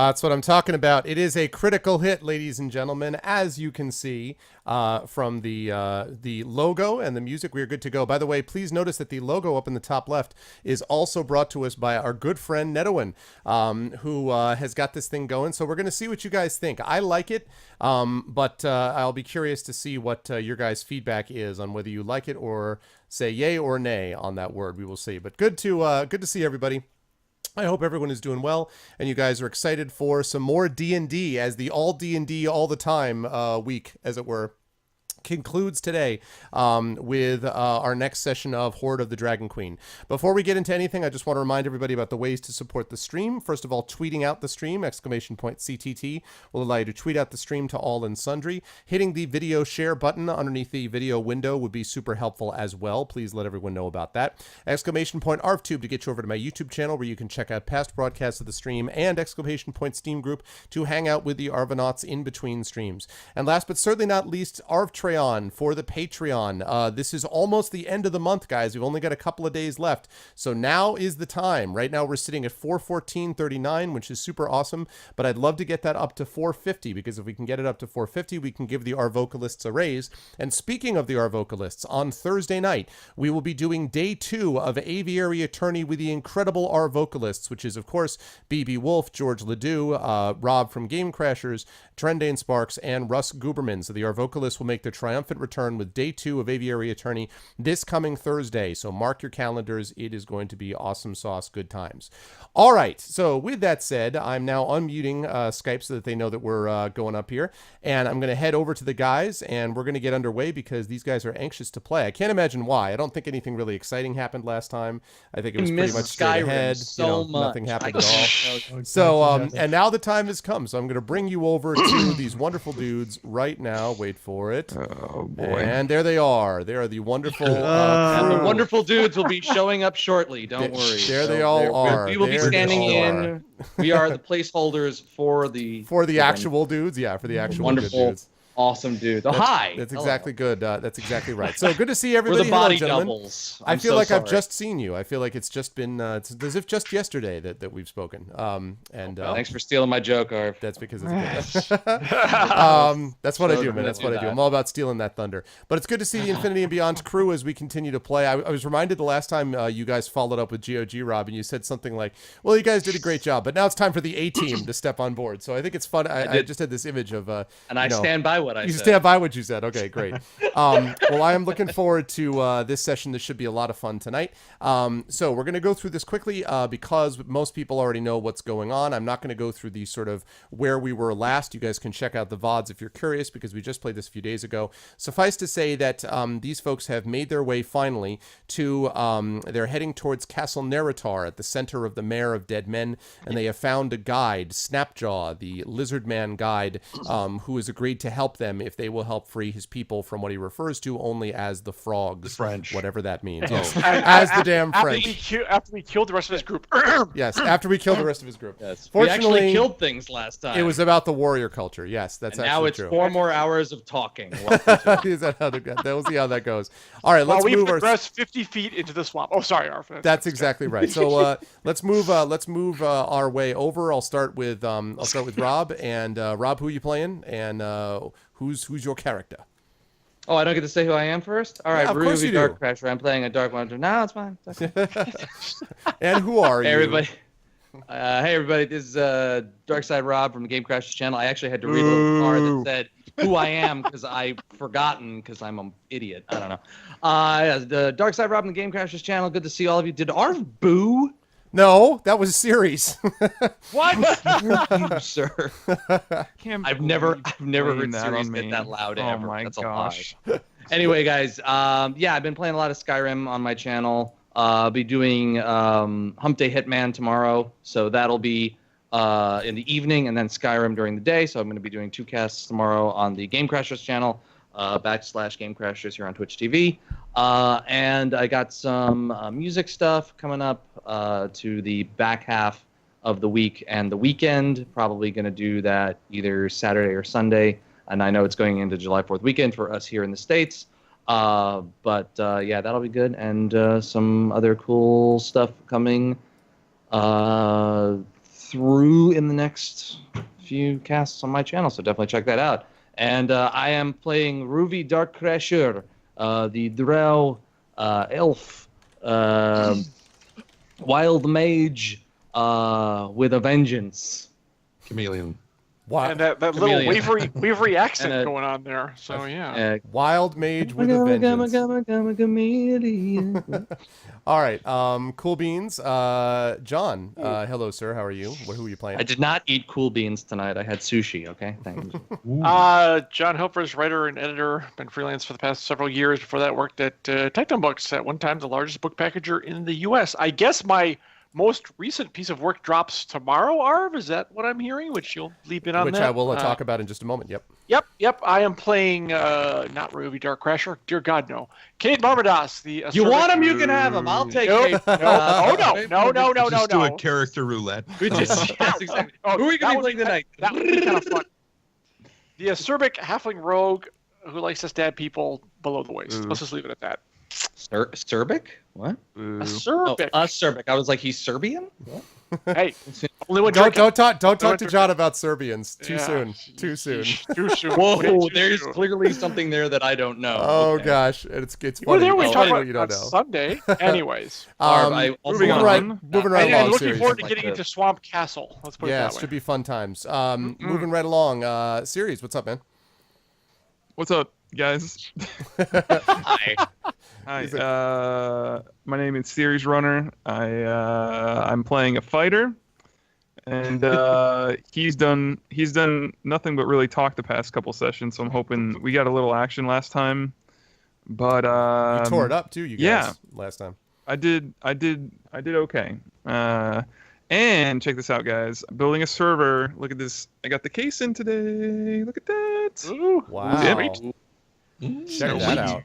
That's what I'm talking about. It is a critical hit, ladies and gentlemen, as you can see from the logo and the music. We are good to go. By the way, please notice that the logo up in the top left is also brought to us by our good friend Netowin, who has got this thing going. So we're going to see what you guys think. I like it, but I'll be curious to see what your guys' feedback is on whether you like it or say yay or nay on that word. We will see. But good to see everybody. I hope everyone is doing well, and you guys are excited for some more D&D as the all D&D all the time week, as it were, concludes today with our next session of Hoard of the Dragon Queen. Before we get into anything, I just want to remind everybody about the ways to support the stream. First of all, tweeting out the stream, ! CTT, will allow you to tweet out the stream to all and sundry. Hitting the video share button underneath the video window would be super helpful as well. Please let everyone know about that. ! ARVTube to get you over to my YouTube channel where you can check out past broadcasts of the stream, and ! Steam group to hang out with the Arvanauts in between streams. And last but certainly not least, ARVTreon for the Patreon. This is almost the end of the month, guys. We've only got a couple of days left, so now is the time. Right now we're sitting at 414.39, which is super awesome, but I'd love to get that up to 450, because if we can get it up to 450, we can give the R vocalists a raise. And speaking of the R vocalists, on Thursday night we will be doing day 2 of Aviary Attorney with the incredible R vocalists, which is of course BB Wolf, George Ledoux, Rob from Game Crashers, Trendane Sparks, and Russ Guberman. So the R vocalists will make their triumphant return with day 2 of Aviary Attorney this coming Thursday. So mark your calendars. It is going to be awesome sauce, good times. All right. So with that said, I'm now unmuting Skype so that they know that we're going up here. And I'm going to head over to the guys, and we're going to get underway because these guys are anxious to play. I can't imagine why. I don't think anything really exciting happened last time. I think it was pretty much straight ahead. So much. Nothing happened at all. So, and now the time has come. So I'm going to bring you over to these wonderful dudes right now. Wait for it. Oh boy! And there they are. They are the wonderful. And the wonderful dudes will be showing up shortly. Don't worry. There they all are. We will be standing in. We are the placeholders for the actual dudes. Yeah, for the actual wonderful, good dudes. Awesome dude. Oh, hi. That's exactly good. That's exactly right. So good to see everybody. We're the body Hello, doubles. I feel like I've just seen you. I feel like it's just been it's as if just yesterday that we've spoken. Thanks for stealing my joke, Arv. That's because it's good. That's what I do, man. That's what I do. I'm all about stealing that thunder. But it's good to see the Infinity and Beyond crew as we continue to play. I was reminded the last time you guys followed up with GOG Rob, and you said something like, "Well, you guys did a great job, but now it's time for the A team to step on board." So I think it's fun. I just had this image of and I stand by what I said. You stand by what you said. Okay, great. Well, I am looking forward to this session. This should be a lot of fun tonight. So we're going to go through this quickly because most people already know what's going on. I'm not going to go through the sort of where we were last. You guys can check out the VODs if you're curious, because we just played this a few days ago. Suffice to say that these folks have made their way finally to, they're heading towards Castle Neritar at the center of the Mare of Dead Men, and they have found a guide, Snapjaw, the lizard man guide, who has agreed to help them if they will help free his people from what he refers to only as the frogs. The French. Whatever that means. Yes. As the damn French. After we killed the rest of his group. Yes, after we killed the rest of his group. Yes. Fortunately, we actually killed things last time. It was about the warrior culture. Yes, that's and actually now it's true. 4 more hours of talking. Is that how we'll see how that goes. All right, let's move. We progressed 50 feet into the swamp. Oh, sorry, Arf. That's exactly right. So let's move our way over. I'll start with Rob. And Rob, who are you playing? And who's your character? Oh, I don't get to say who I am first? All right, yeah, Ruby Dark Crasher. I'm playing a Dark Wanderer. No, it's fine. It's okay. And who are you? Hey, everybody. Hey, everybody. This is Dark Side Rob from the Game Crashers channel. I actually had to read a little card that said who I am because I've forgotten because I'm an idiot. I don't know. The Dark Side Rob from the Game Crashers channel. Good to see all of you. Did Arv boo? No, that was Series. What? You, sir. I've never heard Series get that loud ever. Oh my That's gosh. A lie. Anyway, guys, yeah, I've been playing a lot of Skyrim on my channel. I'll be doing Hump Day Hitman tomorrow, so that'll be in the evening, and then Skyrim during the day. So I'm going to be doing 2 casts tomorrow on the Game Crashers channel, /Game Crashers here on Twitch TV. And I got some music stuff coming up to the back half of the week and the weekend. Probably going to do that either Saturday or Sunday. And I know it's going into July 4th weekend for us here in the States. But yeah, that'll be good. And some other cool stuff coming through in the next few casts on my channel, so definitely check that out. And I am playing Ruvi Darkcrasher, the Drow elf wild mage with a vengeance. Chameleon. Wow. And that little wavery accent going on there. So yeah. Wild mage with a vengeance. All right. Cool beans. John. Hello, sir. How are you? Who are you playing? I did not eat cool beans tonight. I had sushi. Okay, thank you. John Hilfer's writer and editor. Been freelance for the past several years. Before that, worked at Titan Books, at one time the largest book packager in the U.S. I guess my most recent piece of work drops tomorrow, Arv? Is that what I'm hearing? Which you'll leap in on Which that? I will talk about in just a moment. Yep. Yep. I am playing, not Ruby Darkcrasher. Dear God, no. Cade Marmadas, the... You want him, you can have him. I'll take Cade. No. Just do a character roulette. Yes, exactly. Who are we going to be playing tonight? That would be kind of fun. The acerbic halfling rogue who likes to stab people below the waist. Let's just leave it at that. Serbic? What? Acerbic. Acerbic. I was like, he's Serbian? What? Hey, only one Don't talk to John about Serbians. Too soon. Too soon. Whoa, there's clearly something there that I don't know. Oh okay. gosh, it's funny. Well, there we It's talk funny about what you don't know. Sunday. Anyways, moving right and along. looking Series. forward to getting into Swamp Castle. Let's put it that way. Should be fun times. Moving right along. Series, what's up, man? What's up, guys? Hi. Hi. My name is Series Runner. I'm playing a fighter, and he's done nothing but really talk the past couple sessions. So I'm hoping we got a little action last time, but you tore it up too, you guys. Last time. I did okay. And check this out, guys. Building a server. Look at this. I got the case in today. Look at that. Ooh, wow. Check that out.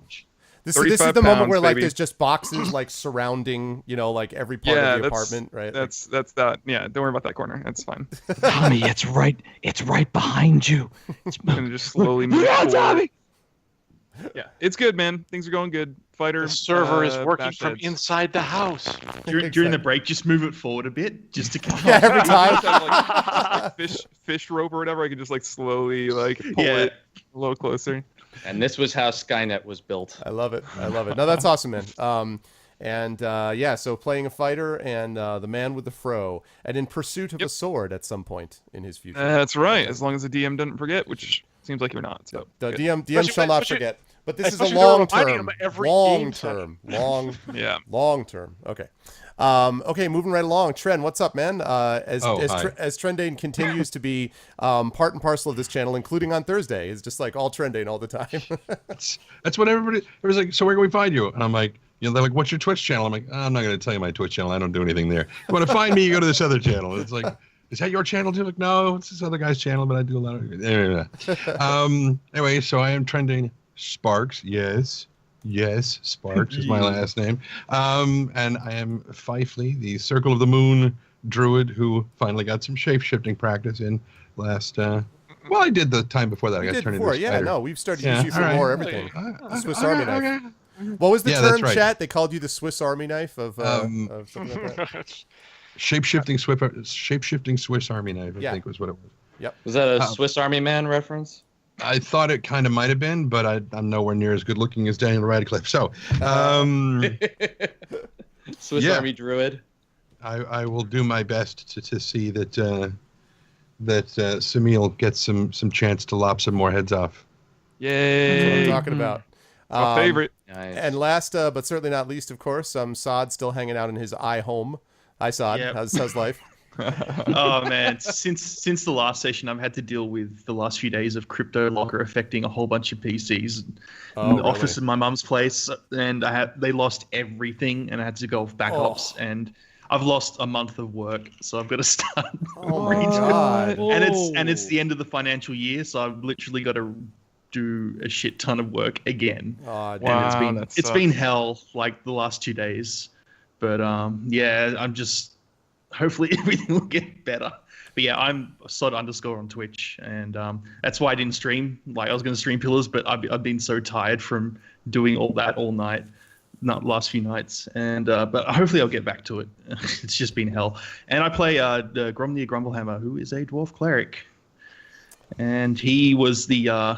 This is the 35 moment pounds, where like baby. there's just boxes like surrounding, like every part of the apartment, right? That's that. Yeah, don't worry about that corner. It's fine. Tommy, it's right behind you. It's gonna just slowly move forward. Yeah, it's good, man. Things are going good. Fighter. the server is working bash from heads. inside the house. During the break, just move it forward a bit, just to come. Yeah, every time. Like fish rope or whatever. I could just like slowly like pull it a little closer. And this was how Skynet was built. I love it. No, that's awesome, man. So playing a fighter and the man with the fro, and in pursuit of a sword at some point in his future. That's right. As long as the DM doesn't forget, which seems like you're not. So The good. DM shall not forget. But this is a especially they're long reminding term. them every Long game term. Yeah. Long term. Okay. Okay, moving right along. Tren, what's up, man? As Trendane continues to be part and parcel of this channel, including on Thursday, it's just like all Trendane all the time. That's what everybody's like, so where can we find you? And I'm like, they're like, what's your Twitch channel? I'm like, I'm not going to tell you my Twitch channel. I don't do anything there. You want to find me, you go to this other channel. It's like, is that your channel too? Like, no, it's this other guy's channel, but I do a lot of anyway, so I am Trending Sparks. Yes, Sparks is my last name. And I am Fifely, the Circle of the Moon druid who finally got some shape-shifting practice in last... well, I did the time before that. I got turned into a spider. No, we've started using you for more everything. Swiss Army knife. Okay. What was the term, right. chat? They called you the Swiss Army knife of something like that? Shape-shifting Swiss Army knife, I think was what it was. Yep. Was that a Swiss Army Man reference? I thought it kind of might have been, but I'm nowhere near as good looking as Daniel Radcliffe. So, Swiss Army druid. I will do my best to see that Samil gets some chance to lop some more heads off. Yay! That's what I'm talking about. My favorite. Nice. And last, but certainly not least, of course, Sod still hanging out in his home. Hi, Sod. Yep. How's life? Oh man, since the last session, I've had to deal with the last few days of crypto locker affecting a whole bunch of PCs in the office in my mum's place, and they lost everything, and I had to go off backups, and I've lost a month of work, so I've got to start. Oh my god! And it's the end of the financial year, so I've literally got to do a shit ton of work again. Oh, And it's been hell like the last 2 days, but I'm just. Hopefully everything will get better. But yeah, I'm Sod _ on Twitch, and that's why I didn't stream. Like I was going to stream Pillars, but I've been so tired from doing all that all night last few nights, and but hopefully I'll get back to it. It's just been hell. And I play the Gromnir Grumblehammer, who is a dwarf cleric, and he was the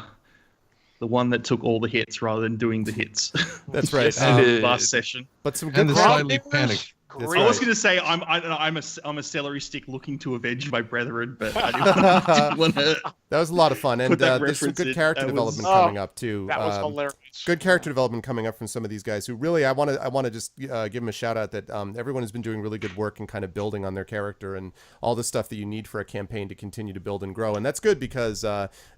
one that took all the hits rather than doing the hits. That's right. Last session. But some good And the slightly panicked. Great. I was going to say I'm a celery stick looking to avenge my brethren, but I didn't want to. That was a lot of fun, and Put that there's some reference good in. character That was- development coming up too. That was hilarious. Good character development coming up from some of these guys who really I want to just give them a shout out that everyone has been doing really good work and kind of building on their character and all the stuff that you need for a campaign to continue to build and grow, and that's good because they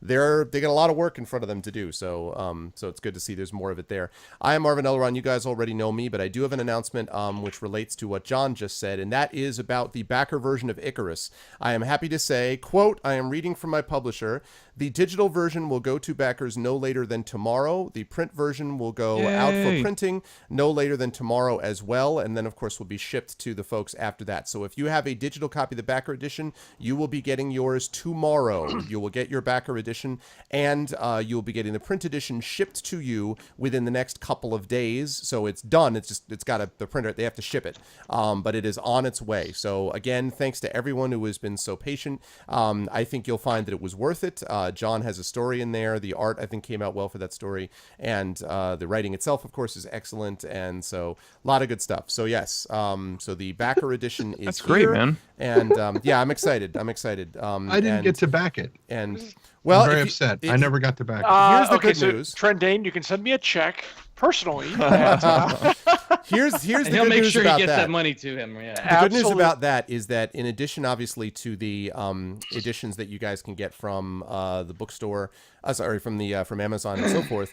got a lot of work in front of them to do. So it's good to see there's more of it there. I am Marvin Elron. You guys already know me, but I do have an announcement which relates to what John just said, and that is about the backer version of Icarus. I am happy to say, quote, I am reading from my publisher, the digital version will go to backers no later than tomorrow. The print version will go out for printing no later than tomorrow as well, and then of course will be shipped to the folks after that. So if you have a digital copy of the backer edition, you will be getting yours tomorrow. You will get your backer edition, and you'll be getting the print edition shipped to you within the next couple of days. So it's done. It's got the printer. They have to ship it, but it is on its way. So again, thanks to everyone who has been so patient. I think you'll find that it was worth it. John has a story in there. The art, I think, came out well for that story. And the writing itself, of course, is excellent. And so a lot of good stuff. So yes, so the backer edition is That's great, here. man. And yeah, I'm excited. I didn't get to back it. And well, I'm very if you- upset. if- I never got to back it. Here's the okay, good so news. Trendane, you can send me a check personally. Here's the And good he'll make news sure he about gets that. that money to him. Yeah. The good news Absolutely. about that is that in addition, obviously, to the editions that you guys can get from the bookstore, from Amazon and so forth,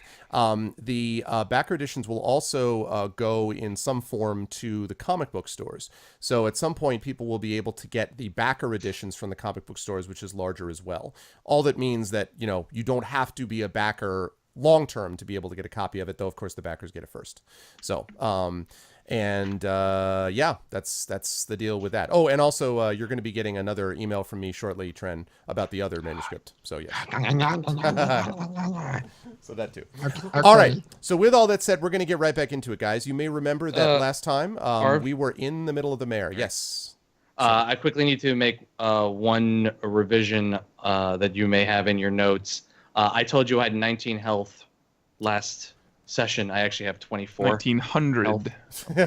the backer editions will also go in some form to the comic book stores. So at some point, people will be able to get the backer editions from the comic book stores, which is larger as well. All that means that you don't have to be a backer long term to be able to get a copy of it, though of course the backers get it first. So yeah, that's the deal with that. Oh, and also you're going to be getting another email from me shortly, Tren, about the other manuscript. So yes. So that too. All right. So with all that said, we're going to get right back into it, guys. You may remember that last time we were in the middle of the mare. Yes. I quickly need to make one revision that you may have in your notes. I told you I had 19 health last session. I actually have 24. 1900.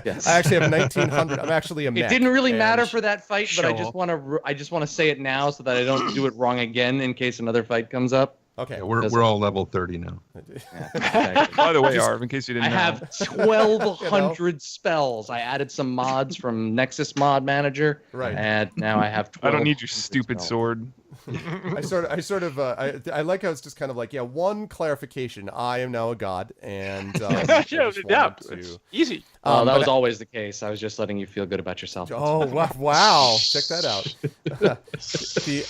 Yes. I actually have 1900. I'm actually a mech. It didn't really and- matter for that fight, but I Show just off. want to say it now so that I don't do it wrong again in case another fight comes up. Okay. Yeah, we're all level 30 now. Exactly. By the way, Arv, in case you didn't I know. have 1,200 spells. I added some mods from Nexus Mod Manager, Right. and now I have. I don't need your 1,200 stupid spells. sword. I like how it's just kind of like, yeah, one clarification. I am now a god, and I yeah, just yeah, wanted to- it's easy. That but was always the case. I was just letting you feel good about yourself. Oh wow! Check that out.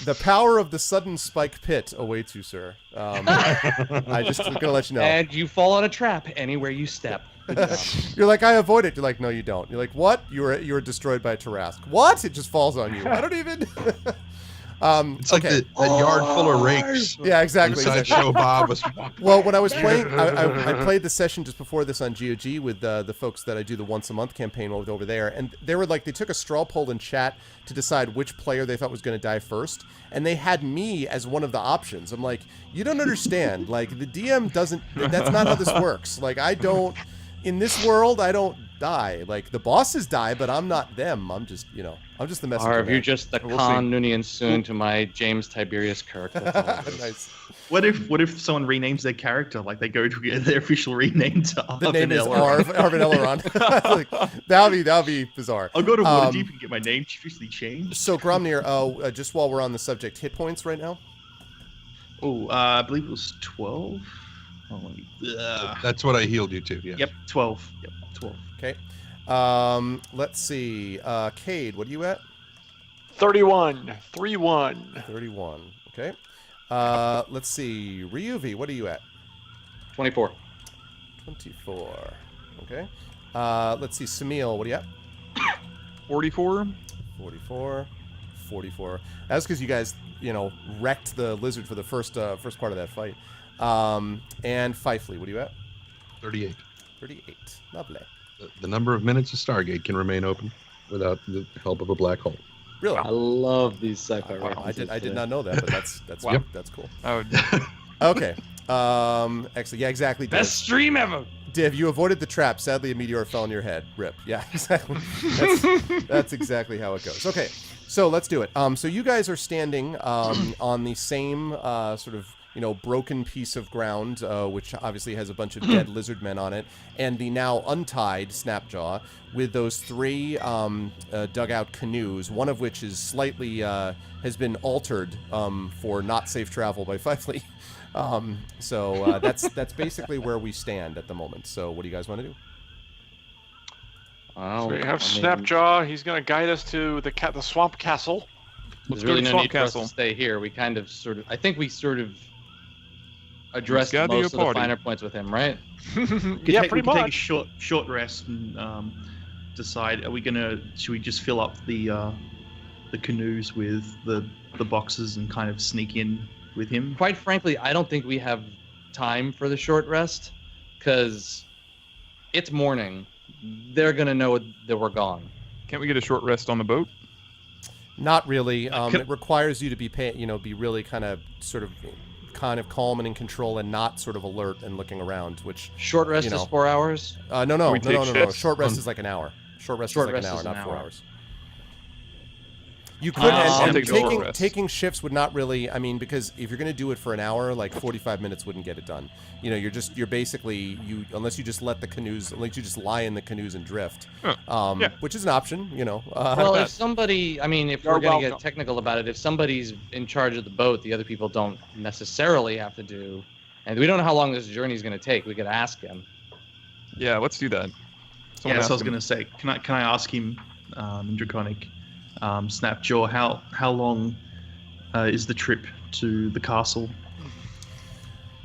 the power of the sudden spike pit awaits you, sir. I just gonna let you know. And you fall on a trap anywhere you step. Good job. You're like, I avoid it. You're like, no, you don't. You're like, what? You were destroyed by a Tarrasque. What? It just falls on you. I don't even. It's like okay. that yard full of rakes. Yeah, exactly. Inside exactly. show Bob was. Well, when I was playing, I played the session just before this on GOG with the folks that I do the once a month campaign with over there, and they were like, they took a straw poll in chat to decide which player they thought was going to die first, and they had me as one of the options. I'm like, you don't understand. Like, the DM doesn't. That's not how this works. Like, I don't. In this world, I don't die. Like, the bosses die, but I'm not them. I'm just, I'm just the messenger. Or if you're man. just the We'll Khan Noonien Soon to my James Tiberius Kirk. That's all it is. Nice. What if someone renames their character, like they go to get their official rename to The name is Elrond? Arvin Elrond. Like, that'll be bizarre. I'll go to Waterdeep and get my name officially changed. So Gromnir, just while we're on the subject, hit points right now. Oh, I believe it was 12. Oh, let me, That's what I healed you to. Yeah. Yep, 12. Yep, 12. Okay. Let's see. Cade, what are you at? 31. 3-1. 31. Okay. Let's see. Ryuvi, what are you at? 24. 24. Okay. Let's see. Samil, what are you at? 44. 44. 44. That's because you guys, wrecked the lizard for the first part of that fight. And Fifely, what are you at? 38. 38. Lovely. the number of minutes a Stargate can remain open without the help of a black hole. Really? I love these sci-fi Wow, references. I did not know that, but that's Wow. that's cool. Oh, Okay. Excellent. Yeah, exactly. Div. Best stream ever. Div, you avoided the trap. Sadly, a meteor fell on your head. Rip. Yeah, exactly. That's exactly how it goes. Okay, so let's do it. So you guys are standing on the same sort of broken piece of ground, which obviously has a bunch of dead lizard men on it, and the now untied Snapjaw with those 3 dugout canoes, one of which is slightly has been altered for not safe travel by Fifely. So that's basically where we stand at the moment. So what do you guys want to do? So we have Snapjaw. He's going to guide us to the swamp castle. There's go really to no Swamp need for us Castle. to stay here. We kind of I think we sort of addressed gather most your of the party. finer points with him, right? Yeah, We pretty could take a much. short rest and decide. Should we just fill up the canoes with the boxes and kind of sneak in with him? Quite frankly, I don't think we have time for the short rest because it's morning. They're gonna know that we're gone. can't we get a short rest on the boat? Not really. Can- It requires you to be really kind of calm and in control and not sort of alert and looking around, which Short rest is 4 hours. no. we take shifts? Short rest is like an hour. Short rest Short is like an rest hour, is not an 4 hour. hours. You could, I'll and take a short rest. taking shifts would not really. I mean, because if you're going to do it for an hour, like 45 minutes wouldn't get it done. You're basically unless you just let the canoes, unless you just lie in the canoes and drift, Yeah. which is an option. Well, if somebody, if You're we're going to get welcome. technical about it, if somebody's in charge of the boat, the other people don't necessarily have to do, and we don't know how long this journey is going to take. We could ask him. Yeah, let's do that. Someone Yeah, so I ask was him. going to say, can I ask him, in Draconic, Snapjaw, how long is the trip to the castle?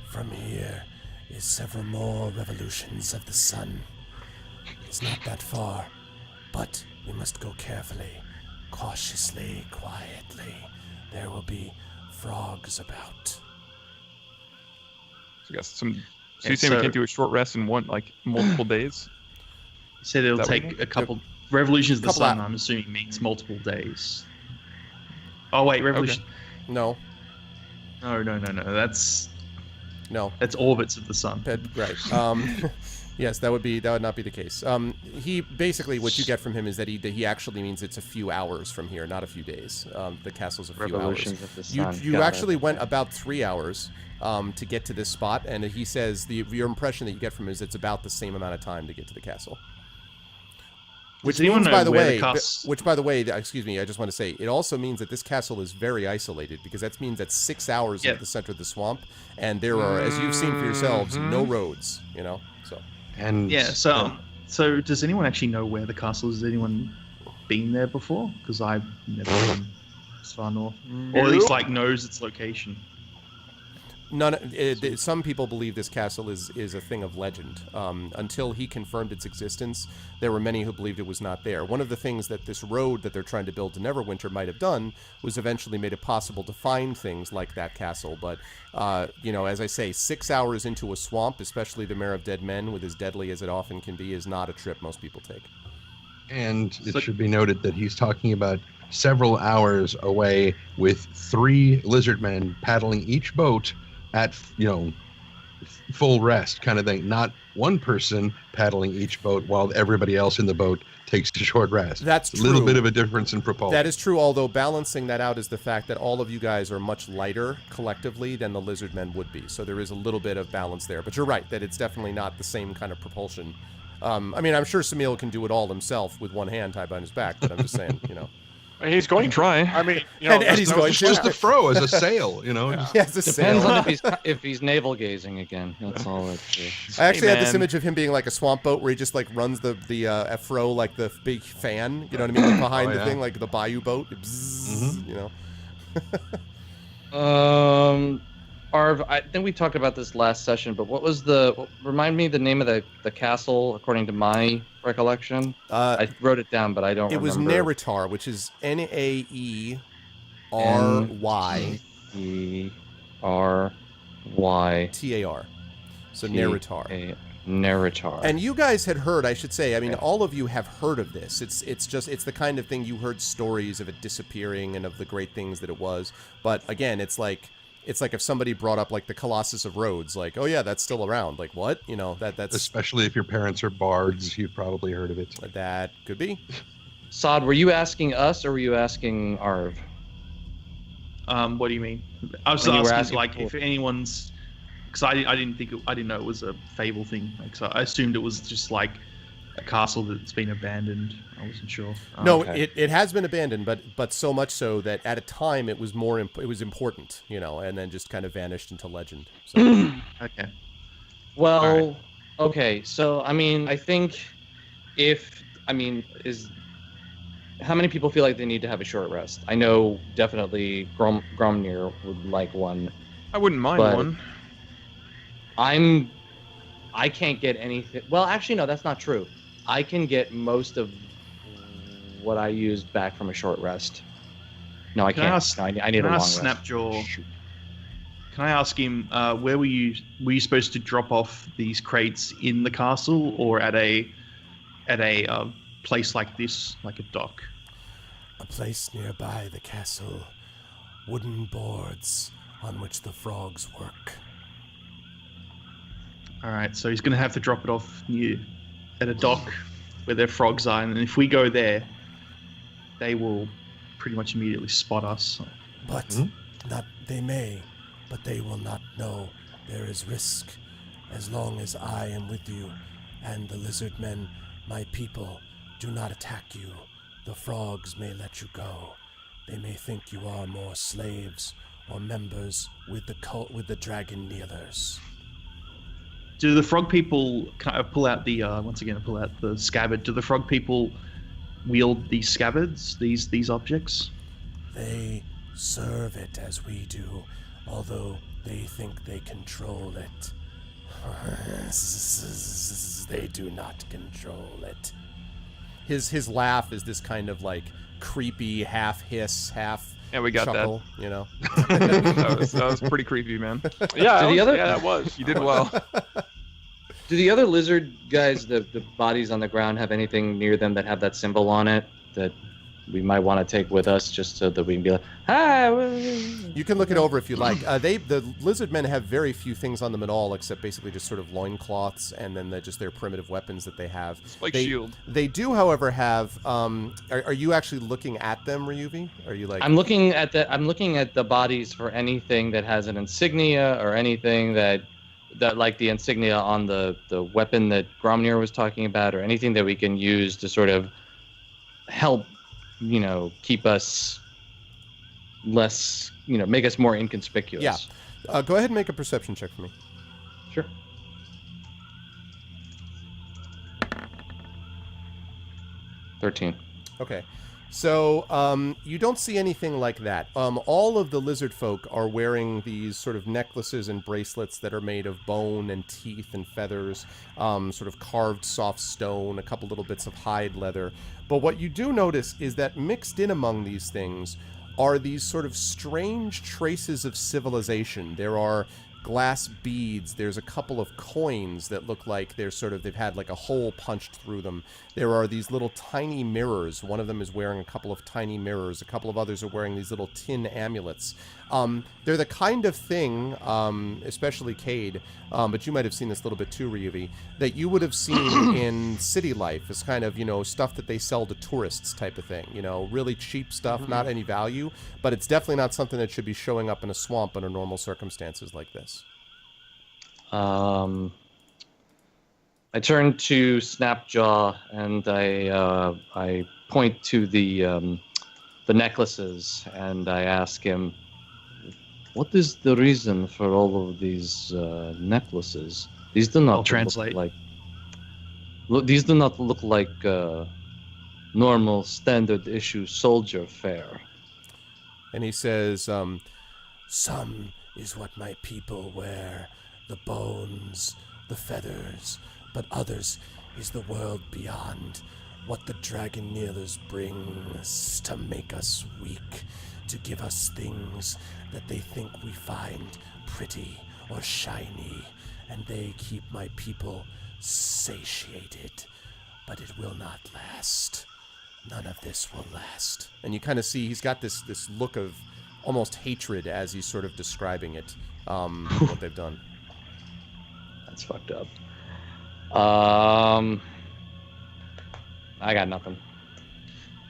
From here is several more revolutions of the sun. It's not that far, but we must go carefully, cautiously, quietly. There will be frogs about. So you got some. So Yeah, you saying we so- can't do a short rest in multiple days? He said it'll That take one? a couple. Revolutions of the Couple sun, hou- I'm assuming, means multiple days. Oh wait, revolution. No, No. That's no. orbits of the sun. Right. Yes, that would not be the case. He basically, what you get from him is that he actually means it's a few hours from here, not a few days. The castle's a few Revolutions hours. of the sun. You Got it. actually went about 3 hours to get to this spot, and he says your impression that you get from him is it's about the same amount of time to get to the castle. Which Does anyone means, know by the where way, the cas- which by the way, excuse me, I just want to say, it also means that this castle is very isolated because that means that 6 hours Yeah. into the center of the swamp, and there are, as you've seen for yourselves, no roads. So. And Yeah. So does anyone actually know where the castle is? Has anyone been there before? Because I've never been this far north, or at least knows its location. Some people believe this castle is a thing of legend. Until he confirmed its existence, there were many who believed it was not there. One of the things that this road that they're trying to build to Neverwinter might have done was eventually made it possible to find things like that castle. But, as I say, 6 hours into a swamp, especially the Mare of Dead Men, with as deadly as it often can be, is not a trip most people take. And it should be noted that he's talking about several hours away with 3 lizard men paddling each boat at, full rest kind of thing. Not one person paddling each boat while everybody else in the boat takes a short rest. That's a little true. bit of a difference in propulsion. That is true, although balancing that out is the fact that all of you guys are much lighter collectively than the lizard men would be. So there is a little bit of balance there. But you're right, that it's definitely not the same kind of propulsion. I'm sure Samil can do it all himself with one hand tied behind his back, but I'm just saying, He's going to try. And he's going to. just the fro as a sail, just- Yes, a Depends sail. on if he's navel gazing again. That's all. I actually had this man. image of him being like a swamp boat where he just like runs the fro like the big fan, you know what I mean, like behind the yeah. thing, like the bayou boat. Bzzz, Arv, I think we talked about this last session, but what was remind me the name of the castle according to my recollection? I wrote it down, but I don't It was remember. Neretar, which is Naery. Nery. So Neretar. Neritar. And you guys had heard, I should say, I mean, all of you have heard of this. It's the kind of thing you heard stories of it disappearing and of the great things that it was. But again, it's like if somebody brought up like the Colossus of Rhodes, like, oh yeah, that's still around. Like what? You know, that's especially if your parents are bards, you've probably heard of it. That could be. Sod, were you asking us or were you asking Arv? What do you mean? I was asking like if anyone's, because I didn't know it was a fable thing. Like, so I assumed it was just like a castle that's been abandoned. I wasn't sure. No, okay. it has been abandoned, but so much so that at a time it was important, you know, and then just kind of vanished into legend. So. Okay. Well, right. Okay. So I mean, I think how many people feel like they need to have a short rest? I know definitely Gromnir would like one. I wouldn't mind one. I can't get anything. Well, actually, no, that's not true. I can get most of what I used back from a short rest. No, I can't. I need a long rest. Snapjaw. Shoot. Can I ask him where were you supposed to drop off these crates in the castle or at a place like this, like a dock? A place nearby the castle. Wooden boards on which the frogs work. All right, so he's going to have to drop it off at a dock where their frogs are, and if we go there, they will pretty much immediately spot us. But they may, but they will not know there is risk as long as I am with you, and the lizard men, my people, do not attack you. The frogs may let you go. They may think you are more slaves or members with the cult, with the dragon kneelers. Do the frog people kind of pull out the scabbard? Do the frog people wield these scabbards, these objects? They serve it as we do, although they think they control it. They do not control it. His laugh is this kind of like creepy half hiss, half we got chuckle, that. You know. that was pretty creepy, man. Yeah, that was. You did well. Do the other lizard guys, the bodies on the ground, have anything near them that have that symbol on it that we might want to take with us just so that we can be like, hi. You can look it over if you like. The lizard men have very few things on them at all, except basically just sort of loincloths and then just their primitive weapons that they have. Like shield. They do, however, have. Are you actually looking at them, Ryuvi? Are you like? I'm looking at the bodies for anything that has an insignia or anything that like the insignia on the weapon that Gromnir was talking about, or anything that we can use to sort of help, you know, keep us less, you know, make us more inconspicuous. Yeah. Go ahead and make a perception check for me. Sure. $13. Okay. So you don't see anything like that. All of the lizard folk are wearing these sort of necklaces and bracelets that are made of bone and teeth and feathers, sort of carved soft stone, a couple little bits of hide leather. But what you do notice is that mixed in among these things are these sort of strange traces of civilization. There are glass beads. There's a couple of coins that look like they've had like a hole punched through them. There are these little tiny mirrors. One of them is wearing a couple of tiny mirrors. A couple of others are wearing these little tin amulets. They're the kind of thing, especially Cade, but you might have seen this a little bit too, Ryuvi, that you would have seen in city life. It's kind of, you know, stuff that they sell to tourists type of thing. You know, really cheap stuff, not any value, but it's definitely not something that should be showing up in a swamp under normal circumstances like this. I turn to Snapjaw and I point to the necklaces and I ask him, "What is the reason for all of these necklaces? These do not these do not look like normal standard issue soldier fare." And he says, "Some is what my people wear. The bones, the feathers, but others is the world beyond, what the dragon kneelers brings to make us weak, to give us things that they think we find pretty or shiny, and they keep my people satiated, but it will not last. None of this will last. And you kind of see he's got this look of almost hatred as he's sort of describing it, what they've done. That's fucked up. I got nothing.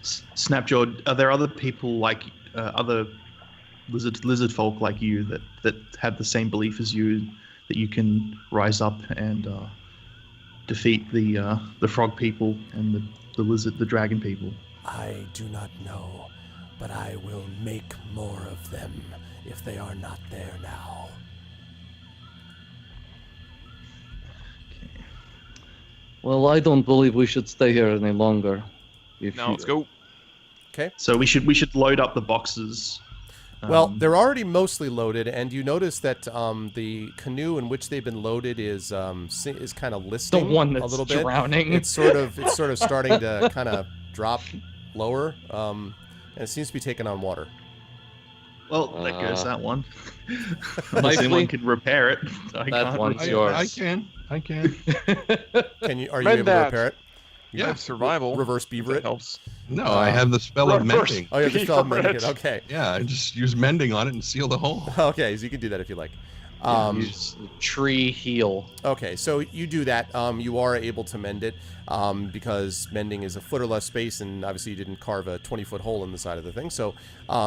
Snapjaw, are there other people like other lizard folk like you that have the same belief as you, that you can rise up and defeat the frog people and the dragon people? I do not know, but I will make more of them if they are not there now. Well, I don't believe we should stay here any longer. Let's go. Okay. So we should load up the boxes. Well, they're already mostly loaded, and you notice that the canoe in which they've been loaded is kind of listing The one a that's little bit. drowning. It's sort of starting to kind of drop lower, and it seems to be taking on water. Well, there goes that one. Nicely. Unless anyone can repair it. That one's yours. I can. Are you Mend able to that. repair it? You have survival. Reverse beaver That it. helps. No, I have the spell of reverse. mending. Oh, you have to spell Beaver mending it. it. Okay. Yeah, I just use mending on it and seal the hole. Okay, so you can do that if you like. Use tree heal. Okay, so you do that. You are able to mend it because mending is a foot or less space, and obviously you didn't carve a 20-foot hole in the side of the thing. So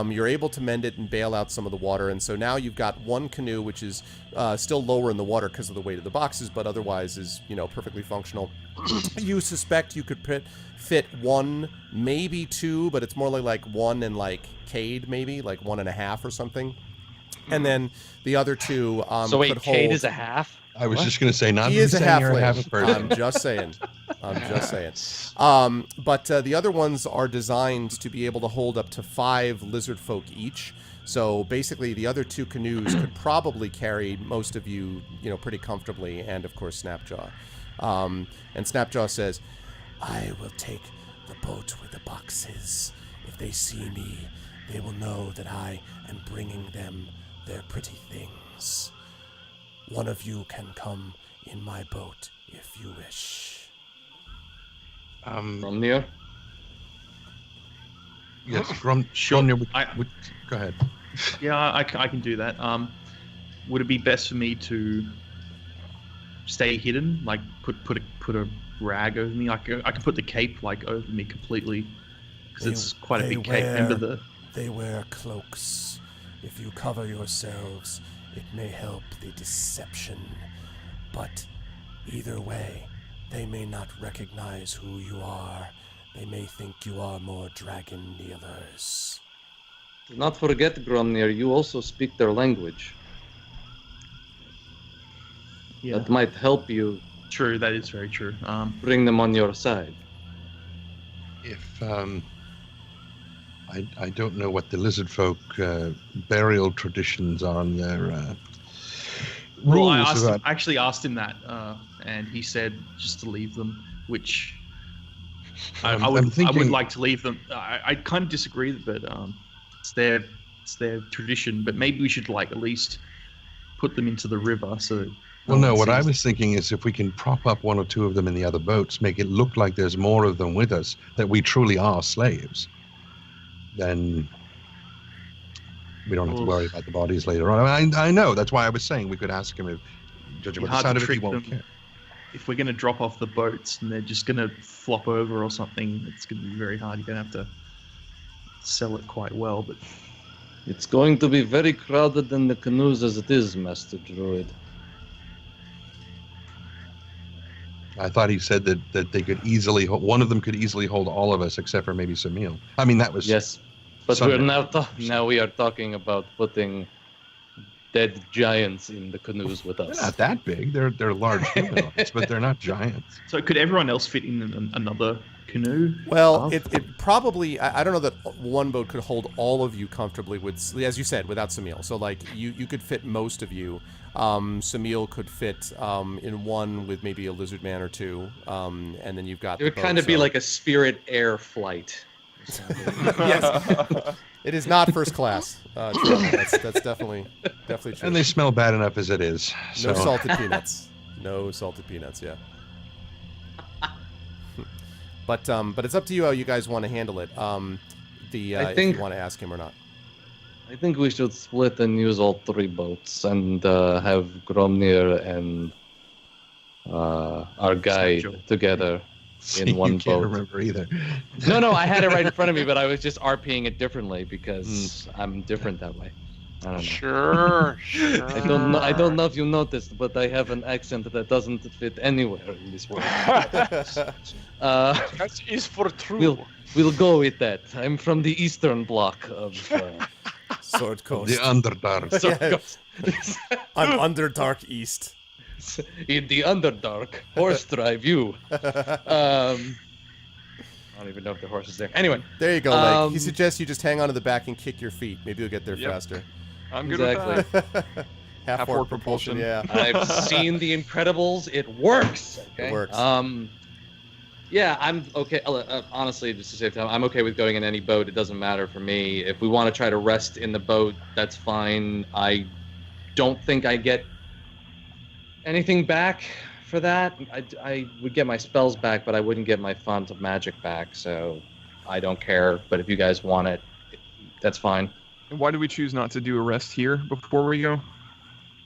you're able to mend it and bail out some of the water. And so now you've got one canoe, which is still lower in the water because of the weight of the boxes, but otherwise is perfectly functional. You suspect you could fit one, maybe two, but it's more like one and like Cade, maybe like 1.5 or something. And then the other two So wait, could Cade hold. is a half? I was just going to say, not He is a saying you're halfling. half a person. I'm just saying. But the other ones are designed to be able to hold up to 5 lizard folk each. So basically, the other 2 canoes could probably carry most of you, pretty comfortably, and of course Snapjaw. And Snapjaw says, "I will take the boat with the boxes. If they see me, they will know that I am bringing them their pretty things. One of you can come in my boat if you wish." From near? Yes, from Sure. go ahead. Yeah, I can do that. Would it be best for me to stay hidden, like put a rag over me? I could put the cape over me completely, because it's quite a big cape. Remember They wear cloaks. If you cover yourselves, it may help the deception. But either way, they may not recognize who you are. They may think you are more dragon dealers. Do not forget, Gromnir, you also speak their language. Yeah, That might help you true. That is very true. bring them on your side. If I don't know what the lizard folk burial traditions are on their Well, rules I about. actually asked him that, and he said just to leave them, which I I'm would thinking- like to leave them. I kind of disagree, but it's their tradition. But maybe we should at least put them into the river. So Well, no, what I sees- was thinking is if we can prop up 1 or 2 of them in the other boats, make it look like there's more of them with us, that we truly are slaves, then we don't have to worry about the bodies later on. I know, that's why I was saying we could ask him if, judging by the Hard to sound of it, he trick won't them. care. If we're going to drop off the boats and they're just going to flop over or something, it's going to be very hard. You're going to have to sell it quite well. But It's going to be very crowded in the canoes as it is, Master Druid. I thought he said that they could easily, one of them could easily hold all of us except for maybe Samil. I mean, that was Yes, but Sunday. now we are talking about putting dead giants in the canoes with They're us. not that big. They're large humanoids, but they're not giants. so could everyone else fit in another canoe? Well, Of? it probably, I don't know that one boat could hold all of you comfortably with, as you said, without Samil. So like you could fit most of you. Samil could fit in one with maybe a lizard man or 2, and then you've got. It would kind of be like a Spirit Air flight. Yes, it is not first class. Trevor. That's definitely true. And they smell bad enough as it is. So. No salted peanuts. No salted peanuts. Yeah. But it's up to you how you guys want to handle it. If you want to ask him or not. I think we should split and use all 3 boats and have Gromnir and our guide together in one you can't boat. remember either. No, I had it right in front of me, but I was just RPing it differently because I'm different that way. I don't know. Sure. I don't know if you noticed, but I have an accent that doesn't fit anywhere in this world. That is for true. We'll go with that. I'm from the eastern bloc of Sword Coast. The Underdark. I'm Underdark East. In the Underdark, horse drive you. I don't even know if the horse is there. Anyway. There you go, Lake. He suggests you just hang on to the back and kick your feet. Maybe you'll get there faster. I'm good with that. Half-forward propulsion, yeah. I've seen The Incredibles. It works. Okay? It works. Yeah, I'm okay. Honestly, just to save time, I'm okay with going in any boat. It doesn't matter for me. If we want to try to rest in the boat, that's fine. I don't think I get anything back for that. I would get my spells back, but I wouldn't get my font of magic back, so I don't care. But if you guys want it, that's fine. And why do we choose not to do a rest here before we go?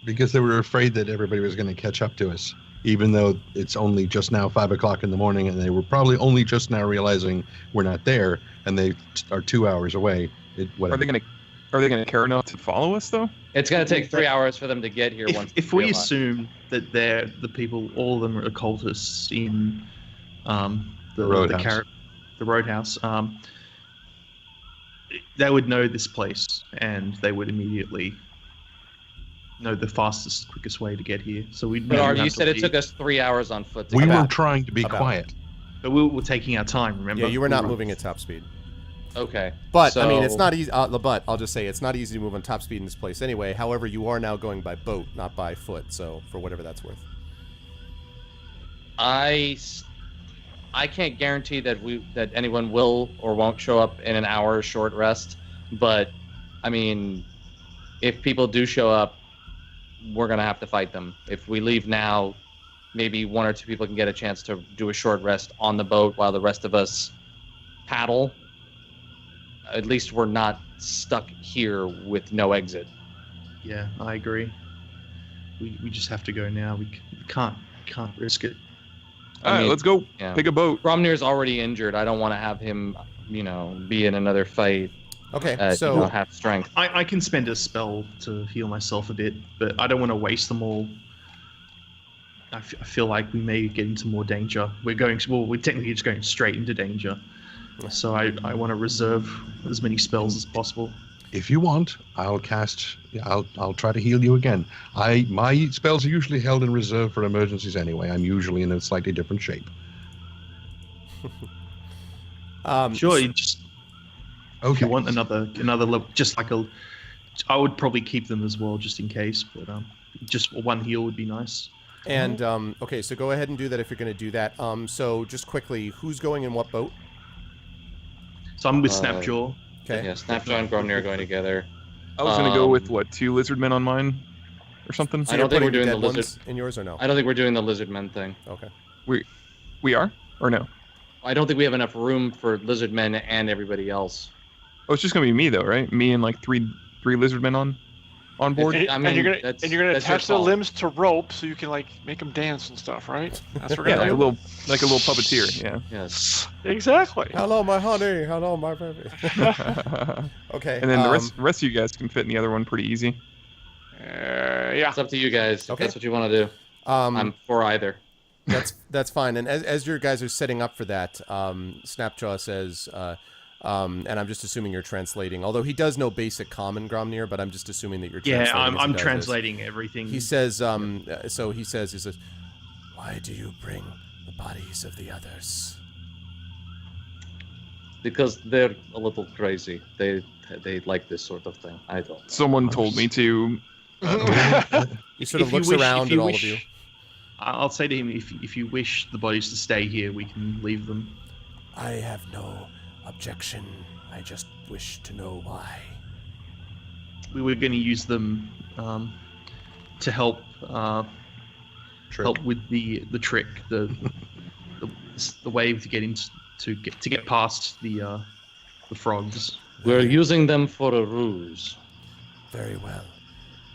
Because they were afraid that everybody was going to catch up to us, even though it's only just now 5 o'clock in the morning, and they were probably only just now realizing we're not there, and they are 2 hours away. Are they gonna care enough to follow us though? It's gonna take 3 hours for them to get here. If we assume that they're the people, all of them are occultists in the Roadhouse, they would know this place, and they would immediately know the fastest, quickest way to get here. So we. But you said it took us 3 hours on foot. We were trying to be quiet, but we were taking our time. Remember? Yeah, you were not moving at top speed. Okay. But I mean, it's not easy. But I'll just say it's not easy to move on top speed in this place anyway. However, you are now going by boat, not by foot. So for whatever that's worth. I can't guarantee that anyone will or won't show up in an hour short rest. But I mean, if people do show up, we're gonna have to fight them. If we leave now, maybe 1 or 2 people can get a chance to do a short rest on the boat while the rest of us paddle. At least we're not stuck here with no exit. Yeah, I agree. We just have to go now. We can't risk it. All right, let's go. Yeah. Pick a boat. Gromnir's already injured. I don't want to have him, be in another fight. Okay, so half strength. I can spend a spell to heal myself a bit, but I don't want to waste them all. I feel like we may get into more danger. We're technically just going straight into danger. So I want to reserve as many spells as possible. If you want, I'll try to heal you again. My spells are usually held in reserve for emergencies anyway. I'm usually in a slightly different shape. Sure, you just okay. If you want another level, I would probably keep them as well just in case. But just one heal would be nice. And okay, so go ahead and do that if you're going to do that. So just quickly, who's going in what boat? So I'm with Snapjaw. Okay. Yeah, Snapjaw and Gromnir are going together. I was gonna go with 2 lizard men on mine, or something. So I don't think we're putting doing the the dead lizard ones in yours or no? I don't think we're doing the lizard men thing. Okay. We are or no? I don't think we have enough room for lizard men and everybody else. Oh, it's just gonna be me though, right? Me and like three lizard men on board. And you're gonna attach their limbs to rope so you can make them dance and stuff, right? That's what we're Yeah, gonna do. like a little puppeteer. Yeah. Yes. Exactly. Hello, my honey. Hello, my baby. Okay. And then the rest of you guys can fit in the other one pretty easy. Yeah. It's up to you guys. Okay. If that's what you want to do. I'm for either. That's fine. And as your guys are setting up for that, Snapjaw says, and I'm just assuming you're translating. Although he does know basic common, Gromnir, but I'm just assuming that you're translating. Yeah, I'm does translating this. everything. He says, he says, why do you bring the bodies of the others? Because they're a little crazy. They like this sort of thing. I don't. Someone told me to. He sort of looks around at all of you. I'll say to him, if you wish the bodies to stay here, we can leave them. I have no objection. I just wish to know why. We were going to use them to help with the trick, the way to get into to get past the frogs. We're using them for a ruse. Very well.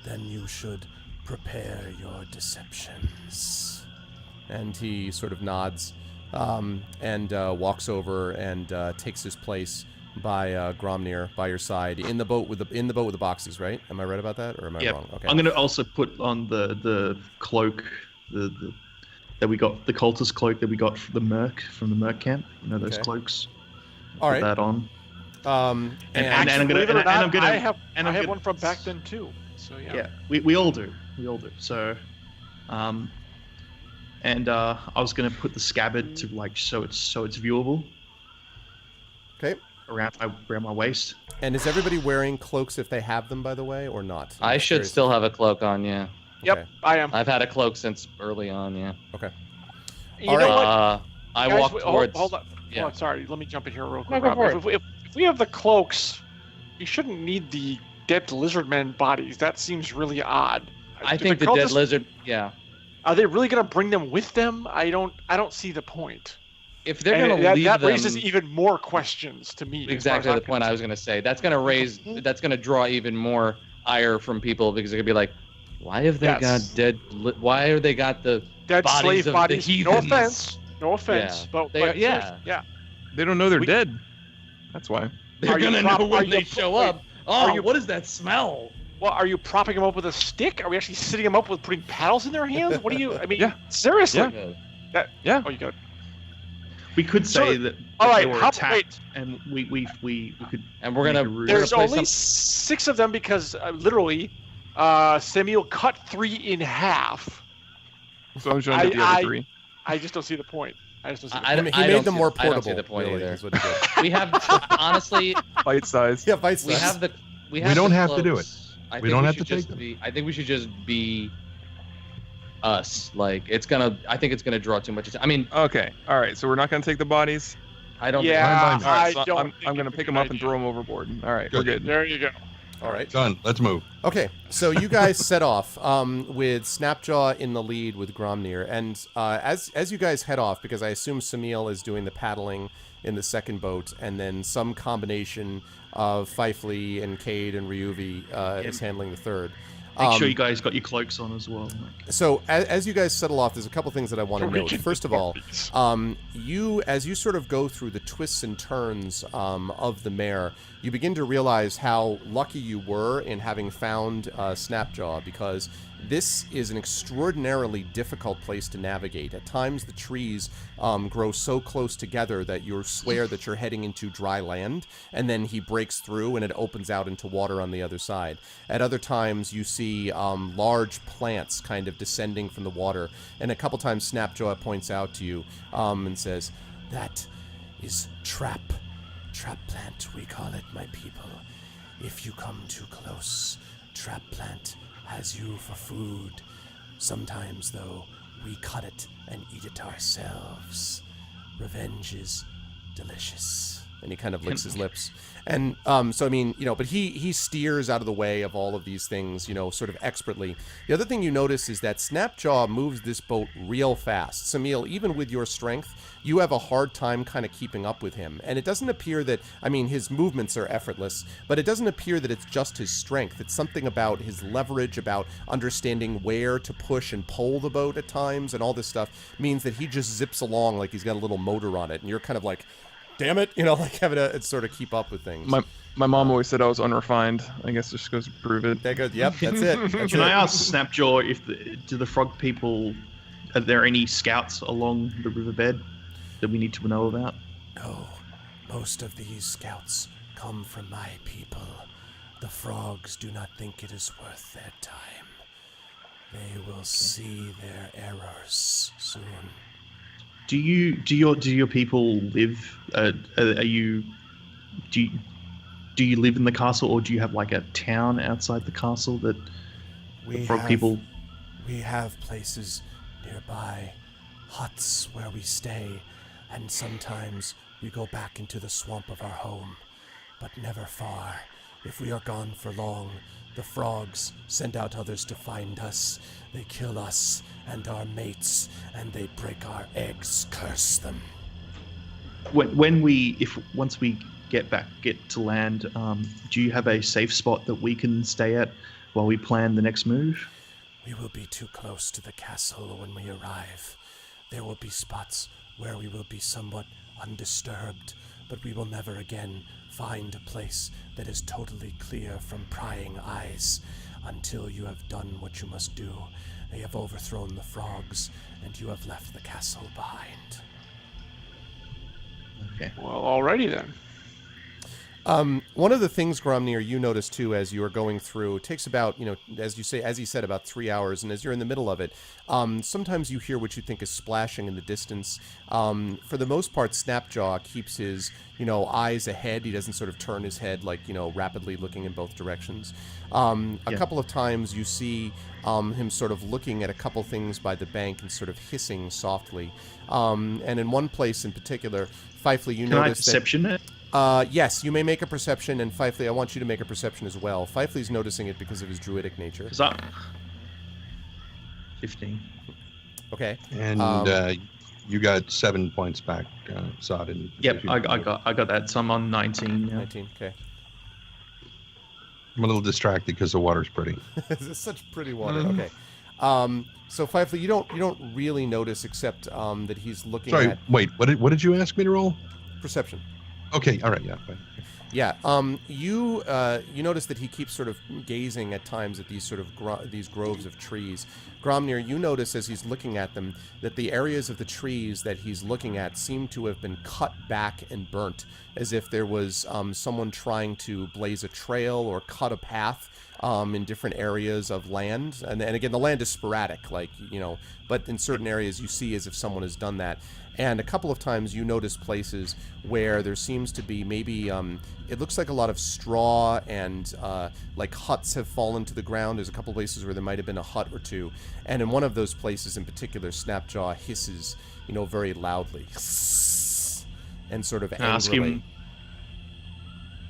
Then you should prepare your deceptions. And he sort of nods and walks over and takes his place by Gromnir by your side in the boat with the boxes, right? Am I right about that, or am I wrong? Okay. I'm gonna also put on the cloak, that we got, the cultist cloak that we got from the merc camp. You know, those cloaks. All right. Put that on. And I'm gonna, believe it or and I'm not, gonna, I have and I'm I have gonna- one from back then too. So yeah. Yeah, we all do. We all do. So, and I was gonna put the scabbard to like so it's viewable okay. around my waist. And is everybody wearing cloaks if they have them, by the way, or not? I'm I just should curious. still have a cloak on, yeah. Yep, Okay. I am. I've had a cloak since early on, yeah. Okay. You All know right. what? I Guys, walk towards. Hold on. Yeah. Hold on, sorry, let me jump in here real No, quick. go Rob. for If we have the cloaks, you shouldn't need the dead lizard men bodies. That seems really odd. I Do think the dead cultists- lizard. Yeah. Are they really gonna bring them with them? I don't see the point. If they're And gonna leave that them, raises even more questions to me. as far exactly as the I'm point I was gonna say. That's gonna raise. That's gonna draw even more ire from people because they're gonna be like, why have they Yes. got dead? Why are they got the dead bodies slave of bodies. the No heathens? offense. No offense. Yeah. But, They but are- yeah. seriously, yeah. They don't know they're We- dead. That's why. They're Are you gonna prop- know are when you they pro- show wait, up. Oh, are you- what is that smell? Well, are you propping them up with a stick? Are we actually sitting them up with putting paddles in their hands? What do you? I mean, Yeah. seriously. Yeah. Yeah. Oh, you got. We could say So- that all right, they were how- attacked, and we could. And we're gonna. Make a ruse. There's play only some- 6 of them because literally, Samuel cut 3 in half. So I'm showing you the other three. I just don't see the point. I just don't see the I point. He I made don't them see- more I don't see portable. the point really, either. is what he did. We have honestly. Bite size. Yeah, vice We versa. have the. We don't the have to do cloaks. I We think don't have should to take just them. be. I think we should just be us. Like it's gonna. I think it's gonna draw too much attention. I mean, Okay. All right. So we're not gonna take the bodies. I don't. Yeah, Fine by me. All right. I So don't. I'm think gonna it's a pick good them up and idea. throw them overboard. All right. We're good. There you go. All right. Done. Let's move. Okay, so you guys set off with Snapjaw in the lead with Gromnir, and as you guys head off, because I assume Samil is doing the paddling in the second boat, and then some combination of Fifely and Cade and Ryuvi is handling the third. Make sure you guys got your cloaks on as well. So as you guys settle off, there's a couple things that I want to note. First of all, as you sort of go through the twists and turns of the mare, you begin to realize how lucky you were in having found Snapjaw, because this is an extraordinarily difficult place to navigate. At times, the trees grow so close together that you swear that you're heading into dry land, and then he breaks through and it opens out into water on the other side. At other times, you see large plants kind of descending from the water, and a couple times Snapjaw points out to you and says, "That is trap plant, we call it, my people. If you come too close, trap plant has you for food. Sometimes, though, we cut it and eat it ourselves. Revenge is delicious." And he kind of licks his lips. And so, I mean, but he steers out of the way of all of these things, sort of expertly. The other thing you notice is that Snapjaw moves this boat real fast. Samil, even with your strength, you have a hard time kind of keeping up with him. And it doesn't appear that, his movements are effortless, but it doesn't appear that it's just his strength. It's something about his leverage, about understanding where to push and pull the boat at times, and all this stuff means that he just zips along like he's got a little motor on it. And you're kind of like, damn it, like having to sort of keep up with things. My mom always said I was unrefined. I guess just goes to prove it. That goes, yep, that's it. That's Can it. I ask Snapjaw do the frog people, are there any scouts along the riverbed that we need to know about? No, most of these scouts come from my people. The frogs do not think it is worth their time. They will see their errors soon. Do your people live? Do you live in the castle, or do you have like a town outside the castle that the frog people? We have places nearby, huts where we stay, and sometimes we go back into the swamp of our home, but never far. If we are gone for long, the frogs send out others to find us. They kill us and our mates, and they break our eggs. Curse them. once we get to land, do you have a safe spot that we can stay at while we plan the next move? We will be too close to the castle when we arrive. There will be spots where we will be somewhat undisturbed, but we will never again find a place that is totally clear from prying eyes until you have done what you must do. They have overthrown the frogs, and you have left the castle behind. Okay. Well, alrighty then. One of the things, Gromnir, you notice too as you are going through, it takes about, as he said, about 3 hours, and as you're in the middle of it, sometimes you hear what you think is splashing in the distance. For the most part, Snapjaw keeps his, eyes ahead. He doesn't sort of turn his head like, rapidly looking in both directions. A couple of times you see him sort of looking at a couple things by the bank and sort of hissing softly. And in one place in particular, Fifely, you Can I notice perception it? Yes, you may make a perception, and Fifely, I want you to make a perception as well. Fifely's noticing it because of his druidic nature. 15. Okay. And you got 7 points back, Sodden. Yep, I got that. So I'm on 19 now. 19, okay. I'm a little distracted because the water's pretty. This is such pretty water. Okay. So Fifely, you don't really notice except that he's looking at... Sorry, wait, what did you ask me to roll? Perception. Okay, all right, yeah. Fine. Yeah. You notice that he keeps sort of gazing at times at these sort of these groves of trees. Gromnir, you notice as he's looking at them that the areas of the trees that he's looking at seem to have been cut back and burnt, as if there was someone trying to blaze a trail or cut a path in different areas of land. And again, the land is sporadic, but in certain areas you see as if someone has done that. And a couple of times you notice places where there seems to be maybe, it looks like a lot of straw and like huts have fallen to the ground. There's a couple places where there might have been a hut or two. And in one of those places in particular, Snapjaw hisses, very loudly. And sort of angrily. Ask him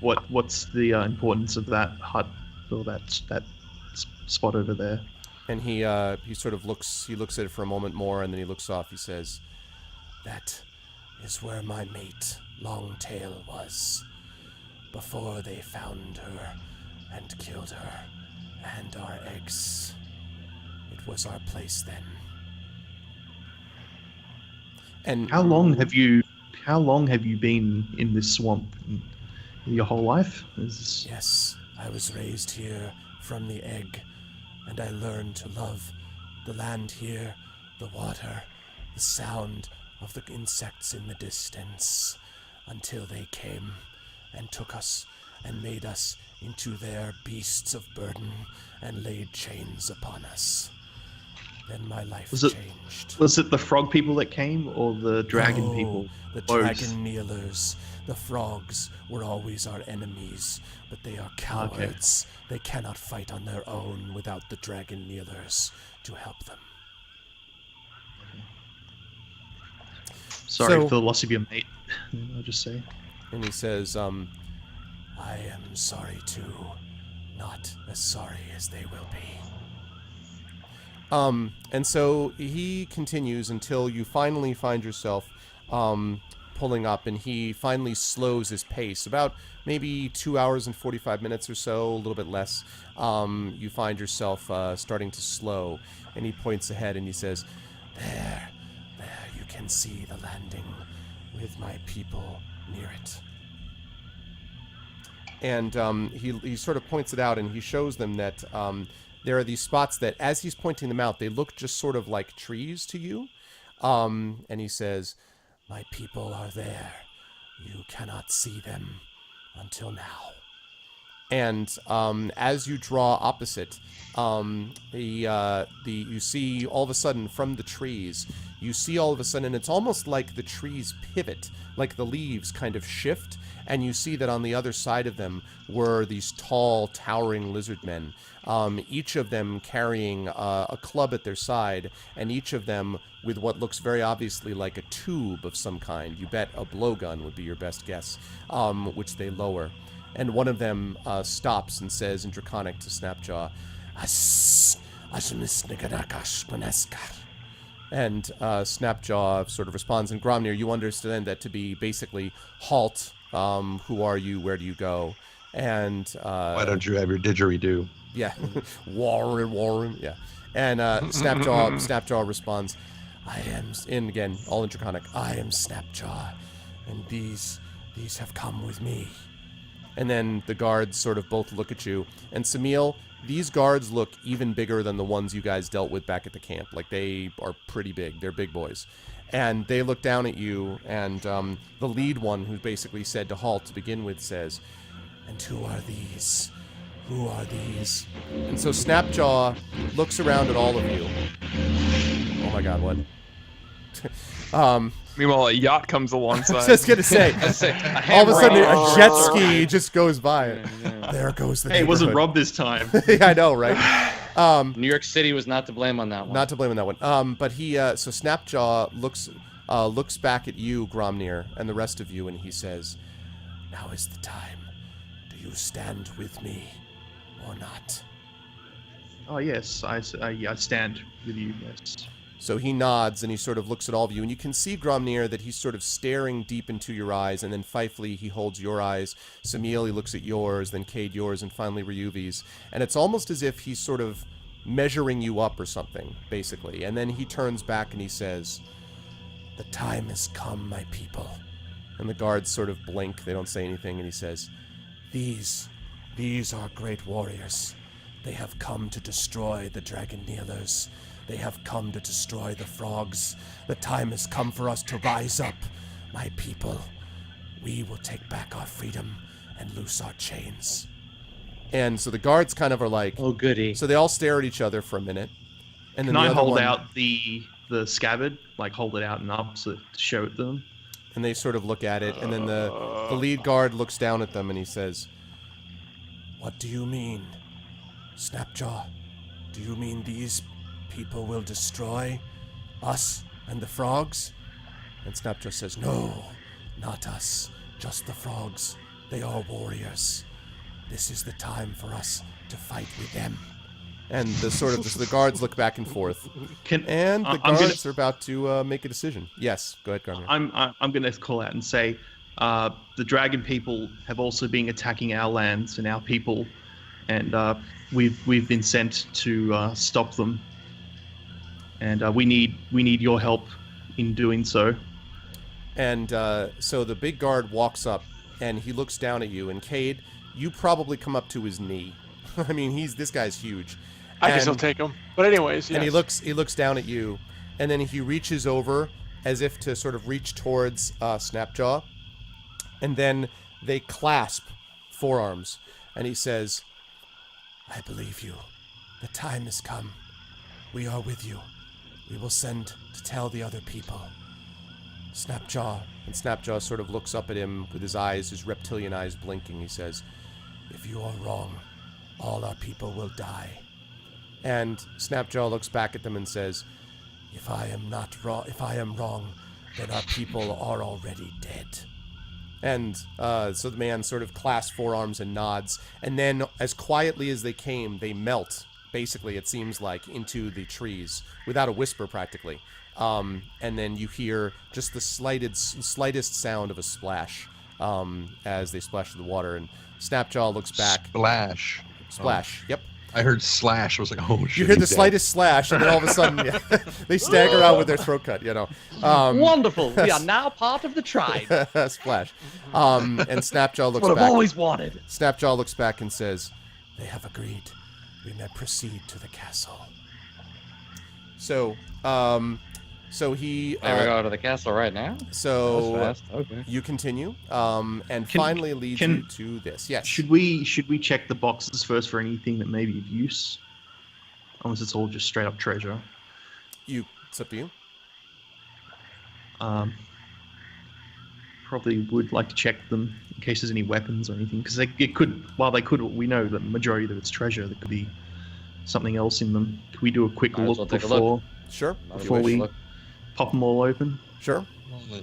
what's the importance of that hut or that spot over there. And he sort of looks at it for a moment more, and then he looks off. He says, "That is where my mate Longtail was, before they found her and killed her and our eggs. It was our place then." And How long have you been in this swamp? Your whole life? Yes, I was raised here from the egg, and I learned to love the land here, the water, the sound of the insects in the distance, until they came and took us and made us into their beasts of burden and laid chains upon us. Then my life changed. Was it the frog people that came, or the dragon people? The dragon kneelers. The frogs were always our enemies, but they are cowards. Okay. They cannot fight on their own without the dragon kneelers to help them. Sorry for the loss of your mate, I'll just say. And he says, I am sorry too. Not as sorry as they will be. And so he continues until you finally find yourself pulling up, and he finally slows his pace. About maybe 2 hours and 45 minutes or so, a little bit less, you find yourself starting to slow, and he points ahead and he says, There, you can see the landing with my people near it. And he sort of points it out, and he shows them that there are these spots that, as he's pointing them out, they look just sort of like trees to you. And he says, my people are there. You cannot see them until now. And as you draw opposite, you see all of a sudden from the trees, and it's almost like the trees pivot, like the leaves kind of shift, and you see that on the other side of them were these tall, towering lizard men, each of them carrying a club at their side, and each of them with what looks very obviously like a tube of some kind. You bet a blowgun would be your best guess, which they lower. And one of them stops and says in Draconic to Snapjaw, And Snapjaw sort of responds, and Gromnir, you understand that to be basically halt. Who are you? Where do you go? And Why don't you have your didgeridoo? yeah, Warren. Yeah, and Snapjaw responds, I am, and again all in Draconic. I am Snapjaw, and these have come with me. And then the guards sort of both look at you. And Samil, these guards look even bigger than the ones you guys dealt with back at the camp. Like, they are pretty big. They're big boys. And they look down at you, and the lead one, who basically said to halt to begin with, says, and who are these? Who are these? And so Snapjaw looks around at all of you. Oh my god, what? Meanwhile, a yacht comes alongside. Just gonna say, all of a sudden a jet ski just goes by. There goes the Hey, it wasn't neighborhood. Rob this time. Yeah, I know, right? New York City was not to blame on that one. Not to blame on that one. But he, so Snapjaw looks back at you, Gromnir, and the rest of you, and he says, now is the time. Do you stand with me or not? Oh yes, I stand with you. Yes. So he nods, and he sort of looks at all of you, and you can see, Gromnir, that he's sort of staring deep into your eyes, and then Fifely, he holds your eyes. Samil, he looks at yours, then Cade yours, and finally Ryuvi's. And it's almost as if he's sort of measuring you up or something, basically. And then he turns back and he says, the time has come, my people. And the guards sort of blink, they don't say anything, and he says, these are great warriors. They have come to destroy the dragon kneelers. They have come to destroy the frogs. The time has come for us to rise up, my people. We will take back our freedom and loose our chains. And so the guards kind of are like, oh, goody. So they all stare at each other for a minute. And then Can the I other hold one, out the scabbard, like hold it out and up to show it to them? and they sort of look at it, and then the lead guard looks down at them and he says, what do you mean, Snapjaw? Do you mean these people will destroy us and the frogs? And Snapjaw says, no, not us, just the frogs. They are warriors. This is the time for us to fight with them. And the guards look back and forth. And the guards are about to make a decision. Yes, go ahead, Garner. I'm going to call out and say, the dragon people have also been attacking our lands and our people, and we've been sent to stop them. And we need your help in doing so. And so the big guard walks up, and he looks down at you. And Cade, you probably come up to his knee. I mean, this guy's huge. I can still take him. But anyways, yes. And he looks down at you, and then he reaches over as if to sort of reach towards Snapjaw. And then they clasp forearms. And he says, I believe you. The time has come. We are with you. We will send to tell the other people. Snapjaw. And Snapjaw sort of looks up at him with his eyes, his reptilian eyes blinking. He says, if you are wrong, all our people will die. And Snapjaw looks back at them and says, if I am wrong, then our people are already dead. And so the man sort of clasps forearms and nods. And then, as quietly as they came, they melt, basically, it seems like, into the trees, without a whisper, practically. And then you hear just the slightest sound of a splash as they splash through the water. And Snapjaw looks back. Splash. Splash, yep. I heard slash. I was like, oh, shit. You hear the slightest slash, and then all of a sudden, they stagger out with their throat cut, Wonderful. We are now part of the tribe. Splash. And Snapjaw looks what back. I've always wanted. Snapjaw looks back and says, they have agreed. We may proceed to the castle. So he... There we go to the castle right now? So That was fast. Okay. you continue, and finally leads you to this. Yes. Should we check the boxes first for anything that may be of use? Unless it's all just straight up treasure. It's up to you. Probably would like to check them in case there's any weapons or anything, because we know that the majority of it's treasure, there could be something else in them. Could we do a quick Might as look well take a before look. Sure. before we pop them all open? Sure. We'll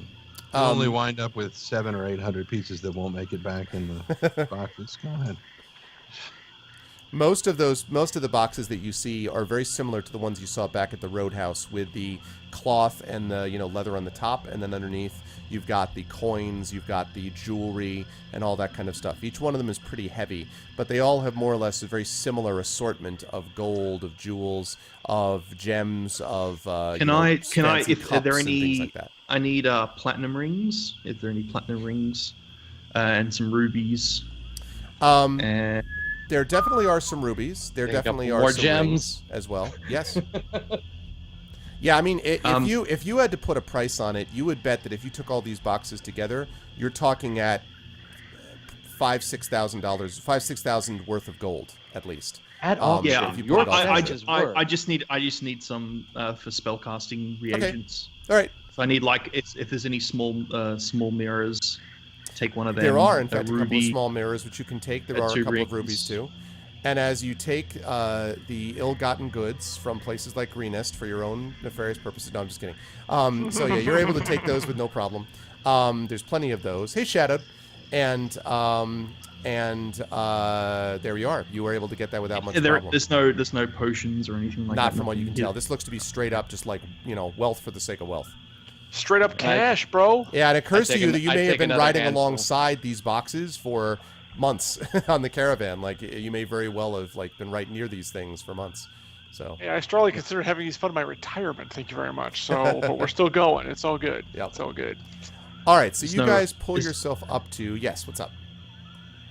only wind up with 700 or 800 pieces that won't make it back in the boxes. Go ahead. Most of the boxes that you see are very similar to the ones you saw back at the Roadhouse, with the cloth and the leather on the top, and then underneath you've got the coins, you've got the jewelry, and all that kind of stuff. Each one of them is pretty heavy, but they all have more or less a very similar assortment of gold, of jewels, of gems, of Can I? If are there cups and things any? like that. I need platinum rings. If there are any platinum rings, and some rubies. And There definitely are some rubies. There definitely are more some gems rings as well. Yes. Yeah, I mean, if you had to put a price on it, you would bet that if you took all these boxes together, you're talking at $5,000-$6,000 worth of gold at least. At all. yeah, if you put it all I together. just need some for spellcasting reagents. All right. So I need if there's any small mirrors, take one of them. There are, in fact, a couple of ruby. small mirrors which you can take. There are a 2 couple of rings. rubies too. And as you take the ill-gotten goods from places like Greenest for your own nefarious purposes, no, I'm just kidding. So yeah, you're able to take those with no problem. There's plenty of those. Hey, Shadowed, and there you are. You were able to get that without much problem. There's no potions or anything like that. Not from what you can tell. This looks to be straight up, just like wealth for the sake of wealth. Straight up cash, bro. Yeah, it occurs to I'd you take that you I'd may have take been another riding handful. alongside these boxes for months on the caravan. Like, you may very well have been right near these things for months. So Yeah, I strongly consider having these fund my retirement. Thank you very much. So, but we're still going. It's all good. Yep. It's all good. all right, so There's you no- guys pull is- yourself up to what's up?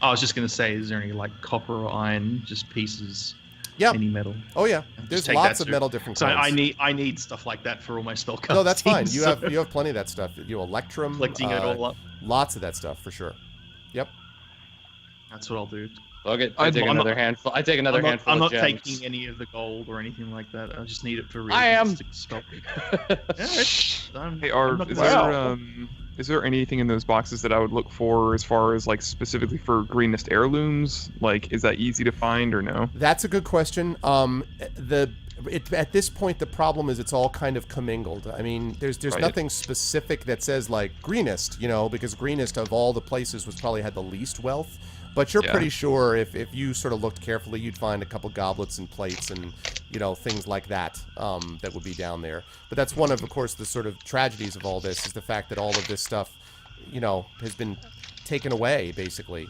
I was just gonna say, is there any copper or iron, just pieces? Yeah. Any metal? Oh yeah, Just there's take lots that of too. metal different So kinds. I need stuff like that for all my spellcasting. No, that's fine. You so have plenty of that stuff. Electrum, collecting it all up. lots of that stuff for sure. Yep. That's what I'll do. Okay, I'm I take not- another handful. I take another handful I'm of not gems. taking any of the gold or anything like that. I just need it for I am. reagents to spell. Hey, Arv, is there anything in those boxes that I would look for as far as specifically for greenest heirlooms? Is that easy to find or no? That's a good question. At this point, the problem is it's all kind of commingled. I mean, there's Right. nothing specific that says greenest, because greenest of all the places was probably had the least wealth. But you're Yeah. pretty sure if you sort of looked carefully, you'd find a couple goblets and plates and things like that that would be down there. But that's one of course, the sort of tragedies of all this is the fact that all of this stuff, has been taken away basically,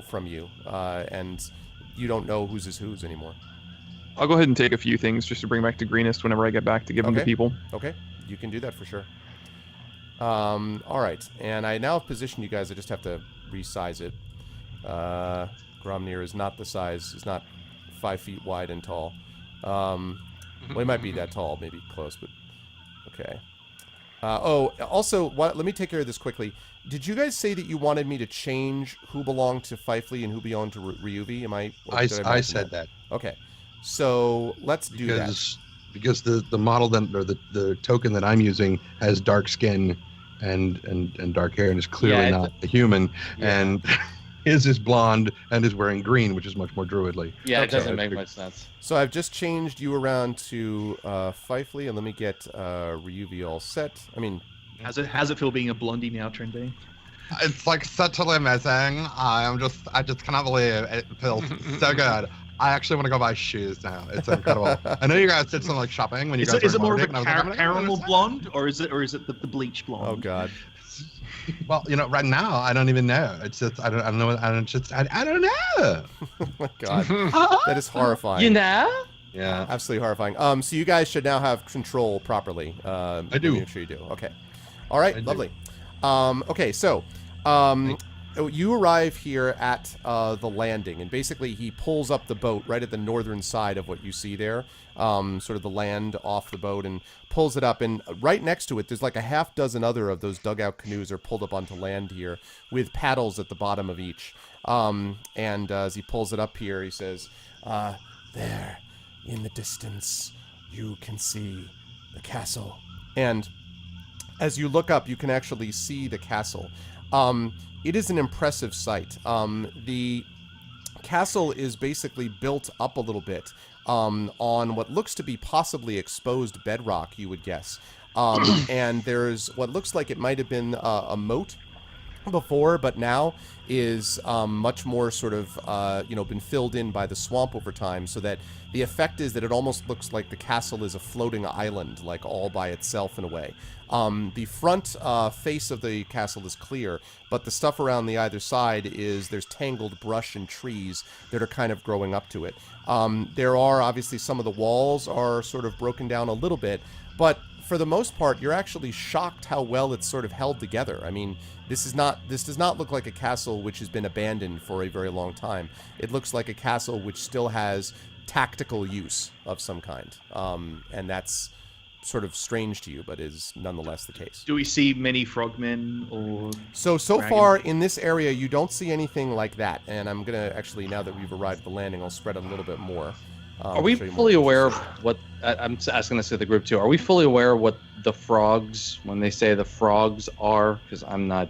from you, and you don't know whose is whose anymore. I'll go ahead and take a few things just to bring back to greenest whenever I get back to give them to Okay. people. Okay, you can do that for sure. All right, and I now have positioned you guys. I just have to resize it. Gromnir is not is not 5 feet wide and tall. Well, he might be that tall, maybe close, but okay. Also, let me take care of this quickly. Did you guys say that you wanted me to change who belonged to Fifely and who belonged to Ryuvi? I said that Okay, so let's do that. because the model the token that I'm using has dark skin and dark hair and is clearly not a human, and his is blonde and is wearing green, which is much more druidly. Yeah, it Okay. doesn't make much sense. So I've just changed you around to Fifely, and let me get Ryuvi all set. I mean, How's it feel being a blondie now, Trendy? It's such amazing. I just cannot believe it feels so good. I actually want to go buy shoes now. It's incredible. I know you guys did some shopping when you guys were Is it more of a and I was like, I'm gonna go caramel this. blonde, or is it the bleach blonde? oh god. Well, right now I don't even know. It's just I don't know. I don't know. Oh my god. That is horrifying. You know? Yeah. Absolutely horrifying. So you guys should now have control properly. I do. Make sure you do. Okay. All right. I do. Lovely. Okay. So, you arrive here at the landing, and basically he pulls up the boat right at the northern side of what you see there, sort of the land off the boat, and pulls it up. And right next to it, there's a half dozen other of those dugout canoes are pulled up onto land here with paddles at the bottom of each. And as he pulls it up here, he says, "There, in the distance, you can see the castle." And as you look up, you can actually see the castle. It is an impressive sight. The castle is basically built up a little bit on what looks to be possibly exposed bedrock, you would guess. And there's what looks like it might have been a moat before, but now is much more sort of been filled in by the swamp over time, so that the effect is that it almost looks like the castle is a floating island, like all by itself in a way. The front face of the castle is clear, but the stuff around the either side there's tangled brush and trees that are kind of growing up to it. There are obviously some of the walls are sort of broken down a little bit, but for the most part, you're actually shocked how well it's sort of held together. I mean, this does not look like a castle which has been abandoned for a very long time. It looks like a castle which still has tactical use of some kind, and that's sort of strange to you, but is nonetheless the case. Do we see many frogmen or? So dragons? far in this area, you don't see anything like that. And I'm gonna actually, now that we've arrived at the landing, I'll spread it a little bit more. Are we fully aware of what I'm asking this to the group too? Are we fully aware of what the frogs, when they say the frogs, are? Because I'm not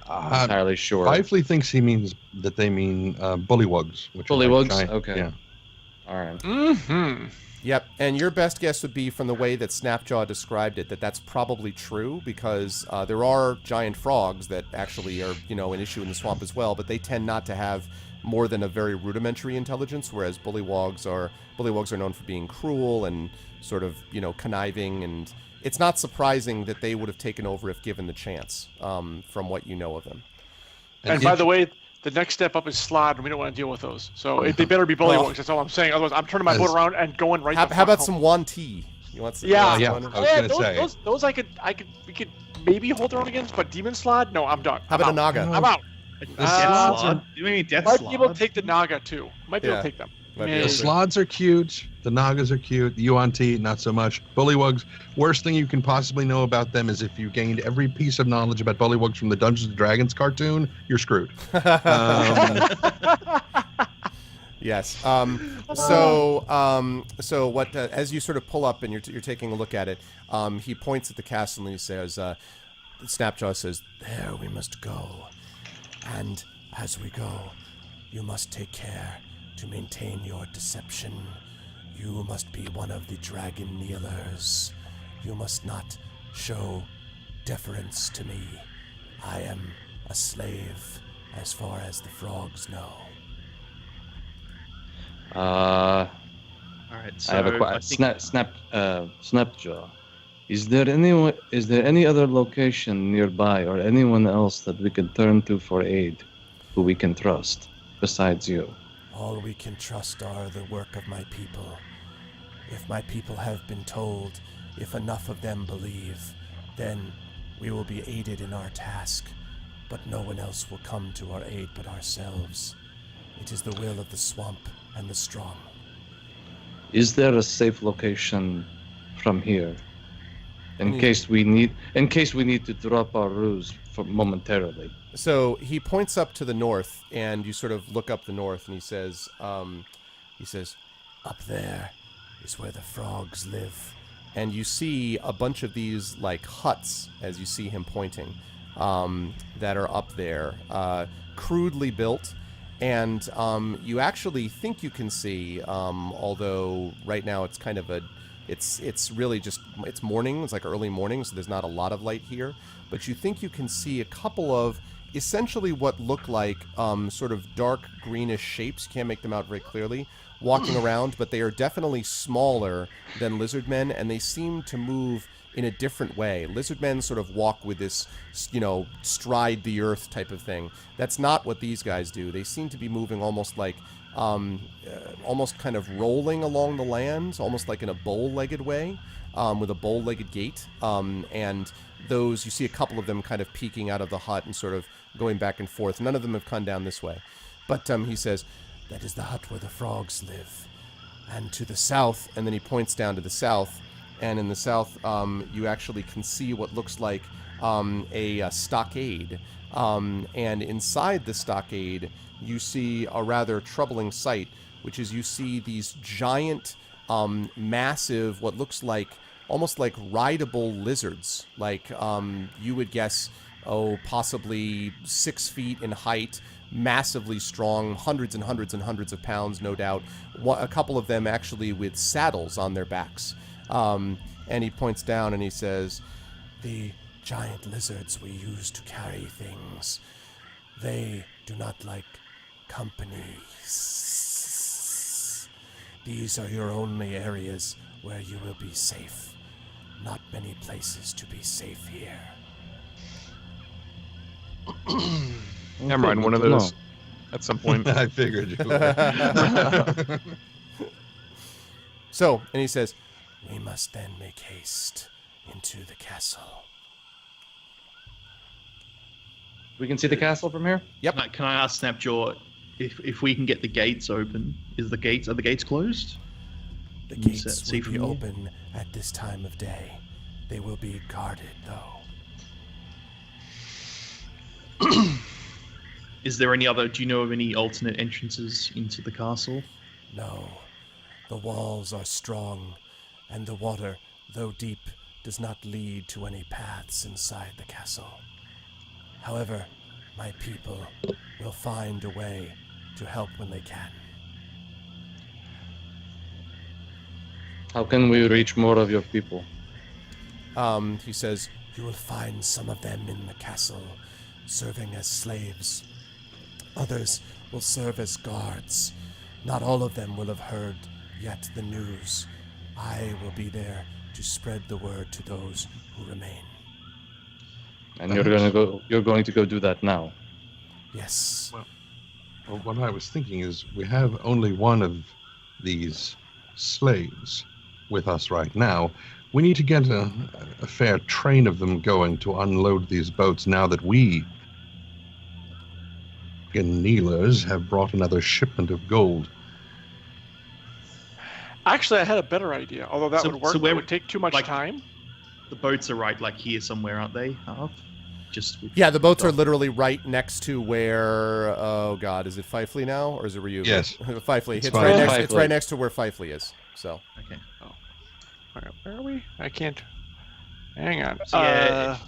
entirely sure. Lively thinks they mean bullywugs. Which are like Bullywugs? giant- Okay. Yeah. All right. Mm-hmm. Yep, and your best guess would be from the way that Snapjaw described it, that's probably true, because there are giant frogs that actually are, an issue in the swamp as well, but they tend not to have more than a very rudimentary intelligence, whereas bullywugs are known for being cruel and sort of, conniving, and it's not surprising that they would have taken over if given the chance, from what you know of them. And by the way, the next step up is Slod, and we don't want to deal with those. So they better be bullywugs. That's all I'm saying. Otherwise, I'm turning my boat around and going right. How about some Yuan-Ti? You want some? Yeah, I was gonna say. Those we could maybe hold our own against, but Demon Slod, no, I'm done. How about a Naga? I'm out. Death Slod? You mean Death Might be able to Slod? take the Naga too. Might be able to take them. Might be Yeah. able The to. Slods are cute. The Nagas are cute. The Yuan-Ti, not so much. Bullywugs, worst thing you can possibly know about them is if you gained every piece of knowledge about Bullywugs from the Dungeons & Dragons cartoon, you're screwed. Yes. So what? As you sort of pull up and you're taking a look at it, he points at the castle and he says, Snapjaw says, "There we must go, and as we go, you must take care to maintain your deception. You must be one of the dragon kneelers. You must not show deference to me. I am a slave as far as the frogs know." All right. So I have a I question. think Snapjaw. Is there any other location nearby or anyone else that we can turn to for aid, who we can trust besides you? All we can trust are the work of my people. If my people have been told, if enough of them believe, then we will be aided in our task. But no one else will come to our aid but ourselves. It is the will of the swamp and the strong. Is there a safe location from here, in case we need to drop our ruse for momentarily? So he points up to the north, and you sort of look up the north, and he says, "Up there is where the frogs live." And you see a bunch of these like huts, as you see him pointing, that are up there, crudely built. And you actually think you can see, although right now it's kind of it's really just, it's morning, it's like early morning, so there's not a lot of light here. But you think you can see a couple of essentially what look like sort of dark greenish shapes. You can't make them out very clearly, walking around, but they are definitely smaller than lizard men, and they seem to move in a different way. Lizard men sort of walk with this, stride the earth type of thing. That's not what these guys do. They seem to be moving almost like, almost kind of rolling along the land, almost like in a bow-legged way, with a bow-legged gait. And those, you see a couple of them kind of peeking out of the hut and sort of going back and forth. None of them have come down this way. But he says, "That is the hut where the frogs live. And to the south," and then he points down to the south, and in the south, you actually can see what looks like a stockade. And inside the stockade, you see a rather troubling sight, which is you see these giant, massive, what looks like almost like rideable lizards. Like you would guess, possibly 6 feet in height, massively strong, hundreds and hundreds and hundreds of pounds, no doubt. A couple of them actually with saddles on their backs. And he points down and he says, the giant lizards we use to carry things. They do not like company. These are your only areas where you will be safe. Not many places to be safe here. Never mind, one of those at some point. I figured you would. So, and he says, we must then make haste into the castle. We can see the castle from here? Yep. Can I ask Snapjaw if we can get the gates open? Are the gates closed? The Can you gates see will from be here? open at this time of day. They will be guarded, though. Is there any other? Do you know of any alternate entrances into the castle? No, the walls are strong, and the water, though deep, does not lead to any paths inside the castle. However, my people will find a way to help when they can. How can we reach more of your people? He says, you will find some of them in the castle, serving as slaves. Others will serve as guards. Not all of them will have heard yet the news. I will be there to spread the word to those who remain. And you're going to go do that now. Yes. Well, what I was thinking is we have only one of these slaves with us right now. We need to get a fair train of them going to unload these boats now that we Neelers have brought another shipment of gold. Actually, I had a better idea. Although that would work, so where- it would take too much like- time. The boats are right, like here somewhere, aren't they? Yeah, the boats are literally right next to where. Oh God, is it Fifely now, or is it Ryuga? Yes. Fifely. It's Fifely. right next. It's Fifely. right next to where Fifely is. So. Okay. Where are we? I can't. Hang on. So, yeah,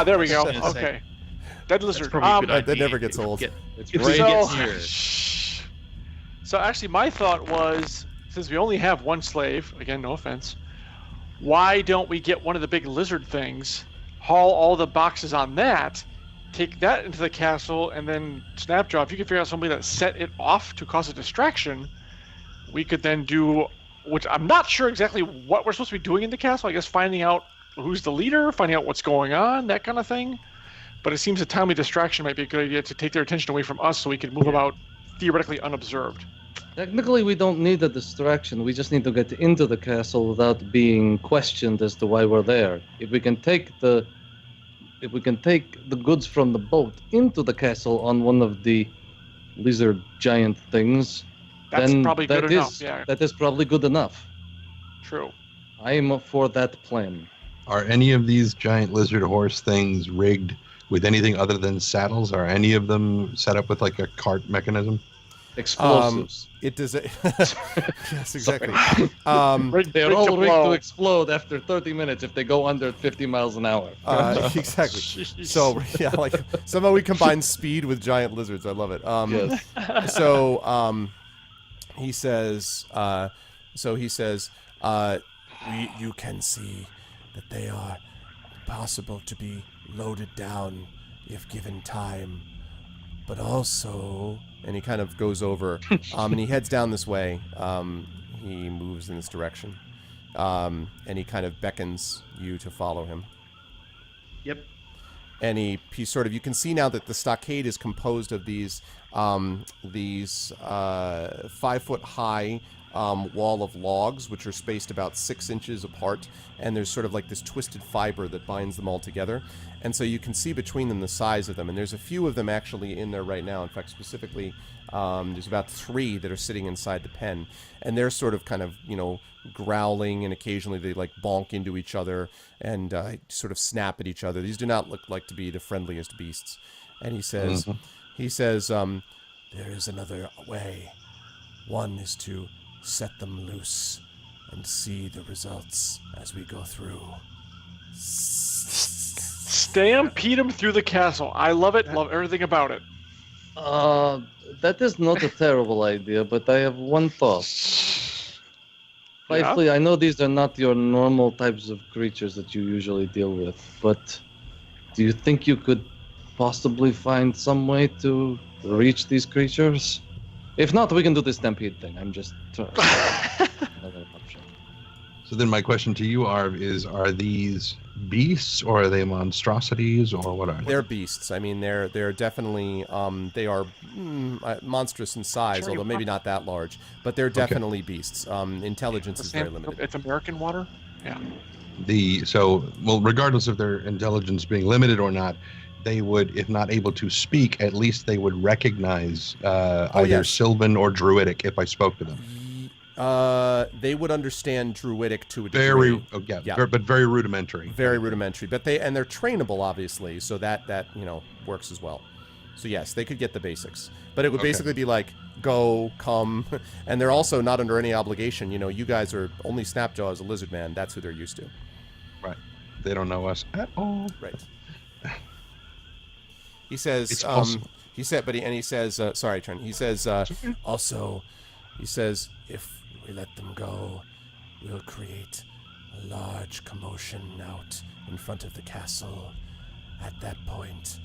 There we go. I was gonna say. Okay. Dead lizard. Probably a good that idea never gets if we old. It's If right we get here. So actually, my thought was, since we only have one slave, again, no offense, why don't we get one of the big lizard things, haul all the boxes on that, take that into the castle, and then Snapjaw, if you can figure out somebody that set it off to cause a distraction, we could then do, which I'm not sure exactly what we're supposed to be doing in the castle. I guess finding out who's the leader, finding out what's going on, that kind of thing. But it seems a timely distraction might be a good idea to take their attention away from us so we can move about theoretically unobserved. Technically, we don't need a distraction. We just need to get into the castle without being questioned as to why we're there. If we can take the goods from the boat into the castle on one of the lizard giant things, That's then probably good that enough. is- Yeah, that is probably good enough. true. I am for that plan. Are any of these giant lizard horse things rigged with anything other than saddles? Are any of them set up with like a cart mechanism? Explosives. It does. Yes, exactly. They're Rigged to all rigged blow. to explode after 30 minutes if they go under 50 miles an hour. Exactly. So yeah, like somehow we combine speed with giant lizards. I love it. Yes. So he says. You can see that they are possible to be loaded down if given time, but also, and he kind of goes over, and he heads down this way. He moves in this direction, and he kind of beckons you to follow him. Yep. And he sort of, you can see now that the stockade is composed of these 5 foot high wall of logs, which are spaced about 6 inches apart, and there's sort of like this twisted fiber that binds them all together. And so you can see between them the size of them, and there's a few of them actually in there right now. In fact, specifically, there's about 3 that are sitting inside the pen, and they're sort of kind of, growling, and occasionally they like bonk into each other and sort of snap at each other. These do not look like to be the friendliest beasts. And he says, there is another way. One is to set them loose and see the results as we go through. Stampede them through the castle. I love it. Love everything about it. That is not a terrible idea, but I have one thought. Spitefully, I know these are not your normal types of creatures that you usually deal with, but do you think you could possibly find some way to reach these creatures? If not, we can do the stampede thing. I'm just another option. So then my question to you, Arv, is: are these beasts, or are they monstrosities, or what are they? They're beasts. I mean, they're definitely they are monstrous in size, although maybe not that large. But they're definitely beasts. Intelligence is very limited. It's American water. Yeah. Regardless of their intelligence being limited or not, they would, if not able to speak, at least they would recognize either Sylvan or Druidic if I spoke to them. They would understand Druidic to a degree. But very rudimentary. Very rudimentary. But they're trainable, obviously, so that works as well. So yes, they could get the basics. But it would basically be like, go, come, and they're also not under any obligation. You guys are only Snapjaw as a lizard man. That's who they're used to. Right. They don't know us at all. Right. He says, he says, sorry, Trent. He says, also, he says, if we let them go, we'll create a large commotion out in front of the castle. At that point,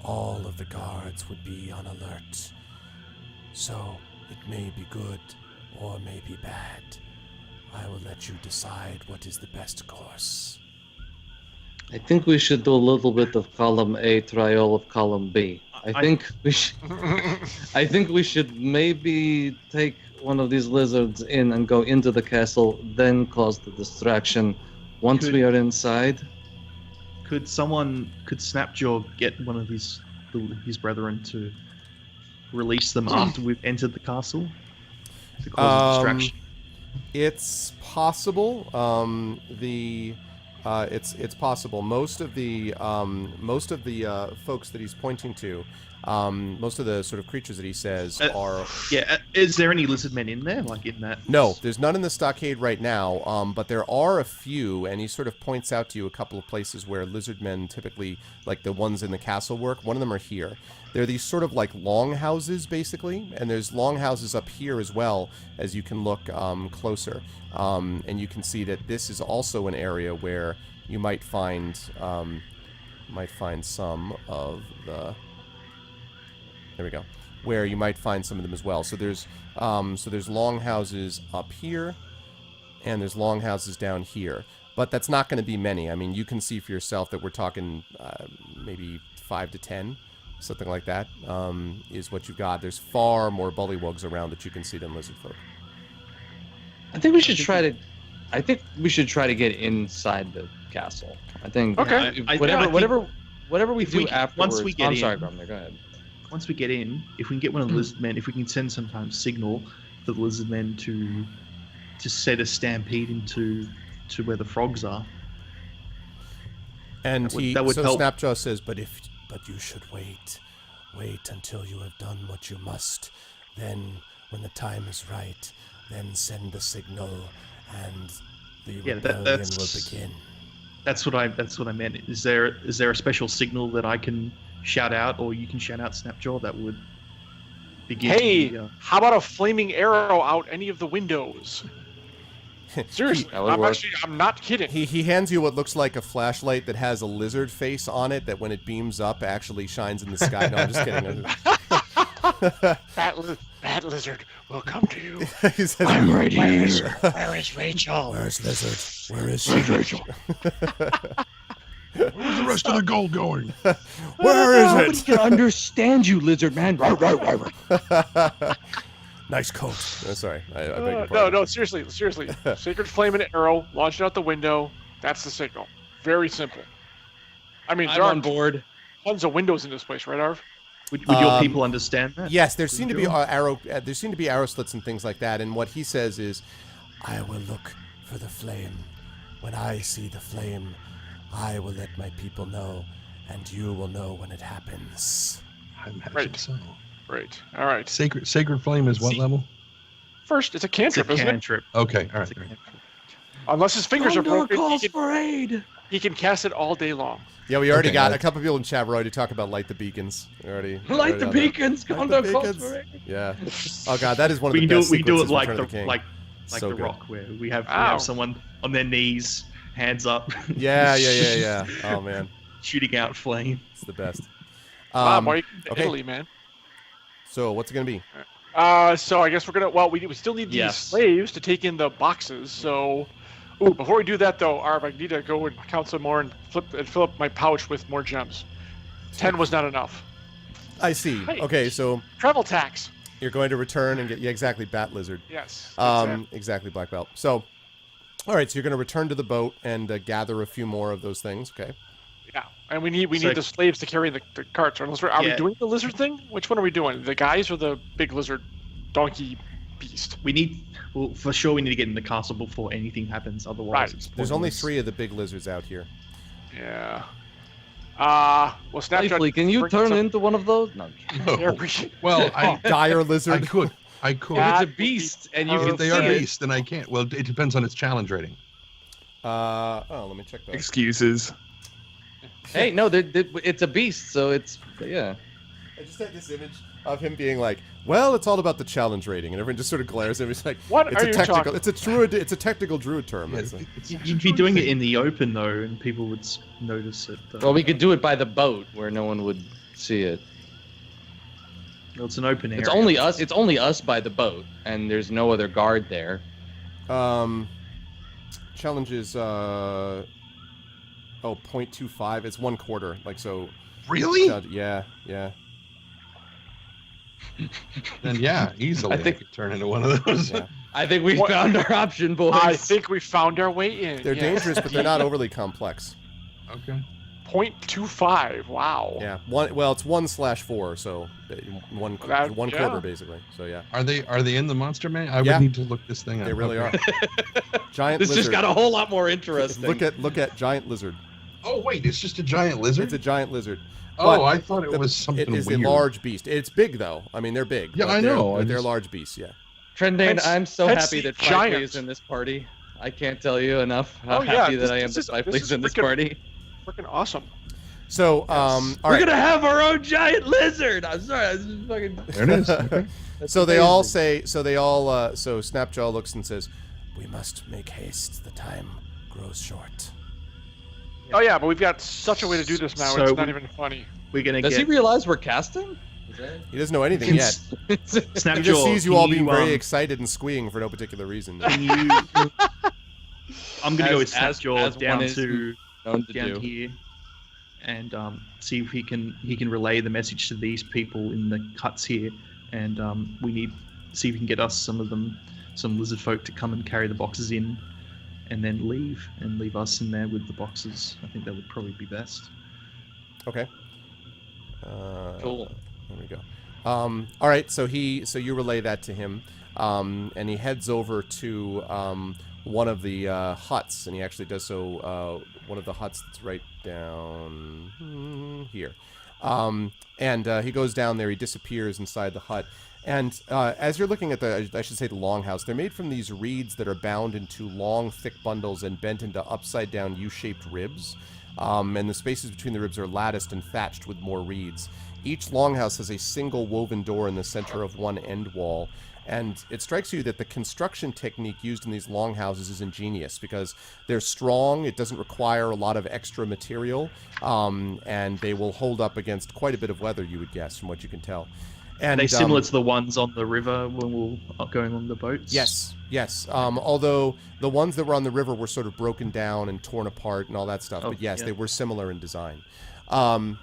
all of the guards would be on alert. So it may be good or may be bad. I will let you decide what is the best course. I think we should do a little bit of column A trial of column B. I think we should maybe take one of these lizards in and go into the castle, then cause the distraction. Once we are inside, could Snapjaw get one of his brethren to release them after we've entered the castle to cause a distraction? It's possible. It's possible. Most of the folks that he's pointing to, most of the sort of creatures that he says are. Yeah. Is there any lizard men in there, like in that? No, there's none in the stockade right now. But there are a few, and he sort of points out to you a couple of places where lizard men typically, like the ones in the castle, work. One of them are here. They're these sort of like longhouses, basically, and there's longhouses up here as well, as you can look closer, and you can see that this is also an area where you might find some of the. There we go. Where you might find some of them as well. So there's longhouses up here, and there's longhouses down here, but that's not going to be many. I mean, you can see for yourself that we're talking maybe 5 to 10. Something like that is what you've got. There's far more bullywugs around that you can see than lizard folk. I think we should try to get inside the castle. I think whatever we do afterwards. Once we get I'm in, sorry, Grumner, go ahead. Once we get in, if we can get one of the lizard men, if we can send sometimes signal for the lizard men to set a stampede into where the frogs are. And that would help. Snapjaw says, but you should wait until you have done what you must. Then, when the time is right, then send the signal, and the rebellion will begin. That's what I meant. Is there a special signal that I can shout out, or you can shout out, Snapjaw, that would begin? Hey, how about a flaming arrow out any of the windows? Seriously, I'm not kidding. He hands you what looks like a flashlight that has a lizard face on it that when it beams up actually shines in the sky. No, I'm just kidding. That lizard will come to you. He says, I'm right here. Where is Rachel? Where's Lizard? Where is she? Where's Rachel? Where's the rest of the gold going? Where is Nobody can understand you, lizard man. Nice coat. Oh, sorry. I beg your pardon. No, seriously. Sacred flame and arrow, launch it out the window. That's the signal. Very simple. I mean, I'm on board. Tons of windows in this place, right, Arv? Would your people understand that? Yes, there seem to be arrow slits and things like that. And what he says is, I will look for the flame. When I see the flame, I will let my people know, and you will know when it happens. I imagine Right. so. Right. All right. Sacred flame is what level? First, it's a cantrip, It's a isn't it? cantrip. Okay, all right. It's a cantrip. Unless his fingers are broken, calls for aid. he can cast it all day long. Yeah, we already Okay, got right. a couple people in chat. We're already talking about light the beacons. Light the beacons. Light the beacons. Yeah. Oh god, that is one of the best We do it sequences from like Return of the King. like So The good. Rock, where we have Wow. someone on their knees, hands up. Yeah. Oh man, Shooting out flame. it's the best. Wow, Mike, okay. Italy, man. So what's it gonna be? So I guess we're gonna. Well, we still need these Yes. slaves to take in the boxes. So, before we do that though, Arv, I need to go and count some more and fill up my pouch with more gems. 10 was not enough. I see. Hey. Okay, so Travel tax. you're going to return and get exactly bat lizard. Yes. that's it. Exactly black belt. So, all right, so you're going to return to the boat and gather a few more of those things. Okay. Yeah, and we need So- the slaves to carry the carts. Are we Yeah. doing the lizard thing? Which one are we doing? The guys or the big lizard, donkey, beast? We need, well, for sure, we need to get in the castle before anything happens. Otherwise, Right. it's There's only pointless. 3 of the big lizards out here. Yeah. Well, Snapchat. Playfully, can you bring turn some- into one of those? No. I'm kidding. No. There we go. Well, Dire I lizard. could. I could. Yeah. It's a That would be beast, and you can If they see are it. beasts, then I can't. Well, it depends on its challenge rating. Let me check that. Excuses. Hey, no, it's a beast, so it's yeah. I just had this image of him being like, "Well, it's all about the challenge rating," and everyone just sort of glares at him. He's like, What "It's are a you technical. talking- It's a druid. It's a technical druid term." Yeah, It's a- You'd be doing it in the open though, and people would notice it. Well, we could do it by the boat where no one would see it. Well, it's an open area. It's only us. It's only us by the boat, and there's no other guard there. Challenge is 0.25. It's 1/4. Like so. Really? Yeah. Then yeah, easily. I think- could turn into one of those. Yeah. I think we What- found our option, boys. I think we found our way in. They're yes. dangerous, but they're not overly complex. Okay. 0.25. Wow. Yeah. It's 1/4, so one That- one yeah. quarter basically. So yeah, Are they in the Monster Man? I Yeah. would need to look this thing up. they really Okay. are. Giant this lizard. just got a whole lot more interesting. Look at giant lizard. Oh wait, it's just a giant lizard. It's a giant lizard. Oh, but I thought it was something It is weird. a large beast. It's big though. I mean, they're big. Yeah, but I they're- know. But I they're just- large beasts. Yeah. Trendane, Hence- I'm so hence happy the that Fifley giant. is in this party. I can't tell you enough how Oh, yeah, happy this- that I am this that is- this Fifley's is in this freaking- party. Freaking awesome. So all We're right. gonna have our own giant lizard. I'm sorry, this is fucking. There it is. Okay. So they all say. So Snapjaw looks and says, "We must make haste. The time grows short." Oh yeah, but we've got such a way to do this now. So It's not we- even funny. We're gonna Does get he realize we're casting? Is that... He doesn't know anything Can yet. Snapjaw. He just sees you all being very you, excited and squeeing for no particular reason. Can you? I'm gonna go with As Snapjaw one down is to known to down do. here, and see if he can relay the message to these people in the huts here, and we need see if we can get us some lizard folk to come and carry the boxes in, and then leave us in there with the boxes. I think that would probably be best. Okay. Cool. There we go. All right. So you relay that to him, and he heads over to one of the huts, and he actually does so. One of the huts that's right down here, and he goes down there. He disappears inside the hut. And as you're looking at the longhouse, they're made from these reeds that are bound into long, thick bundles and bent into upside-down U-shaped ribs. And the spaces between the ribs are latticed and thatched with more reeds. Each longhouse has a single woven door in the center of one end wall. And it strikes you that the construction technique used in these longhouses is ingenious because they're strong, it doesn't require a lot of extra material, and they will hold up against quite a bit of weather, you would guess, from what you can tell. And, Are they similar to the ones on the river when we were going on the boats? Yes. Although the ones that were on the river were sort of broken down and torn apart and all that stuff. Oh, But yes, yeah. they were similar in design. Yeah,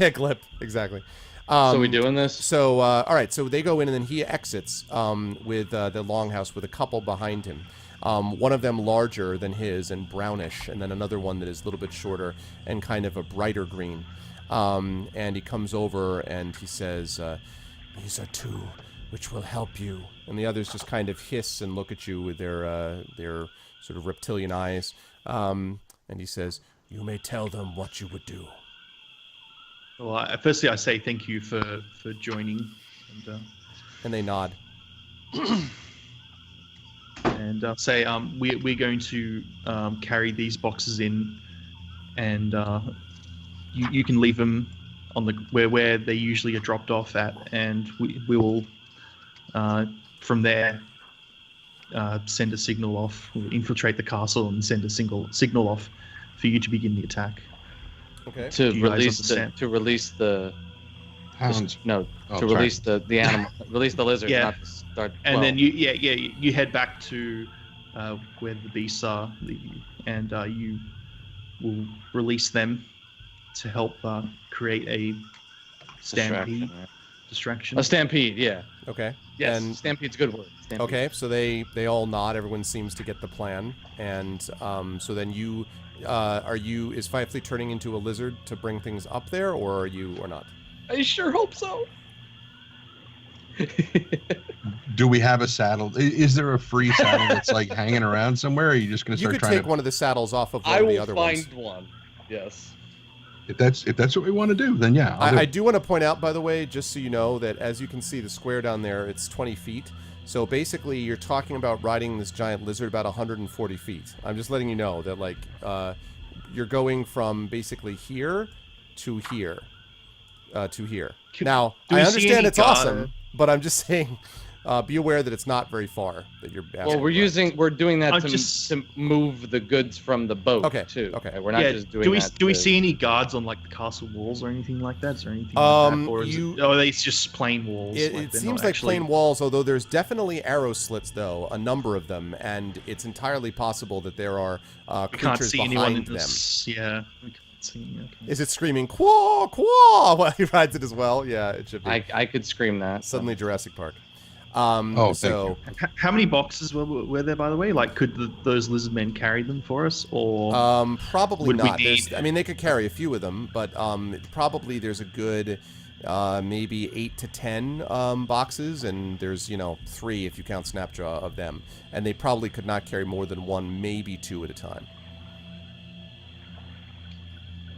Glip, exactly. So we doing this? So, all right, so they go in and then he exits with the longhouse with a couple behind him. One of them larger than his and brownish, and then another one that is a little bit shorter and kind of a brighter green. And he comes over and he says, "These are two which will help you." And the others just kind of hiss and look at you with their sort of reptilian eyes. And he says, "You may tell them what you would do." Well, firstly, I say thank you for joining, And they nod. and say we're going to carry these boxes in, and you can leave them on the where they usually are dropped off at, and we will from there, send a signal off, infiltrate the castle, and send a signal off for you to begin the attack. Okay. To Do you guys release the Hounds. no Oh, to sorry. release the animal, release the lizard, Yeah. not to start. And well, then you head back to where the beasts are, and you will release them to help create a stampede distraction. A stampede, yeah. Okay. Yes, And stampede's a good word. Stampede. okay, so they all nod. Everyone seems to get the plan, and so then you is Fifely turning into a lizard to bring things up there, or are you or not? I sure hope so. Do we have a saddle? Is there a free saddle that's like hanging around somewhere? Or are you just going to You start could trying take to? one of the saddles off of one I of the will other find ones. one. Yes. If that's what we want to do, then yeah. I do want to point out, by the way, just so you know, that as you can see, the square down there, it's 20 feet. So basically, you're talking about riding this giant lizard about 140 feet. I'm just letting you know that, like, you're going from basically here to here. To here. Now, do I we see understand any it's guard- awesome, but I'm just saying, be aware that it's not very far. That you're. Well, we're doing that I'm to, just- to move the goods from the boat Okay, too. okay. We're not Yeah, just doing do we that. do we to- see any guards on like the castle walls or anything like that? Is there anything like that, or is you- it, are they just plain walls? It like it they're seems not like actually- plain walls, although there's definitely arrow slits, though, a number of them, and it's entirely possible that there are We can't creatures see anyone in behind them. this. Yeah, we can't see. Okay. Is it screaming "Quaw, quaw" while he rides it as well? Yeah, it should be. I could scream that. Suddenly Jurassic Park. Oh, thank so How many boxes were there, by the way? Like, could those lizard men carry them for us, or probably would we not. There's- need- I mean, they could carry a few of them, but probably there's a good maybe 8 to 10 boxes, and there's 3 if you count Snapjaw of them, and they probably could not carry more than 1, maybe 2 at a time.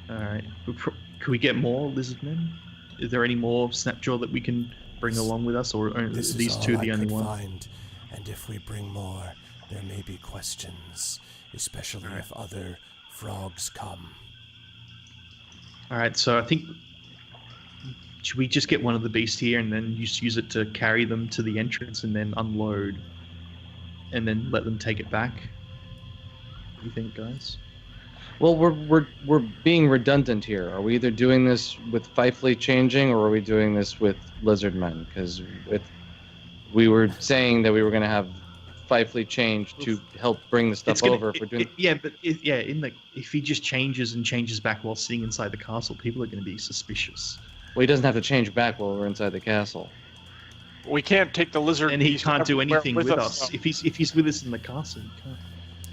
all right? Could we get more lizard men? Is there any more Snapjaw that we can bring along with us, or are these two the only ones? Find, and if we bring more, there may be questions, especially if other frogs come. All right, so I think should we just get one of the beasts here and then just use it to carry them to the entrance and then unload, and then let them take it back? What do you think, guys? Well, we're being redundant here. Are we either doing this with Fifely changing, or are we doing this with lizard men? Because we were saying that we were going to have Fifely change to help bring the stuff over. If we're doing if he just changes back while sitting inside the castle, people are going to be suspicious. well, he doesn't have to change back while we're inside the castle. We can't take the lizard. And he beast can't do everywhere anything with us. so- If he's with us in the castle, he can't.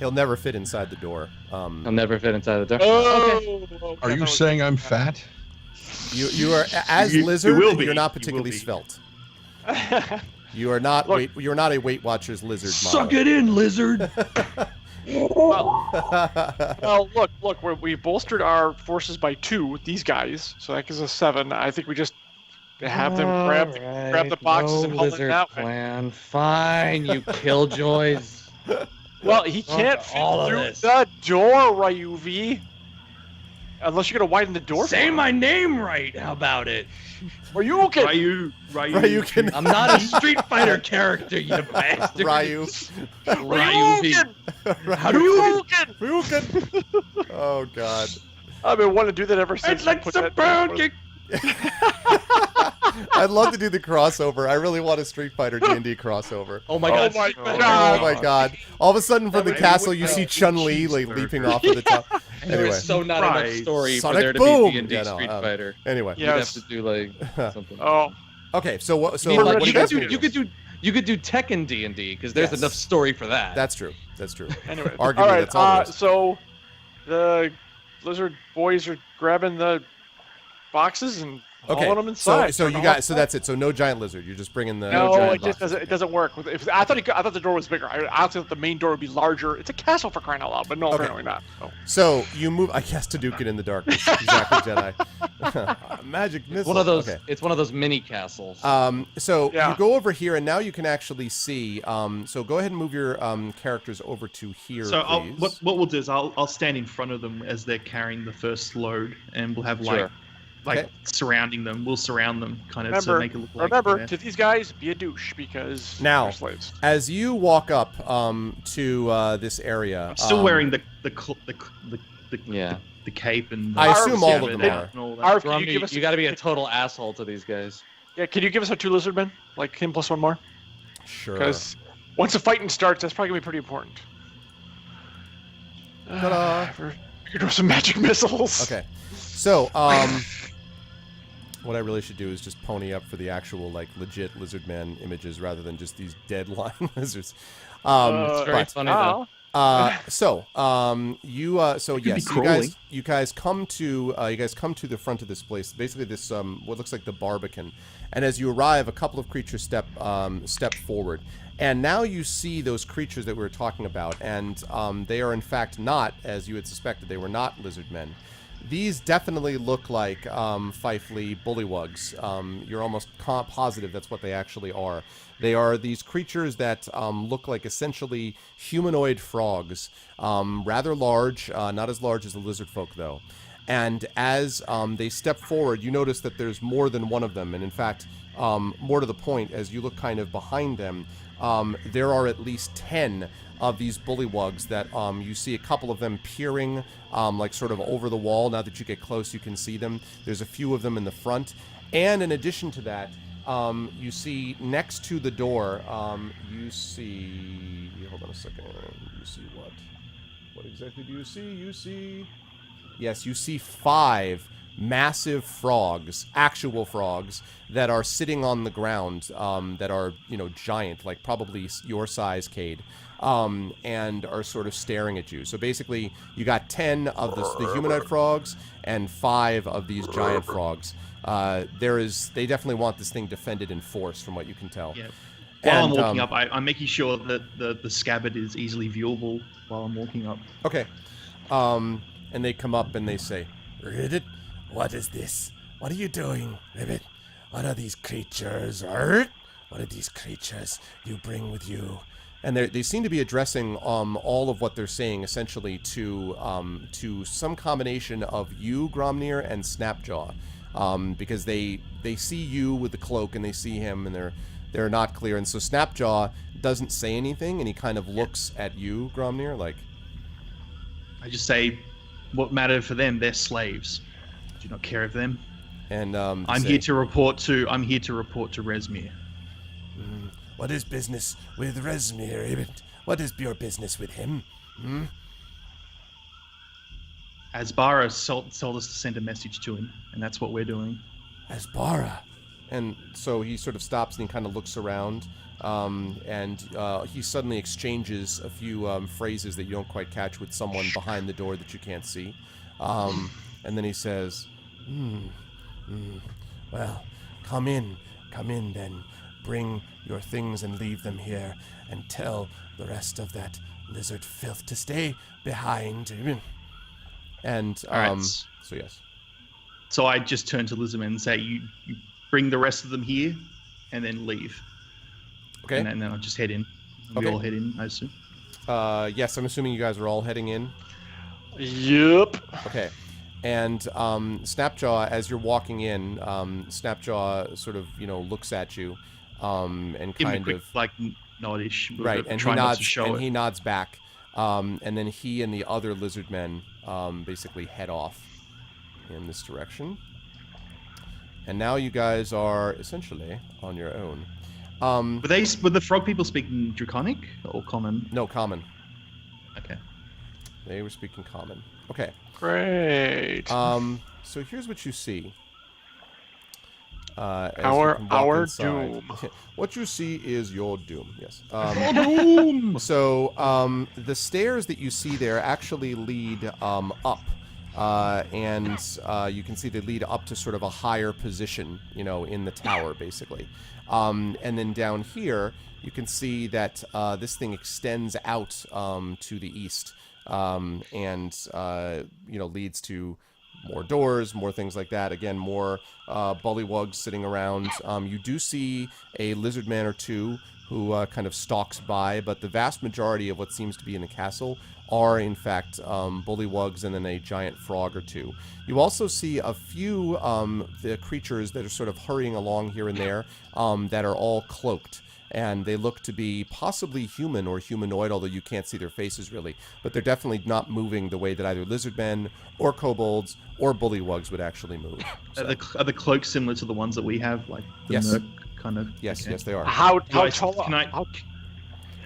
He'll never fit inside the door. I'll never fit inside the door. Oh, okay, Are you that was- saying I'm fat? You are as You lizard. will be. You're not You will particularly be. svelte. You are not. Look. You're not a Weight Watchers lizard model. it in, lizard. Well, look, we bolstered our forces by 2 with these guys, so that gives us 7. I think we just have them grab the boxes and haul it lizard that way. plan. Fine, you killjoys. Well, he can't to fit all of through this. the door, Ryuvi. Unless you're gonna widen the door. Say my name right. How about it? Ryuken. Ryu can. I'm not a Street Fighter character, you bastard. Ryu. Ryuvi. How do you? Ryuken. Oh God. I've been wanting to do that ever since. I put that- I'd love to do the crossover. I really want a Street Fighter D&D crossover. Oh my god. Oh my Street Fighter. God. Oh my God! All of a sudden, from the Maybe castle, with you the see Chun-Li like cheeseburger. leaping off of the top. There Anyway. is so not enough Surprise. story Sonic for there to boom! be D&D Yeah, no, Street Fighter. Anyway. Yeah. You'd Yes. have to do like something. Oh, Okay. So what? So I mean, like, what do you you guys could do? do you could do Tekken D&D because there's Yes. enough story for that. That's true. That's true. anyway. Arguably, all right. that's all there is. So the lizard boys are grabbing the boxes and Okay. hauling them inside. So you guys. So that's it. So no giant lizard. You're just bringing the. No, giant it just boxes. doesn't work. I thought the door was bigger. I honestly thought the main door would be larger. It's a castle for crying out loud, but no, Okay. apparently not. So. So you move. I guess Hadouken in the darkness. Exactly, Jedi. Magic missile. One of those. Okay. It's one of those mini castles. So Yeah. you go over here, and now you can actually see. So go ahead and move your characters over to here, So please. what we'll do is I'll stand in front of them as they're carrying the first load, and we'll have Sure. like like Okay. surrounding them. We'll surround them, kind of, to Remember, make it look like. remember, Yeah. to these guys, be a douche because Now, they're slaves. as you walk up to this area, I'm still wearing the Yeah. the cape and. I assume all of scabbard them are. and all that. Arv, can you Romney, give us? you got to be a total asshole to these guys. Yeah, can you give us our 2 lizardmen? Like him plus 1 more? Sure. Because once the fighting starts, that's probably gonna be pretty important. Ta-da. We're gonna do some magic missiles. Okay. So, what I really should do is just pony up for the actual, like, legit Lizardman images rather than just these dead line lizards. It's very but, funny though. so yes, crawling. you guys come to the front of this place. Basically, this what looks like the Barbican, and as you arrive, a couple of creatures step forward, and now you see those creatures that we were talking about, and they are in fact not, as you had suspected, they were not lizard men. These definitely look like Fifely bullywugs. You're almost positive that's what they actually are. They are these creatures that look like essentially humanoid frogs, rather large, not as large as the lizard folk though. And as they step forward, you notice that there's more than one of them. And in fact, more to the point, as you look kind of behind them, there are at least 10 of these bullywugs that you see a couple of them peering like sort of over the wall. Now that you get close, you can see them. There's a few of them in the front. And in addition to that, you see next to the door, you see... Hold on a second. You see what? What exactly do you see? You see... Yes, you see 5 massive frogs, actual frogs, that are sitting on the ground, that are, giant, like probably your size, Cade, and are sort of staring at you. So basically, you got 10 of the humanoid frogs and 5 of these giant frogs. They definitely want this thing defended in force, from what you can tell. Yeah. While I'm And, walking up, I'm making sure that the scabbard is easily viewable while I'm walking up. Okay. And they come up and they say, "Ribbit, what is this? What are you doing, Ribbit? What are these creatures? What are these creatures you bring with you?" And they seem to be addressing all of what they're saying essentially to some combination of you, Gromnir, and Snapjaw, because they see you with the cloak and they see him and they're not clear. And so Snapjaw doesn't say anything and he kind of looks at you, Gromnir, like. I just say, what mattered for them? They're slaves. I do not care of them. And I'm here to report to Resmir. What is business with Resmir, Ibit? What is your business with him? Asbara told us to send a message to him, and that's what we're doing. Asbara. And so he sort of stops and he kind of looks around, and he suddenly exchanges a few phrases that you don't quite catch with someone behind the door that you can't see. And then he says, well, come in then. Bring your things and leave them here, and tell the rest of that lizard filth to stay behind. And Alright. so yes. So I just turn to Lizardman and say, you bring the rest of them here, and then leave. Okay. And then I'll just head in. We Okay. all head in, I assume. Yes, I'm assuming you guys are all heading in. Yup. Okay. And Snapjaw, as you're walking in, Snapjaw sort of, looks at you, and Give him a kind quick, of like, nodish. right, and try not to show and it. he nods back, and then he and the other lizard men basically head off in this direction. And now you guys are essentially on your own. Were the frog people speaking Draconic or Common? No, common. Okay. They were speaking common. Okay. Great. So here's what you see. As you Our can walk inside. doom. What you see is your doom. Yes. Boom! So the stairs that you see there actually lead up, and you can see they lead up to sort of a higher position, in the tower, basically. And then down here, you can see that this thing extends out to the east, and leads to more doors, more things like that. Again, more bullywugs sitting around. You do see a lizard man or two who kind of stalks by, but the vast majority of what seems to be in the castle are, in fact, bullywugs and then a giant frog or two. You also see a few the creatures that are sort of hurrying along here and there that are all cloaked. And they look to be possibly human or humanoid, although you can't see their faces really. But they're definitely not moving the way that either lizardmen or kobolds or bullywugs would actually move. So. Are the cloaks similar to the ones that we have, like the Yes. merc kind of? Yes, Okay. yes, they are. How I- tall? can I- how-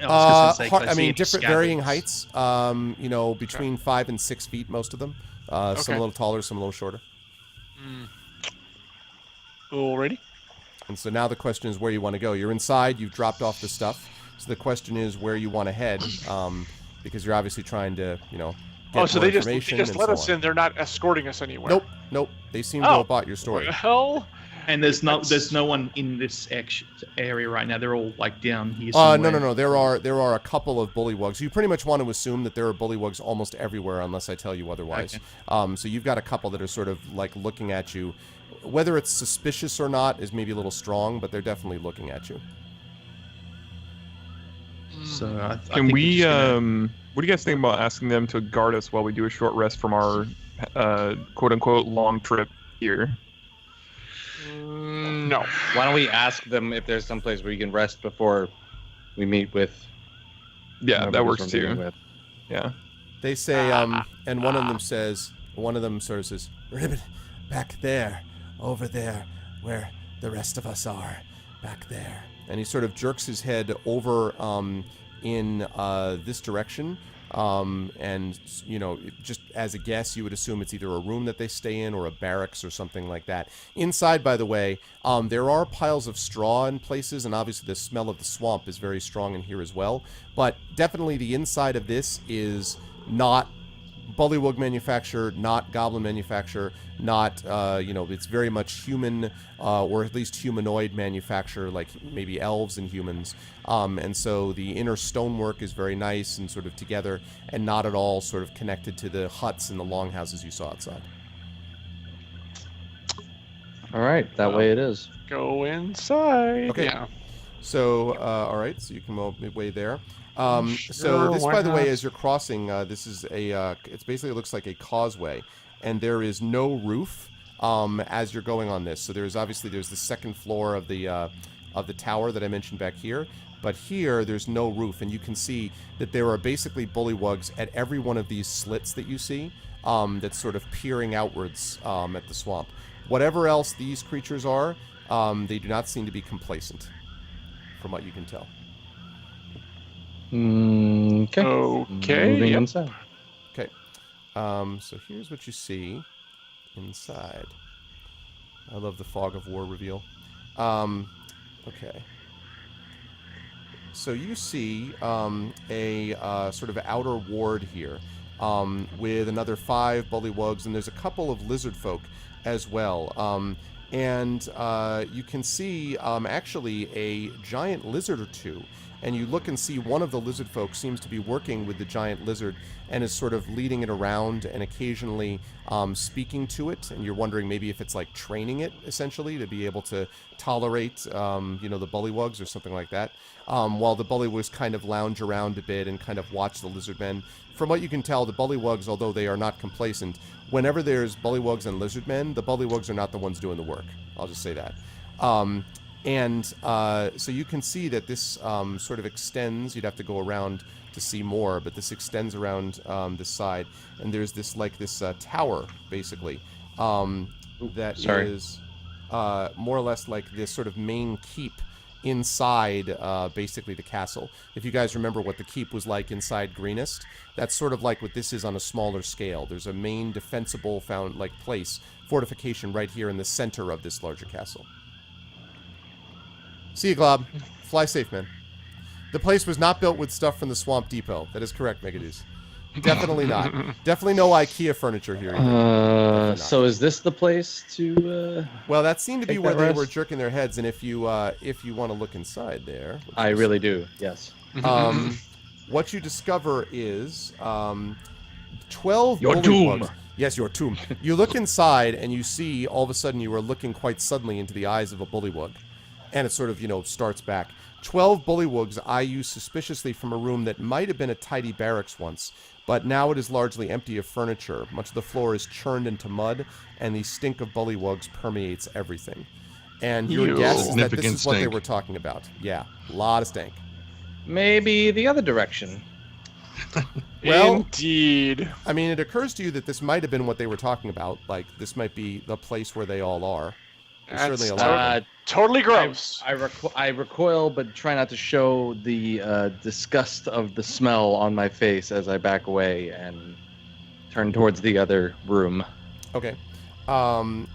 I was just gonna say, I mean, any different, scabbards? varying heights. You know, between 5 and 6 feet, most of them. Some Okay. a little taller, some a little shorter. Alrighty. And so now the question is where you want to go. You're inside. You've dropped off the stuff. So the question is where you want to head, because you're obviously trying to, you know, get Oh, so more they just information and let so us on. in. They're not escorting us anywhere. Nope, nope. They seem to Oh. have bought your story. Well, And there's no one in this area right now. They're all like down here somewhere. No. There are a couple of bullywugs. You pretty much want to assume that there are bullywugs almost everywhere, unless I tell you otherwise. Okay. So you've got a couple that are sort of like looking at you. Whether it's suspicious or not is maybe a little strong, but they're definitely looking at you. So I Can think we? we're just gonna- What do you guys think about asking them to guard us while we do a short rest from our quote unquote long trip here? no. Why don't we ask them if there's some place where you can rest before we meet with? Yeah, whoever that it is works we're meeting too. with? Yeah. They say, and one of them sort of says, "Ribbit, back there, over there, where the rest of us are, back there." And he sort of jerks his head over in this direction. And, you know, just as a guess, you would assume it's either a room that they stay in or a barracks or something like that. Inside, by the way, there are piles of straw in places, and obviously the smell of the swamp is very strong in here as well. But definitely the inside of this is not bullywug manufacture, not goblin manufacture, not, you know, it's very much human, or at least humanoid manufacture, like maybe elves and humans. And so the inner stonework is very nice and sort of together, and not at all sort of connected to the huts and the longhouses you saw outside. All right, that way it is. Go inside. Okay. Yeah. So, all right, so you can go midway there. So Sure, this, why by the way, not? as you're crossing, this is it's basically looks like a causeway, and there is no roof as you're going on this. So there's the second floor of the tower that I mentioned back here, but here there's no roof, and you can see that there are basically bullywugs at every one of these slits that you see, that's sort of peering outwards at the swamp. Whatever else these creatures are, they do not seem to be complacent, from what you can tell. Okay. Okay. Moving Yep. inside. Okay. So here's what you see inside. I love the fog of war reveal. Okay. So you see a sort of outer ward here with another 5 bullywugs, and there's a couple of lizard folk as well. And you can see actually a giant lizard or two. And you look and see one of the lizard folk seems to be working with the giant lizard and is sort of leading it around and occasionally speaking to it. And you're wondering maybe if it's like training it, essentially, to be able to tolerate, you know, the bullywugs or something like that. While the bullywugs kind of lounge around a bit and kind of watch the lizardmen. From what you can tell, the bullywugs, although they are not complacent, whenever there's bullywugs and lizardmen, the bullywugs are not the ones doing the work. I'll just say that. And so you can see that this sort of extends. You'd have to go around to see more, but this extends around this side. And there's this tower, basically, that is more or less like this sort of main keep inside basically the castle. If you guys remember what the keep was like inside Greenest, that's sort of like what this is on a smaller scale. There's a main defensible fortification right here in the center of this larger castle. See you, Glob. Fly safe, man. The place was not built with stuff from the Swamp Depot. That is correct, Megadees. Definitely not. Definitely no IKEA furniture here either. So is this the place to? Well, that seemed to be take where that they rest? were jerking their heads, and if you want to look inside there, which I is- really do. Yes. what you discover is 12 Your bullywugs. tomb. Yes, your tomb. You look inside, and you see all of a sudden you are looking quite suddenly into the eyes of a bullywug. And it sort of, starts back. 12 bullywugs eye you suspiciously from a room that might have been a tidy barracks once, but now it is largely empty of furniture. Much of the floor is churned into mud, and the stink of bullywugs permeates everything. And your guess is that this is what they were talking about. Yeah, a lot of stank. Maybe the other direction. Well, indeed. I mean, it occurs to you that this might have been what they were talking about. Like, this might be the place where they all are. There's certainly a lot. Totally gross. I recoil, but try not to show the disgust of the smell on my face as I back away and turn towards the other room. Okay.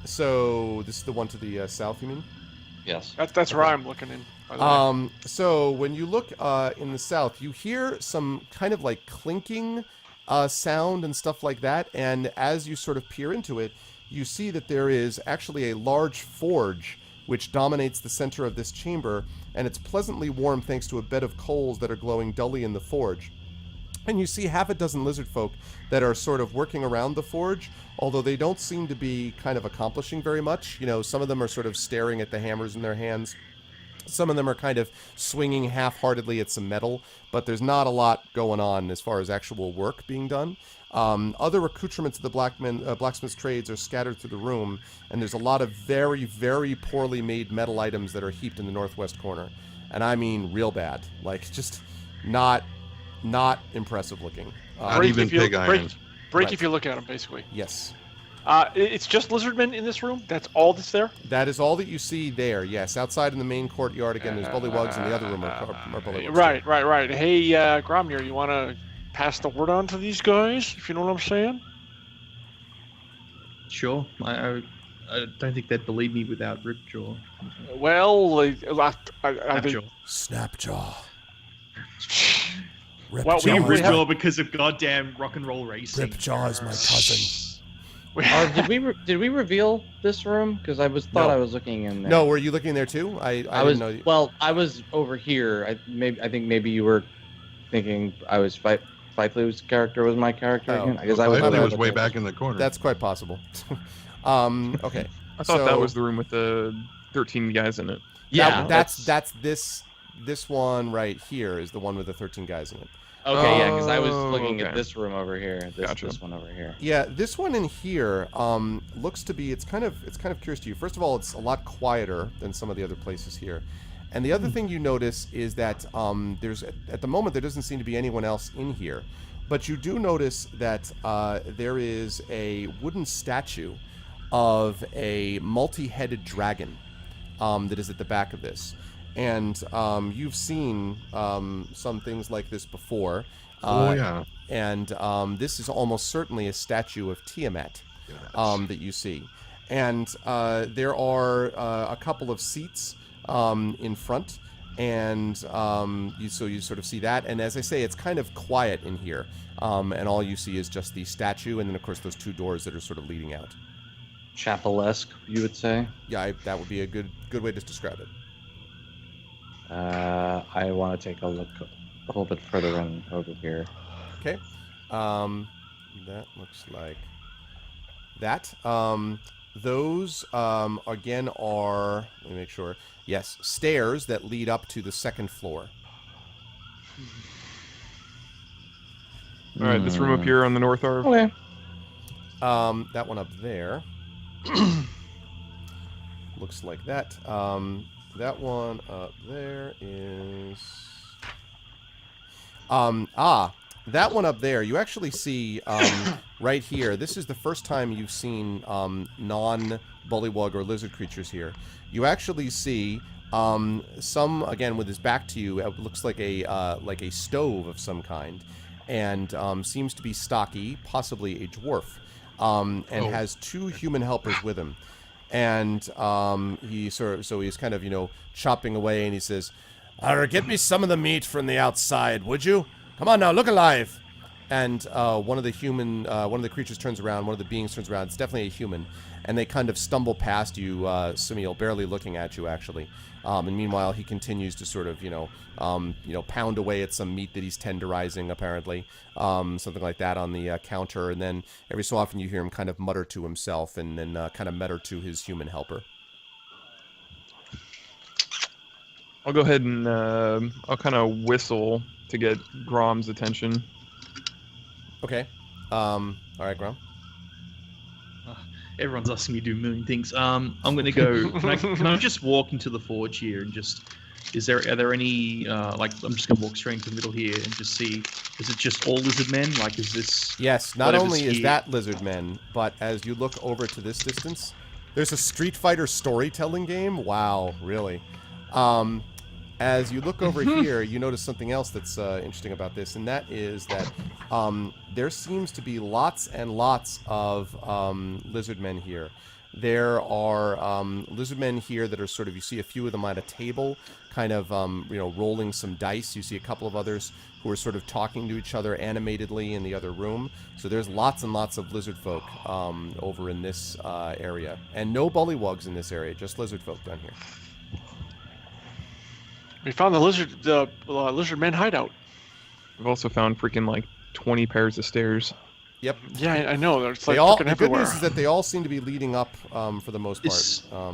So this is the one to the south, you mean? Yes. That's where I'm looking in. By the way. So when you look in the south, you hear some kind of like clinking sound and stuff like that. And as you sort of peer into it, you see that there is actually a large forge which dominates the center of this chamber, and it's pleasantly warm thanks to a bed of coals that are glowing dully in the forge. And you see half a dozen lizard folk that are sort of working around the forge, although they don't seem to be kind of accomplishing very much. Some of them are sort of staring at the hammers in their hands. Some of them are kind of swinging half-heartedly at some metal, but there's not a lot going on as far as actual work being done. Other accoutrements of the blacksmith's trades are scattered through the room, and there's a lot of very, very poorly made metal items that are heaped in the northwest corner. And I mean real bad. Like, just not impressive looking. Not even pig irons. Break Right. if you look at them, basically. Yes. It's just lizardmen in this room? That's all that's there? That is all that you see there, yes. Outside in the main courtyard, again, there's bullywugs, and the other room are bullywugs. Right. Hey, Gromnir, you want to pass the word on to these guys, if you know what I'm saying? Sure. I don't think they'd believe me without Ripjaw. Well, Snapjaw. Snapjaw. Well, We we have- Ripjaw because of goddamn rock and roll racing. Ripjaw is my cousin. Did we reveal this room? Because I thought I was looking in there. No, were you looking there too? I was. didn't know. Well, I was over here. I think maybe you were thinking I was Fyflu's character was my character again. I guess I was way back in the corner. That's quite possible. Okay. I thought that was the room with the 13 guys in it. Yeah, that's this one right here is the one with the 13 guys in it. Okay, yeah, because I was Oh, looking okay. at this room over here. Gotcha. This one over here. Yeah, this one in here looks to be. It's kind of curious to you. First of all, it's a lot quieter than some of the other places here, and the other thing you notice is that there's at the moment there doesn't seem to be anyone else in here, but you do notice that there is a wooden statue of a multi-headed dragon that is at the back of this. And you've seen some things like this before. Yeah. And this is almost certainly a statue of Tiamat that you see. And there are a couple of seats in front. And you sort of see that. And as I say, it's kind of quiet in here. And all you see is just the statue. And then, of course, those two doors that are sort of leading out. Chapel-esque, you would say? Yeah, that would be a good way to describe it. I want to take a look a little bit further in over here. Okay. That looks like that. Those, again, are, let me make sure, yes, stairs that lead up to the second floor. All right, this room up here on the north are. Okay. That one up there looks like that. That one up there is... that one up there, you actually see right here, this is the first time you've seen non-bullywug or lizard creatures here. You actually see some, again, with his back to you, it looks like a stove of some kind, and seems to be stocky, possibly a dwarf, and has two human helpers with him. And he's kind of, chopping away, and he says, "Get me some of the meat from the outside, would you? Come on now, look alive." And one of the creatures turns around, one of the beings turns around. It's definitely a human, and they kind of stumble past you, Samiel, barely looking at you, actually. And meanwhile, he continues to sort of, pound away at some meat that he's tenderizing, apparently, something like that on the counter. And then every so often you hear him kind of mutter to himself, and then kind of mutter to his human helper. I'll go ahead and I'll kind of whistle to get Grom's attention. Okay. All right, Grom. Everyone's asking me to do a million things. I'm going to go. Can I just walk into the forge here and just? Are there any like? I'm just going to walk straight into the middle here and just see. Is it just all lizard men? Like, is this? Yes. Not only is that lizard men, but as you look over to this distance, there's a Street Fighter storytelling game. Wow, really? As you look over here, you notice something else that's interesting about this, and that is that there seems to be lots and lots of lizard men here. There are lizard men here that are sort of, you see a few of them at a table, kind of, rolling some dice. You see a couple of others who are sort of talking to each other animatedly in the other room. So there's lots and lots of lizard folk over in this area. And no bullywugs in this area, just lizard folk down here. We found the lizard men hideout. We've also found freaking like 20 pairs of stairs. Yep. Yeah, I know. There's like the fucking good everywhere. news is that they all seem to be leading up for the most part. Are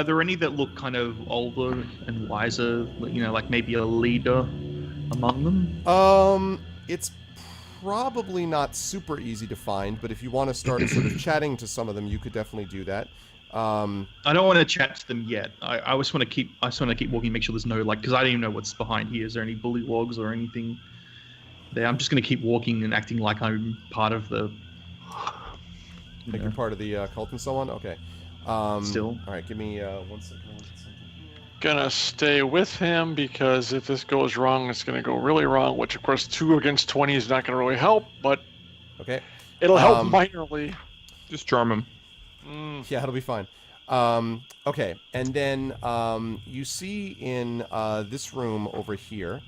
there any that look kind of older and wiser? Like maybe a leader among them? It's probably not super easy to find, but if you want to start sort of chatting to some of them, you could definitely do that. I don't want to chat to them yet. I just want to keep walking, make sure there's no because I don't even know what's behind here. Is there any bullywogs or anything there? I'm just going to keep walking and acting like I'm part of the. Like you're part of the cult and so on. Okay. Still. All right. Give me 1 second. Gonna stay with him because if this goes wrong, it's gonna go really wrong. Which of course 2 against 20 is not gonna really help, but okay, it'll help minorly. Just charm him. Yeah, it'll be fine. Okay, and then you see in this room over here,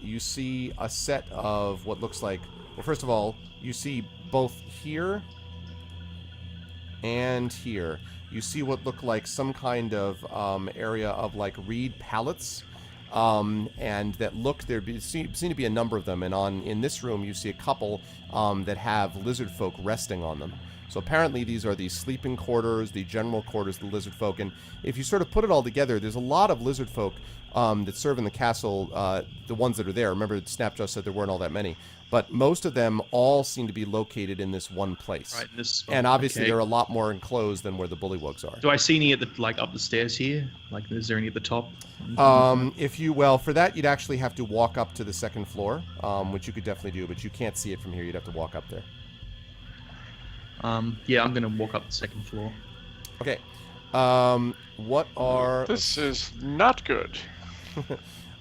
you see a set of what looks like, well, first of all, you see both here and here. You see what look like some kind of area of like reed pallets, and that look, seem to be a number of them, and in this room you see a couple that have lizard folk resting on them. So apparently these are the sleeping quarters, the general quarters of the lizard folk, and if you sort of put it all together, there's a lot of lizard folk that serve in the castle, the ones that are there. Remember, Snap just said there weren't all that many, but most of them all seem to be located in this one place. Right, and obviously they're a lot more enclosed than where the bullywugs are. Do I see any at the up the stairs here? Like, is there any at the top? For that you'd actually have to walk up to the second floor, which you could definitely do, but you can't see it from here. You'd have to walk up there. Yeah, I'm gonna walk up the second floor. Okay. What are... This is not good.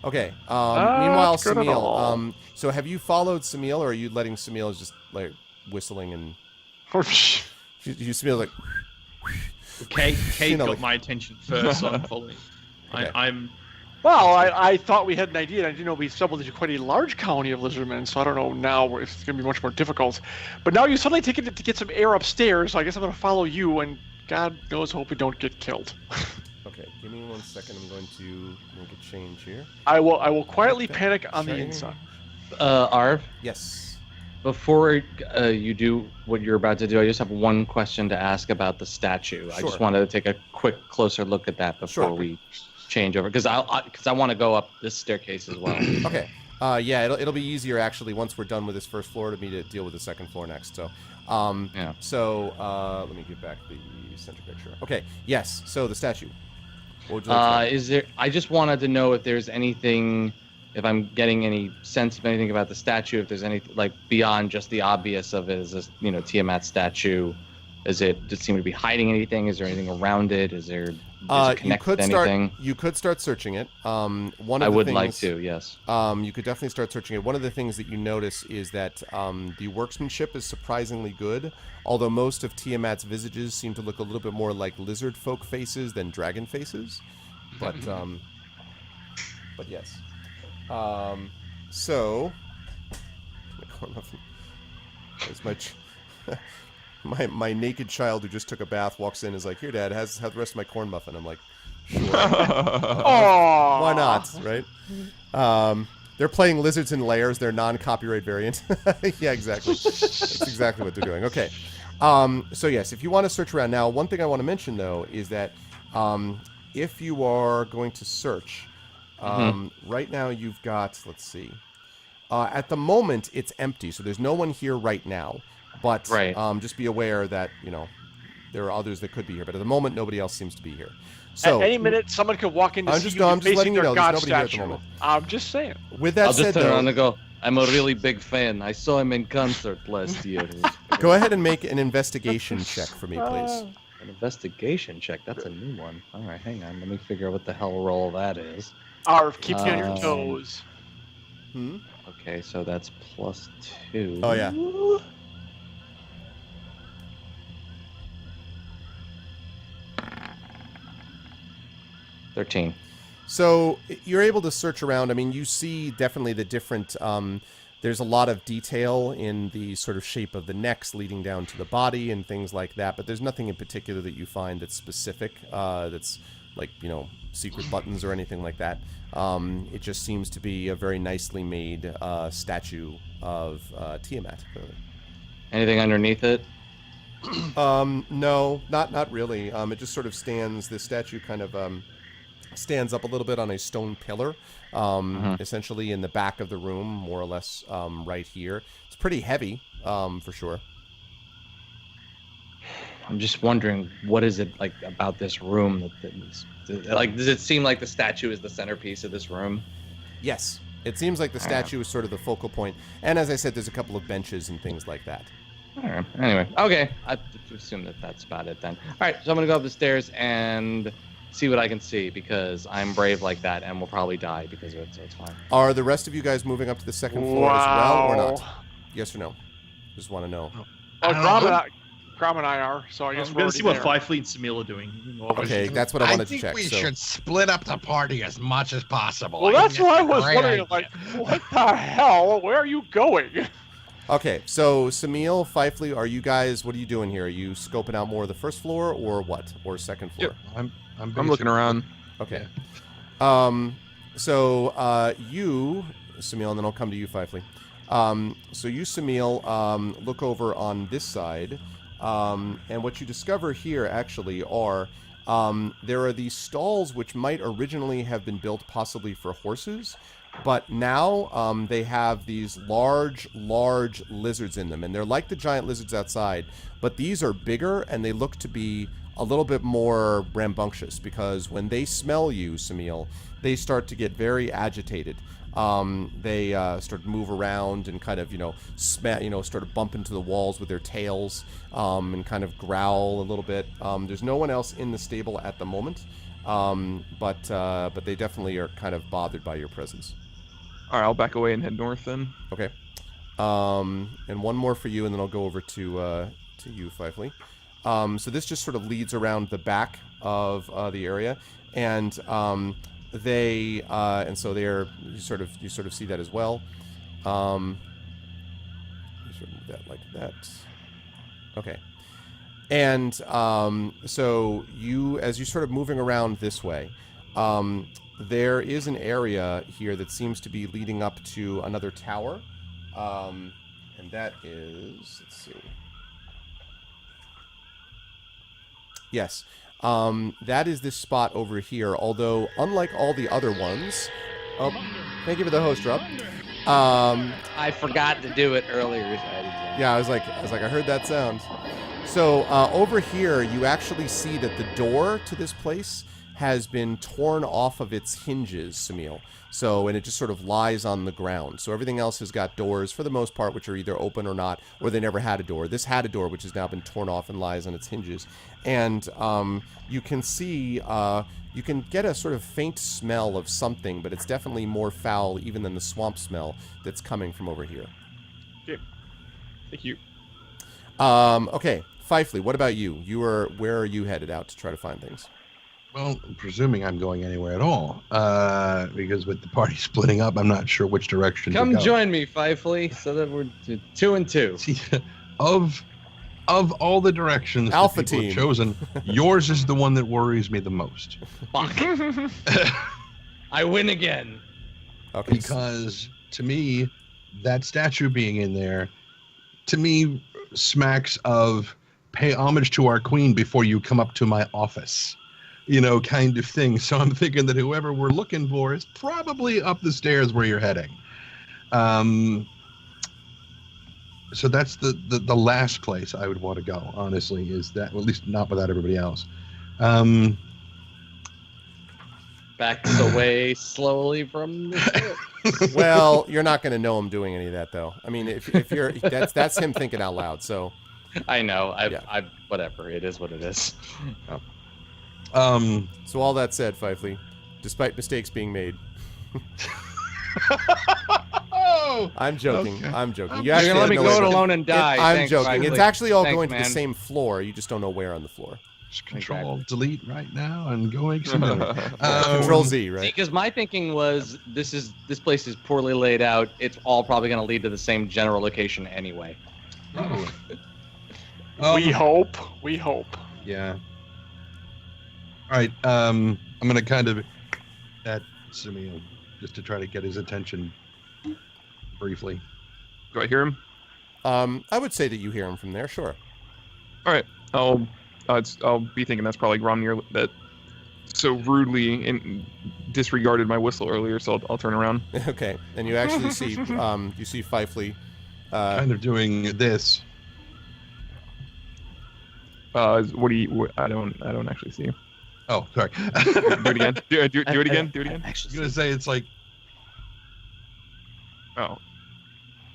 Okay. Meanwhile, good at all. Samil, so have you followed Samil, or are you letting Samil just like whistling and... Samil like... Kate got my attention first, so I'm following. Okay. I'm... Well, I thought we had an idea, and I didn't know we stumbled into quite a large colony of lizardmen, so I don't know now if it's going to be much more difficult. But now you suddenly take it to get some air upstairs, so I guess I'm going to follow you, and God knows, hope we don't get killed. Okay, give me 1 second. I'm going to make a change here. I will quietly panic on the inside. Arv? Yes. Before you do what you're about to do, I just have one question to ask about the statue. Sure. I just wanted to take a quick, closer look at that before we change over, because I want to go up this staircase as well. Okay. Yeah, it'll be easier actually once we're done with this first floor to me to deal with the second floor next. So, yeah. So let me get back the center picture. Okay. Yes. So the statue. What would you like to Is there? I just wanted to know if there's anything, if I'm getting any sense of anything about the statue. If there's anything like beyond just the obvious of it as a Tiamat statue. Does it seem to be hiding anything? Is there anything around it? Is it connected to anything? You could start searching it. I would like to, yes. You could definitely start searching it. One of the things that you notice is that the workmanship is surprisingly good, although most of Tiamat's visages seem to look a little bit more like lizard folk faces than dragon faces. But yes. So, there's my naked child who just took a bath walks in and is like, "Here, Dad, have the rest of my corn muffin." I'm like, "Sure." Why not, right? They're playing Lizards in Lairs, their non-copyright variant. Yeah, exactly. That's exactly what they're doing. Okay. So yes, if you want to search around now, one thing I want to mention though is that if you are going to search, right now you've got, let's see. At the moment, it's empty, so there's no one here right now. But just be aware that, there are others that could be here. But at the moment, nobody else seems to be here. So at any minute, someone could walk in to see you I'm just letting you know God there's nobody here at the statue. moment. I'm just saying. With that I'll said, just turn around though, and go, I'm a really big fan. I saw him in concert last year. go ahead and make an investigation check for me, please. An investigation check. That's a new one. All right, hang on. Let me figure out what the hell roll that is. Arf, keep you on your toes. Okay, so that's +2. Oh, yeah. 13. So you're able to search around. I mean, you see definitely the different. There's a lot of detail in the sort of shape of the necks leading down to the body and things like that. But there's nothing in particular that you find that's specific. That's like secret buttons or anything like that. It just seems to be a very nicely made statue of Tiamat. Anything underneath it? No, not really. It just sort of stands. This statue kind of stands up a little bit on a stone pillar, essentially in the back of the room, more or less right here. It's pretty heavy, for sure. I'm just wondering, what is it like about this room like? Does it seem like the statue is the centerpiece of this room? Yes, it seems like the statue is sort of the focal point. And as I said, there's a couple of benches and things like that. All right. Anyway, okay. I assume that that's about it then. All right, so I'm gonna go up the stairs and see what I can see, because I'm brave like that and will probably die because of it, so it's fine. Are the rest of you guys moving up to the second floor as well, or not? Yes or no? Just want to know. Grom and I are, so I guess I'm we're going to see what there. Firefleet and Samil are doing. Okay, that's what I wanted to check. I think we so. should split up the party as much as possible. Well, that's what I was Great wondering. idea. Like, what the hell? Where are you going? Okay, so Samil, Fifely, what are you doing here? Are you scoping out more of the first floor or what? Or second floor? Yep. I'm looking around. Okay. So you, Samil, and then I'll come to you, Fifely. So you, Samil, look over on this side, and what you discover here actually are there are these stalls which might originally have been built possibly for horses, but now they have these large lizards in them, and they're like the giant lizards outside, but these are bigger and they look to be a little bit more rambunctious, because when they smell you, Samil, they start to get very agitated. They start to move around and kind of, start to bump into the walls with their tails, and kind of growl a little bit. There's no one else in the stable at the moment, but they definitely are kind of bothered by your presence. All right, I'll back away and head north then. Okay. And one more for you, and then I'll go over to you, Fifely. So this just sort of leads around the back of the area, and so they're you sort of see that as well. You sort of move that like that. Okay. And so as you're sort of moving around this way, there is an area here that seems to be leading up to another tower, and that is, let's see. Yes, that is this spot over here. Although, unlike all the other ones, oh, thank you for the host, Rob. I forgot to do it earlier. Yeah, I was like, I heard that sound. So over here, you actually see that the door to this place has been torn off of its hinges, Samil. So, and it just sort of lies on the ground. So everything else has got doors, for the most part, which are either open or not, or they never had a door. This had a door, which has now been torn off and lies on its hinges. And you can see, you can get a sort of faint smell of something, but it's definitely more foul even than the swamp smell that's coming from over here. Okay. Thank you. Okay, Fifely, what about you? Where are you headed out to try to find things? Well, presuming I'm going anywhere at all, because with the party splitting up, I'm not sure which direction to go. Come join me, Fifely, so that we're 2 and 2. See, of all the directions Alpha that people team have chosen, yours is the one that worries me the most. Fuck. I win again. Okay. Because to me, that statue being in there, to me, smacks of pay homage to our queen before you come up to my office. kind of thing. So I'm thinking that whoever we're looking for is probably up the stairs where you're heading. So that's the last place I would want to go, honestly, is that, well, at least not without everybody else. Backs away slowly from the ship. Well, you're not going to know him doing any of that, though. I mean, if you're, that's him thinking out loud. So I know. I whatever. It is what it is. So all that said, Fifely, despite mistakes being made. I'm joking. Okay. I'm joking. You're gonna let me go it alone and die. I'm Thanks, joking. Fifely. It's actually all Thanks, going to the man. same floor. You just don't know where on the floor. Just Control Delete right now and go make some money. Control Z, right? Because my thinking was this place is poorly laid out. It's all probably going to lead to the same general location anyway. Probably. We hope. We hope. Yeah. All right. I'm gonna kind of at Simeon just to try to get his attention briefly. Do I hear him? I would say that you hear him from there. Sure. All right. I'll be thinking that's probably Gromnir that so rudely disregarded my whistle earlier. So I'll turn around. Okay. And you actually see you see Fifely. Kind of doing this. What do you? I don't actually see you. Oh, sorry. Do it again. Do it again. Do it again. I was gonna say it's like. Oh.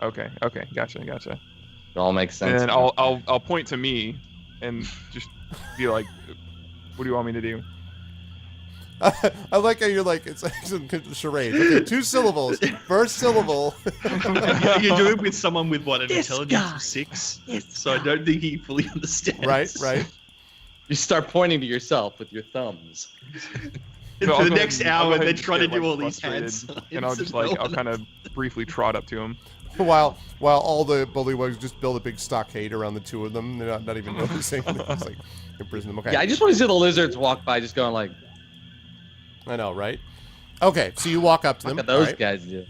Okay. Gotcha. It all makes sense. And I'll point to me, and just be like, "What do you want me to do?" I like how you're like, it's like some charade. Okay, 2 syllables. First syllable. You do it with someone with what, an intelligence of 6? So I don't think he fully understands. Right. You start pointing to yourself with your thumbs. And So for I'll the go next ahead and- I'll hour, go ahead they're and trying to get, do all these frustrated, hands. and I'll just I'll kind of briefly trot up to him. while all the bullywugs just build a big stockade around the 2 of them. They're not even noticing. It's like imprison them. Okay. Yeah, I just want to see the lizards walk by, just going like, I know, right? Okay, so you walk up to them. "Look at those right? guys do."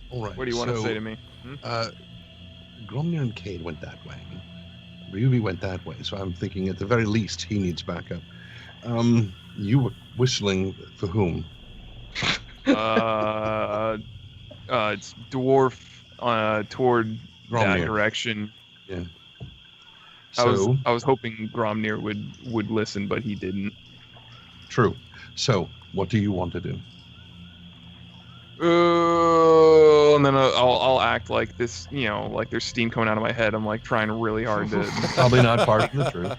All right. What do you want to say to me? Gromnir and Cade went that way. Ryubi went that way. So I'm thinking at the very least he needs backup. You were whistling for whom? It's dwarf toward that Gromnir. direction. Yeah. I So was hoping Gromnir would listen, but he didn't. true. So what do you want to do? And then I'll act like this, like there's steam coming out of my head. I'm like trying really hard to, Probably not far from the truth.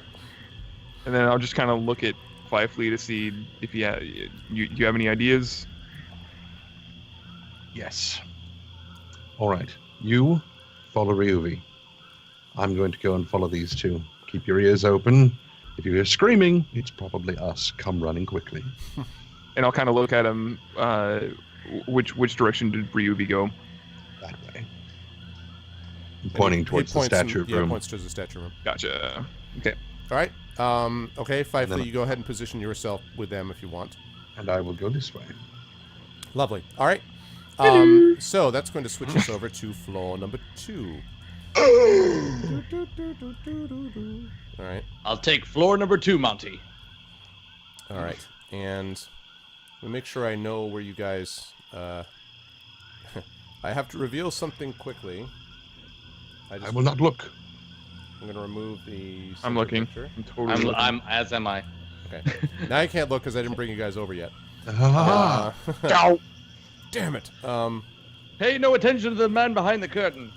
and then I'll just kind of look at Fifely to see if you have any ideas. Yes. All right. You follow Ryuvi. I'm going to go and follow these 2. Keep your ears open. If you hear screaming, it's probably us. Come running quickly. And I'll kind of look at him. Which direction did Ryuvi go? That way. I'm pointing towards the statue Yeah, room. points towards the statue room. Gotcha. Okay. All right. Okay, Fifely, then- you go ahead and position yourself with them if you want. And I will go this way. Lovely. All right. So that's going to switch us over to floor number 2. All right. I'll take floor number 2, Monty. All right. And let me make sure I know where you guys... I have to reveal something quickly. I will not look. I'm going to remove the... I'm center looking. picture. I'm totally looking. I'm as am I. Okay. Now I can't look because I didn't bring you guys over yet. Ah, Damn it. Pay no attention to the man behind the curtain.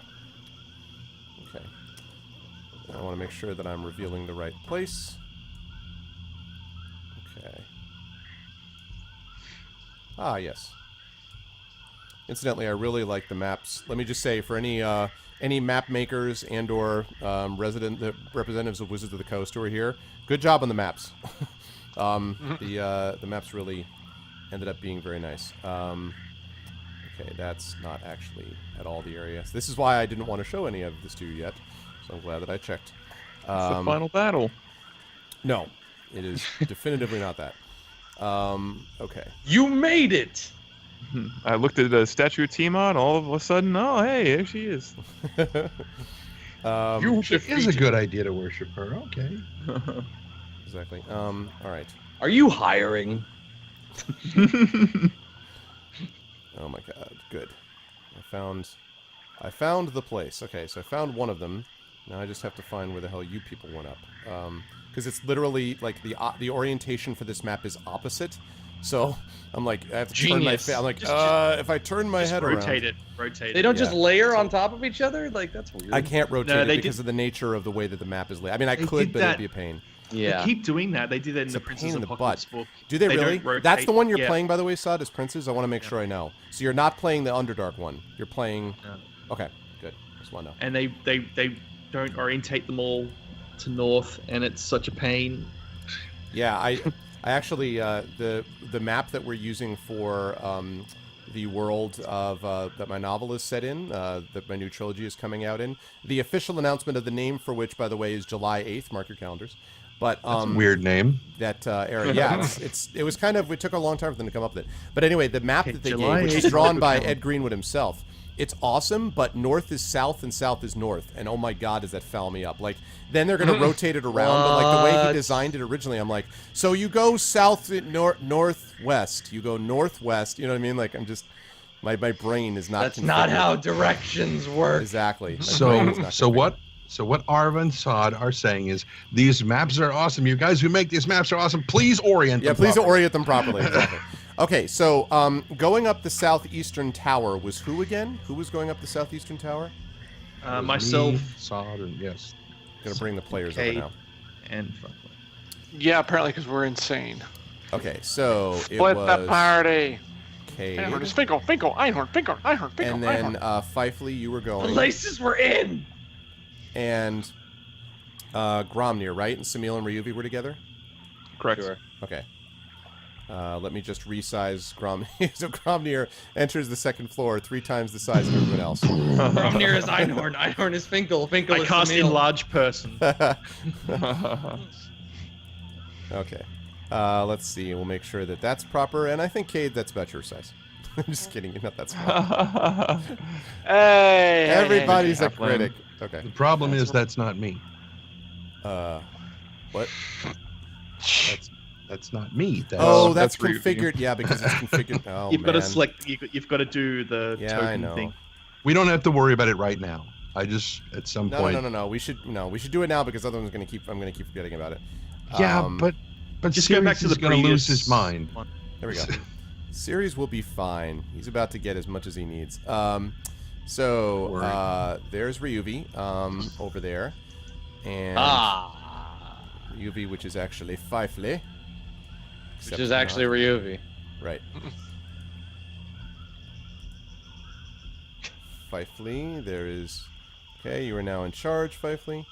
Okay. I want to make sure that I'm revealing the right place. Okay. Ah, yes. Incidentally, I really like the maps. Let me just say, for any map makers and/or representatives of Wizards of the Coast who are here, good job on the maps. The maps really ended up being very nice. Okay, that's not actually at all the area. This is why I didn't want to show any of this to you yet. So I'm glad that I checked. It's the final battle. No, it is definitively not that. Okay. You made it. I looked at the statue of Tiamat, all of a sudden, oh, hey, there she is. it is a good idea to worship her. Okay. Exactly. All right. Are you hiring? Oh my god, good. I found the place. Okay, so I found one of them. Now I just have to find where the hell you people went up. Because it's literally like the orientation for this map is opposite. So I'm like, I have to turn my face. I'm like, if I turn my head rotate around. Rotate it. They don't just layer on top of each other? Like, that's weird. I can't rotate No, it they because of the nature of the way that the map is laid. I mean, I They could, did but that- it'd be a pain. Yeah. They keep doing that. They did that in It's the a pain Princess in the Apocalypse butt. book. Do they really? don't rotate. That's the one you're Yeah. playing, by the way, Sod, as Princes? I want to make sure I know. So you're not playing the Underdark one. You're playing... No. Okay, good. Just want to know. And they don't orientate them all to north, and it's such a pain. Yeah, I actually the map that we're using for the world of that my novel is set in, that my new trilogy is coming out in. The official announcement of the name for which, by the way, is July 8th. Mark your calendars. But That's a weird name. that area, yeah, it was kind of, it took a long time for them to come up with it. But anyway, the map that they July gave, which is 8th, drawn Mark by your calendar. Ed Greenwood himself. It's awesome, but north is south and south is north, and oh my god, does that foul me up? Like, then they're gonna rotate it around, but like the way he What? designed it originally, I'm like, so you go south, northwest, you go northwest, you know what I mean? Like, I'm just, my brain is not. That's not configured. how directions work. Exactly. My brain is not So configured. what Arva and Sod are saying is these maps are awesome. You guys who make these maps are awesome. Please orient Yeah, them please properly. orient them properly. Exactly. Okay, so going up the southeastern tower was who again? Who was going up the southeastern tower? Myself Me, Sod, and yes. Gonna bring the players Kate. over now. and Franklin. Yeah, apparently because we're insane. Okay, so it Split was the party. Cade, Einhorn is Finkel, Finkel, Einhorn, Finkel, Einhorn, Finkel, and then Einhorn. Fifely, you were The going, laces were in. and Gromnir, right? And Samil and Ryuvi were together. Correct. Sure. Okay. Let me just resize Gromnir. So Gromnir enters the second floor 3 times the size of everyone else. Gromnir is Einhorn. Einhorn is Finkel. Finkel I is cast Emil. enlarge person. Okay. Let's see. We'll make sure that that's proper. And I think, Cade, that's about your size. I'm just kidding. You're not that small. Hey, Everybody's a Halfling. critic. Okay. The problem is that's not me. What? That's not me. That's, Oh, that's that's Ryuvi. configured. Yeah, because it's configured. Oh, You've got to man. select. You've got to do the Yeah, token I know. thing. we don't have to worry about it right now. I just at some No, point. no. We should do it now because otherwise I'm gonna keep forgetting about it. Yeah, Um, but Just go back to Sirius the is going to lose previous his mind. one. There we go. Series will be fine. He's about to get as much as he needs. So Worry. there's Ryuvi over there, and Ryuvi, which is actually Fifely, Which is actually Ryuvi. right. Fifely, there is. Okay, you are now in charge, Fifely.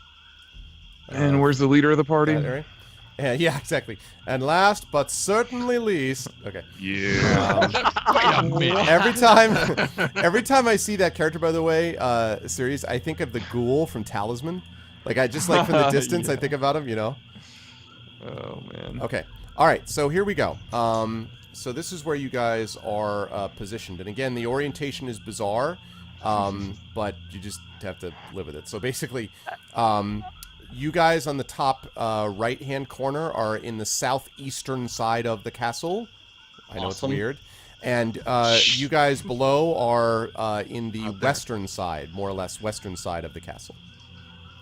And where's the leader of the party? That area. Yeah, exactly. And last but certainly least, okay. Yeah. Every time I see that character, by the way, series, I think of the ghoul from Talisman. Like I just like from the distance, I Yeah. think about him. You know. Oh man. Okay. All right. So here we go. So this is where you guys are positioned, and again, the orientation is bizarre, but you just have to live with it. So basically, you guys on the top right-hand corner are in the southeastern side of the castle. I know Awesome. it's weird. And you guys below are in the western side, more or less western side of the castle.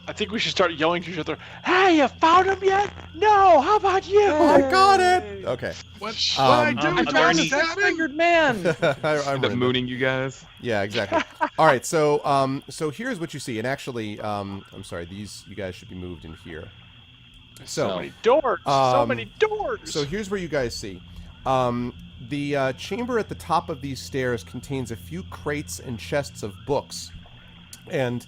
I think we should start yelling to each other. Hey, you found him yet? No. How about you? I got it! Okay. What I do? I'm there a any- six-fingered man. I'm End up in mooning you guys. Yeah, exactly. All right, so so here's what you see, and actually, I'm sorry, you guys should be moved in here. So So, many doors. So um, many doors. so here's where you guys see. The chamber at the top of these stairs contains a few crates and chests of books, and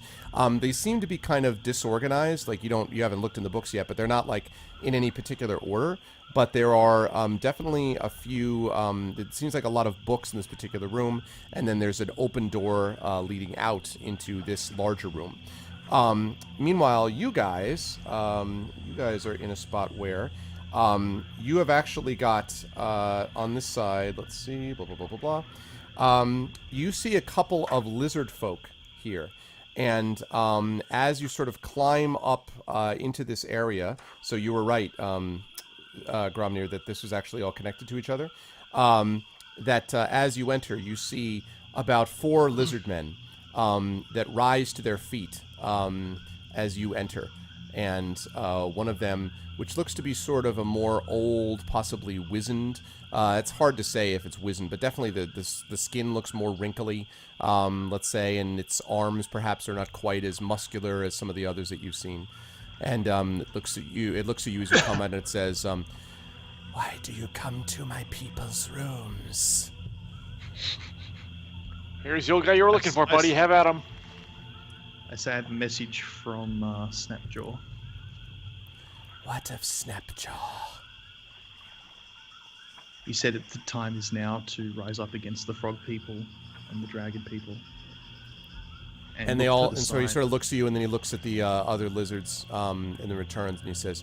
they seem to be kind of disorganized. Like you haven't looked in the books yet, but they're not like in any particular order. But there are definitely a few. It seems like a lot of books in this particular room, and then there's an open door leading out into this larger room. Meanwhile, you guys are in a spot where you have actually got on this side. Let's see, blah blah blah blah blah. You see a couple of lizard folk here. And as you sort of climb up into this area, so you were right, Gromnir, that this was actually all connected to each other. That as you enter, you see about 4 lizard men that rise to their feet as you enter. And one of them, which looks to be sort of a more old, possibly wizened. It's hard to say if it's wizened, but definitely the skin looks more wrinkly, let's say, and its arms perhaps are not quite as muscular as some of the others that you've seen. And it looks at you as you come out, and it says, "Why do you come to my people's rooms?" Here's the old guy you were looking for, buddy. Have at him. I say I have a message from Snapjaw. What of Snapjaw? He said that the time is now to rise up against the frog people and the dragon people. And they all, and so he sort of looks at you, and then he looks at the other lizards, and then returns, and he says,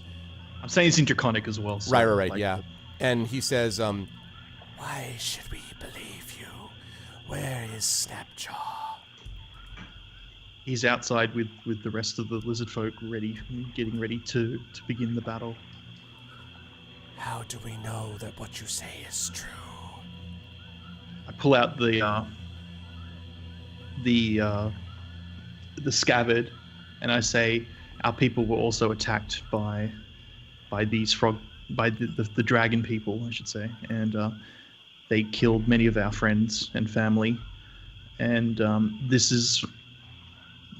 I'm saying it's in Draconic as well. So right, like, yeah. And he says, why should we believe you? Where is Snapjaw? He's outside with the rest of the lizard folk getting ready to begin the battle. How do we know that what you say is true? I pull out the scabbard, and I say, our people were also attacked by the dragon people, I should say, and they killed many of our friends and family, and this is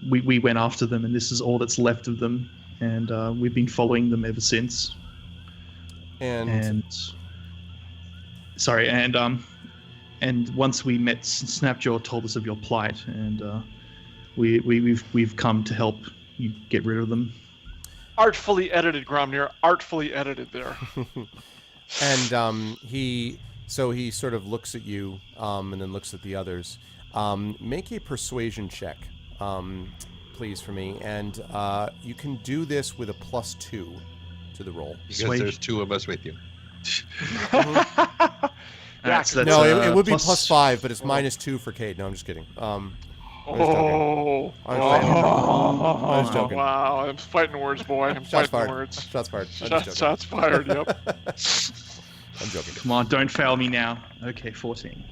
we went after them, and this is all that's left of them, and we've been following them ever since. And once we met, Snapjaw told us of your plight, and we've come to help you get rid of them. Artfully edited, Gromnir. Artfully edited there. And he sort of looks at you, and then looks at the others. Make a persuasion check, please, for me, and you can do this with a +2 to the roll. Because there's 2 of us with you. That's no, it would be +5, but it's -2 for Cade. No, I'm just kidding. I was joking. Wow, I'm fighting words, boy. I'm Shots fighting fired. words. Shots fired. Shots fired, yep. I'm joking. Come on, don't fail me now. Okay, 14.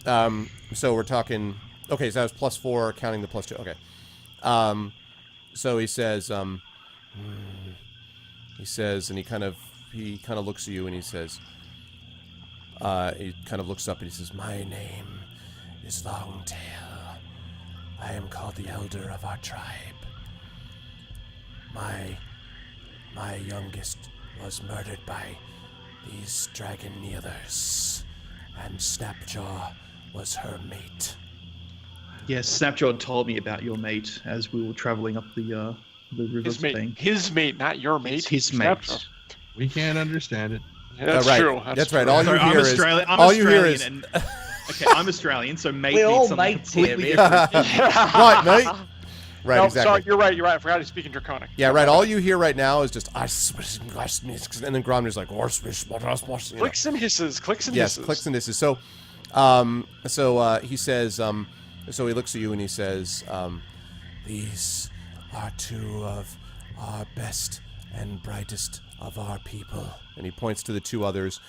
So we're talking. Okay, so that was +4, counting the +2. Okay. So he says, and he kind of looks at you, and he says, he kind of looks up, and he says, "My name is Longtail. I am called the elder of our tribe. My youngest was murdered by these dragon nealers, and Snapjaw was her mate." Yes, Snapjaw told me about your mate as we were traveling up the river's bank. His mate, not your mate. It's his mate. Snapjaw. We can't understand it. Yeah, that's right. true. That's right. true. All you Sorry, hear I'm is Australian. I'm all you hear Australian, is. okay, I'm Australian, so mate We're all means something mates here, completely man. different. Right, mate. Right, No, exactly. sorry, you're right. I forgot he's speaking Draconic. Yeah, right. All you hear right now is just, and then Gromner's like, Clicks and hisses. Clicks and yes, hisses. clicks and hisses. So, he says, so he looks at you and he says, "These are 2 of our best and brightest of our people." And he points to the 2 others.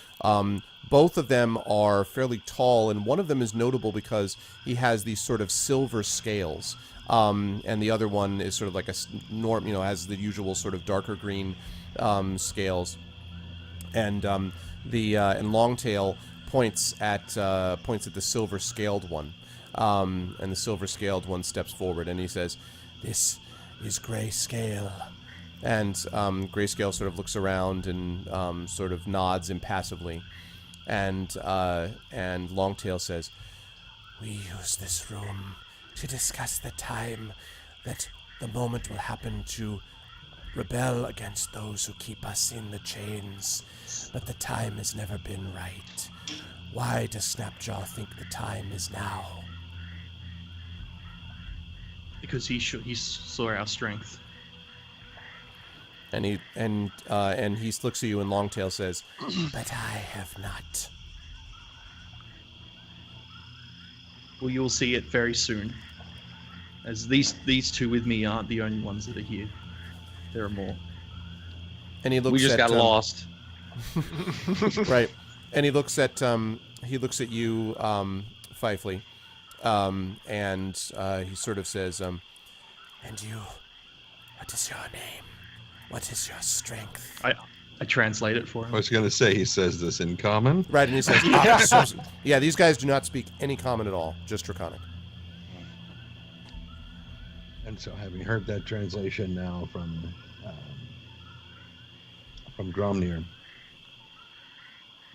Both of them are fairly tall, and one of them is notable because he has these sort of silver scales. And the other one is sort of like has the usual sort of darker green scales. And and Longtail points at the silver scaled one. And the silver scaled one steps forward, and he says, "This is Grayscale." And Grayscale sort of looks around and sort of nods impassively. And Longtail says, "We use this room to discuss the time that the moment will happen to rebel against those who keep us in the chains. But the time has never been right. Why does Snapjaw think the time is now?" Because he saw our strength. And he looks at you, and Longtail says, "But I have not." Well, you'll see it very soon. As these 2 with me aren't the only ones that are here. There are more. And he looks We just got lost. Right. And he looks at you, Fifely, and he sort of says, "And you, what is your name? What is your strength?" I translate it for him. I was going to say, he says this in common. Right, and he says, "Yeah, these guys do not speak any common at all, just Draconic." And so, having heard that translation now from Gromnir,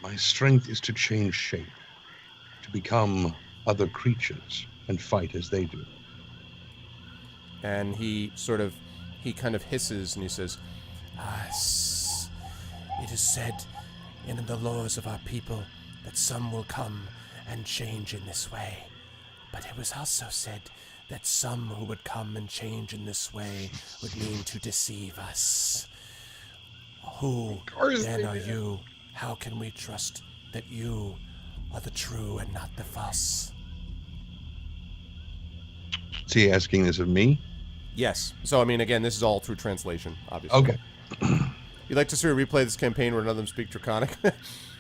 my strength is to change shape, to become other creatures and fight as they do. And he kind of hisses and he says, "It is said in the laws of our people that some will come and change in this way. But it was also said that some who would come and change in this way would mean to deceive us. Who then are you? How can we trust that you are the true and not the false?" Is he asking this of me? Yes. So, I mean, again, this is all through translation, obviously. Okay. You'd like to see a replay this campaign where none of them speak Draconic?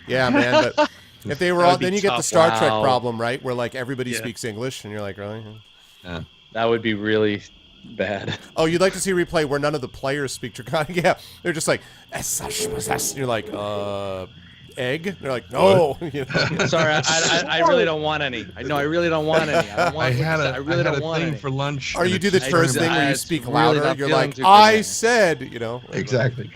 Yeah, man, but if they were all, then you get the Star Trek problem, right? Where, like, everybody speaks English, and you're like, really? Yeah. That would be really bad. Oh, you'd like to see a replay where none of the players speak Draconic? Yeah, they're just like, and you're like, egg? They're like, no. You know? Sorry, I really don't want any. I really don't want any. I really don't want any. For lunch. Or you do the tourist thing where you speak really louder. not You're feeling like, too I good. said, you know. Exactly.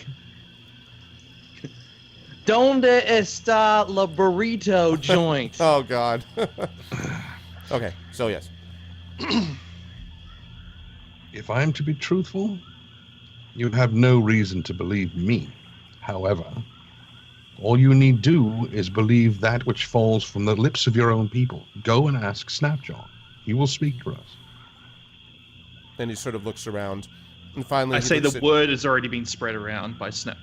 Donde está la burrito joint? Oh, God. Okay, so yes. If I am to be truthful, you have no reason to believe me. However, all you need do is believe that which falls from the lips of your own people. Go and ask Snapjaw. He will speak to us. Then he sort of looks around, and finally I he say looks the at- word has already been spread around by Snap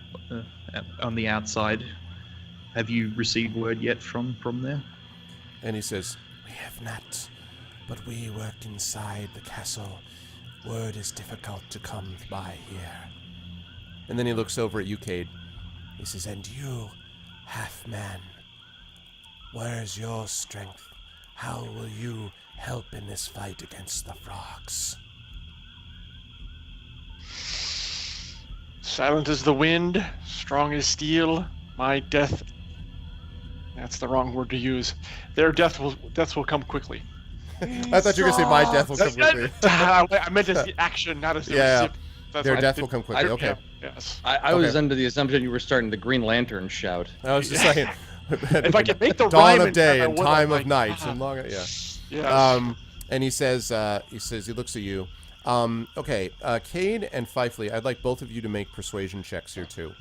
on the outside. Have you received word yet from there? And he says, "We have not, but we work inside the castle. Word is difficult to come by here." And then he looks over at you, Cade. He says, "And you, half-man, where's your strength? How will you help in this fight against the frogs?" Silent as the wind, strong as steel, my death. That's the wrong word to use. Their deaths will come quickly. I thought you were going to say, "My death will come quickly." I meant as the action, not as the Yeah, recipient. That's their what I death did- will come quickly. Okay. Yeah, yes. I was Okay. under the assumption you were starting the Green Lantern shout. I was just saying. If I could make the dawn rhyme of in day time, I and would, time like, of night and long. Yeah. Yes. And he says, he looks at you. Okay, Cade and Fifely, I'd like both of you to make persuasion checks here too.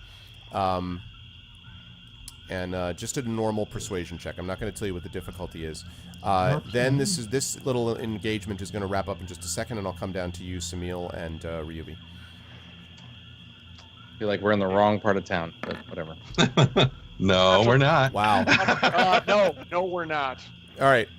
And just a normal persuasion check. I'm not going to tell you what the difficulty is. Then this little engagement is going to wrap up in just a second, and I'll come down to you, Samil and Ryubi. I feel like we're in the wrong part of town, but whatever. No, we're not. Wow. No, we're not. All right.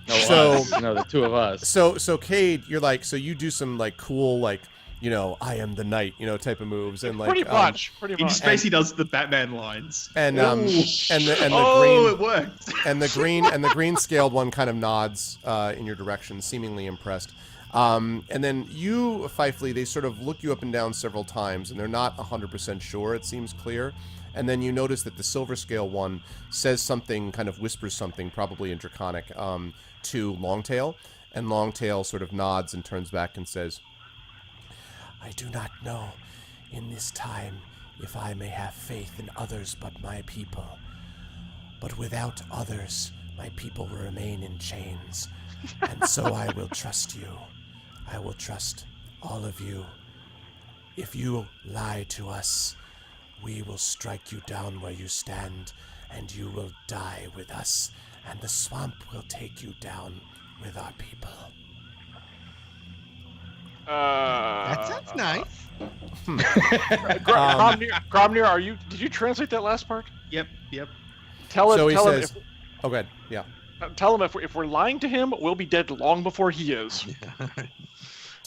No, So- us. No, the two of us. So Cade, you're like, so you do some like cool like, you know, I am the knight, you know, type of moves, and like Pretty much. He just basically does the Batman lines. and the Oh, green it worked. and the green scaled one kind of nods in your direction, seemingly impressed. And then you, Fifely, they sort of look you up and down several times, and they're not 100% sure. It seems clear. And then you notice that the silver scale one says something, kind of whispers something, probably in Draconic, to Longtail. And Longtail sort of nods and turns back and says, "I do not know in this time if I may have faith in others but my people. But without others, my people will remain in chains. And so I will trust you. I will trust all of you. If you lie to us, we will strike you down where you stand, and you will die with us, and the swamp will take you down with our people." That sounds nice. Gromnir, did you translate that last part? Yep. Tell So him. he Tell him says, "Oh, good, yeah." tell him if we're lying to him, we'll be dead long before he is.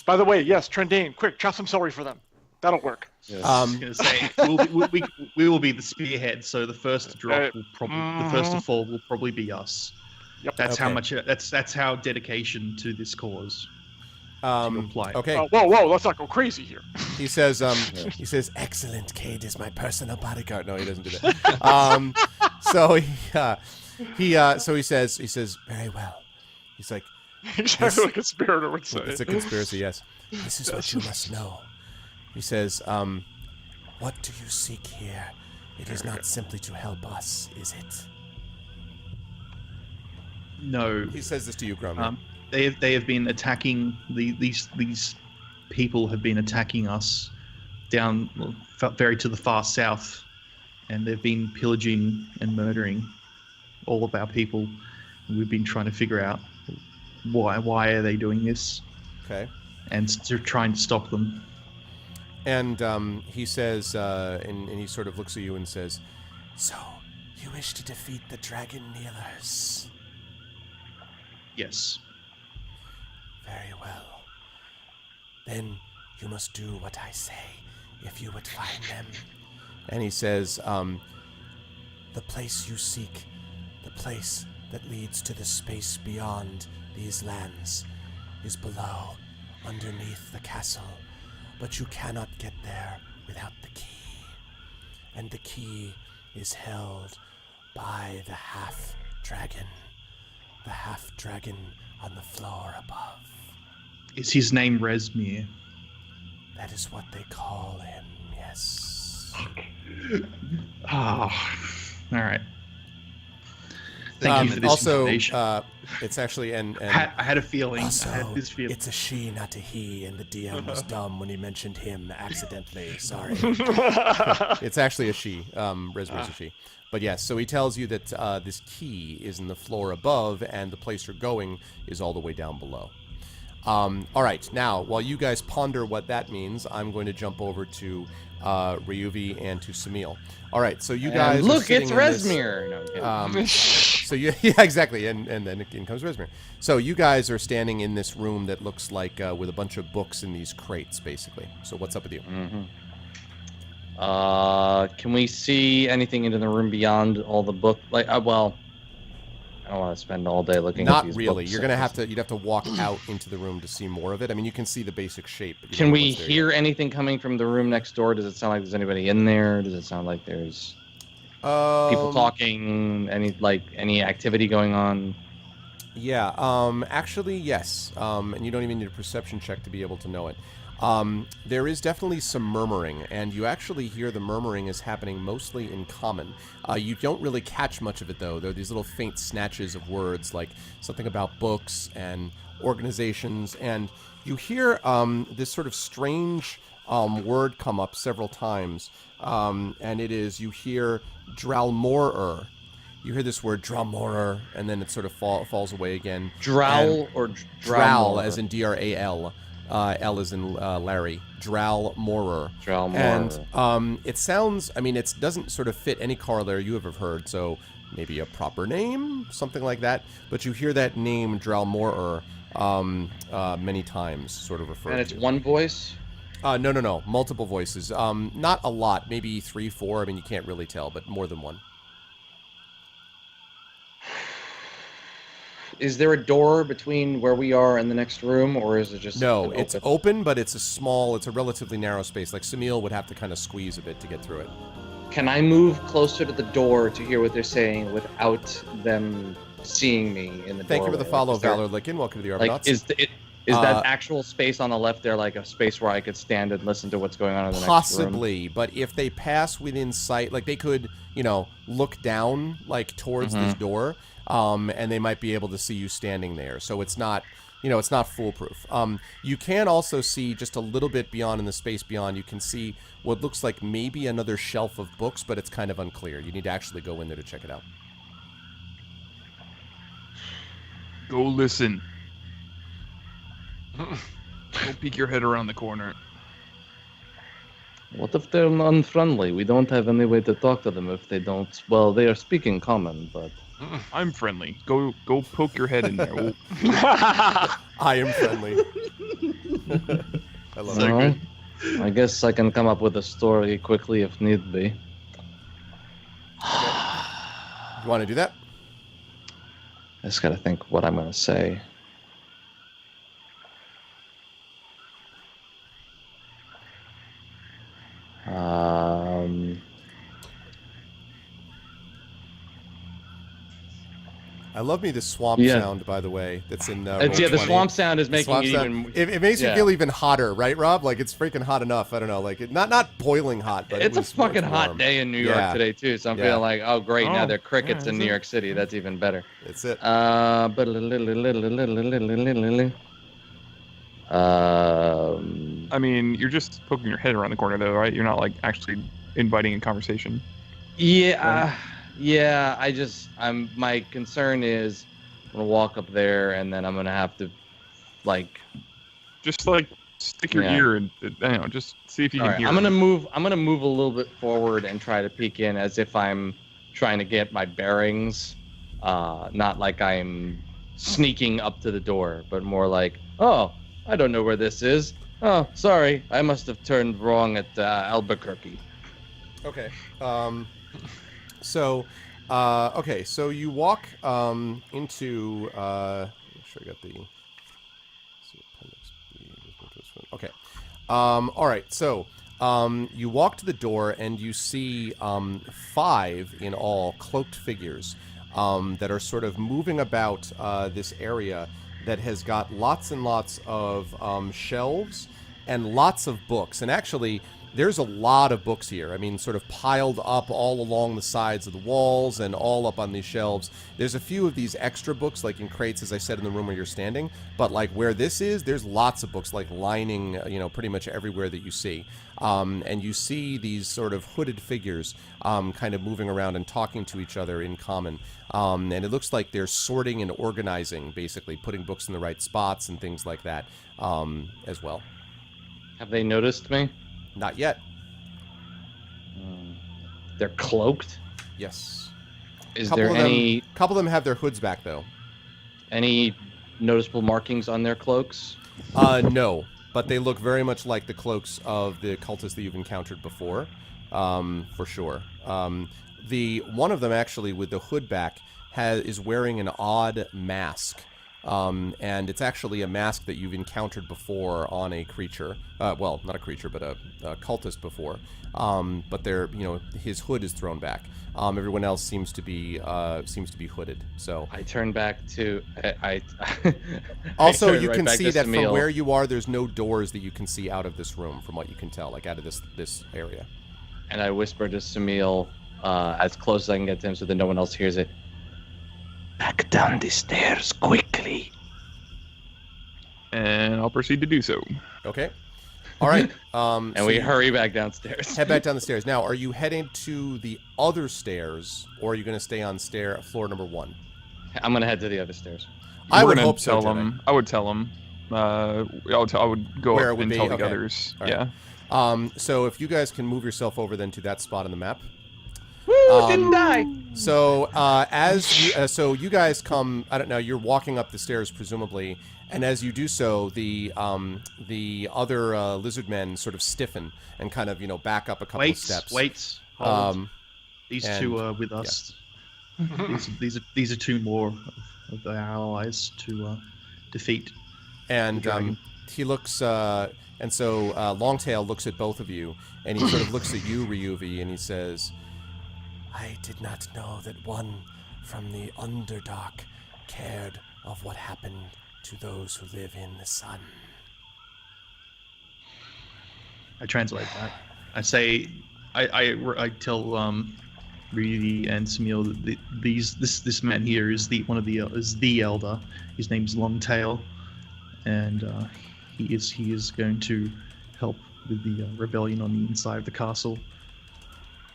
By the way, yes, Trendane, quick, chop some celery for them. That'll work. Yes. I was going to say we will be the spearhead. So the first to drop will probably the first to fall will probably be us. Yep. That's how Okay. much. That's how dedication to this cause. Apply. Okay. Whoa, let's not go crazy here. He says, excellent, Cade is my personal bodyguard. No, he doesn't do that. So he says, very well. He's like, Exactly like a conspirator would say. it's a conspiracy, yes. This is what you must know. He says, what do you seek here? It is not simply to help us, is it? No. He says this to you, Grumman. They have been attacking these people have been attacking us down very to the far south, and they've been pillaging and murdering all of our people. And we've been trying to figure out why are they doing this, Okay. and trying to stop them. And he says, and he sort of looks at you and says, so you wish to defeat the dragon kneelers? Yes. Very well. Then you must do what I say, if you would find them. And he says, the place you seek, the place that leads to the space beyond these lands, is below, underneath the castle. But you cannot get there without the key. And the key is held by the half-dragon. The half-dragon on the floor above. Is his name Resmir? That is what they call him, yes. Oh, all right. Thank you for this also, information. it's actually, and I had a feeling. also, I had this feeling. it's a she, not a he, and the DM was dumb when he mentioned him accidentally. Sorry. It's actually a she. Resmir's a she. But yes, so he tells you that this key is in the floor above, and the place you're going is all the way down below. All right, now, while you guys ponder what that means, I'm going to jump over to Ryuvi and to Samil. All right, so you guys And look, are sitting it's in this- Resmir. No, I'm kidding. So you, yeah, exactly, and then in comes Resmir. So you guys are standing in this room that looks like with a bunch of books in these crates, basically. So what's up with you? Can we see anything into the room beyond all the book? Like, well, I don't want to spend all day looking at Not these really. books. You're gonna have to. You'd have to walk out into the room to see more of it. I mean, you can see the basic shape. But you Can don't know we what's there hear anything coming from the room next door? Does it sound like there's anybody in there? Does it sound like there's yet. people talking? Any activity going on? Yeah. Actually, yes. And you don't even need a perception check to be able to know it. There is definitely some murmuring, and you actually hear the murmuring is happening mostly in common. You don't really catch much of it, though. There are these little faint snatches of words, like something about books and organizations, and you hear this sort of strange word come up several times, and it is, you hear Dralmorer. You hear this word Dralmorer, and then it sort of falls away again. Drowl And or Dral, Dralmorer? as in D-R-A-L. L is in Larry. Dralmorer. Dralmorer. And it sounds, I mean, it doesn't sort of fit any corollary you ever heard, so maybe a proper name, something like that. But you hear that name, Dralmorer, many times sort of referred And it's to. one voice? No. Multiple voices. Not a lot, maybe 3, 4. I mean, you can't really tell, but more than one. Is there a door between where we are and the next room, or is it just No, an it's open, but it's a relatively narrow space. Like Samil would have to kind of squeeze a bit to get through it. Can I move closer to the door to hear what they're saying without them seeing me in the Thank you for the doorway? follow, Is there- Valor Lickin. Welcome to the Like, Arbonauts. is that actual space on the left there like a space where I could stand and listen to what's going on in the next room? Possibly, but if they pass within sight, like they could, look down like towards this door, and they might be able to see you standing there. So it's not, it's not foolproof. You can also see just a little bit beyond, in the space beyond, you can see what looks like maybe another shelf of books, but it's kind of unclear. You need to actually go in there to check it out. Go listen. Go peek your head around the corner. What if they're unfriendly? We don't have any way to talk to them if they don't. Well, they are speaking common, but I'm friendly. Go poke your head in there. I am friendly. I love So it. good. I guess I can come up with a story quickly if need be. You want to do that? I just gotta think what I'm gonna say. I love me the swamp Yeah. sound, by the way. That's in Yeah, Roll the 20. swamp sound is The making swamp it sound. even. It makes you yeah. feel even hotter, right, Rob? Like it's freaking hot enough. I don't know, like not boiling hot, but It's a fucking hot warm. day in New York Yeah. today too, so I'm Yeah. feeling like, oh great, now Oh, there are crickets yeah, in is New it? York City. That's even better. That's it. I mean, you're just poking your head around the corner, though, right? You're not like actually inviting a conversation. Yeah, yeah. My concern is I'm gonna walk up there and then I'm gonna have to, like, Just like stick your Yeah. ear and just see if you all can right. hear. I'm gonna him. move. I'm gonna move a little bit forward and try to peek in as if I'm trying to get my bearings, not like I'm sneaking up to the door, but more like, oh, I don't know where this is. Oh, sorry, I must have turned wrong at Albuquerque. Okay. So you walk into. Make sure I got the. Okay. All right. So you walk to the door and you see 5 in all cloaked figures that are sort of moving about this area that has got lots and lots of shelves and lots of books. And actually, there's a lot of books here. I mean, sort of piled up all along the sides of the walls and all up on these shelves. There's a few of these extra books, like in crates, as I said, in the room where you're standing. But like where this is, there's lots of books, like lining, pretty much everywhere that you see. And you see these sort of hooded figures kind of moving around and talking to each other in common. And it looks like they're sorting and organizing, basically, putting books in the right spots and things like that as well. Have they noticed me? Not yet. They're cloaked. Yes. Is there any couple of them have their hoods back, though. any noticeable markings on their cloaks? No, but they look very much like the cloaks of the cultists that you've encountered before, for sure. The one of them actually with the hood back is wearing an odd mask. And it's actually a mask that you've encountered before on a creature. Well, not a creature, but a cultist before. But his hood is thrown back. Everyone else seems to be hooded. So I turn back to I also turn you right can back see to that from Samil. where you are, there's no doors that you can see out of this room, from what you can tell, like out of this area. And I whisper to Samil as close as I can get to him so that no one else hears it. Back down the stairs quickly. And I'll proceed to do so. Okay. All right. And we hurry back downstairs. Head back down the stairs. Now, are you heading to the other stairs, or are you going to stay on floor number 1? I'm gonna head to the other stairs. I We're would gonna hope so, tell Jedi. them. I would tell them. I would go Where it up would and be? tell the Okay. others. All right. Yeah. So if you guys can move yourself over then to that spot on the map. Woo! Didn't die. So so you guys come. I don't know. You're walking up the stairs presumably, and as you do so, the other lizard men sort of stiffen and kind of back up a couple of steps. Hold. These and- two are with us. These are 2 more of the allies to defeat. And the dragon. he looks, and so Longtail looks at both of you, and he sort of looks at you, Ryuvi, and he says, "I did not know that one from the Underdark cared of what happened to those who live in the sun." I translate that. I say, I tell Reedy and Samil that this man here is the elder. His name's Longtail, and he is going to help with the rebellion on the inside of the castle.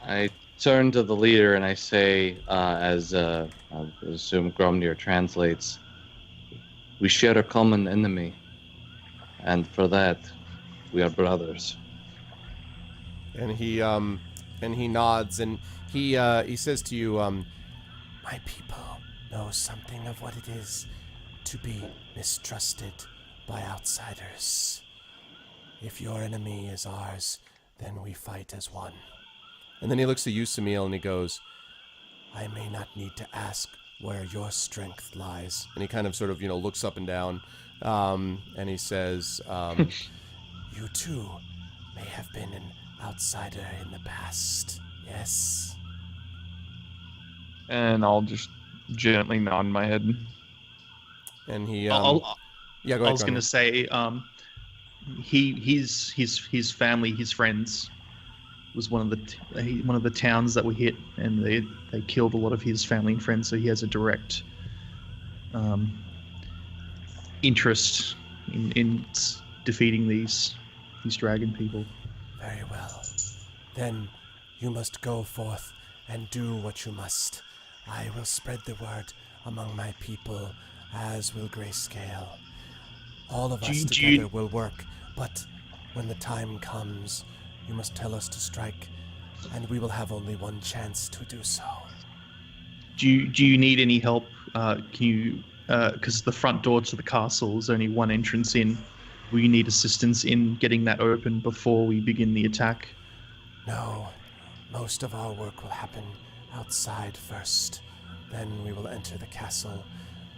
I turn to the leader and I say, as I assume Gromnir translates, "We share a common enemy, and for that, we are brothers." And he nods, and he says to you, "My people know something of what it is to be mistrusted by outsiders. If your enemy is ours, then we fight as one. And then he looks at you, Samil, and he goes, I may not need to ask where your strength lies. And he kind of sort of, looks up and down, and he says, you too may have been an outsider in the past, yes? And I'll just gently nod my head. And he, yeah, go ahead. I was going to say, his family, his friends, was one of the towns that we hit, and they killed a lot of his family and friends. So he has a direct interest in defeating these dragon people. Very well. Then you must go forth and do what you must. I will spread the word among my people, as will Grayscale. All of us together will work, but when the time comes, you must tell us to strike, and we will have only one chance to do so. Do you need any help? Can you, because the front door to the castle is only one entrance in, will you need assistance in getting that open before we begin the attack? No. Most of our work will happen outside first. Then we will enter the castle.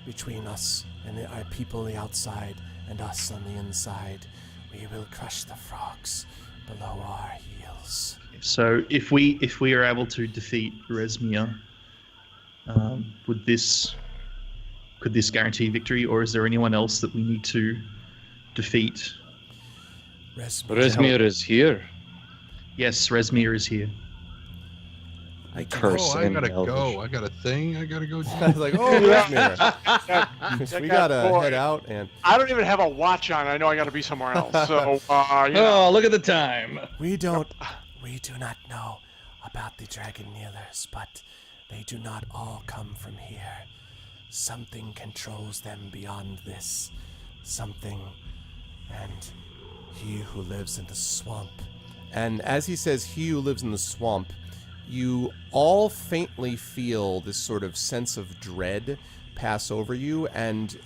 Between us and our people on the outside and us on the inside, we will crush the frogs below our heels. So if we are able to defeat Resmir, could this guarantee victory, or is there anyone else that we need to defeat? Resmir is here. Yes, Resmir is here. I curse I gotta Elvish. go. I got a thing. I gotta go. I was like, Resmir. We gotta head out and... I don't even have a watch on. I know I got to be somewhere else. So, Oh, look at the time. We do not know about the dragon kneelers, but they do not all come from here. Something controls them beyond this. Something, and he who lives in the swamp. And as he says, he who lives in the swamp, you all faintly feel this sort of sense of dread pass over you, and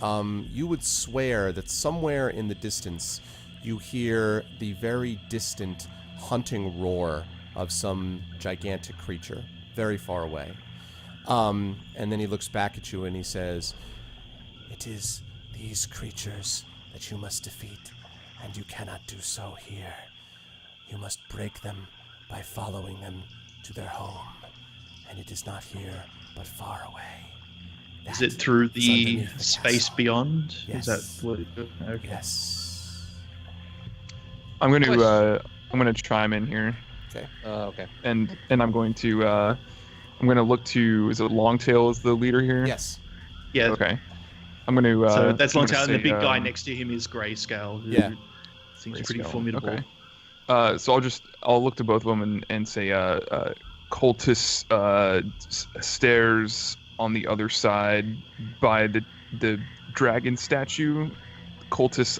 you would swear that somewhere in the distance you hear the very distant hunting roar of some gigantic creature very far away. And then he looks back at you and he says, it is these creatures that you must defeat, and you cannot do so here. You must break them by following them to their home, and it is not here but far away. Is it through the space beyond? Yes. Is that what? Okay. Yes. I'm gonna chime in here, Okay. Okay. and I'm going to look to, is it Longtail is the leader here? Yes. Yeah. Okay. I'm going to. So that's I'm Longtail, gonna and the say, big guy next to him is Grayscale. Who Yeah. seems pretty Grayscale. formidable. Okay. So I'll look to both of them and say, cultist stairs on the other side by the dragon statue, cultists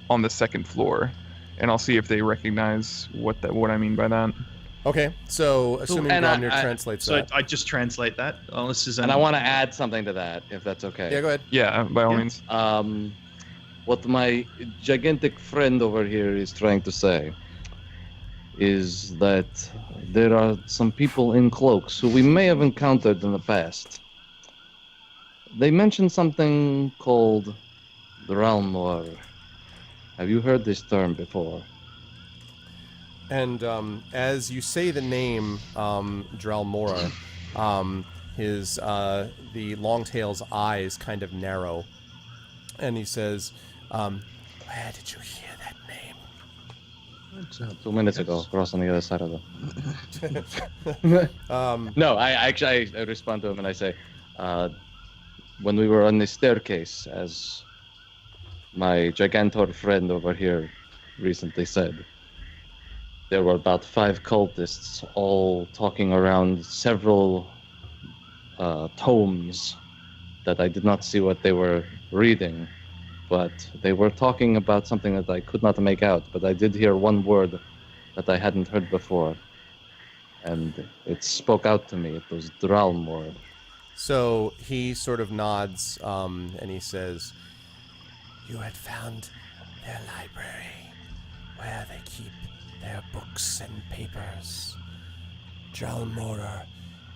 on the second floor, and I'll see if they recognize what I mean by that. Okay. So assuming and Gromnir I- translates So that. I just translate that. Unless there's And I want to add something to that, if that's okay. Yeah, go ahead. Yeah, by all Yeah. means. What my gigantic friend over here is trying to say is that there are some people in cloaks who we may have encountered in the past. They mentioned something called the Realmor. Have you heard this term before? And as you say the name Dralmora, the Longtail's eyes kind of narrow, and he says, "Where did you hear that name?" 2 minutes ago, across on the other side of the. No, I respond to him and I say, when we were on the staircase, as my gigantor friend over here recently said, there were about 5 cultists all talking around several tomes that I did not see what they were reading, but they were talking about something that I could not make out, but I did hear one word that I hadn't heard before, and it spoke out to me. It was Dralmor. So he sort of nods, and he says, "You had found their library. where they keep their books and papers. Dralmora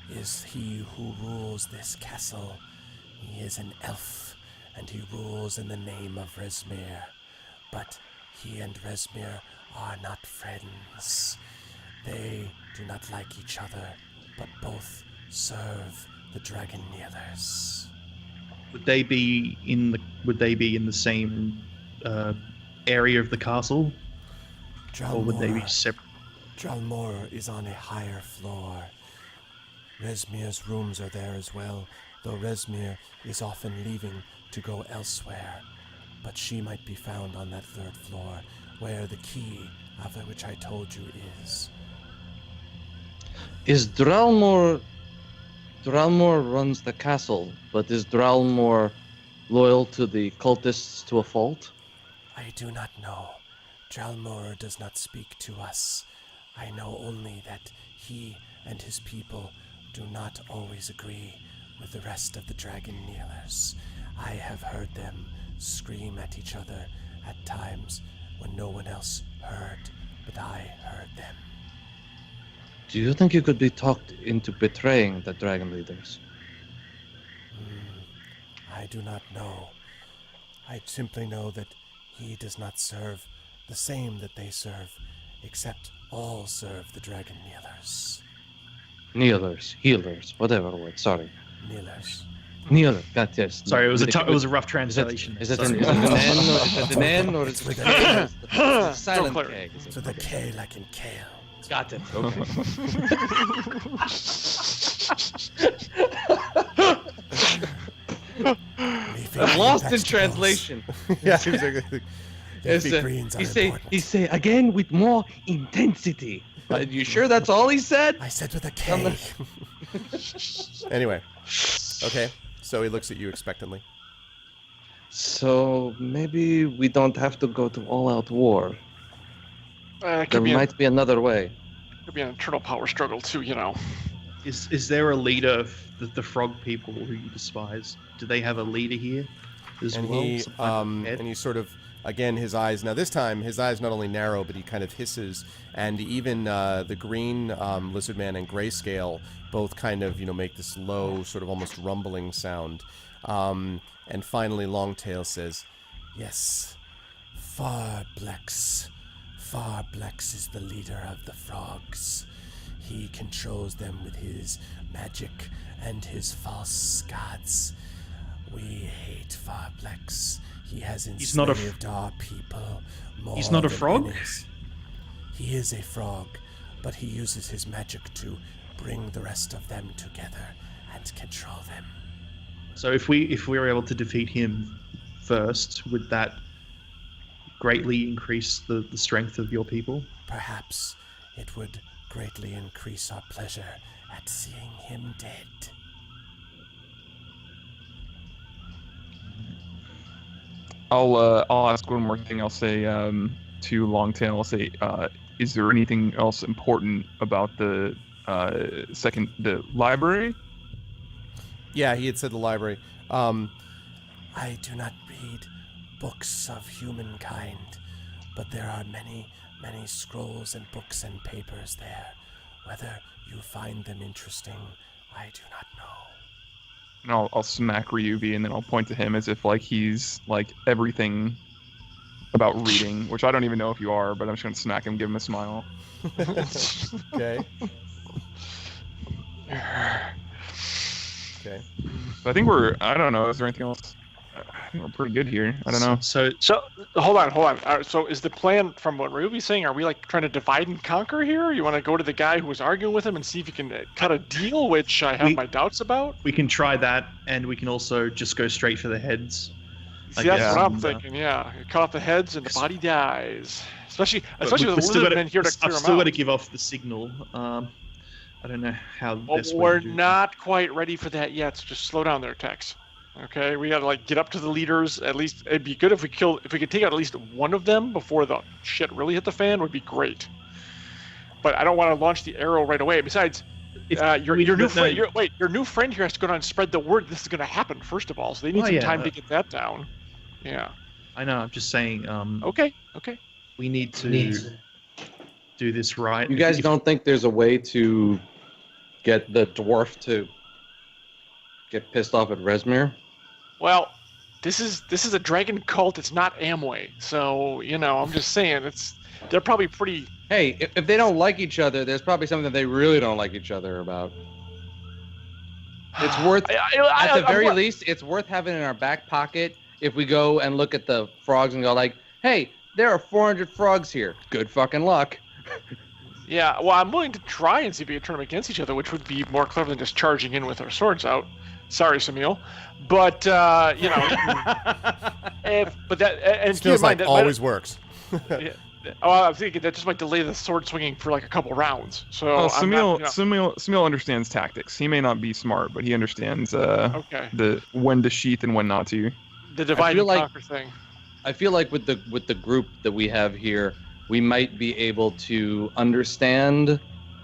is he who rules this castle. He is an elf, and he rules in the name of Resmir. But he and Resmir are not friends. They do not like each other, but both serve the Dragon Kneelers. Would they be in the same area of the castle, or would they be separate? Dralmor is on a higher floor. Resmir's rooms are there as well, though Resmir is often leaving to go elsewhere. But she might be found on that 3rd floor, where the key of which I told you is. Is Dralmor runs the castle, but is Dralmor loyal to the cultists to a fault? I do not know. Dralmor does not speak to us. I know only that he and his people do not always agree with the rest of the Dragon Kneelers. I have heard them scream at each other at times when no one else heard, but I heard them. Do you think you could be talked into betraying the Dragon Leaders? I do not know. I simply know that he does not serve the same that they serve, except all serve the Dragon Kneelers. Kneelers, healers, whatever word, sorry. Kneelers. Kneeler, God, yes. Sorry, it was a rough translation. Is it Sorry. an N or is it a silent clear. K? So the K like in kale. Got it. Okay. I'm lost in translation. Yeah, exactly. Leafy greens are important. He say again with more intensity. You sure that's all he said? I said with a K. Anyway, okay. So he looks at you expectantly. So maybe we don't have to go to all-out war. It There could might be another way. be an internal power struggle too, you know. Is there a leader of the frog people who you despise? Do they have a leader here as And well? he, Some kind of head? and he sort of, again, his eyes. Now this time, his eyes not only narrow, but he kind of hisses, and even the green lizard man and grayscale both kind of, make this low, sort of almost rumbling sound. And finally, Longtail says, "Yes, Farblex. Farblex is the leader of the frogs. He controls them with his magic and his false gods. We hate Farblex. He has He's not a enslaved our people more He's not a than frog? enemies. He is a frog, but he uses his magic to bring the rest of them together and control them. So if we were able to defeat him first, would that greatly increase the strength of your people? Perhaps it would greatly increase our pleasure at seeing him dead." I'll ask one more thing. I'll say to Longtail. I'll say, is there anything else important about the library? Yeah, he had said the library. I do not read books of humankind, but there are many, many scrolls and books and papers there. Whether you find them interesting, I do not know. And I'll smack Ryubi, and then I'll point to him as if he's everything about reading, which I don't even know if you are, but I'm just gonna smack him, give him a smile. Okay. Okay. But I think I don't know, is there anything else? I think we're pretty good here. I don't know. So So hold on. So is the plan from what Ruby's saying? Are we trying to divide and conquer here? You want to go to the guy who was arguing with him and see if you can cut a deal, which I have my doubts about. we can try that, and we can also just go straight for the heads. See, I that's guess. what I'm thinking. Yeah, you cut off the heads and the body dies. Especially But with we've the still lizard gotta- men here to clear I've them still out. got to give off the signal. I don't know how the Well, best way we're to do not quite ready for that yet, so just slow down there, Tex. Okay, we gotta get up to the leaders. At least it'd be good if we could take out at least one of them before the shit really hit the fan. Would be great. But I don't want to launch the arrow right away. Besides, If your we new don't friend, know- your new friend here has to go down and spread the word this is going to happen. First of all, so they need Oh, some yeah, time to get that down. Yeah. I know. I'm just saying. Okay. we need to do this right. You guys If- don't think there's a way to get the dwarf to get pissed off at Resmir? Well, this is a dragon cult. It's not Amway. So, I'm just saying, they're probably pretty... Hey, if they don't like each other, there's probably something that they really don't like each other about. It's worth, at the very least, it's worth having in our back pocket if we go and look at the frogs and go like, hey, there are 400 frogs here. Good fucking luck. Yeah, well, I'm willing to try and see if we can turn them against each other, which would be more clever than just charging in with our swords out. Sorry, Samil. But, but that... And keep in Feels like mind, that always works. yeah, I'm thinking that just might delay the sword swinging for like a couple rounds. So Oh, I'm not, Samil understands tactics. He may not be smart, but he understands okay. the when to sheath and when not to. The divide feel and like- conquer thing. I feel like with the group that we have here, we might be able to understand...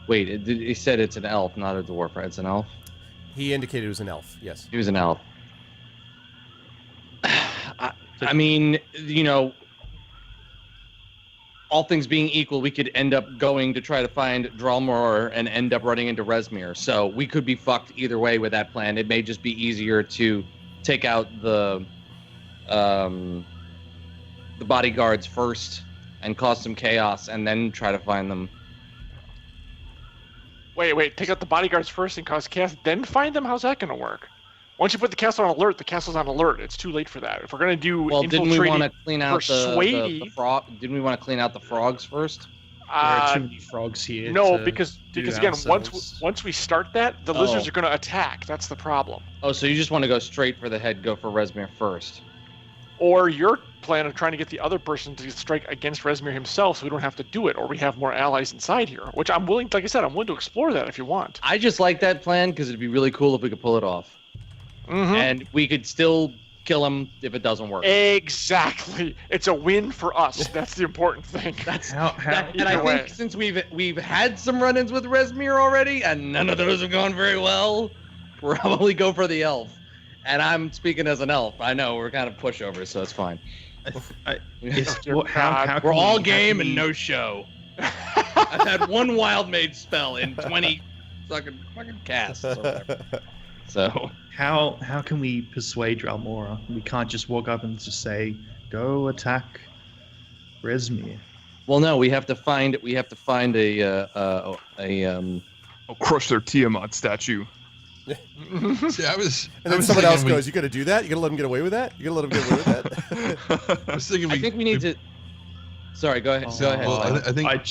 Wait, he said it's an elf, not a dwarf, right? It's an elf? He indicated it was an elf. Yes. He was an elf. I mean, all things being equal, we could end up going to try to find Dralmor and end up running into Resmir. So we could be fucked either way with that plan. It may just be easier to take out the bodyguards first and cause some chaos and then try to find them. Wait, take out the bodyguards first and cause chaos, then find them? How's that going to work? Once you put the castle on alert, the castle's on alert. It's too late for that. If we're going to do Well, didn't we want to infiltrating clean out the persuading- frog? Didn't we want to clean out the frogs first? There are too many frogs here. No, to because do again, ourselves. once we start that, the lizards are going to attack. That's the problem. Oh, so you just want to go straight for the head, go for Resmir first. Or your plan of trying to get the other person to strike against Resmir himself so we don't have to do it, or we have more allies inside here, which I'm willing, like I said, I'm willing to explore that if you want. I just like that plan because it'd be really cool if we could pull it off. Mm-hmm. And we could still kill him if it doesn't work. Exactly. It's a win for us. That's the important thing. And I think since we've had some run-ins with Resmir already, and none of those have gone very well, we'll probably go for the elf. And I'm speaking as an elf. I know we're kind of pushovers, so it's fine. We're all game and no show. I've had one wild mage spell in 20 fucking casts or whatever. So How can we persuade Dralmora? We can't just walk up and just say, "Go attack Resmir." well, no, we have to find a I'll crush their Tiamat statue. See, I was And then was someone else thinking goes, "You gonna do that? You gonna let him get away with that? You gonna let him get away with that?" I was thinking I think we need to. Sorry, go ahead. Go ahead. Well, I think I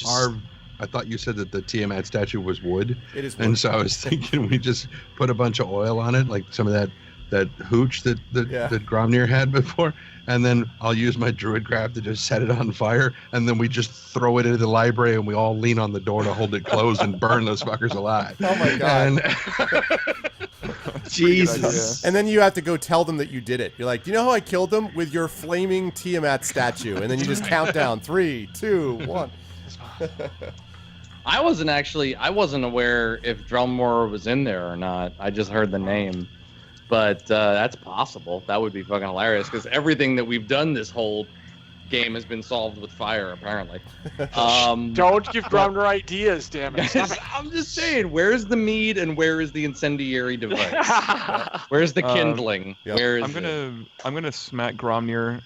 I thought you said that the Tiamat statue was wood, It is. and wood. so I was thinking we just put a bunch of oil on it, like some of that hooch that Yeah. Gromnir had before, and then I'll use my druid craft to just set it on fire, and then we just throw it into the library, and we all lean on the door to hold it closed and burn those fuckers alive. Oh my god. And Jesus. And then you have to go tell them that you did it. You're like, "Do you know how I killed them? With your flaming Tiamat statue." And then you just count down 3, 2, 1. I wasn't aware if Drelmor was in there or not. I just heard the name. But that's possible. That would be fucking hilarious because everything that we've done this whole game has been solved with fire, apparently. Don't give Gromner ideas, damn it. Stop it. I'm just saying, where's the mead and where is the incendiary device? Where's the kindling? Yep. Where is I'm gonna smack Gromnir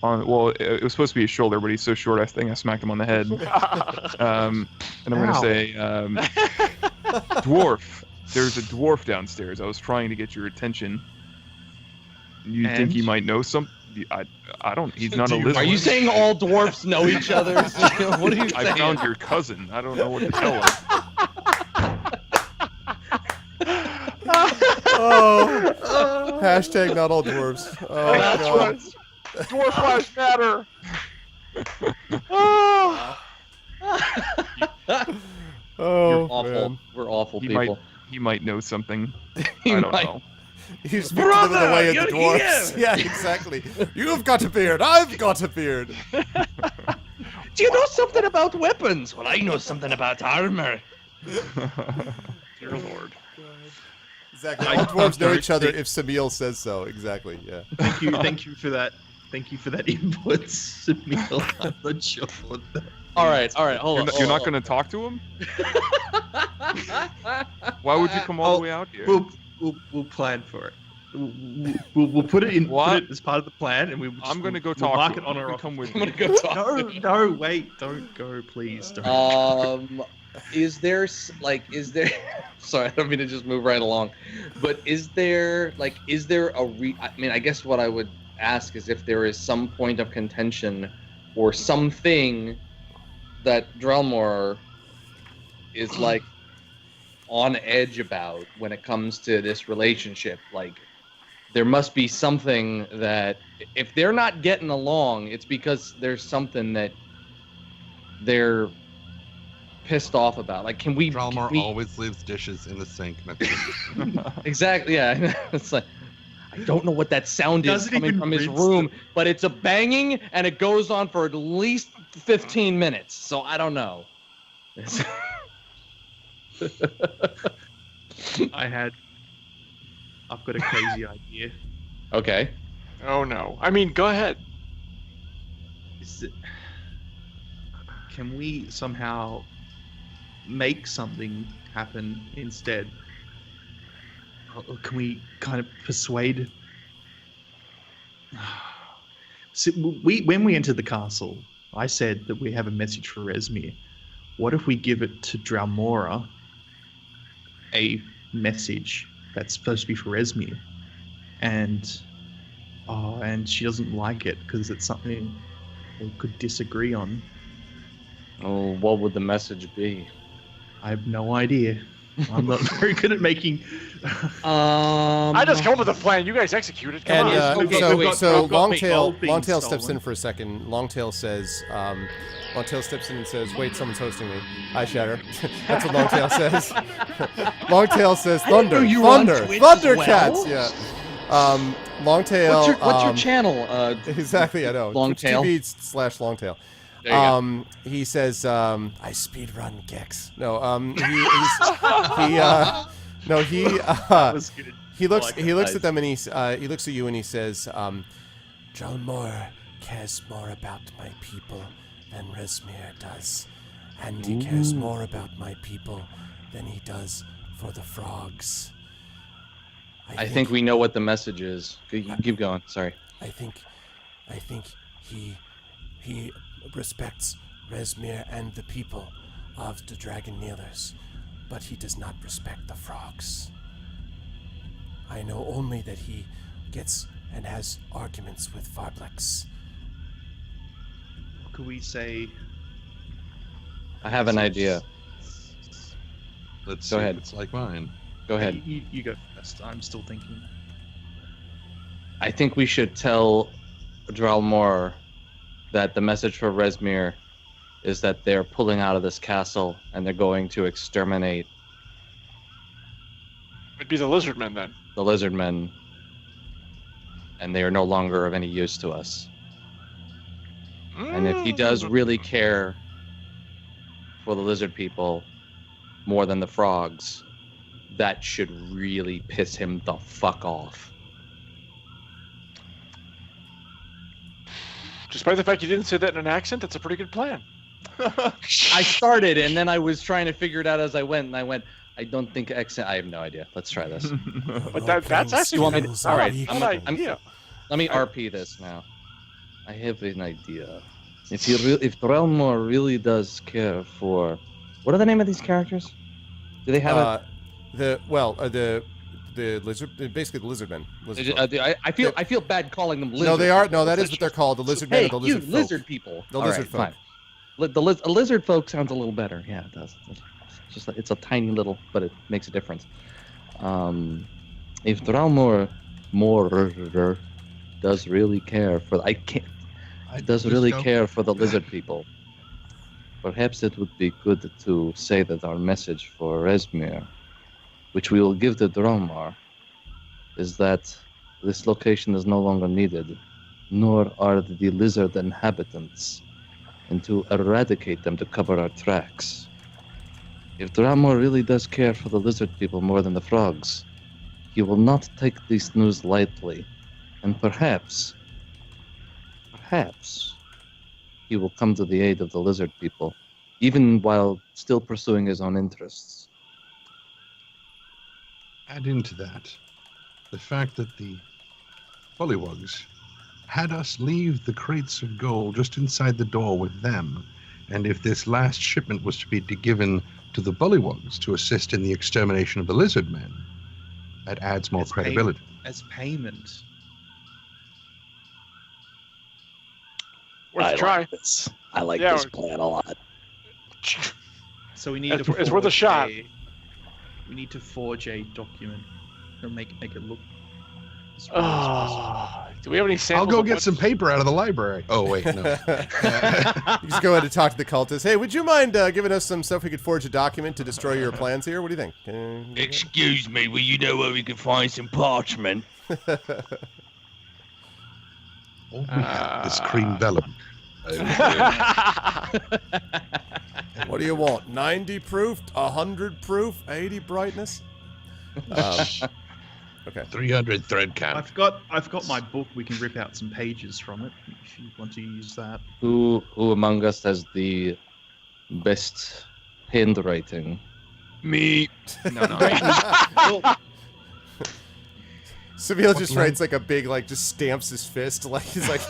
well, it was supposed to be his shoulder, but he's so short. I think I smacked him on the head. And I'm gonna Ow. say, dwarf. There's a dwarf downstairs. I was trying to get your attention. You think he And? might know some? I don't. He's not a Do you- lizard. Are you saying all dwarfs know each other? What are you saying? I found your cousin. I don't know what to tell him. Oh. Hashtag not all dwarves. Oh, That's God. right. Dwarf lives matter. Oh. Oh, You're awful. man. We're awful He people. He might know something. He I don't might. know. You speak to them in the way of the Brother, you're dwarfs. here. Yeah, exactly. You've got a beard. I've got a beard. Do you know something about weapons? Well, I know something about armor. Dear Lord. Exactly. All dwarves know each other if Samil says so. Exactly. Yeah. Thank you for that Thank you for that input, Emil. I'm not sure what that. All right, hold on. You're not going to talk to him? Why would you come all the way out here? We'll plan for it. We'll put it in. Put it as part of the plan, and I'm going to go we'll talk mark to it him. on our. Come with I'm me. gonna go talk. No, wait, don't go, please. Don't. Is there sorry, I don't mean to just move right along, but is there I mean, I guess what I would ask is if there is some point of contention or something that Drelmor is like on edge about when it comes to this relationship. Like, there must be something that if they're not getting along, it's because there's something that they're pissed off about. Like, can we always leaves dishes in the sink. Exactly, yeah. It's like, I don't know what that sound is coming from his rinse room, but it's a banging and it goes on for at least 15 minutes. So I don't know. I've got a crazy idea. Okay. Oh no. I mean, go ahead. Can we somehow make something happen instead? Or can we kind of persuade? So when we entered the castle, I said that we have a message for Resmir. What if we give it to Dralmora, a message that's supposed to be for Resmir, and she doesn't like it because it's something we could disagree on? Oh, what would the message be? I have no idea. I'm not very good at making. I just come up with a plan. You guys execute it. Come And on. so Longtail being steps stolen. in for a second. Longtail steps in and says, "Wait, someone's hosting me." I shatter. That's what Longtail says. Longtail says, "Thunder, you were on thunder, Twitch as Thundercats." well? Yeah. Longtail. What's your channel? Exactly, I know. Longtail. TV/Longtail. There you go. He says, "I speedrun Gex." No, he looks at them and he looks at you and he says, "Dralmor cares more about my people than Resmir does, and he cares more about my people than he does for the frogs." I think we know what the message is. Keep going. Sorry. I think he respects Resmir and the people of the Dragon Kneelers, but he does not respect the frogs. I know only that he gets and has arguments with Farblex. Could we say? I have an idea. Let's Go see ahead. if it's like mine. Go ahead. You go first. I'm still thinking. I think we should tell Dralmor that the message for Resmir is that they're pulling out of this castle and they're going to exterminate It'd be the lizard men then. the lizard men, and they are no longer of any use to us. And if he does really care for the lizard people more than the frogs, that should really piss him the fuck off. Despite the fact you didn't say that in an accent, that's a pretty good plan. I started, and then I was trying to figure it out as I went, and I went, I don't think accent. I have no idea. Let's try this. But that's actually You want me to- all right, I'm I'm- an idea. Let me RP this now. I have an idea. If Drelmor really does care for, what are the name of these characters? Do they have The lizard, basically the lizard men. I feel bad calling them lizard. No, they are. people. No, that is That's what they're just- called. The lizard men Hey, and the you lizard folk. lizard people. The All lizard right, folk. fine. A lizard folk sounds a little better. Yeah, it does. It's just it's a tiny little, but it makes a difference. If Dralmor does really care for, care for the lizard people, perhaps it would be good to say that our message for Resmir, which we will give to Dralmor, is that this location is no longer needed, nor are the lizard inhabitants, and to eradicate them to cover our tracks. If Dralmor really does care for the lizard people more than the frogs, he will not take this news lightly, and perhaps perhaps he will come to the aid of the lizard people, even while still pursuing his own interests. Add into that the fact that the bullywugs had us leave the crates of gold just inside the door with them, and if this last shipment was to be given to the bullywugs to assist in the extermination of the lizard men, that adds more credibility. As payment. Worth a try. Like this. I like Yeah, this plan a lot. So we need It's worth a shot. We need to forge a document or make it look. As real as possible. Do we have any samples? I'll go of get what- some paper out of the library. Oh, wait, no. You just go ahead and talk to the cultists. Hey, would you mind giving us some stuff we could forge a document to destroy your plans here? What do you think? Excuse me, will you know where we can find some parchment? All we have is cream vellum. What do you want? 90 proof, 100 proof, 80 brightness? Okay. 300 thread count. I've got my book. We can rip out some pages from it if you want to use that. Who among us has the best handwriting? Me. No. Seville just writes like a big, like, just stamps his fist, like he's like,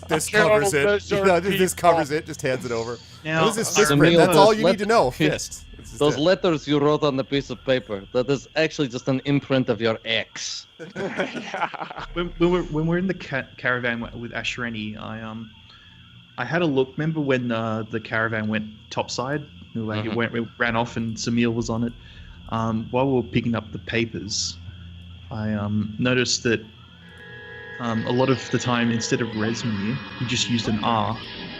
this covers it. You know, this covers it, just hands it over. Now, What is this fist Seville, print? That's all those you need to know. Fist. It's just Those it. letters you wrote on the piece of paper, that is actually just an imprint of your X. when we're in the caravan with Ashreni, I had a look. Remember when the caravan went topside? Like it ran off and Samil was on it. While we were picking up the papers, I noticed that a lot of the time, instead of Rezmir, he just used an R.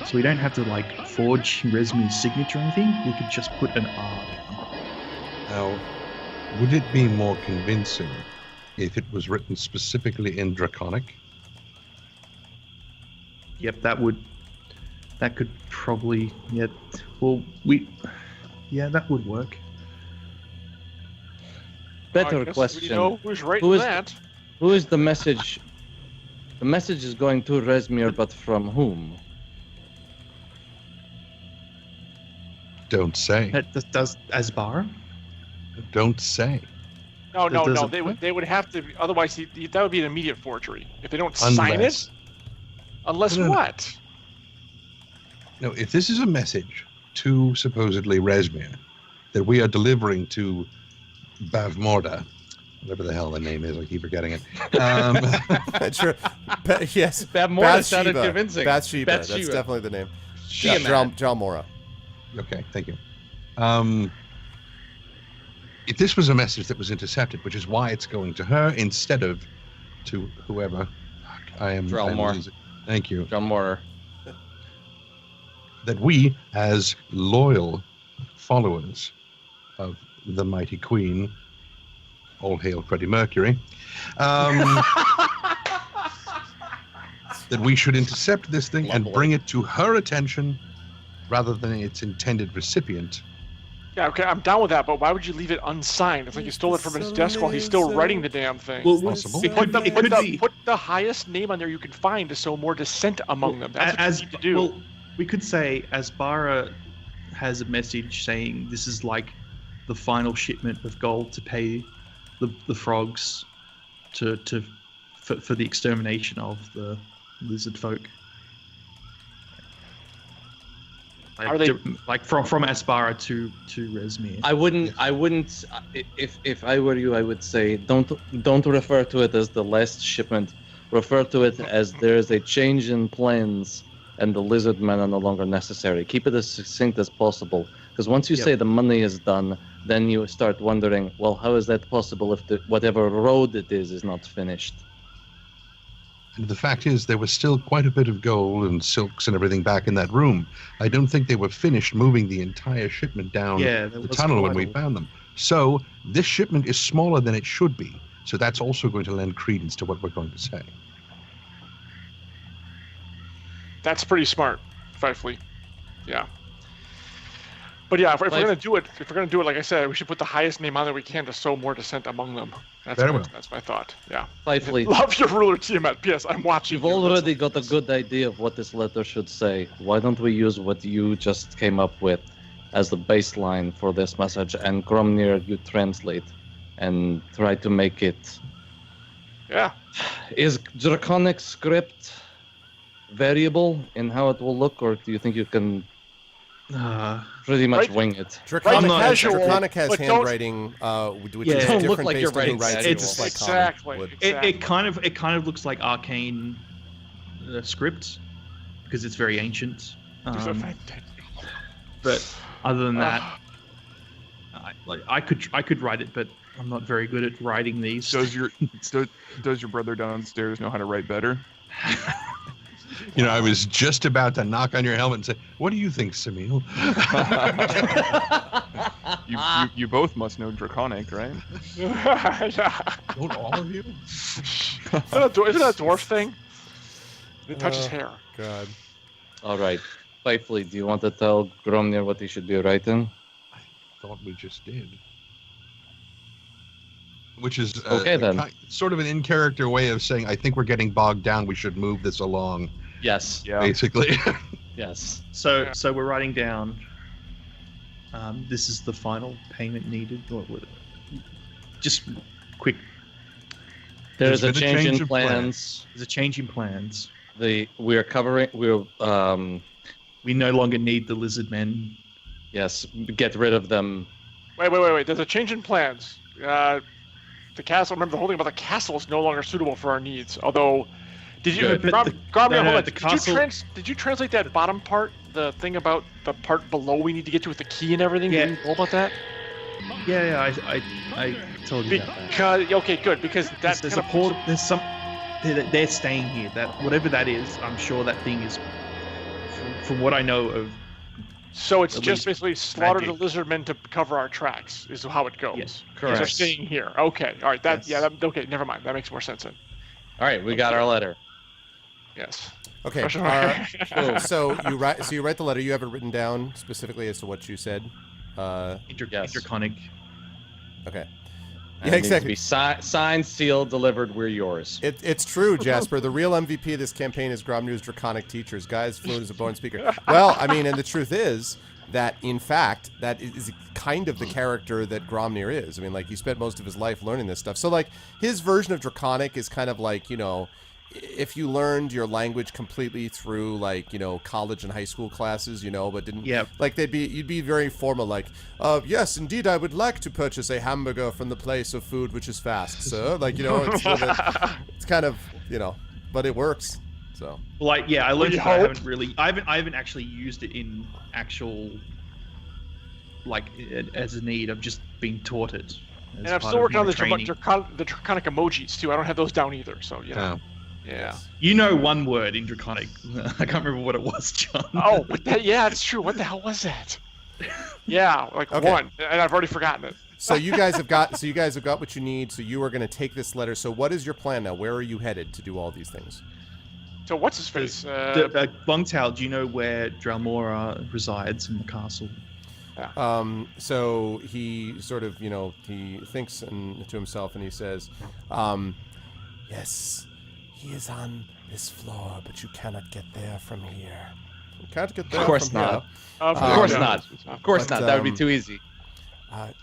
So we don't have to like forge Rezmir's signature or anything. We could just put an R down. Now, would it be more convincing if it was written specifically in Draconic? Yep, that could probably, that would work. Better I guess question. We know who's writing Who is- that. Who is the message? The message is going to Rezmir, but from whom? Don't say. Does Asbara? Don't say. No. doesn't- They would have to. Otherwise, that would be an immediate forgery. If they don't sign Unless. it. Unless No. what? No, if this is a message to supposedly Rezmir that we are delivering to Bavmorda, whatever the hell the name is, I keep forgetting it. Sure. Yes. Bavmorda sounded Bathsheba. convincing. Bathsheba. That's Bathsheba. definitely the name. Tiamat. Jalmora. Okay, thank you. If this was a message that was intercepted, which is why it's going to her instead of to whoever, I am Drelmor. losing- Thank you. John Moore. That we, as loyal followers of the mighty Queen, all hail Freddie Mercury, that we should intercept this thing and bring it to her attention rather than its intended recipient. Yeah, okay, I'm down with that, but why would you leave it unsigned? It's like you stole it from his desk while he's still writing the damn thing. Well, Possible. it could be. Put the highest name on there you can find to sow more dissent among them. That's what you need to do. Well, we could say Asbara has a message saying this is like the final shipment of gold to pay the frogs for the extermination of the lizard folk. Are they- like from Asbara to Rezmir? I wouldn't. If I were you, I would say don't refer to it as the last shipment. Refer to it as there is a change in plans, and the lizard men are no longer necessary. Keep it as succinct as possible, because once you say the money is done, then you start wondering, well, how is that possible if whatever road it is not finished? And the fact is, there was still quite a bit of gold and silks and everything back in that room. I don't think they were finished moving the entire shipment down there the was tunnel when quite we a- found them. So this shipment is smaller than it should be. So that's also going to lend credence to what we're going to say. That's pretty smart, Fifley. Yeah. But yeah, if we're Like- gonna do it, like I said, we should put the highest name on there we can to sow more dissent among them. Very well. That's my thought. Yeah. Playfully, Love your ruler, Tiamat. P.S. I'm watching. you've you. already got a good idea of what this letter should say. Why don't we use what you just came up with as the baseline for this message, and Gromnir, you translate and try to make it. Yeah. Is Draconic script variable in how it will look, or do you think you can pretty much Right. wing it? Draconic, Right, has, casual, Draconic has but don't- handwriting, which Yeah. is Don't different look like based you're on who writing writes it, casual. just like Exactly. common would. It kind of looks like arcane script because it's very ancient. But other than that, I could write it, but I'm not very good at writing these. Does your brother downstairs know how to write better? You know, I was just about to knock on your helmet and say, "What do you think, Samil?" You both must know Draconic, right? Yeah. Don't all of you? Isn't that a dwarf thing? It touches hair. God. All right. Playfully, do you want to tell Gromnir what he should be writing? Thought we just did. Which is Okay, then. Sort of an in-character way of saying, I think we're getting bogged down. We should move this along, Yes. Yeah. basically. Yes. So we're writing down. This is the final payment needed. Just quick. There's a been a change change in of plan. plans. There's a change in plans. We We no longer need the lizard men. yes, get rid of them. Wait. There's a change in plans. The castle. Remember, the whole thing about the castle is no longer suitable for our needs. Although, did you, Good. But Gromnir, no, hold on. the castle- Did you translate that bottom part? The thing about the part below we need to get to with the key and everything. Yeah. Did you know about that? Yeah, I told you about that. Because okay, good. Because that's There's a port. There's some. They're staying here. That whatever that is, I'm sure that thing is. From what I know of. So it's At just least basically slaughter magic. the lizard men to cover our tracks. Is how it goes. Yes, They're correct. staying here. Okay. All right. That. Yes. Yeah. Okay. Never mind. That makes more sense then. All right, we got our letter. Yes. Okay. Question mark. So you write the letter. You have it written down specifically as to what you said. Yes. Interconic. Okay. And Yeah, it needs to exactly. be signed, sealed, delivered. We're yours. It's true, Jasper. The real MVP of this campaign is Gromnir's Draconic teachers. Guys, fluent as a born speaker. Well, I mean, and the truth is that, in fact, that is kind of the character that Gromnir is. I mean, like, he spent most of his life learning this stuff. So, like, his version of Draconic is kind of like, you know, if you learned your language completely through, like, you know, college and high school classes, you know, but didn't, Yep. like, you'd be very formal, like, yes, indeed, I would like to purchase a hamburger from the place of food which is fast, sir. Like, you know, it's kind of, you know, but it works. So, Like, yeah, I learned We it, but I hope. haven't really. I haven't actually used it in actual. Like as a need, I've just been taught it. as And I'm part still of working on my the training. draconic emojis too. I don't have those down either. So yeah. Oh. Yeah. You know one word in Draconic. I can't remember what it was, John. Oh, but yeah, it's true. What the hell was that? Yeah, like Okay. one, and I've already forgotten it. so you guys have got what you need. So you are going to take this letter. So what is your plan now? Where are you headed to do all these things? So what's his face? Longtail, do you know where Dralmora resides in the castle? So he sort of, you know, he thinks to himself and he says, yes, he is on this floor, but you cannot get there from here. You can't get there Of course from not. Of Of course yeah. not. Of course But, not. That would be um, too easy. here.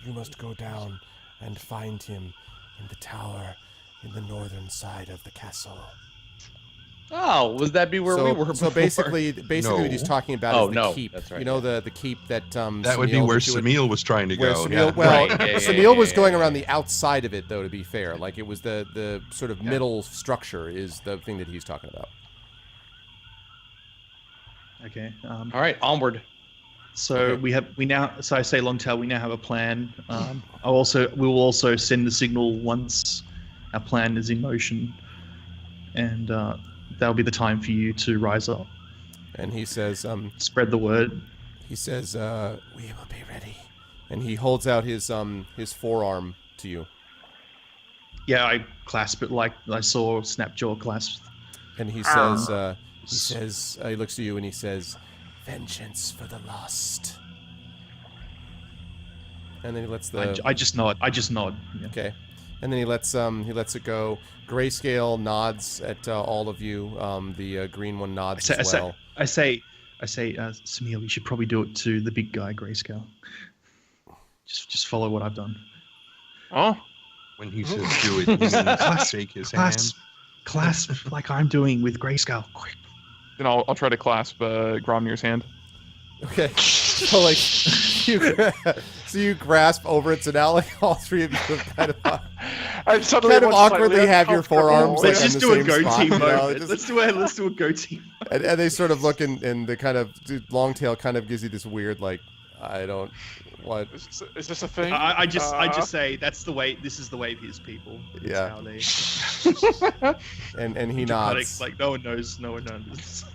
You must go down and find him in the tower in the northern side of the castle. Oh, would that be where we were before? So basically what he's No. talking about Oh, is the no, keep. that's right, You know, the keep that That would be Samil- where that you would- Samil was trying to Where go. Samil, yeah. well, Right, yeah, Samil was yeah, going yeah. around the outside of it, though. To be fair, like it was the sort of middle structure is the thing that he's talking about. Okay. All right, onward. So So I say Longtail. We now have a plan. We will also send the signal once our plan is in motion, and that'll be the time for you to rise up, And he says, spread the word. we will be ready. And he holds out his forearm to you. Yeah, I clasp it like I saw Snapjaw clasp. And he says, he looks to you and he says, vengeance for the lost. And then he lets the. I just nod. Yeah. Okay. And then he lets it go. Grayscale nods at all of you. The green one nods as well. I say, Samir, you should probably do it to the big guy, Grayscale. Just follow what I've done. Oh. When he says do it, you mean shake his hand. Clasp like I'm doing with Grayscale. Quick. Then I'll try to clasp Gromnir's hand. Okay. So like you grasp over it. So now like all three of you have kind of awkwardly have your forearms. Let's like, just do a go spot, team you know, moment. just- Let's do a go team. and they sort of look and the kind of long tail kind of gives you this weird like I don't what. Is this a thing? I just say that's the way. This is the way of his people. It's Yeah. how they, And he dramatic, nods. like no one knows. No one knows.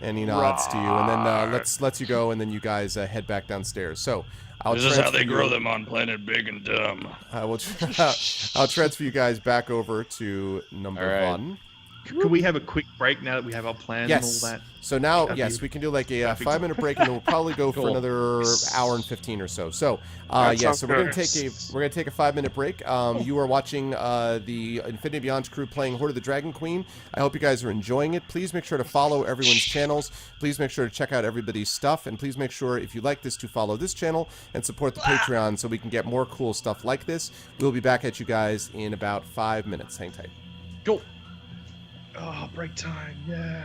And he nods to you, and then lets you go, and then you guys head back downstairs. So I'll This is how transfer they grow you- them on Planet Big and Dumb. I'll transfer you guys back over to number All right. 1. Can we have a quick break now that we have our plan Yes. and all that? So now, That'd yes, be we can do like a perfect. 5-minute break, and then we'll probably go for Cool. another hour and 15 or so. So, That yeah, sounds so we're gonna good. take a 5-minute break. You are watching the Infinity Beyond crew playing Hoard of the Dragon Queen. I hope you guys are enjoying it. Please make sure to follow everyone's channels. Please make sure to check out everybody's stuff, and please make sure if you like this to follow this channel and support the Patreon so we can get more cool stuff like this. We'll be back at you guys in about 5 minutes. Hang tight. Go. Oh, break time! Yeah.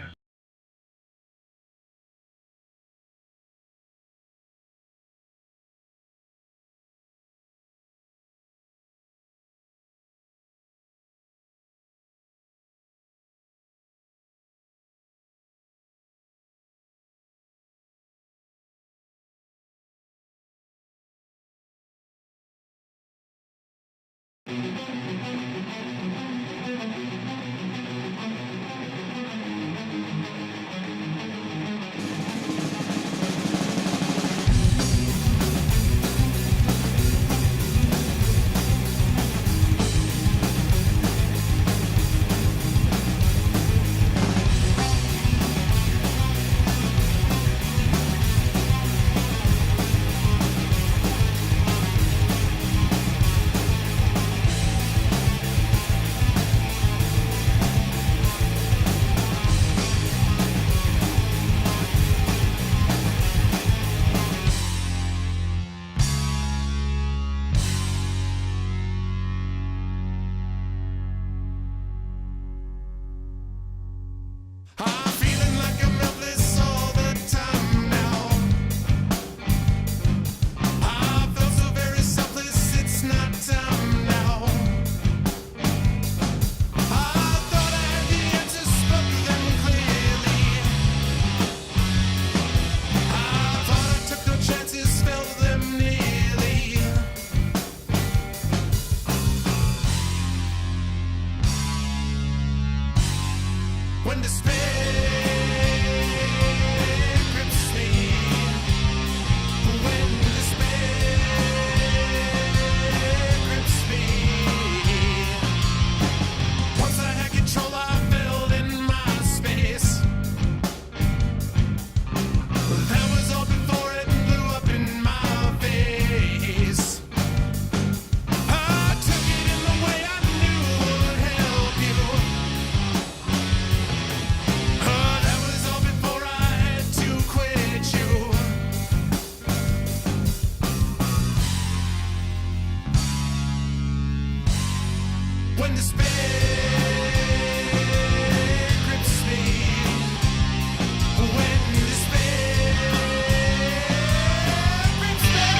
When despair grips me, when despair grips me, once I had control, I felt in my space. That was all before it blew up in my face. I took it in the way I knew would help you. That was all before I had to quit you. When despair grips me, when despair grips me.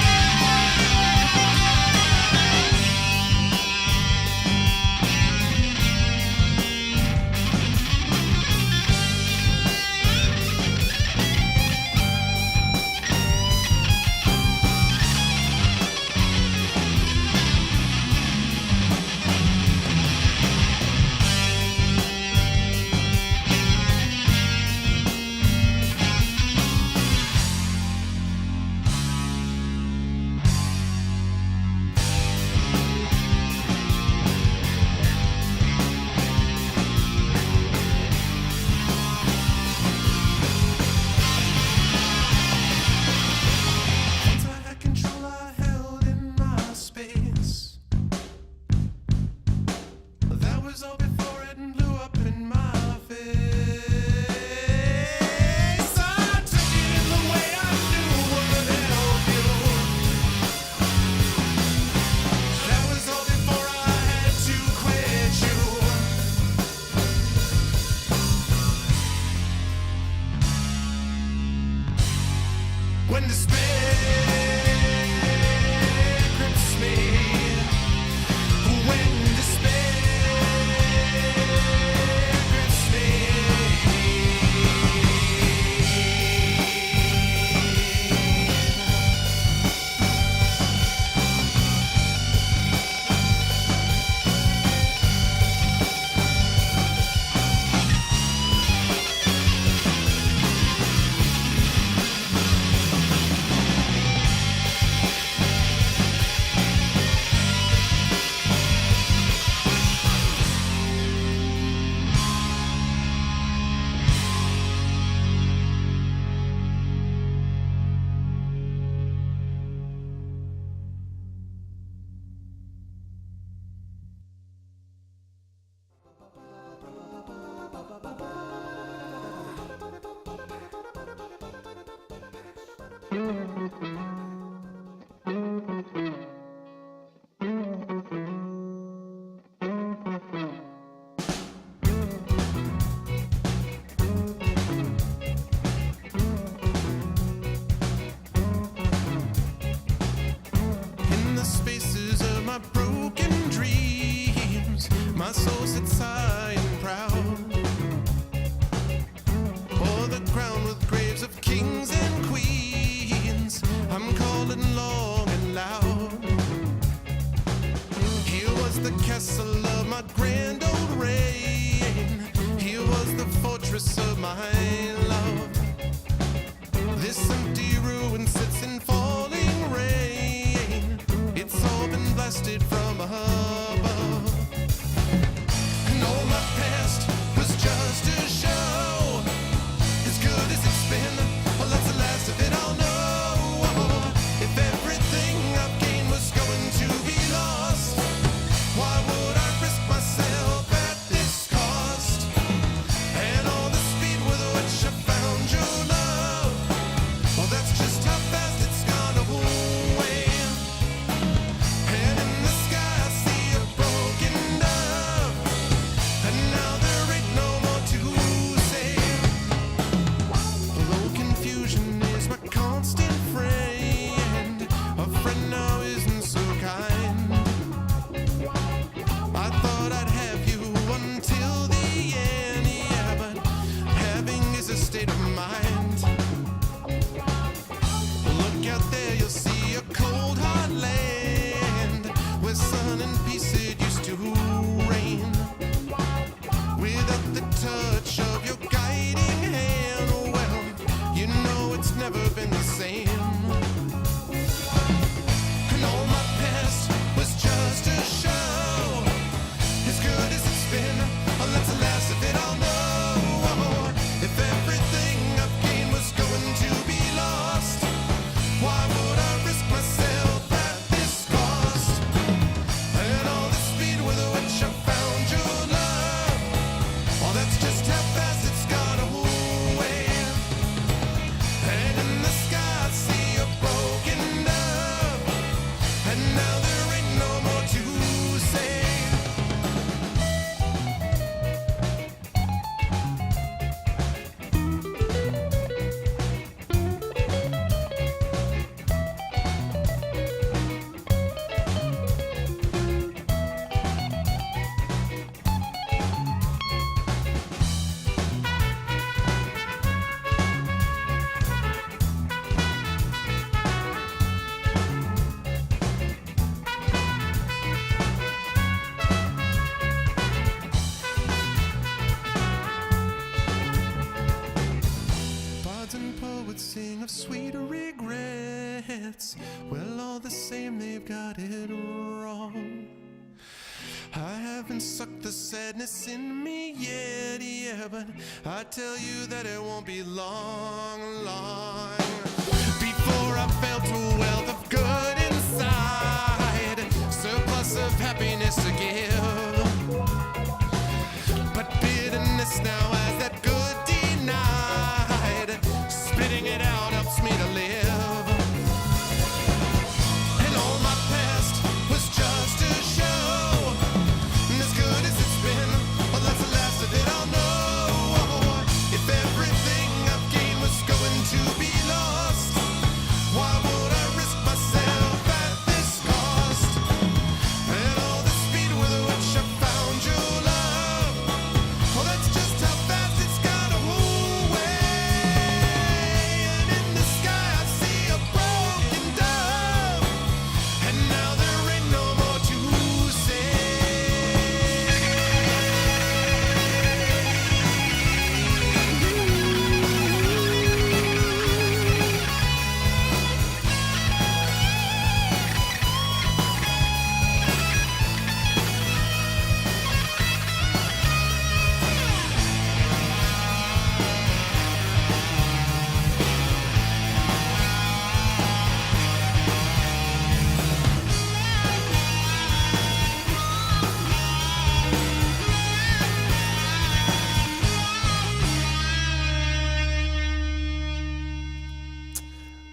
was all before it and blew up in my face. I took it in the way I knew would help you. That was all before I had to quit you. When despair grips me, when despair grips me, in the spaces of my broken dreams, my soul sits high and proud. O'er the crown with graves of kings and queens, I'm calling long and loud. Here was the castle of my grand old reign. Here was the fortress of my love. This empty ruin sits in falling rain. It's all been blasted from above. And all my past was just a show. As good as it's been, well, that's the last of it I'll know. If everything I've gained was going to be lost, why would I risk myself at this cost? And all the speed with which I found your love, well, that's just how fast it's gone away. And in the sky I see a broken dove, and now there ain't no more to say. Although confusion is my constant friend, a friend now isn't so kind. I thought I'd have you until the end, yeah, but having is a state of mind. Look out there, you'll see a cold hard land where sun and peace it used to reign. Without the touch of your guiding hand, well, you know it's never been the same. And all my past was just a show. As good as it's been, oh, that's the last of it I'll know. If everything I've gained was going to be lost, why would I risk myself at this cost? And all the speed with which I found your love, oh, that's just how fast it's gone away. And in the sky I see a broken dove, and now there ain't no more to say. Bards and poets sing of sweet regrets. Well, all the same, they've got it wrong. I haven't sucked the sadness in me yet, yeah, but I tell you that it won't be long, long before I felt a wealth of good inside, surplus of happiness to give.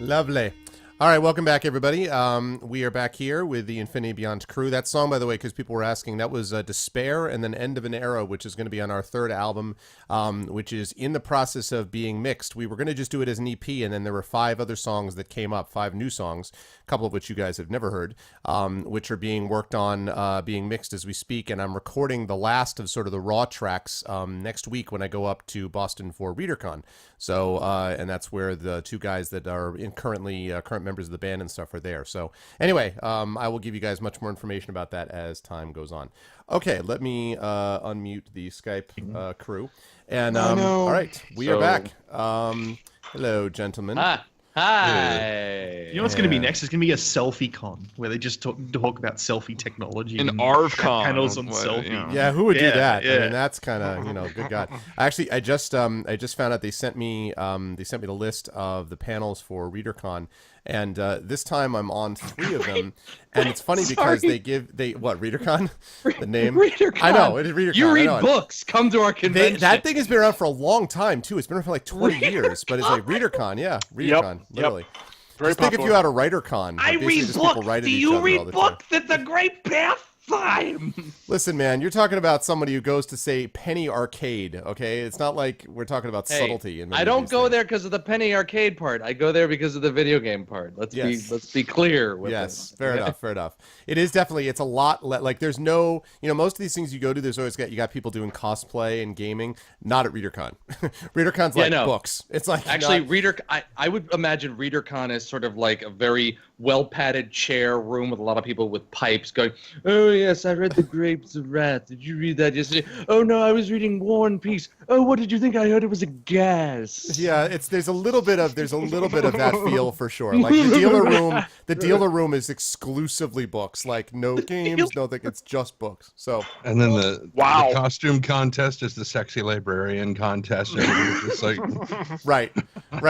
Lovely. All right, welcome back, everybody. We are back here with the Infinity Beyond crew. That song, by the way, because people were asking, that was Despair and then End of an Era, which is going to be on our third album, which is in the process of being mixed. We were going to just do it as an EP, and then there were 5 other songs that came up, 5 new songs, a couple of which you guys have never heard, which are being worked on, being mixed as we speak, and I'm recording the last of sort of the raw tracks next week when I go up to Boston for ReaderCon. So, and that's where the 2 guys that are current members of the band and stuff are there. So anyway, I will give you guys much more information about that as time goes on. Okay, let me unmute the Skype crew. And all right, we are back. Hello, gentlemen. Hi. You know what's going to be next? It's going to be a selfie con where they just talk about selfie technology An and ARVCon. panels on selfie. Yeah, who would do that? Yeah. I mean, that's kind of, good God. Actually, I just found out they sent me the list of the panels for ReaderCon, and this time I'm on 3 of them, and it's funny because ReaderCon? The name? ReaderCon. I know, it is ReaderCon. You I read know. books. Come to our convention. That thing has been around for a long time too. It's been around for like 20 years, but it's like ReaderCon, yeah, ReaderCon, literally. Very Just think if popular. you had a WriterCon. I basically read just people books. write at Do each you other all read the time. books? It's a great pastime. Listen, man, you're talking about somebody who goes to, say, Penny Arcade, okay? It's not like we're talking about Hey, subtlety. In many I of don't these go things. there because of the penny arcade part. I go there because of the video game part. Let's be clear with Yes, it. fair enough, fair enough. It is definitely, it's a lot, like there's no, most of these things you go to, there's always you got people doing cosplay and gaming, not at ReaderCon. ReaderCon's like books. It's like Actually, I would imagine ReaderCon is sort of like a very well-padded chair room with a lot of people with pipes going, oh yes, I read The Grapes of Wrath. Did you read that yesterday? Oh no, I was reading War and Peace. Oh, what did you think? I heard it was a gas. Yeah, there's a little bit of that feel for sure. Like the dealer room is exclusively books. Like no games, nothing. It's just books. So And then the costume contest is the sexy librarian contest. It's like right.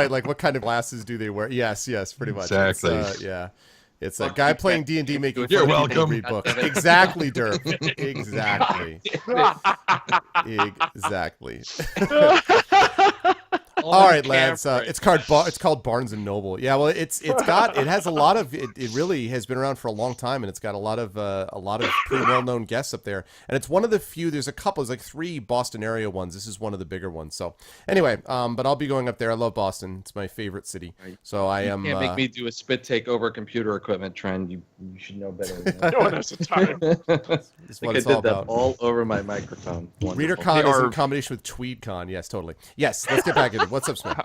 Like what kind of glasses do they wear? Yes, pretty much. Exactly. Yeah. It's a guy playing D&D making You're fun of people who welcome. read books. Exactly, Dirk. Exactly. Exactly. All right, lads. It's called Barnes and Noble. Yeah, well, it has a lot of it really has been around for a long time, and it's got a lot of pretty well known guests up there. And it's one of the few. There's a couple. There's like 3 Boston area ones. This is one of the bigger ones. So anyway, but I'll be going up there. I love Boston. It's my favorite city. So I am. You can't make me do a spit take over computer equipment trend. You should know better than that. No one has the time. It's what I it's did all that about. all over my microphone. Wonderful. ReaderCon is in combination with TweedCon. Yes, totally. Yes, let's get back into it. What's up, Smith?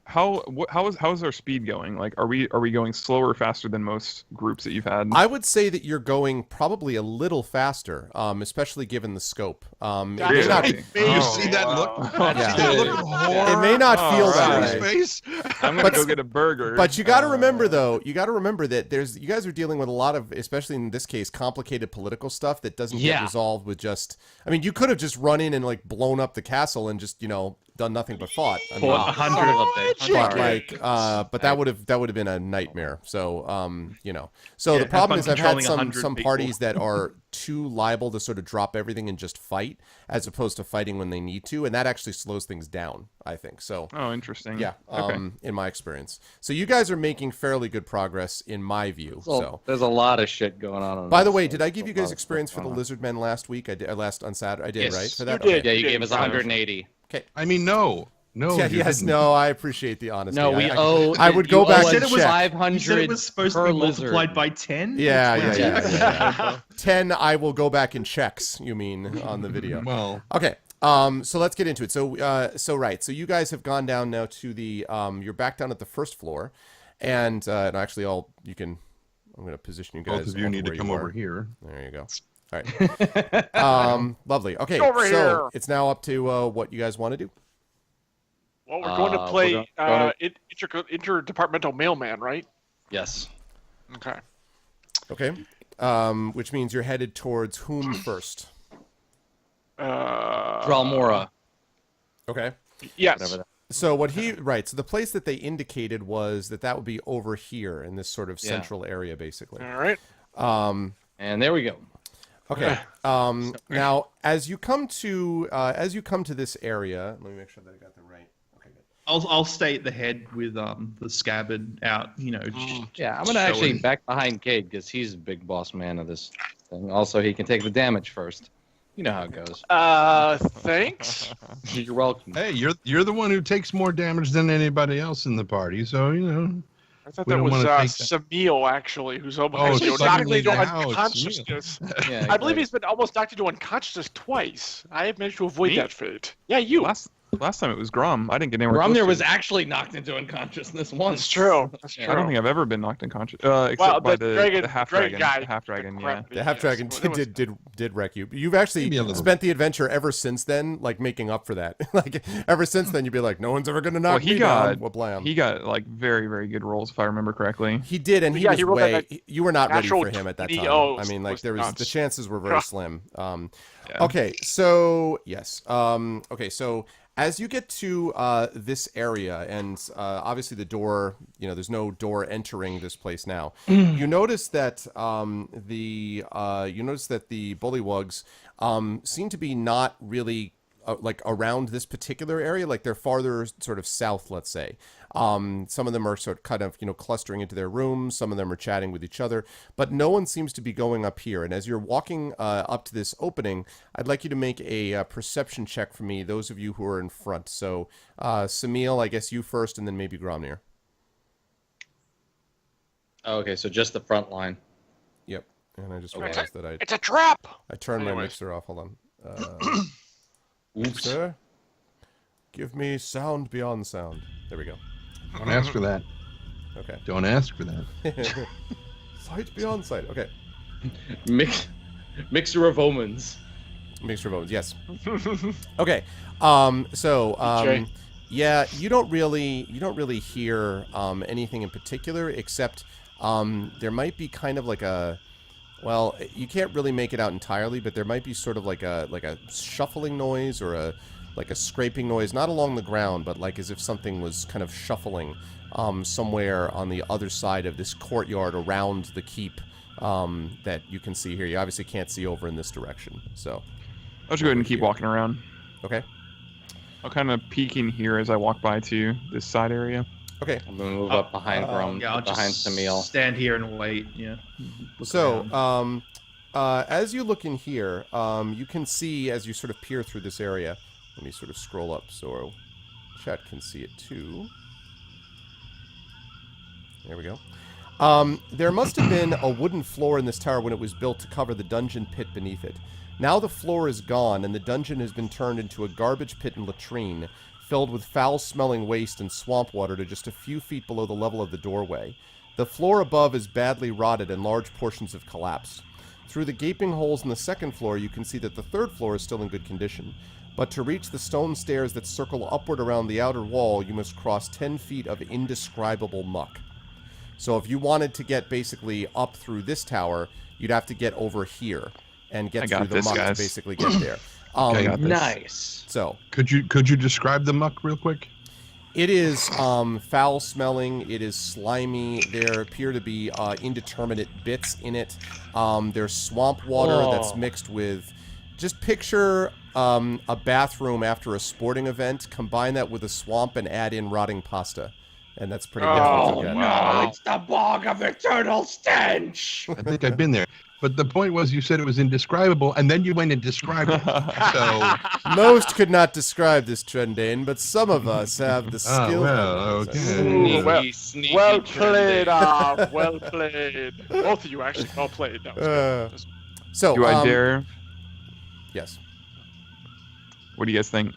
How is our speed going? Like, are we going slower or faster than most groups that you've had? I would say that you're going probably a little faster, especially given the scope. It may Really? not, you see that look? Yeah. See that look of horror it may not feel All that on right. his way. face? I'm gonna go get a burger. But you got to remember, though, that you guys are dealing with a lot of, especially in this case, complicated political stuff that doesn't get resolved with just. I mean, you could have just run in and like blown up the castle and just done nothing but fought. I mean, but that would have been a nightmare. So So the problem is I've had some parties that are too liable to sort of drop everything and just fight, as opposed to fighting when they need to, and that actually slows things down, I think. So Oh, interesting. yeah, Okay. in my experience. So you guys are making fairly good progress in my view. So there's a lot of shit going on. by the way, did I give you guys experience for the Lizard Men last week? I did, on Saturday. I did, Yes, right? For that, you did. Okay. Yeah, you gave us 180. I mean, no. Yeah, you yes, didn't. no. I appreciate the honesty. No, we I owe. I would you go owe back us and check. 500 You said it was supposed to per be multiplied by 10? Yeah. 10. I will go back in checks. You mean on the video? Well, Okay. So let's get into it. So So you guys have gone down now to the. You're back down at the first floor, and actually, I'm going to position you guys. both of you need to come over here. There you go. All right. Lovely. Okay. Over So here. it's now up to what you guys want to do. Well, we're going to We're play gonna- interdepartmental mailman, right? Yes. Okay. Okay. Which means you're headed towards whom first? Dralmora. Okay. Yes. Whatever that. So so the place that they indicated was that would be over here in this sort of central area, basically. All right. And there we go. Okay. Now, as you come to this area, let me make sure that I got them right. Okay, good. I'll stay at the head with the scabbard out. Yeah, I'm gonna actually back behind Cade because he's a big boss man of this thing. Also, he can take the damage first. You know how it goes. Thanks. You're welcome. Hey, you're the one who takes more damage than anybody else in the party, so I thought We that don't was wanna take Samil, actually, who's almost Oh, knocked suddenly into now it's unconsciousness. Yeah, I believe he's been almost knocked into unconsciousness twice. I have managed to avoid Me? that fate. Yeah, you. Last time it was Grom. I didn't get anywhere. close Gromnir to was it. actually knocked into unconsciousness once. That's true. That's Yeah. true. I don't think I've ever been knocked unconscious, except Well, by the dragon- the half dragon dragon. guy The half dragon, yeah. crap The half dragon Yes, but it was- did wreck you. You've actually Maybe a little spent the adventure ever since then, like making up for that. Like ever since then, you'd be like, no one's ever gonna knock Well, me down. Well, blam. he got like very very good rolls if I remember correctly. He did, and he Yeah, was he rolled that you were not ready natural for him at that 20 time. O's I mean, like was there was nuts. the chances were very Huh. slim. Yeah. Okay, so yes. Okay, so as you get to this area, and obviously the door, there's no door entering this place now. You notice that the bullywugs seem to be not really like around this particular area, like they're farther sort of south, let's say. Some of them are sort of kind of, clustering into their rooms. Some of them are chatting with each other, but no one seems to be going up here. And as you're walking up to this opening, I'd like you to make a perception check for me, those of you who are in front. So, Samil, I guess you first, and then maybe Gromnir. Oh, okay, so just the front line. Yep. And I just Okay. realized that It's a trap. I turned my Anyways. mixer off. Hold on. Oops. Mixer, give me sound beyond sound. There we go. Don't ask for that. Okay. Don't ask for that. Sight beyond sight. Okay. Mixer of omens. Mixture of votes, yes. Okay. So DJ. yeah, you don't really hear anything in particular, except there might be kind of like a, well, you can't really make it out entirely, but there might be sort of like a shuffling noise or a scraping noise, not along the ground, but like as if something was kind of shuffling somewhere on the other side of this courtyard around the keep that you can see here. You obviously can't see over in this direction, so. I'll just go ahead and keep walking around. Okay. I'll kind of peek in here as I walk by to this side area. Okay. I'm gonna move up behind Grom, Yeah, I'll behind just Samil. stand here and wait. Yeah. Look So, around. as you look in here, you can see as you sort of peer through this area. Let me sort of scroll up so chat can see it too. There we go. There must have been a wooden floor in this tower when it was built to cover the dungeon pit beneath it. Now the floor is gone, and the dungeon has been turned into a garbage pit and latrine, filled with foul-smelling waste and swamp water to just a few feet below the level of the doorway. The floor above is badly rotted, and large portions have collapsed. Through the gaping holes in the second floor, you can see that the third floor is still in good condition. But to reach the stone stairs that circle upward around the outer wall, you must cross 10 feet of indescribable muck. So if you wanted to get basically up through this tower, you'd have to get over here and get through the muck to basically get there. Okay. Nice. So Could you describe the muck real quick? it is foul smelling. It is slimy. There appear to be indeterminate bits in it. There's swamp water that's mixed with. Just picture a bathroom after a sporting event. Combine that with a swamp and add in rotting pasta, and that's pretty much what you get. No, it's the bog of eternal stench. I think I've been there. But the point was you said it was indescribable, and then you went and described it. So, Most could not describe this Trendane, but some of us have the oh, skill. well, okay. Sneaky, sneaky Well Trendane. played, well played. Both of you actually well played. That was good. Just- So, Do I dare? Yes. What do you guys think?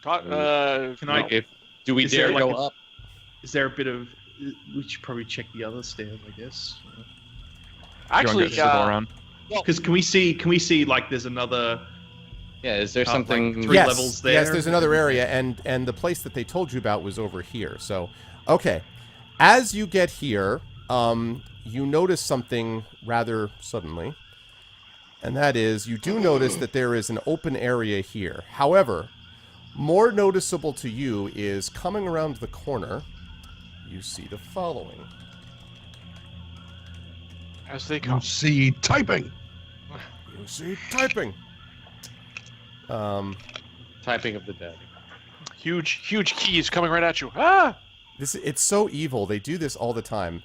Can I? If, do we Is dare there like go a- up? Is there a bit of? We should probably check the other stairs, I guess. Actually, circle around. Because can we see like there's another? Yeah, is there like something? three Yes. levels there? Yes, there's another area, and the place that they told you about was over here. So, okay. As you get here, you notice something rather suddenly. And that is, you do notice that there is an open area here. However, more noticeable to you is coming around the corner, you see the following. as they You come. see typing. You see typing. Typing of the dead. huge keys coming right at you. Ah! It's so evil. They do this all the time.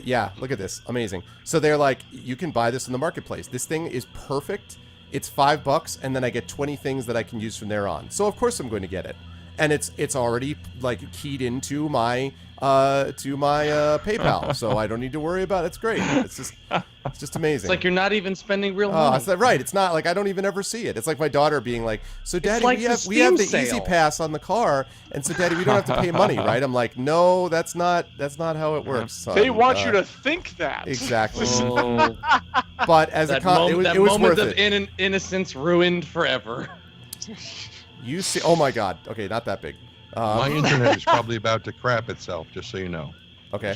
Yeah, look at this. Amazing. So they're like, you can buy this in the marketplace. This thing is perfect. It's $5, and then I get 20 things that I can use from there on. So of course I'm going to get it. And it's already like keyed into my PayPal, so I don't need to worry about it. It's great. It's just amazing. It's like you're not even spending real money. It's right. It's not like I don't even ever see it. It's like my daughter being like, "So, Daddy, like we have the sale. Easy Pass on the car, and so, Daddy, we don't have to pay money, right?" I'm like, "No, that's not how it works." Son. They want you to think that. Exactly. Oh, But as that it was moment worth of it. innocence ruined forever. You see? Oh my God. Okay, not that big. My internet is probably about to crap itself, just so you know. Okay.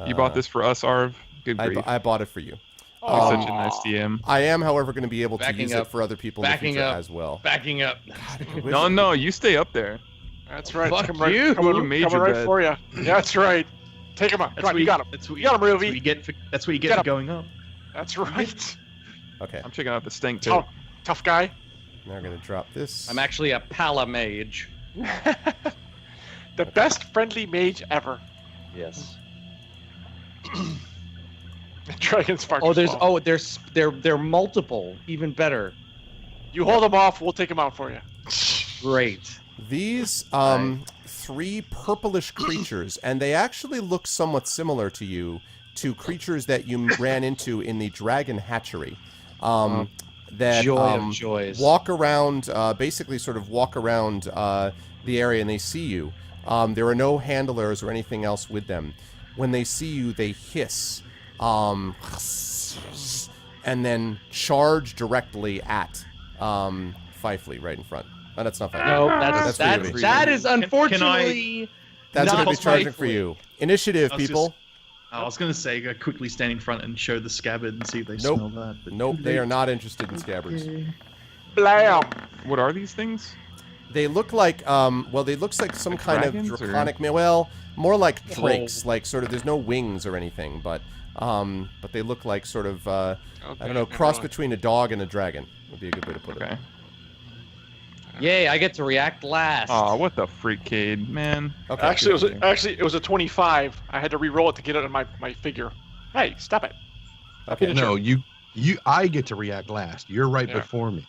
You bought this for us, Arv? Good grief. I bought it for you. You're such a nice DM. I am, however, going to be able to Backing use up. it for other people in the Backing future up. as well. Backing up. No, you stay up there. That's right. Fuck Come right, you. coming, You made coming your right bed. for you. Yeah, that's right. Take him up. Come on, you got him. That's what You got him, That's what Ruby. you get for, that's what you Get get for him. going up. That's right. Okay. I'm checking out the stink pit. Tough guy. Now we're going to drop this. I'm actually a palamage. The best friendly mage ever. Yes. Dragon spark. They're multiple. Even better. You hold them off. We'll take them out for you. Great. These three purplish creatures, and they actually look somewhat similar to you, to creatures that you ran into in the dragon hatchery. That Joy of joys. walk around, basically sort of walk around the area, and they see you. There are no handlers or anything else with them. When they see you, they hiss, and then charge directly at Fifely right in front. Oh, that's not Fifely. No, That's for you. that is unfortunately. That's not going to be charging for Fifely. you. Initiative, I was people. I was gonna say, go quickly stand in front and show the scabbard and see if they Nope. smell that. But Nope, they are not interested in scabbards. Blam. What are these things? They look like, they look like some kind of dragons, or- draconic, well, more like drakes, like sort of, there's no wings or anything, but they look like sort of, I don't know, cross between a dog and a dragon would be a good way to put it. Okay. Yay! I get to react last. Aw, what the freakade, man. Okay. Actually, it was a 25. I had to re-roll it to get it on my figure. Hey, stop it. Okay. No, I get to react last. You're right before me.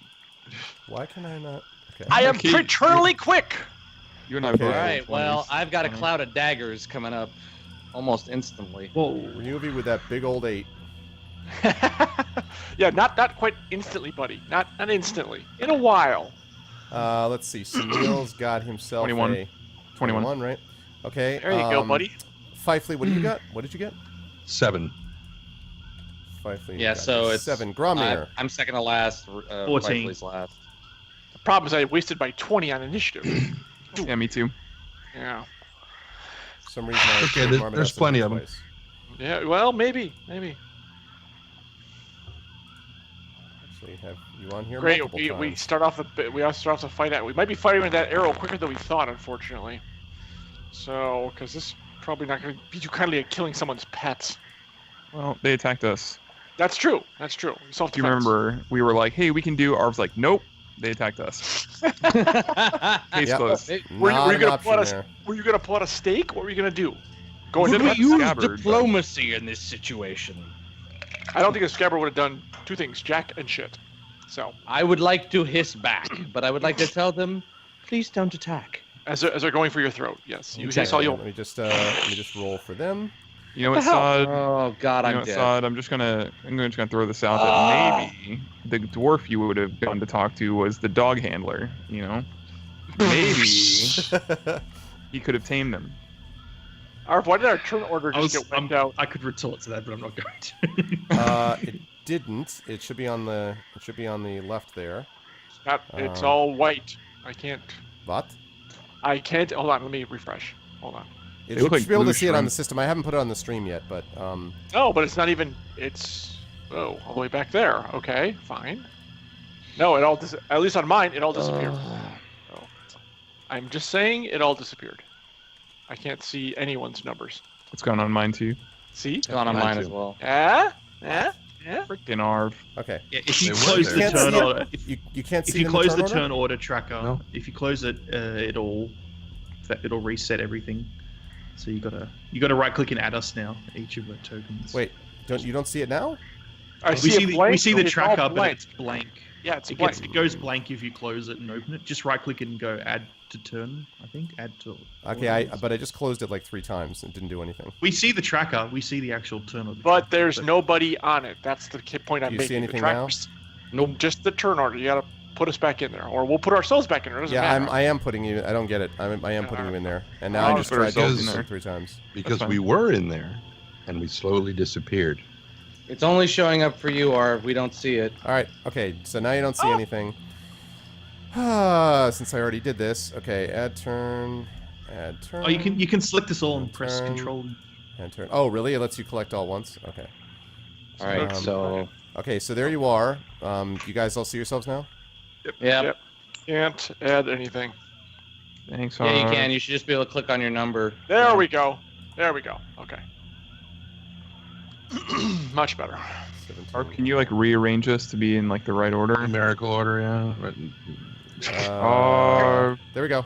Why can I not? Okay. I am Okay. fraternally quick. You and I Okay. both. All right. rolled Well, 20s. I've got a Funny. cloud of daggers coming up, almost instantly. Whoa. Renewby with that big old 8. Yeah, not quite instantly, buddy. Not instantly. In a while. Let's see. Sunil's got himself 21. a 21. right? Okay. There you go, buddy. Fifely, what do you got? What did you get? 7. Fifely. Yeah, got so it's 7. Gromir. I'm second to last. 14. Fifely's last. The problem is I wasted by 20 on initiative. Yeah, me too. Yeah. For some reason, I Okay, put Marmot there's in plenty first of 'em. place. Yeah. Well, maybe. Actually, have you on here Great. multiple We times. start off the fight at. We might be firing with that arrow quicker than we thought, unfortunately. So, because this is probably not going to be too kindly at killing someone's pets. Well, they attacked us. That's true. Do you Self-defense. remember we were like, hey, we can do? Arv's like, nope. They attacked us. Case Yep. closed. Were Not you an gonna pull option out there. were you gonna pull out a stake? What were you gonna do? Go Instead into of it? a Use scabbard, but- diplomacy in this situation. I don't think a scabbard would have done two things: jack and shit. So, I would like to hiss back, but I would like to tell them, please don't attack. as they're going for your throat, yes, you hiss Exactly. all you'll. Let me just roll for them. You know what, the hell? Sod? Oh God, You know I'm what, dead. Sod? I'm just gonna throw this out that maybe the dwarf you would have gone to talk to was the dog handler. You know, maybe he could have tamed them. Arv, why did our turn order just get wiped out? I could retort to that, but I'm not going to. It didn't. It should be on the left there. It's all white. I can't. What? Hold on, let me refresh. Hold on. It They look should like be able to blue see it on shrimp. the system. I haven't put it on the stream yet, but No, but it's not even. It's all the way back there. Okay, fine. No, it all at least on mine, it all disappeared. So, I'm just saying, it all disappeared. I can't see anyone's numbers. It's going on mine too. See? It's on Mine mine too. as well. Yeah? Yeah. Freaking Arv. Okay. Yeah, if you They were close there. the Can't turn see it. order, You can't see if it you in close the order? turn order tracker, No. if you close it, it'll reset everything. So you gotta right click and add us now. Each of the tokens. Wait, you don't see it now? I we see see it the blank, we see the it's all tracker, but blank. it's blank. Yeah, it's It blank. goes blank if you close it and open it. Just right click and go add to turn. I think add to. Okay, but I just closed it like 3 times and didn't do anything. We see the tracker. We see the actual turn of the But tracker, there's nobody on it. That's the point I'm Do you making. see anything the now? Nope. Just the turn order. You gotta put us back in there, or we'll put ourselves back in there. It doesn't Yeah, matter. I am putting you. I don't get it. I am putting you in there, and now I I'll just put tried ourselves to in do there. it 3 times. Because fine. we were in there, and we slowly disappeared. It's only showing up for you, or we don't see it. All right. Okay. So now you don't see anything. Since I already did this. Okay. Add turn. Add turn. Oh, you can select this all and press Turn. Control. Add turn. Oh, really? It lets you collect all once. Okay. All right, Um, so Okay. So there you are. You guys all see yourselves now? yeah, Yep. Can't add anything. Thanks, yeah, you Arv. can. You should just be able to click on your number. There we go. There we go. Okay. Much better. 17. Arv, can you like rearrange us to be in like the right order? Numerical order, yeah. Right. Arv. There we go.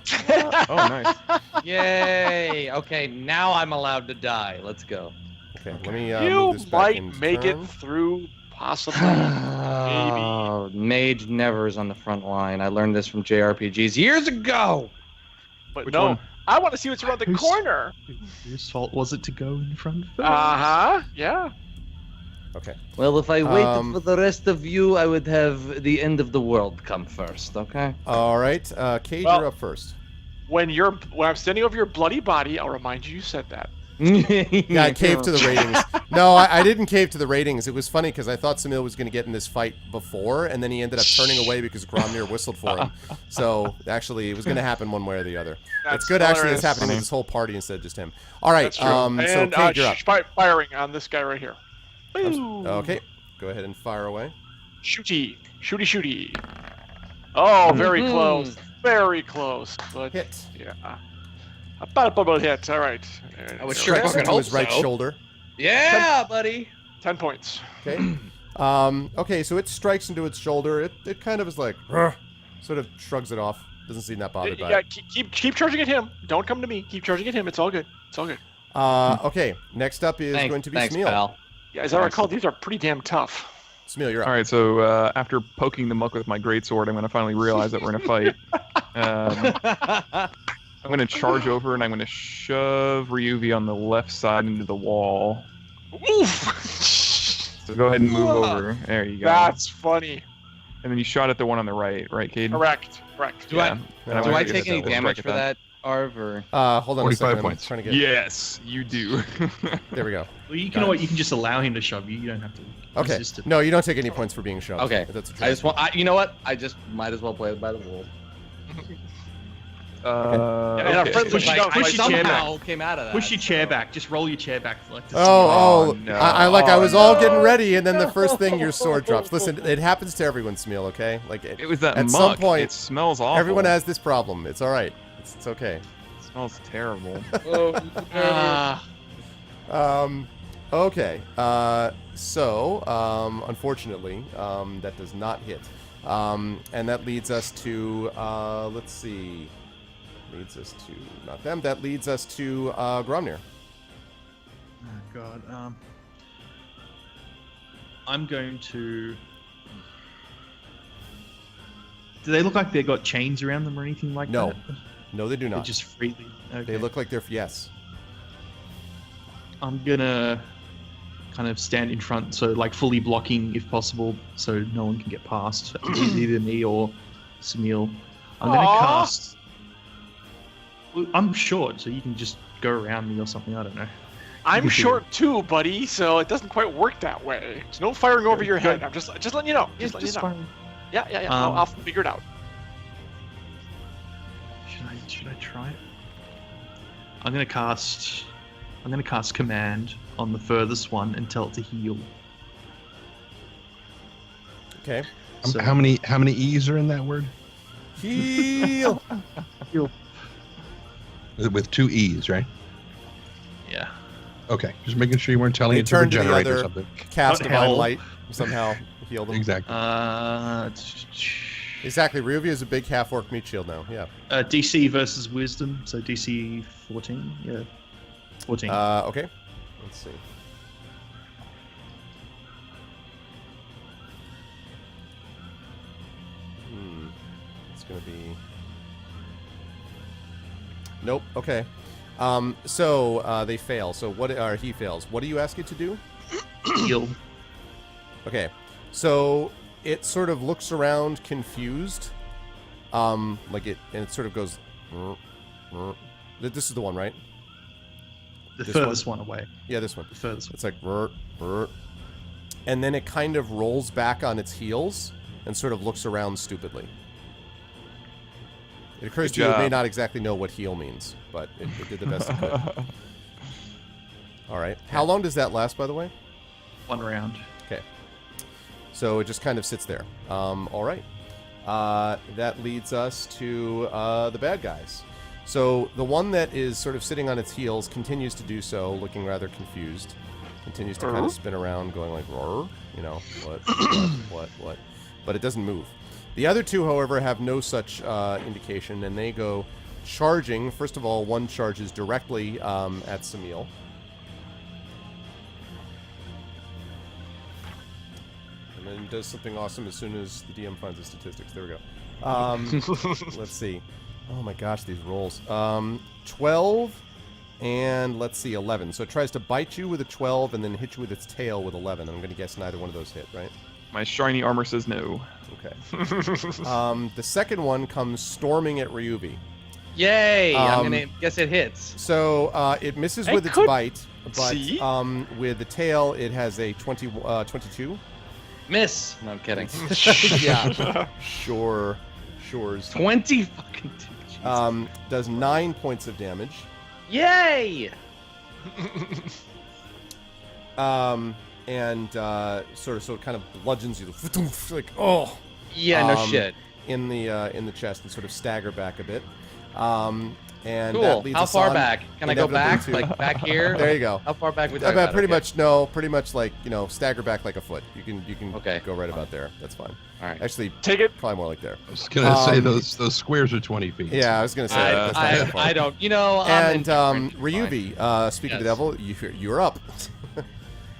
Oh, nice. Yay! Okay, now I'm allowed to die. Let's go. Okay. Let me You move this back might in make turn. it through, possibly. Oh, Mage never is on the front line. I learned this from JRPGs years ago. But Which no, one? I want to see what's around the Who's- corner. Whose fault was it to go in front first? Yeah. Okay. Well, if I waited Um, for the rest of you, I would have the end of the world come first. Okay. All right. Cage, Well- you're up first. When I'm standing over your bloody body, I'll remind you said that. Yeah, I caved to the ratings. No, I didn't cave to the ratings. It was funny because I thought Samil was going to get in this fight before, and then he ended up turning away because Gromnir whistled for him. So actually, it was going to happen one way or the other. That's It's good actually hilarious. it's happening with this whole party instead of just him. All right. That's true. So And Cage, you're up. firing on this guy right here. Boo. Okay. Go ahead and fire away. Shooty. Shooty, shooty. Oh, very Mhm. close. Very close. But Hit. yeah. About a bubble hit. All right. I would There sure we go. fucking To hope his right so. shoulder. Yeah, buddy. 10 points. Okay. Okay, so it strikes into its shoulder. It kind of is like, "Rrr," sort of shrugs it off. Doesn't seem that bothered by Yeah, it. keep charging at him. Don't come to me. Keep charging at him. It's all good. It's all good. Okay, next up is going to be Thanks, Smeal. pal. Yeah, as I recall, these are pretty damn tough. Smeal, you're up. All right, so after poking the muck with my greatsword, I'm going to finally realize that we're in a fight. I'm going to charge over and I'm going to shove Ryuvi on the left side into the wall. Oof! So go ahead and move over. There you go. That's funny. And then you shot at the one on the right, Cade? Correct. Correct. Do I- And I'm Do gonna I get take any that damage strike for at that, Arv? Or Hold on 45 a second. points. I'm trying to get... Yes, you do. There we go. Well, you can just allow him to shove you. You don't have to Okay. resist it. No, you don't take any points for being shoved. okay, That's I just want. You know what? I just might as well play it by the rules. And our Okay. friends Push would your- shout, push like, your chair somehow came out of that. Push your chair back. Just roll your chair back. Like this. Oh, no. I was all getting ready, and then the first thing, your sword drops. Listen, it happens to everyone, Smeal, okay? Like, It was that at muck. some point, it smells awful. everyone has this problem. It's all right. It's okay. It smells terrible. Okay. Unfortunately, that does not hit. And that leads us to, let's see. Leads us to, not them, that leads us to Gromnir. Oh God. I'm going to. Do they look like they got chains around them or anything like No. that? No, they do They're not. just freely. Okay. They look like they're, yes. I'm gonna kind of stand in front, so like fully blocking if possible, so no one can get past. Either me or Smeal. I'm gonna Aw. cast. Well, I'm short, so you can just go around me or something. I don't know. I'm You can short too, buddy, so it doesn't quite work that way. There's no firing over your head. I'm just letting you know. Just letting you know. fine. Yeah. I'll figure it out. Should I try it? I'm gonna cast command on the furthest one and tell it to heal. Okay. So- How many E's are in that word? Heal! With 2 E's, right? Yeah. Okay, just making sure you weren't telling They it to turn to the regenerate or other- something. Cast Not Divine hell. Light. somehow heal them. Exactly. Exactly. Ryuvia is a big half-orc meat shield now. Yeah. DC versus Wisdom, so DC 14. Yeah, 14. Okay. Let's see. It's gonna be. Nope. Okay. So they fail. So what? He fails. What do you ask it to do? Heal. Okay. So it sort of looks around confused. Like it sort of goes. This is the one, right? The This furthest one away. Yeah, this one. The furthest one. It's like, and then it kind of rolls back on its heels and sort of looks around stupidly. It occurs to you it may not exactly know what heel means, but it did the best it could. All right. How long does that last, by the way? 1 round. Okay. So it just kind of sits there. All right. That leads us to the bad guys. So the one that is sort of sitting on its heels continues to do so, looking rather confused. Continues to kind of spin around, going like, roar, you know, what? But it doesn't move. The other two, however, have no such indication, and they go charging. First of all, one charges directly at Samil. And then does something awesome as soon as the DM finds the statistics. There we go. Let's see. Oh my gosh, these rolls. 12 and let's see, 11. So it tries to bite you with a 12 and then hit you with its tail with 11. I'm going to guess neither one of those hit, right? My shiny armor says no. Okay. The second one comes storming at Ryubi. Yay! I'm gonna guess it hits. So it misses with its bite, but with the tail it has a 22. Miss. No, I'm kidding. Yeah. Sure. 20 fucking two. Does 9 points of damage. Yay! And sort of kind of bludgeons you, like Yeah, no shit. in the chest and sort of stagger back a bit. And Cool. that leads How us far on back? Can I go back? Like back here? There you go. How far back would About that? pretty much pretty much like stagger back like a foot. You can Okay. go right about there. That's fine. All right. Actually, Take it. probably more like there. I was gonna say those squares are 20 feet. Yeah, I was gonna say that's not that far. I don't. I'm And indifferent. Fine. Ryubi, speaking of the Yes. devil, you're up.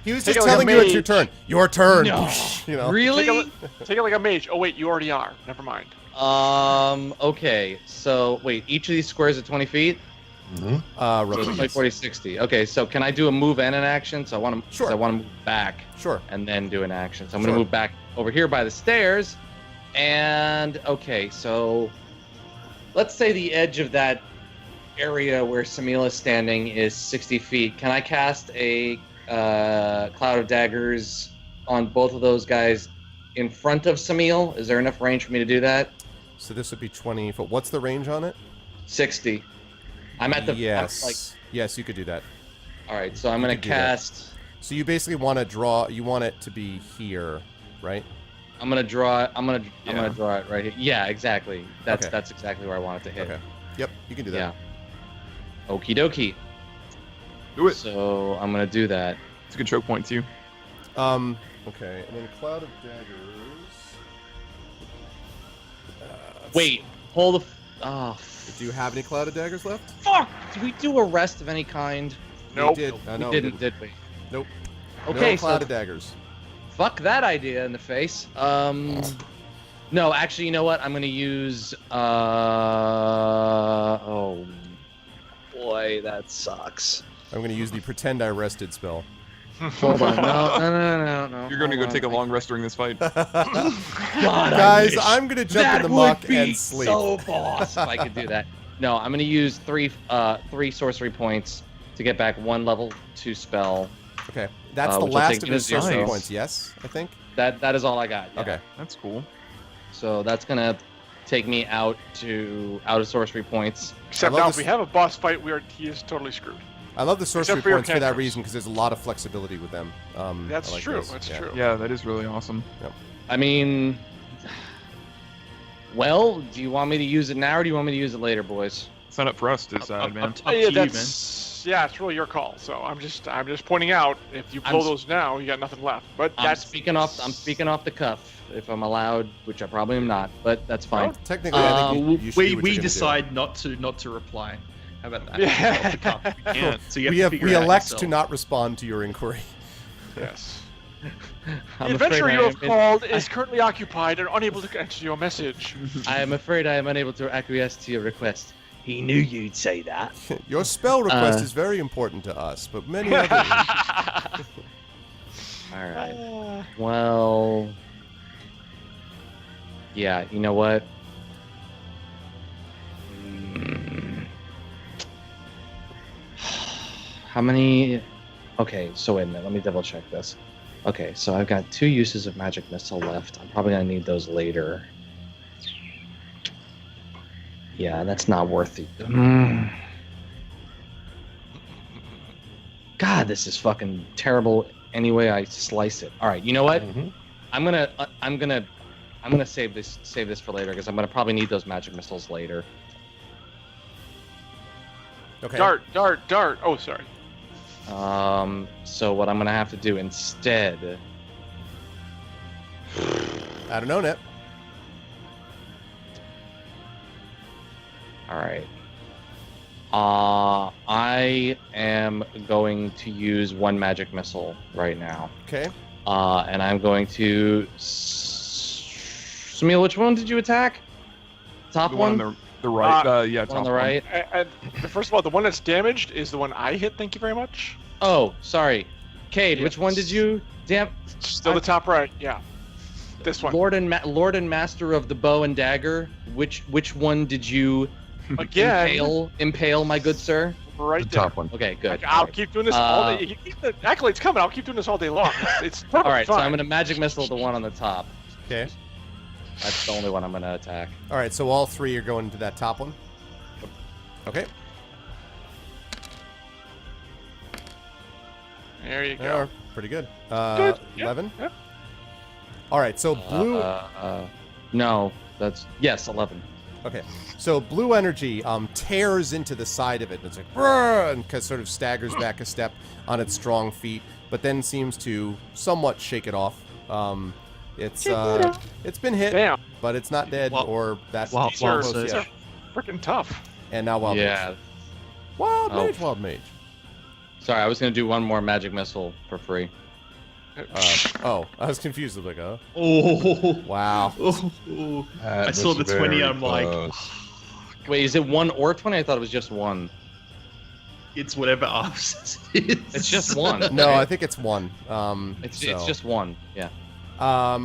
He was Take just it like a telling you it's your mage. turn. Your turn. No. You know. Really? Take it like a mage. Oh wait, you already are. Never mind. Okay. So wait, each of these squares are 20 feet. Mhm. So Roughly, it's like 40, 60. Okay. So can I do a move and an action? So I want to. Sure. I want to move back Sure. and then do an action. So I'm Sure. gonna move back over here by the stairs. And okay, so let's say the edge of that area where Samila is standing is 60 feet. Can I cast a cloud of daggers on both of those guys in front of Samil? Is there enough range for me to do that? So this would be 20 foot. What's the range on it? 60. I'm at the Yes. Yes, you could do that. all right, so I'm gonna could do that. cast. So you basically want to draw. You want it to be here, right? I'm gonna draw it. I'm gonna Yeah. draw it right here. Yeah, exactly. That's Okay. that's exactly where I want it to hit. Okay. Yep, you can do that. Yeah. Okie dokie. Do it. So I'm gonna do that. It's a good choke point too. Okay, and then cloud of daggers. Wait, hold the. Oh, Do you have any cloud of daggers left? fuck! Did we do a rest of any kind? Nope. We did. No, we didn't, did we? Nope. Okay, no cloud so of daggers. fuck that idea in the face. No, actually, you know what? I'm gonna use. Oh, boy, that sucks. I'm going to use the pretend I rested spell. Hold on. No. You're going to go Hold take a on. long rest during this fight. God, I Guys, wish I'm going to jump that in the would muck be and sleep. So boss if I could do that. No, I'm gonna use three sorcery points to get back 1 level 2 spell. Okay, that's the which will last take of me his to 0. sorcery Nice. points. Yes, I think. That is all I got. Yeah. Okay. That's cool. So that's gonna take me out of sorcery points. Except love now, this- if we have a boss fight, he is totally screwed. I love the sorcery Except for your points for that cantrips. reason because there's a lot of flexibility with them. That's I like true. those. That's Yeah. true. Yeah, that is really awesome. I mean, well, do you want me to use it now or do you want me to use it later, boys? It's not up for us to decide, man. Up to you, man. it's really your call. So I'm just pointing out, if you blow those now, you got nothing left. But I'm speaking off the cuff, if I'm allowed, which I probably am not, but that's fine. Technically, I think you should do what we you're gonna decide not to reply. How about that? Yeah. Off the cuff. We can't. So you do. have to figure We it out elect yourself. to not respond to your inquiry. Yes. I'm The adventurer afraid you I have am- called is currently occupied and unable to answer your message. I am afraid I am unable to acquiesce to your request. He knew you'd say that. Your spell request is very important to us, but many others. All right. Well, yeah. You know what? How many? Okay, so wait a minute. Let me double check this. Okay, so I've got 2 uses of magic missile left. I'm probably gonna need those later. Yeah, that's not worth it. God, this is fucking terrible. Any way I slice it. All right, you know what? I'm gonna save this for later because I'm gonna probably need those magic missiles later. Okay. Dart. Oh, sorry. So what I'm gonna have to do instead? I don't know, Nip. All right. I am going to use 1 magic missile right now. Okay. And I'm going to. Samil, which one did you attack? Top The one? one on the right. Yeah, One top on the right. And first of all, the one that's damaged is the one I hit. Thank you very much. Oh, sorry. Cade, which one Yes. did you? Damn. Still the top right. Yeah. This one. Lord and Master of the Bow and Dagger. Which one did you Again. impale, my good sir? Right The there. top one. Okay, good. I'll keep doing this all day. You keep the accolades coming. I'll keep doing this all day long. It's All right, so fine. I'm gonna magic missile the one on the top. Okay. That's the only one I'm gonna attack. All right, so all 3 are going to that top one. Okay. There you They go. are pretty good. Good. Yep, 11. yep. All right, so blue. No, that's yes, 11. Okay, so blue energy tears into the side of it, and it's like, "Brrr," and sort of staggers back a step on its strong feet, but then seems to somewhat shake it off. It's been hit, Damn. but it's not dead Well- or that well, These are, close these yet. are freaking tough. And now wild Yeah. mage. Wild Oh. mage, wild mage. Sorry, I was gonna do one more magic missile for free. Oh, I was confused. I was like, oh, Oh. wow. Oh. That I saw was the 20, very I'm like, close. Wait, is it 1 or 20? I thought it was just 1. it's whatever Arv says it is. It's just 1. No, I think it's 1. It's so. just 1. Yeah.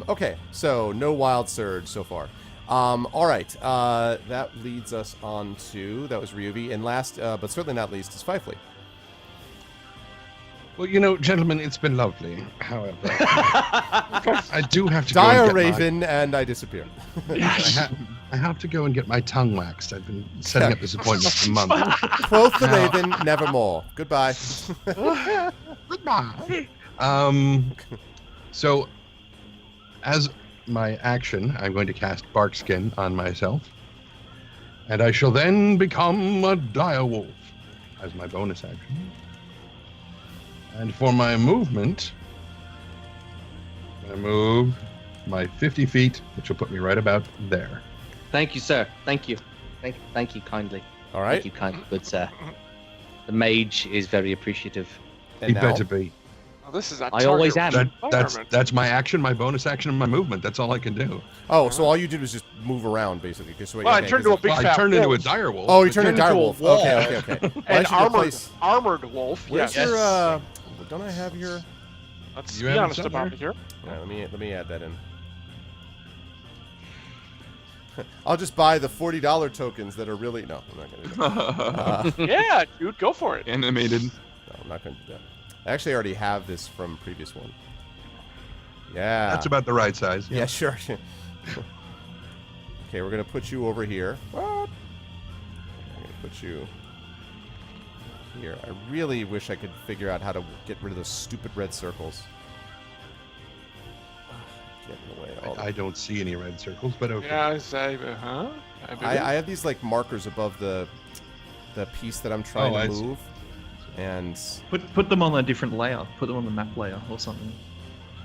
Okay, so no wild surge so far. All right, that leads us on to, that was Ryuvi, and last, but certainly not least, is Fifely. Well, gentlemen, it's been lovely. However, I do have to Dire go and get Raven, and I disappear. I have to go and get my tongue waxed. I've been setting up this appointment for months. Quoth the Raven, nevermore. Goodbye. Goodbye. So, as my action, I'm going to cast Barkskin on myself, and I shall then become a dire wolf as my bonus action. And for my movement, I move my 50 feet, which will put me right about there. Thank you, sir. Thank you. Thank you kindly. All right. Thank you kindly, good sir. The mage is very appreciative. And He now, better be. Well, this is a I always target am. environment. That's my action, my bonus action, and my movement. That's all I can do. oh, so all you did was just move around, basically. Just wait, Well, I okay, turned 'cause into a big Well, I fat turned into a wolf. dire wolf. Oh, you turned into turned dire into a wolf. wolf. Okay. Well, I An should replace. armored wolf. Where's Yes. your? Don't I have your? Let's You be have it honest somewhere? about it here. All right, let me add that in. I'll just buy the $40 tokens that are really no. I'm not gonna do that. Yeah, dude, go for it. Animated. No, I'm not gonna do that. I actually already have this from previous one. Yeah. That's about the right size. Yeah, sure. Okay, we're gonna put you over here. What? I'm gonna put you here. I really wish I could figure out how to get rid of those stupid red circles. Get in the way. All I don't see any red circles, but okay. Yeah, I I have these like markers above the piece that I'm trying Oh, to I see. move. And Put them on a different layer. Put them on the map layer or something.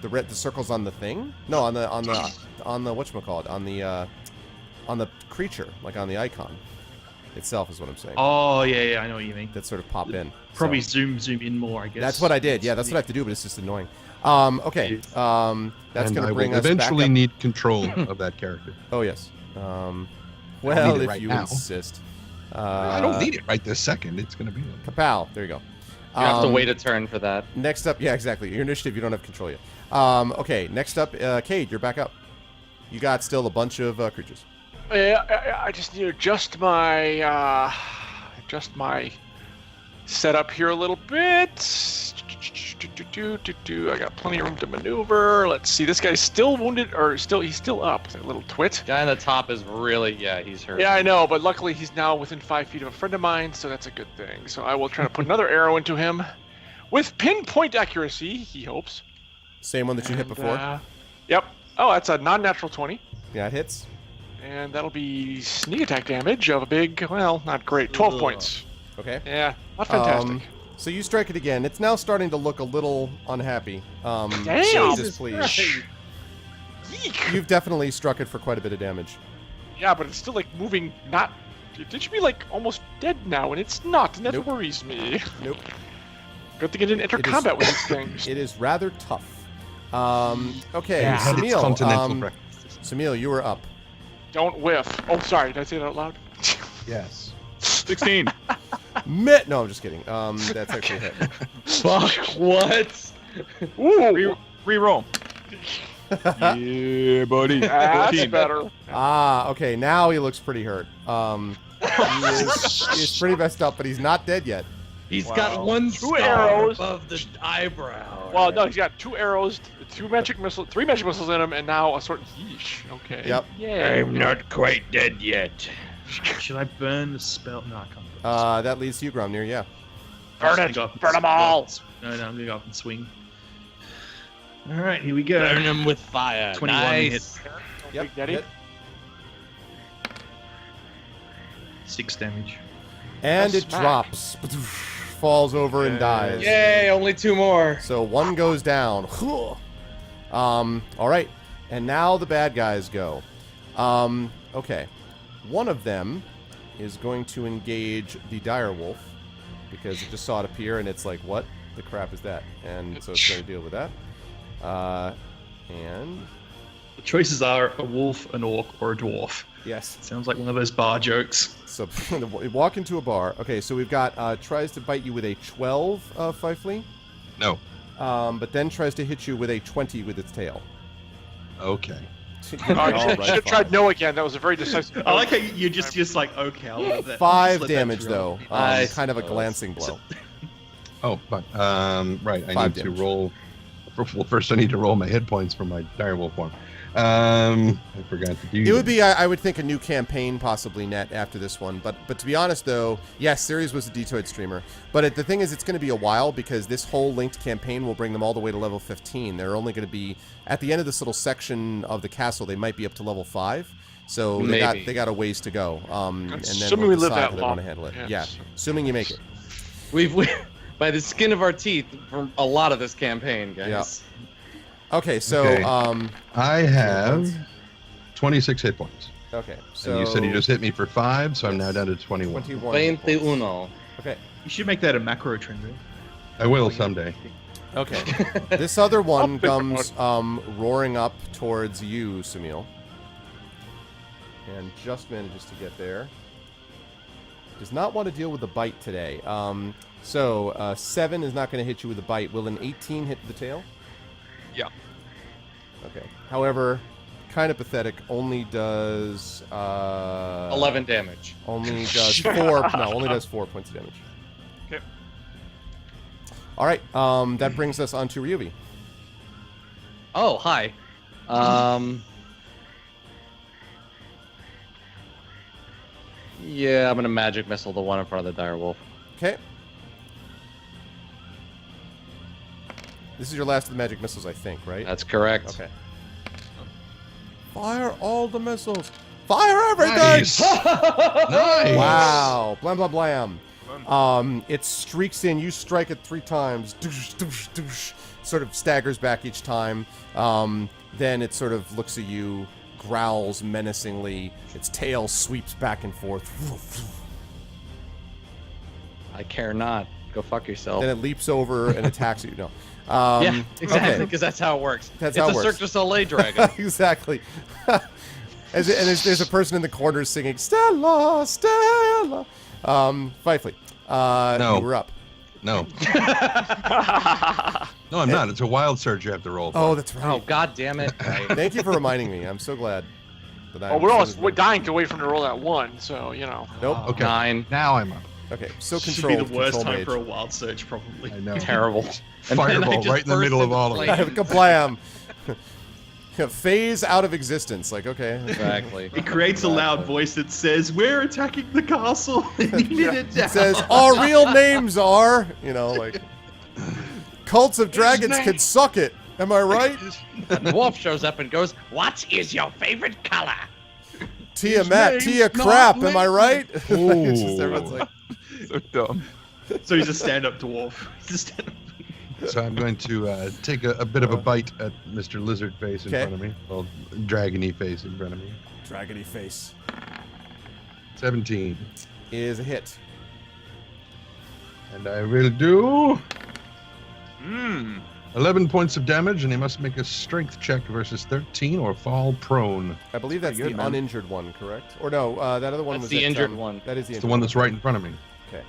the circles on the thing? No, on the whatchamacallit, on the creature, like on the icon itself is what I'm saying. Oh yeah, I know what you mean. That sort of pop in. Probably So, zoom in more, I guess. that's what I did. Yeah, that's what I have to do, but it's just annoying. Okay. That's And going to I bring will us eventually back up. need control of that character. Oh yes. need Well, it if right you now. insist. I don't need it right this second. It's going to be there. Kapow. There you go. You have to wait a turn for that. Next up, yeah, exactly. Your initiative, you don't have control yet. Okay, next up, Cade, you're back up. You got still a bunch of creatures. I just need to adjust my setup here a little bit. I got plenty of room to maneuver. Let's see. This guy's still wounded, or he's still up. That little twit. Guy on the top is really, he's hurt. Yeah, I know, but luckily he's now within 5 feet of a friend of mine, so that's a good thing. So I will try to put another arrow into him with pinpoint accuracy, he hopes. Same one that you hit before? Yep. Oh, that's a non-natural 20. Yeah, it hits. And that'll be sneak attack damage of a big, well, not great, 12 points. Okay. Yeah, not fantastic. So you strike it again. It's now starting to look a little unhappy. Damn! Jesus, please. Yeek. You've definitely struck it for quite a bit of damage. Yeah, but it's still like moving, not. It should be like almost dead now, and it's not, and that Nope. worries me. Nope. Good thing I didn't enter It is- combat with these things. It is rather tough. Okay, Yeah. Had its Samil, continental breakfast. Samil, you were up. Don't whiff. Oh, sorry, did I say that out loud? Yes. 16. No, I'm just kidding. That's actually a hit. Fuck, what? Ooh, Reroll. Yeah, buddy. that's 14. better. Okay, now he looks pretty hurt. He's pretty messed up, but he's not dead yet. He's got one Two scar arrows. above the eyebrow. Well, no, he's got 2 arrows, 3 magic missiles in him, and now a sort of yeesh. Okay. Yep. Yeah. I'm not quite dead yet. Should I burn the spell? No, I can't. That leads to you, Gromnir, yeah. Burn it! Burn them all! No, I'm gonna go up and swing. All right, here we go. Burn them with fire. 21 Nice. hit, Yep. Daddy. hit. 6 damage. And Nice it smack. drops. Falls over and dies. Yay, only 2 more. So one goes down. All right. And now the bad guys go. Okay. One of them is going to engage the dire wolf because it just saw it appear and it's like, what the crap is that? And so it's going to deal with that. And The choices are a wolf, an orc, or a dwarf. yes. Sounds like one of those bar jokes. So walk into a bar. Okay, so we've got tries to bite you with a 12, Fifely. No. But then tries to hit you with a 20 with its tail. Okay. Oh, All you should right, have tried fine. no again. That was a very decisive. I like how you're just like, okay, I'll let that. 5 just let that damage through. though. Nice. Kind of a glancing blow. Oh, but right. I 5 need damage. to roll. Well, first I need to roll my hit points for my direwolf form. I forgot to do. It would be, I would think, a new campaign possibly net after this one. But to be honest, though, yes, Sirius was a Detoid streamer. But the thing is, it's going to be a while because this whole linked campaign will bring them all the way to level 15. They're only going to be at the end of this little section of the castle. They might be up to level 5. So Maybe. they got a ways to go. And then Assuming we'll we live decide that how they want to long. handle it. Yes. Yeah, assuming you make it. We've by the skin of our teeth for a lot of this campaign, guys. Okay, so Okay. I have 26 hit points. okay, so And you said you just hit me for 5, so I'm now down to 21. 21. hit points. 21. Okay. You should make that a macro trend. I will someday. Okay. This other one I'll pick comes roaring up towards you, Samil. And just manages to get there. Does not want to deal with the bite today. 7 is not going to hit you with a bite. Will an 18 hit the tail? Yeah. Okay. However, kind of pathetic. Only does 11 damage. Only does 4. No, only does 4 points of damage. Okay. All right. That brings us on to Ryubi. Oh, hi. Yeah, I'm gonna magic missile the one in front of the dire wolf. Okay. This is your last of the magic missiles, I think, right? That's correct. Okay. Fire all the missiles. Fire everything! Nice. Nice. Wow. Blam, blam, blam. It streaks in. You strike it 3 times. Doosh, doosh, doosh, sort of staggers back each time. Then it sort of looks at you, growls menacingly. Its tail sweeps back and forth. I care not. Go fuck yourself. Then it leaps over and attacks you. No. Yeah, exactly, okay. because that's how it works. That's it's how a it works. Cirque du Soleil dragon. Exactly. There's a person in the corner singing Stella, Stella. Fifely, No. you were up. No. No, I'm not. It's a wild surge you have to roll. Oh, that's right. Oh, god damn it. Right. Thank you for reminding me. I'm so glad. That We're dying to wait for him to roll that 1, so, you know. Nope. Okay. 9. Now I'm up. Okay, so Should control. be the worst control time mage. for a wild search, probably. I know. Terrible. Fireball right in the middle of all of it. Kablam. Phase out of existence. Like, okay. Exactly. It creates a loud voice that says, "We're attacking the castle." You need it down. It says, our real names are, like, cults of dragons can suck it. Am I right? A dwarf shows up and goes, "What is your favorite color?" Tiamat, Tia crap, am I right? It's just, everyone's like, So dumb. So he's a stand-up dwarf. He's a stand-up. So I'm going to take a bit of a bite at Mr. Lizard Face in Okay. front of me. Well, dragony face in front of me. dragony face 17. is a hit. And I will do Hmm. 11 points of damage, and he must make a strength check versus 13 or fall prone. I believe that's Pretty the good, man. uninjured one, correct? Or no, that other one That's was the at, injured one. That is the It's injured the one that's right in front of me. Okay.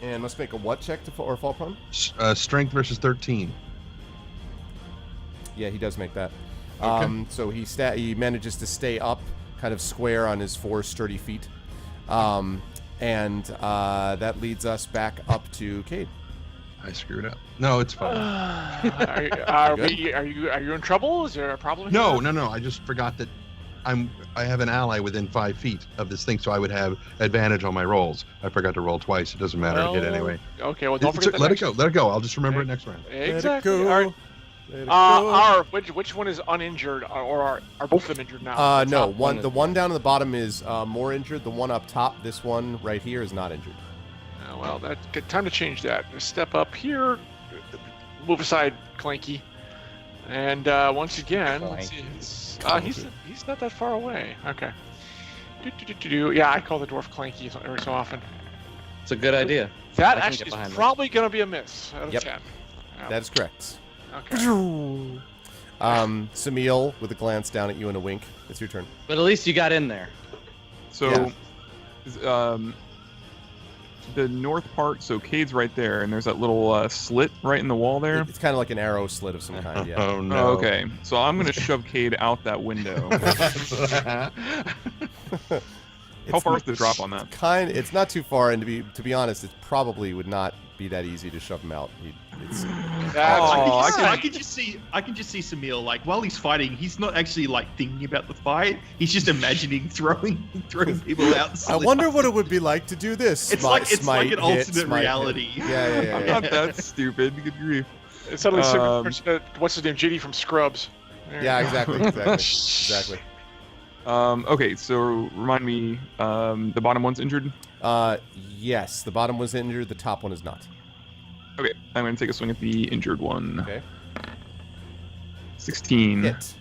And must make a what check to or fall prone? Strength versus 13. Yeah, he does make that. Okay. So he manages to stay up, kind of square on his 4 sturdy feet, and that leads us back up to Cade. I screwed up. No, it's fine. Are you in trouble? Is there a problem? No, here? no. I just forgot that I have an ally within 5 feet of this thing, so I would have advantage on my rolls. I forgot to roll twice. It doesn't matter. I hit anyway. Okay, well, don't forget the Let next it go. Let it go. I'll just remember it next round. Exactly. Let it go. All right. Let it go. Which one is uninjured, or are both of them injured now? No, top one the is- one down at the bottom is more injured. The one up top, this one right here, is not injured. Well, time to change that. Step up here, move aside, Clanky, and once again, let's see, he's not that far away. Okay. Yeah, I call the dwarf Clanky every so often. It's a good idea. That I can actually get behind is that. probably going to be a miss out of Yep. 10. Yeah. That is correct. Okay. Samil with a glance down at you and a wink. It's your turn. But at least you got in there. So, the north part, so Cade's right there, and there's that little slit right in the wall there. It's kind of like an arrow slit of some kind. Yeah. Oh, no. Oh, okay. So I'm going to shove Cade out that window. How far is the drop on that? It's not too far, and to be honest, it probably would not be that easy to shove him out. I can just see Samil, like, while he's fighting, he's not actually like thinking about the fight. He's just imagining throwing people out. I wonder what it would be like to do this. It's like an alternate reality. Yeah. I'm not that stupid. Good grief. It's suddenly what's his name? JD from Scrubs. Yeah, exactly. Okay, so remind me, the bottom one's injured? Yes, the bottom was injured, the top one is not. Okay, I'm going to take a swing at the injured one. Okay. 16. Hit.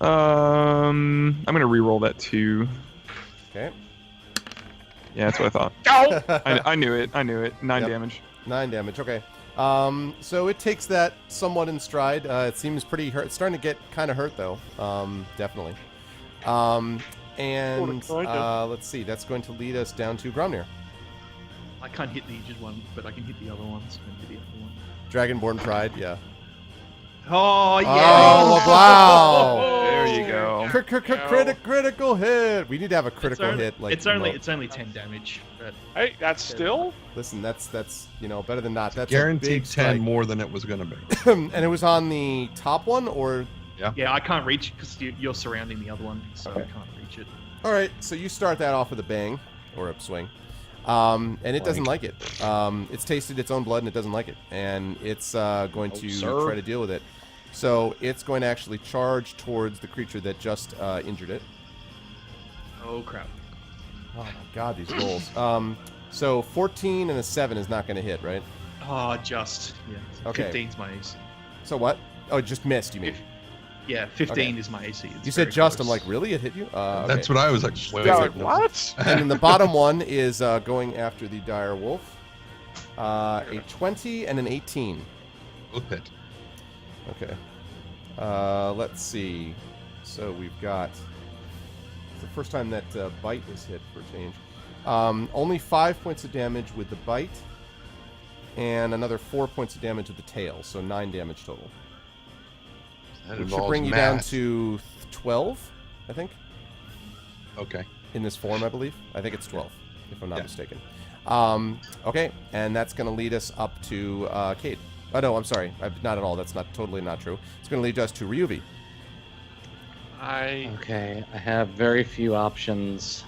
I'm going to re-roll that 2. Okay. Yeah, that's what I thought. Oh! I knew it. 9 Yep. damage. 9 damage, okay. So it takes that somewhat in stride. It seems pretty hurt. It's starting to get kind of hurt, though. Definitely. Let's see. That's going to lead us down to Gromnir. I can't hit the injured one, but I can hit the other ones. Dragonborn Pride, yeah. Oh, yeah! Oh, wow! There you go. Critical hit! We need to have a critical hit. Like it's only 10 damage. But Hey, that's still? listen, that's better than not. That's a Guaranteed big 10 strike. more than it was going to be. And it was on the top one, or yeah, I can't reach because you're surrounding the other one, so Okay. I can't reach it. all right. So you start that off with a bang or a swing, and it doesn't like it. It's tasted its own blood and it doesn't like it, and it's going to sir. try to deal with it. So it's going to actually charge towards the creature that just injured it. Oh crap. Oh my god, these rolls. So 14 and a 7 is not going to hit, right? Oh, just. Yeah. Okay. 15's my AC. So what? Oh, it just missed, you mean? Yeah, 15 Okay. is my AC. It's You said very just. close. I'm like, really? It hit you? Okay. That's what I was like. Wait, Yeah, wait, like, no. what? And then the bottom one is going after the dire wolf. A 20 and an 18. Both hit. Okay. Let's see. So we've got. It's the first time that bite is hit for a change. Only 5 points of damage with the bite, and another 4 points of damage with the tail, so 9 damage total. That Which should involves bring you down math. to 12, I think, Okay. in this form, I believe. I think it's 12, if I'm not Yeah. mistaken. Okay, and that's going to lead us up to Cade. Oh, no, I'm sorry. Not at all. That's totally not true. It's going to lead us to Ryuvi. Okay, I have very few options,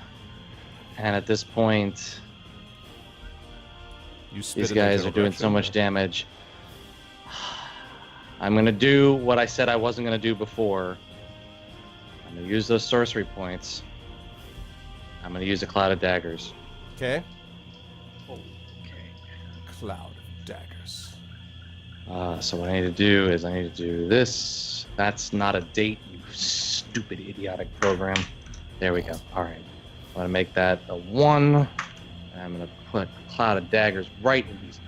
and at this point, You spit these in their guys are general doing so direction. much damage. I'm gonna do what I said I wasn't gonna do before. I'm gonna use those sorcery points. I'm gonna use a cloud of daggers. Okay. Okay. Cloud of daggers. So what I need to do is I need to do this. That's not a date, you stupid idiotic program. There we go. All right. I'm gonna make that a 1. And I'm gonna put cloud of daggers right in these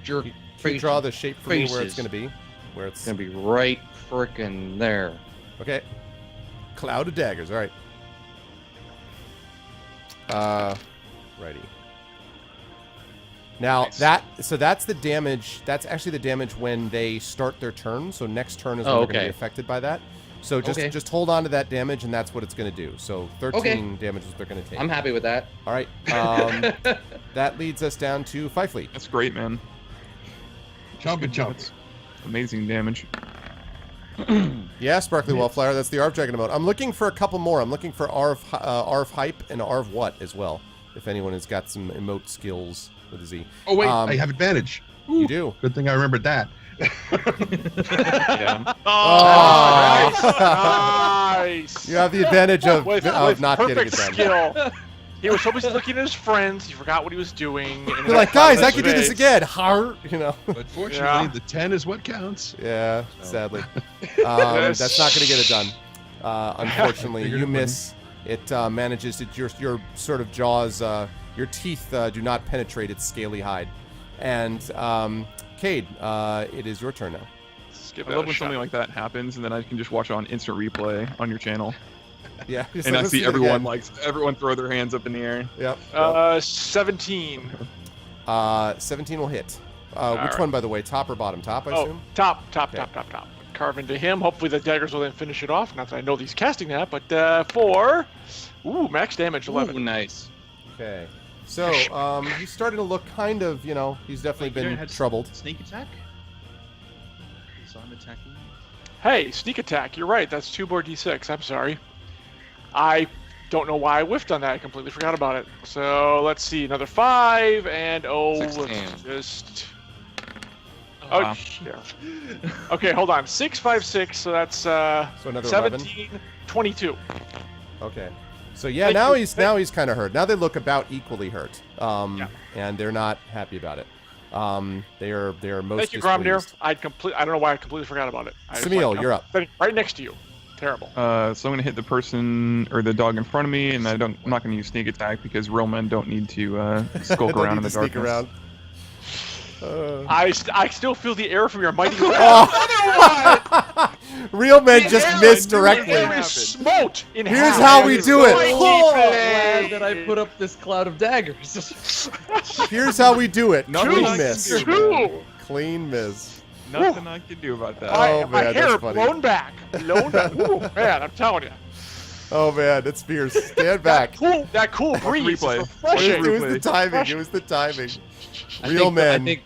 jerk Can you faces. draw the shape for me where it's faces. going to be? Where it's It's gonna be right frickin' there. Okay. Cloud of daggers. All right. Righty. Now Nice. that's the damage. That's actually the damage when they start their turn. So next turn is when Oh, they're going to okay. be affected by that. So Okay. just hold on to that damage, and that's what it's going to do. So 13 damage is what they're going to take. I'm happy with that. All right. That leads us down to Fifely. That's great, man. Chomp and chomp. That's amazing damage. Yeah, Sparkly Wallflower. That's the Arv Dragon emote. I'm looking for a couple more. I'm looking for Arv Hype and Arv What as well. If anyone has got some emote skills with a Z. Oh wait, I have advantage. You do. Good thing I remembered that. Yeah. Nice. You have the advantage of With not getting it perfect done. skill. He was so busy looking at his friends, he forgot what he was doing. And You're like, guys, I can do this again. Heart, you know. But fortunately, Yeah. the 10 is what counts. Yeah, So. sadly. That's not going to get it done. Unfortunately, Figured you it wouldn't. miss. It manages to, your sort of jaws, your teeth do not penetrate its scaly hide. And, Cade, it is your turn now. Let's give I that love a when shot. something like that happens, and then I can just watch it on instant replay on your channel, Yeah. just and I listen see to it everyone again. everyone throw their hands up in the air. Yep. 17. 17 will hit. Which right. one, by the way? Top or bottom? Top, I Oh, assume? top. Okay. Carve into him. Hopefully the daggers will then finish it off. Not that I know that he's casting that, but 4. Ooh, max damage, 11. Ooh, nice. Okay. So, he's starting to look kind of, he's definitely Wait, you don't been have troubled. Sneak attack? So I'm attacking. Hey, sneak attack. You're right. That's 2 more d6. I'm sorry. I don't know why I whiffed on that. I completely forgot about it. So let's see. Another 5 and 16. let's just. Wow. Oh, yeah. Okay, hold on. 6, 5, 6. So that's So another 17, 22. Okay. So yeah, Thank now you. he's kind of hurt. Now they look about equally hurt. And they're not happy about it. They are most Thank you, Gromnir. displeased. I don't know why I completely forgot about it. I was Samil, like, you're up. sitting right next to you. Terrible. So I'm gonna hit the person or the dog in front of me, and I'm not gonna use sneak attack because real men don't need to skulk Don't around in need the to sneak darkness. around. I still feel the air from your mighty. Real men just missed directly. The air is smote in Here's half. how we do it. Glad that I put up this cloud of daggers. Here's how we do it. Nothing Clean I can miss. do. Two. Clean miss. Nothing I can do about that. Oh, My man, hair that's funny. blown back. Blown back. Ooh, man, I'm telling you. Oh man, it's fierce. Stand back. That cool breeze replay. is refreshing. It was the timing. It was the timing. I Real think- men. I think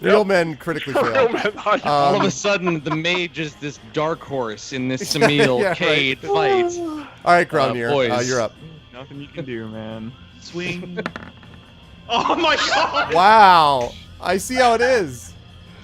Real men critically Real fail. men. all of a sudden the mage is this dark horse in this Samil Yeah, right. Cade fight. All right, Gromnir, boys. you're up. Nothing you can do, man. Swing. Oh my god! Wow. I see how it is.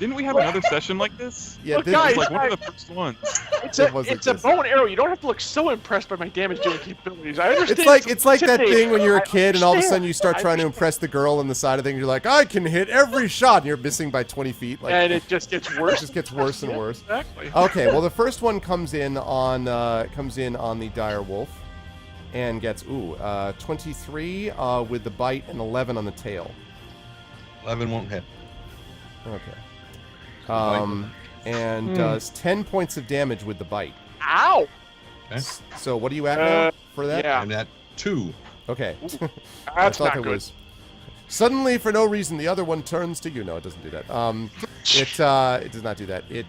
Didn't we have another session like this? Yeah, Look, this guys, It was like one of the first ones. It's It a was like it's a this. bow and arrow. You don't have to look so impressed by my damage doing capabilities. I understand. It's like that thing when you're a kid and all of a sudden you start I trying to understand. impress the girl on the side of things. You're like, I can hit every shot, and you're missing by 20 feet. Like, And it just gets it worse. just gets worse and Yeah, worse. Exactly. Okay, well the first one comes in on the dire wolf, and gets 23 with the bite and 11 on the tail. 11 won't hit. Okay. And does 10 points of damage with the bite. Ow! Okay. So what are you at now for that? Yeah. I'm at 2. Okay. I That's thought not there good. was. Suddenly, for no reason, the other one turns to you. No, it doesn't do that. It does not do that. It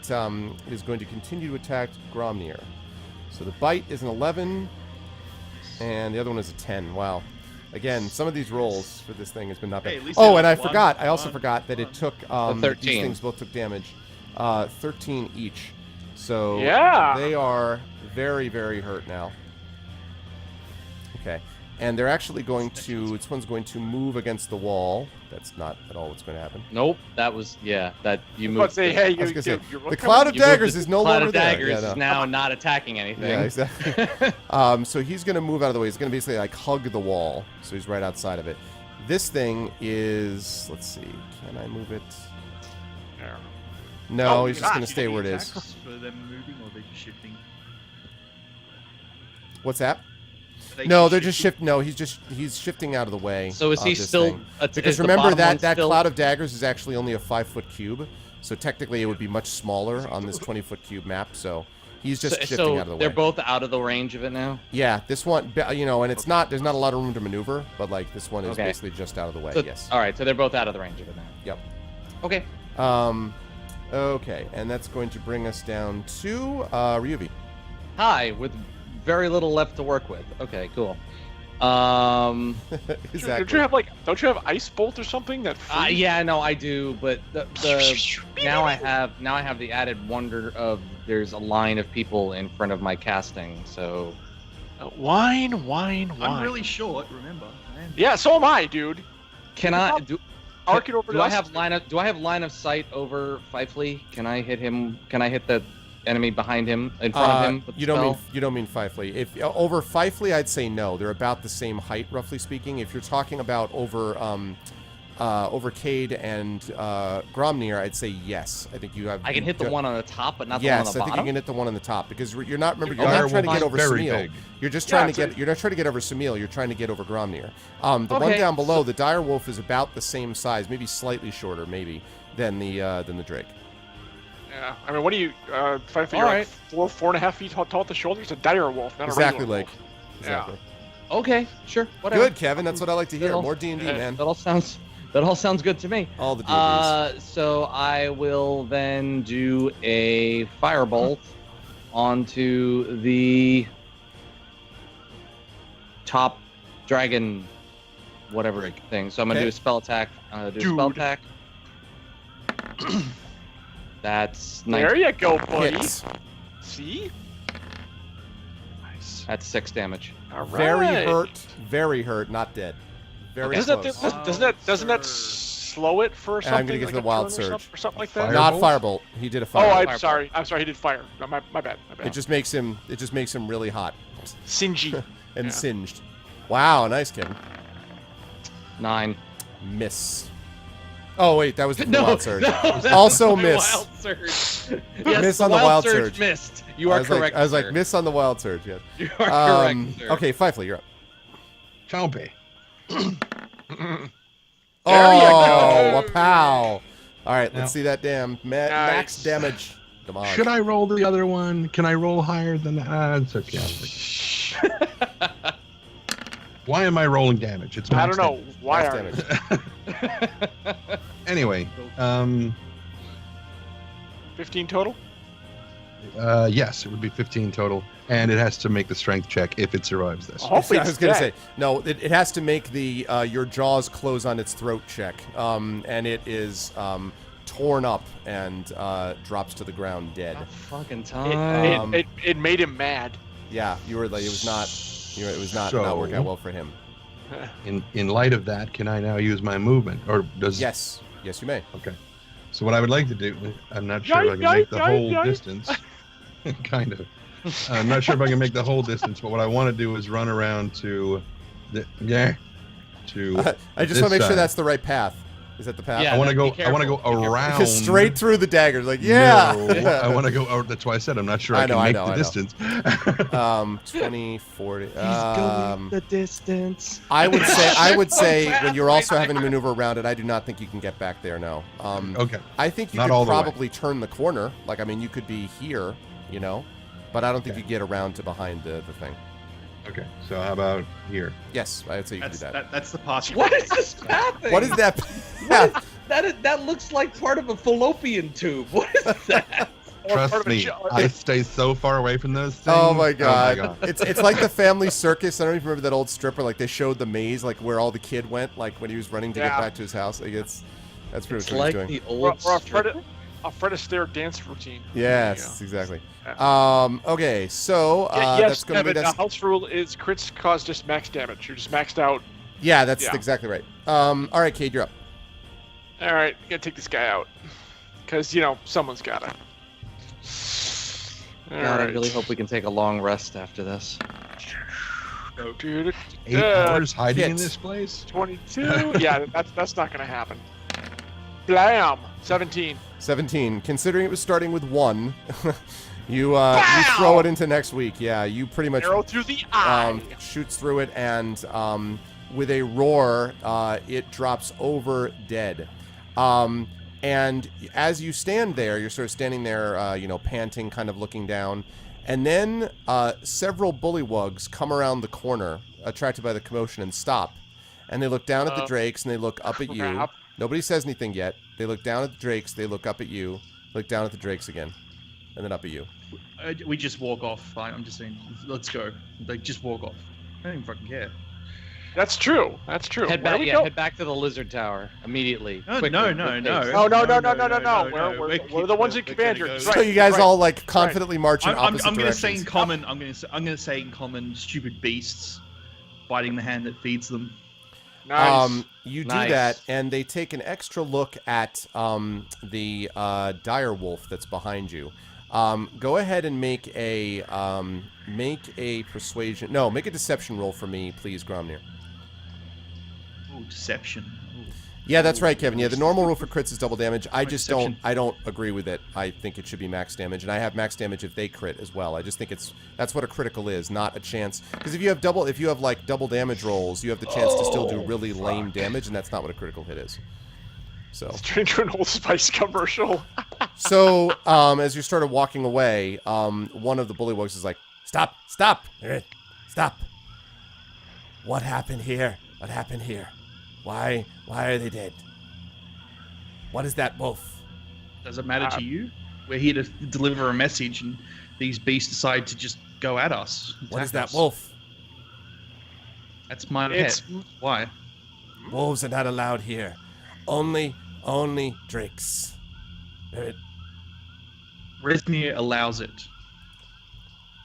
is going to continue to attack Gromnir. So the bite is an 11, and the other one is a 10. Wow. Again, some of these rolls for this thing has been not bad. Hey, at least Oh, it and I was one, forgot. I also one, forgot that it one. took The 13. these things both took damage. 13 each. So Yeah. they are very, very hurt now. Okay. And they're actually going to, this one's going to move against the wall. That's not at all what's going to happen. Nope, that was that you But moved. say, the- hey, I you, was gonna say, you're the cloud of you moved daggers the is no cloud longer of there. daggers Yeah, is no. now not attacking anything. Yeah, exactly. So he's going to move out of the way. He's going to basically like hug the wall. So he's right outside of it. This thing is, let's see, can I move it? No, Oh, he's you're just not. going to stay where it is. Attacks for them moving, or they're just shifting? What's that? Are they No, they're just shifting? he's shifting out of the way. So is of he this still? thing. Is Because the remember bottom one that still- cloud of daggers is actually only a 5-foot cube. So technically it would be much smaller on this 20-foot cube map. So he's just shifting so out of the way. they're both out of the range of it now. Yeah, this one, and it's not. There's not a lot of room to maneuver, but like this one is Okay. basically just out of the way. So, Yes. All right, so they're both out of the range of it now. Yep. Okay. Okay, and that's going to bring us down to Ryuvi. Hi, with very little left to work with. Okay, cool. Exactly. Don't you have ice bolt or something that? frees- Yeah, no, I do, but the now I have the added wonder of there's a line of people in front of my casting, so Wine. I'm really short, remember. Yeah, so am I, dude. can I do? Arc it over Do to I us. have line of sight over Fifley? Can I hit him? Can I hit the enemy behind him, in front of him? With You the don't spell? mean Fifley. If over Fifley, I'd say no. They're about the same height, roughly speaking. If you're talking about over Cade and Gromnir, I'd say yes. I think you have. I can hit the one on the top, but not Yes, the one on the I think bottom. you can hit the one on the top because you're not. Remember, you're Dire not trying to wolf get is over very Samil. big. You're just trying Yeah, to get. You're not trying to get over Samil. You're trying to get over Gromnir. The one Okay, down below, the dire wolf, is about the same size, maybe slightly shorter, maybe than the Drake. Yeah, I mean, what do you? 5 feet, All like right. 4.5 feet tall at the shoulder. It's a dire wolf, not Exactly a regular like. wolf. Exactly. Okay, sure, whatever. Good, Kevin. That's what I like to hear. That'll- More D&D, man. That all sounds good to me. All the D&Ds. So I will then do a firebolt onto the top dragon, whatever thing. So I'm gonna Okay. do a spell attack. A spell attack. That's 19. There you go, buddy. Hits. See? Nice. That's 6 damage. All right. Very hurt, not dead. Very Doesn't close. Wow, that surge. slow it for And something? I'm gonna get like to the a wild turn or surge. or something like that? Fire- Not Firebolt? firebolt. He did a Oh, firebolt. I'm sorry. He did fire. No, my bad. It just makes him really hot Singy. and Yeah. singed. Wow, nice, Kevin. 9. Miss. Oh wait, that was the No, wild surge. no, that Also was my miss. Wild surge. Yes, Miss the on the wild surge. missed. You are I was correct. Like, I was sir. like, miss on the wild surge. Yes. You are correct. Sir. Okay, Fifley, you're up. Chompy. Oh, wow. All right, Now- let's see that damn max Nice. damage. Come on. Should I roll the other one? Can I roll higher than that? It's okay. Why am I rolling damage? It's I max don't know. damage. Why Max are damage. Anyway, 15 total? yes, it would be 15 total, and it has to make the strength check if it survives this. Hopefully I it's was gonna dead. say no. It has to make the your jaws close on its throat check, and it is torn up and drops to the ground dead. About fucking time. It made him mad. Yeah, you were like it was not. It was not So- working out well for him. In light of that, can I now use my movement, or does? Yes, you may. Okay. So what I would like to do, I'm not sure if I can make the whole distance. Kind of. I'm not sure if I can make the whole distance, but what I want to do is run around to I just want to make sure that's the right path. Is that the path? Yeah, I want to go. be I want to go careful. around. Straight through the daggers. Like, yeah. No, I want to go. Oh, that's why I said I'm not sure I can make the distance. 20, 40. He's going the distance. I would say when you're also having to maneuver around it, I do not think you can get back there. No. Okay. I think you Not could all the way. probably turn the corner. Like, I mean, you could be here, you know, but I don't think you get around to behind the thing. Okay. So how about here? Yes, I would say you could do that. That's the part. What is this path thing? What is that? That looks like part of a fallopian tube. What is that? Trust me, I stay so far away from those things. Oh my god. It's like the family circus. I don't even remember that old stripper. Like they showed the maze, like where all the kid went, like when he was running to get back to his house. Like that's pretty much what he's doing. The old a Fred Astaire dance routine. Yes, exactly. Okay, so yes, that's going to be the house rule is crits cause just max damage. You're just maxed out. Yeah, that's exactly right. All right, Cade, you're up. All right, gotta take this guy out, because someone's gotta. God, I really hope we can take a long rest after this. 8 hours hiding in this place. 22. Yeah, that's not gonna happen. Blam. 17. 17. Considering it was starting with 1, you throw it into next week. Yeah, you pretty much arrow through the eye. Shoots through it, and with a roar, it drops over dead. And as you stand there, you're sort of standing there, panting, kind of looking down. And then several bullywugs come around the corner, attracted by the commotion, and stop. And they look down at the drakes, and they look up at you. Nobody says anything yet. They look down at the drakes, they look up at you, look down at the drakes again, and then up at you. We just walk off. I'm just saying, let's go. Like, just walk off. I don't even fucking care. That's true. Head back to the lizard tower immediately. No. We're the ones in command here. So you guys all like confidently march in opposite I'm gonna directions. say in common. I'm gonna say in common. Stupid beasts, biting the hand that feeds them. Nice. You do that, and they take an extra look at the dire wolf that's behind you. Go ahead and make a persuasion. No, make a deception roll for me, please, Gromnir. Ooh, deception. Ooh. Yeah, that's right, Kevin. Yeah, the normal rule for crits is double damage. I just don't agree with it. I think it should be max damage, and I have max damage if they crit as well. I just think that's what a critical is, not a chance. Because if you have double damage rolls, you have the chance to still do really lame damage, and that's not what a critical hit is. So it's turned into an Old Spice commercial. So as you're sort of walking away, one of the bullywugs is like, "Stop! Stop! Stop! What happened here? What happened here? Why are they dead? What is that wolf?" Does it matter to you? We're here to deliver a message, and these beasts decide to just go at us. What is that wolf? That's my pet. Why? Wolves are not allowed here. Only drakes. Resmir allows it.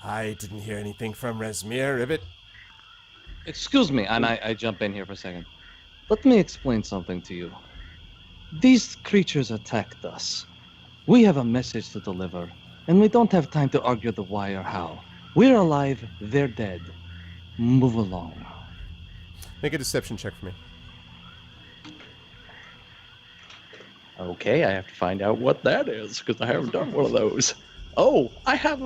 I didn't hear anything from Resmir, Ribbit. Excuse me, and I jump in here for a second. Let me explain something to you. These creatures attacked us. We have a message to deliver, and we don't have time to argue the why or how. We're alive, they're dead. Move along. Make a deception check for me. Okay, I have to find out what that is, because I haven't done one of those. Oh, I have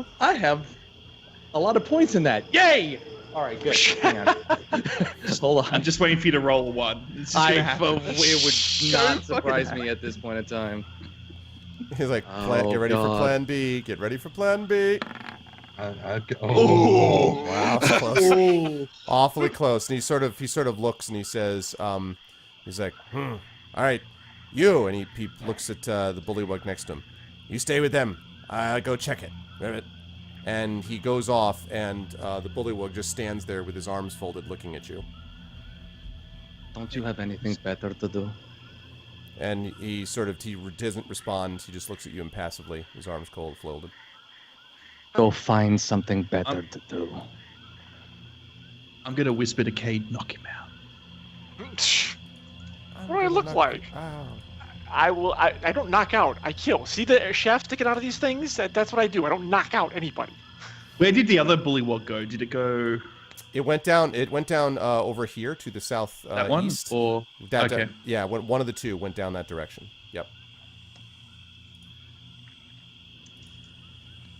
a lot of points in that. Yay! All right, good. Hang on. Just hold on. I'm just waiting for you to roll a 1. It's just gonna happen. It would not surprise me at this point in time. He's like, get ready for Plan B. Get ready for Plan B. Oh, wow, that's close. Awfully close. And he sort of looks and he says, he's like, all right, you. And he looks at the bullywug next to him. You stay with them. Go check it. And he goes off, and the bullywug just stands there with his arms folded, looking at you. Don't you have anything better to do? And he doesn't respond. He just looks at you impassively, his arms cold, folded. Go find something better to do. I'm gonna whisper to Cade, knock him out. What do I look like? I will. I don't knock out. I kill. See the shaft sticking out of these things? That's what I do. I don't knock out anybody. Where did the other bullywog go? Did it go? It went down. It went down over here to the south That one? east. Or okay. Yeah, one of the two went down that direction. Yep.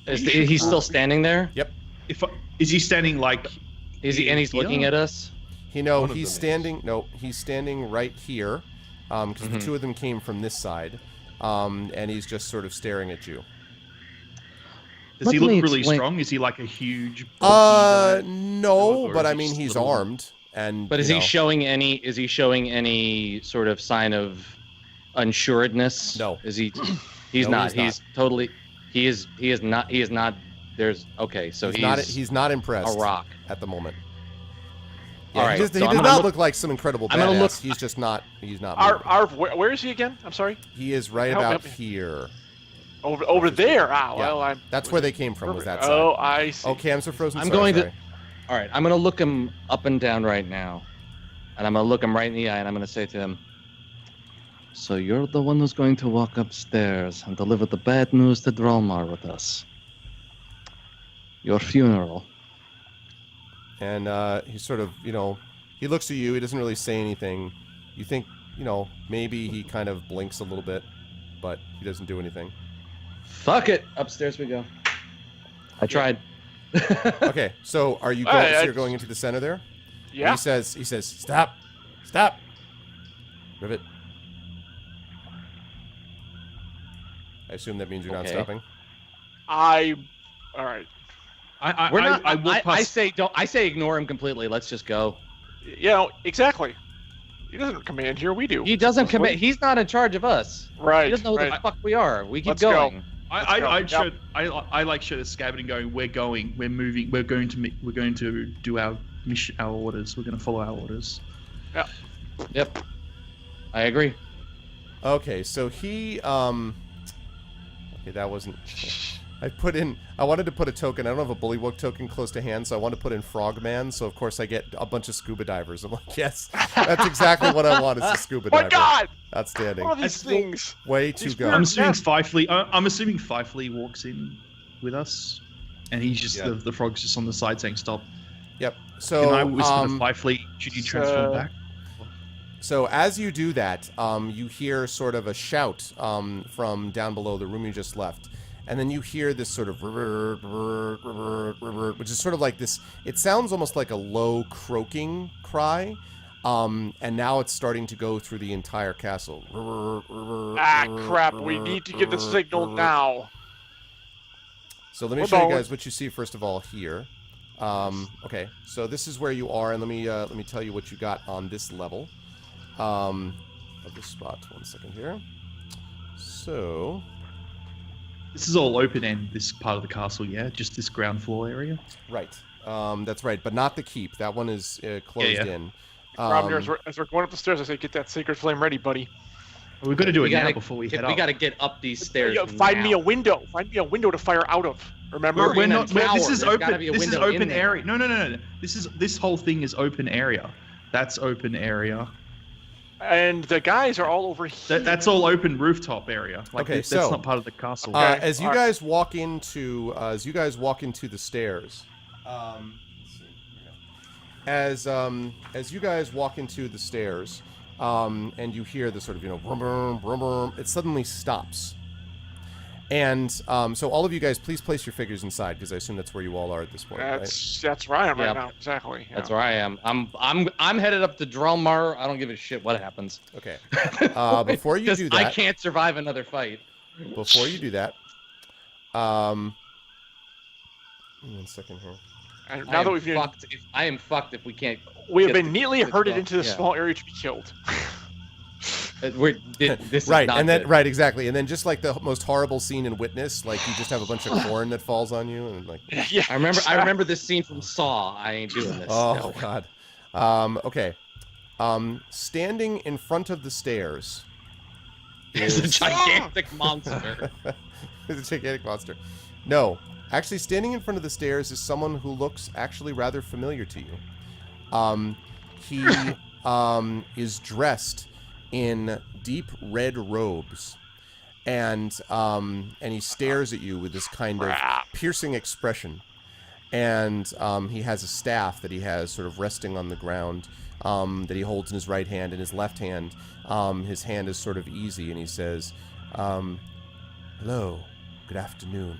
Is he still standing there? Yep. Is he standing like? Is he? And he's looking at us. He's standing. No, he's standing right here, because the two of them came from this side, and he's just sort of staring at you. Does he look really strong? Is he like a huge? No, but I mean he's armed, and. But is he showing any? Is he showing any sort of sign of unsuredness? No. Is he? He's No, not. He's totally. He is not. He is not. There's okay. So he's not impressed. A rock at the moment. Yeah, all right. He does not look like some incredible badass. He's just not. He's not. Arv, where is he again? I'm sorry. He is right about here. Over there. Ah, yeah. well, that's where they came from. Was that side? Oh, I see. Okay, I'm so frozen. I'm going to. All right, I'm going to look him up and down right now, and I'm going to look him right in the eye, and I'm going to say to him, "So you're the one who's going to walk upstairs and deliver the bad news to Drolmar with us. Your funeral." And he sort of, he looks at you. He doesn't really say anything. You think, maybe he kind of blinks a little bit, but he doesn't do anything. Fuck it. Upstairs we go. I tried. Okay, so are you going? So you're going into the center there? Yeah. And he says, stop, Rivet. I assume that means you're not stopping. All right. I say ignore him completely. Let's just go. Exactly. He doesn't command here. We do. He doesn't command. He's not in charge of us. Right. He doesn't know who the fuck we are. We keep Let's going. Go. I like show the scabbard and going. We're going. We're moving. We're going to do our mission. Our orders. We're going to follow our orders. Yeah. Yep. I agree. Okay, so he okay, that wasn't. I wanted to put a token. I don't have a bullywug token close to hand, so I want to put in Frogman. So of course I get a bunch of scuba divers. I'm like, yes, that's exactly what I want. Is a scuba diver. My God! Outstanding. All these things. Way to go. I'm assuming Fifely walks in with us, and he's just the frog's just on the side saying stop. Yep. So can I whisper to Fifely? Should you transform back? So as you do that, you hear sort of a shout from down below the room you just left. And then you hear this sort of which is sort of like this. It sounds almost like a low croaking cry. And now it's starting to go through the entire castle. Ah, crap. We need to get the signal now. So let me show you guys what you see first of all here. Okay, so this is where you are, and let me tell you what you got on this level. Of this spot. 1 second here. So this is all open end, this part of the castle, yeah? Just this ground floor area? Right. That's right, but not the keep. That one is closed in. Robner, as we're going up the stairs, I say, get that sacred flame ready, buddy. We've got to do it now before we head up. We got to get up these stairs. Find me a window. Find me a window to fire out of. Remember? We're not. This is open. This is open area. No. This whole thing is open area. That's open area. And the guys are all over here. That's all open rooftop area. Like okay, that's so not part of the castle. As you guys walk into the stairs, as you guys walk into the stairs, and you hear the sort of brum, brum, brum, brum, it suddenly stops. And so all of you guys, please place your figures inside because I assume that's where you all are at this point. That's where I am right now. Exactly. Yeah. That's where I am. I'm headed up to Drelmar. I don't give a shit what happens. Okay. Before you do that, I can't survive another fight. Before you do that, 1 second here. And now that we've fucked, I am fucked if we can't. We have been neatly herded into this small area to be killed. This right, is not and then good. right, exactly, and then just like the most horrible scene in Witness, like you just have a bunch of corn that falls on you, and like. Yeah. I remember this scene from Saw. I ain't doing this. Oh God. Okay. Standing in front of the stairs. Is a gigantic monster. It's a gigantic monster. No, actually, standing in front of the stairs is someone who looks actually rather familiar to you. He is dressed in deep red robes, and he stares at you with this kind of piercing expression. And he has a staff that he has sort of resting on the ground that he holds in his right hand. In his left hand, his hand is sort of easy, and he says, "Hello, good afternoon.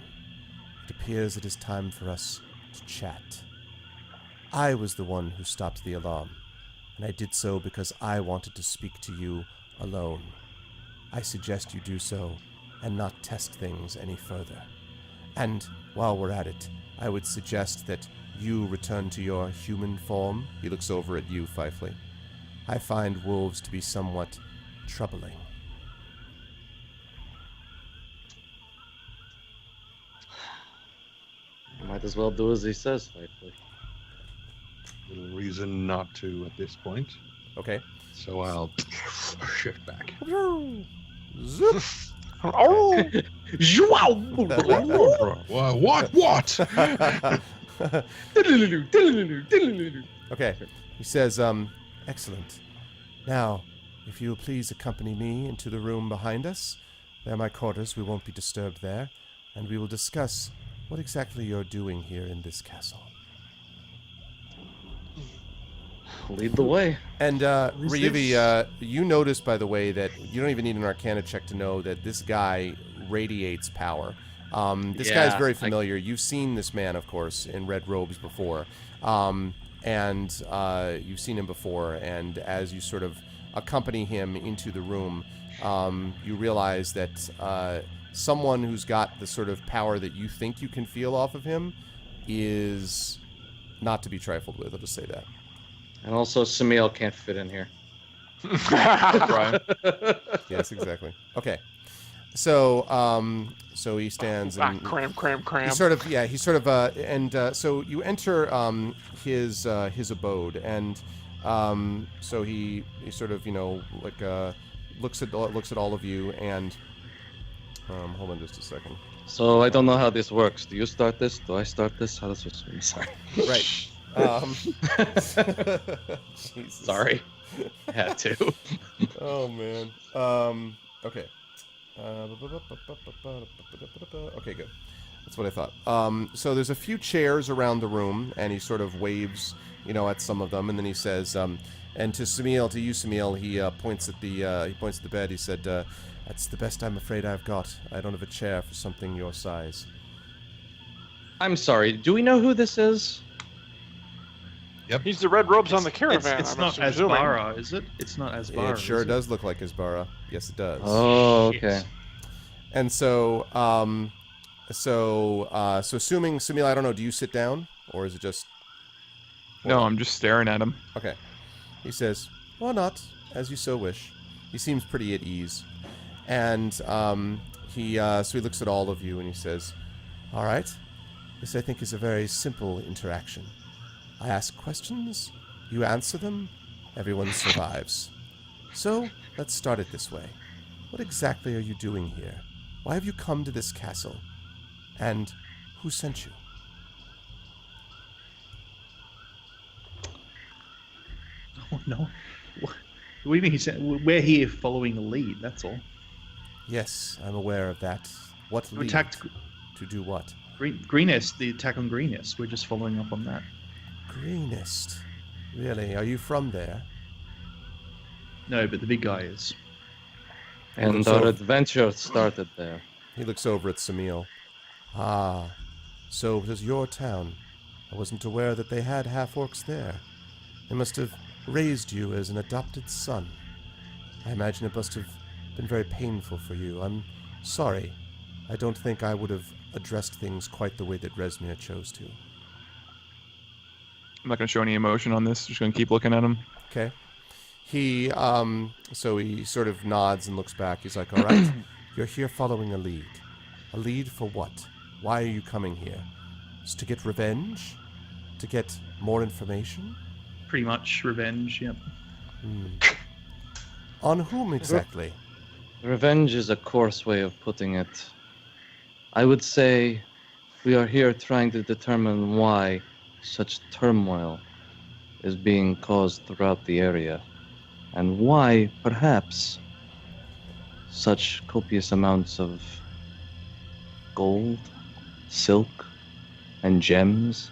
It appears it is time for us to chat. I was the one who stopped the alarm, and I did so because I wanted to speak to you alone. I suggest you do so and not test things any further. And while we're at it, I would suggest that you return to your human form." He looks over at you, Fifely. "I find wolves to be somewhat troubling." Might as well do as he says, Fifely. Little reason not to at this point. Okay. So I'll shift back. Zoop. Oh, What? Okay. He says, "Excellent. Now, if you will please accompany me into the room behind us. They're my quarters. We won't be disturbed there. And we will discuss what exactly you're doing here in this castle." Lead the way. And Ryuvi, you notice, by the way, that you don't even need an Arcana check to know that this guy radiates power. This guy is very familiar. You've seen this man, of course, in red robes before. And you've seen him before. And as you sort of accompany him into the room, you realize that someone who's got the sort of power that you think you can feel off of him is not to be trifled with. I'll just say that. And also, Samil can't fit in here. Right. Yes, exactly. Okay. So, so he stands and cram. so you enter his abode, and so he sort of looks at all of you, and hold on just a second. So I don't know how this works. Do you start this? Do I start this? How does this work? Sorry. Right. Jesus. Sorry. I had to. Oh man. Okay. Okay, good. That's what I thought. So there's a few chairs around the room, and he sort of waves, at some of them, and then he says, and to you, Samil, he points at the bed. He said, "That's the best I'm afraid I've got. I don't have a chair for something your size." I'm sorry. Do we know who this is? Yep. He's the red robes on the caravan. It's I'm not assuming. Asbara, is it? It's not Asbara. It sure is it? does look like Isbara. Yes, it does. Oh, Shit. okay. And so, so assuming, Samil, I don't know, do you sit down, or is it just... No, I'm just staring at him. Okay. He says, "Or not, as you so wish." He seems pretty at ease. And so he looks at all of you, and he says, "All right, this, I think, is a very simple interaction. I ask questions, you answer them, everyone survives. So, let's start it this way. What exactly are you doing here? Why have you come to this castle? And who sent you?" Oh, no. What do you mean? He said we're here following a lead. That's all. Yes, I'm aware of that. What We lead? attacked To do what? Greenest. The attack on Greenest. We're just following up on that. Greenest. Really? Are you from there? No, but the big guy is. And So- our adventure started there. He looks over at Samil. "Ah, so it was your town. I wasn't aware that they had half-orcs there. They must have raised you as an adopted son. I imagine it must have been very painful for you. I'm sorry. I don't think I would have addressed things quite the way that Resmir chose to." I'm not going to show any emotion on this. Just going to keep looking at him. Okay. He, so he sort of nods and looks back. He's like, "All right, you're here following a lead. A lead for what? Why are you coming here? Is to get revenge? To get more information? Pretty much revenge. Yep. On whom exactly?" Revenge is a coarse way of putting it. I would say we are here trying to determine why such turmoil is being caused throughout the area. and why, perhaps, such copious amounts of gold, silk, and gems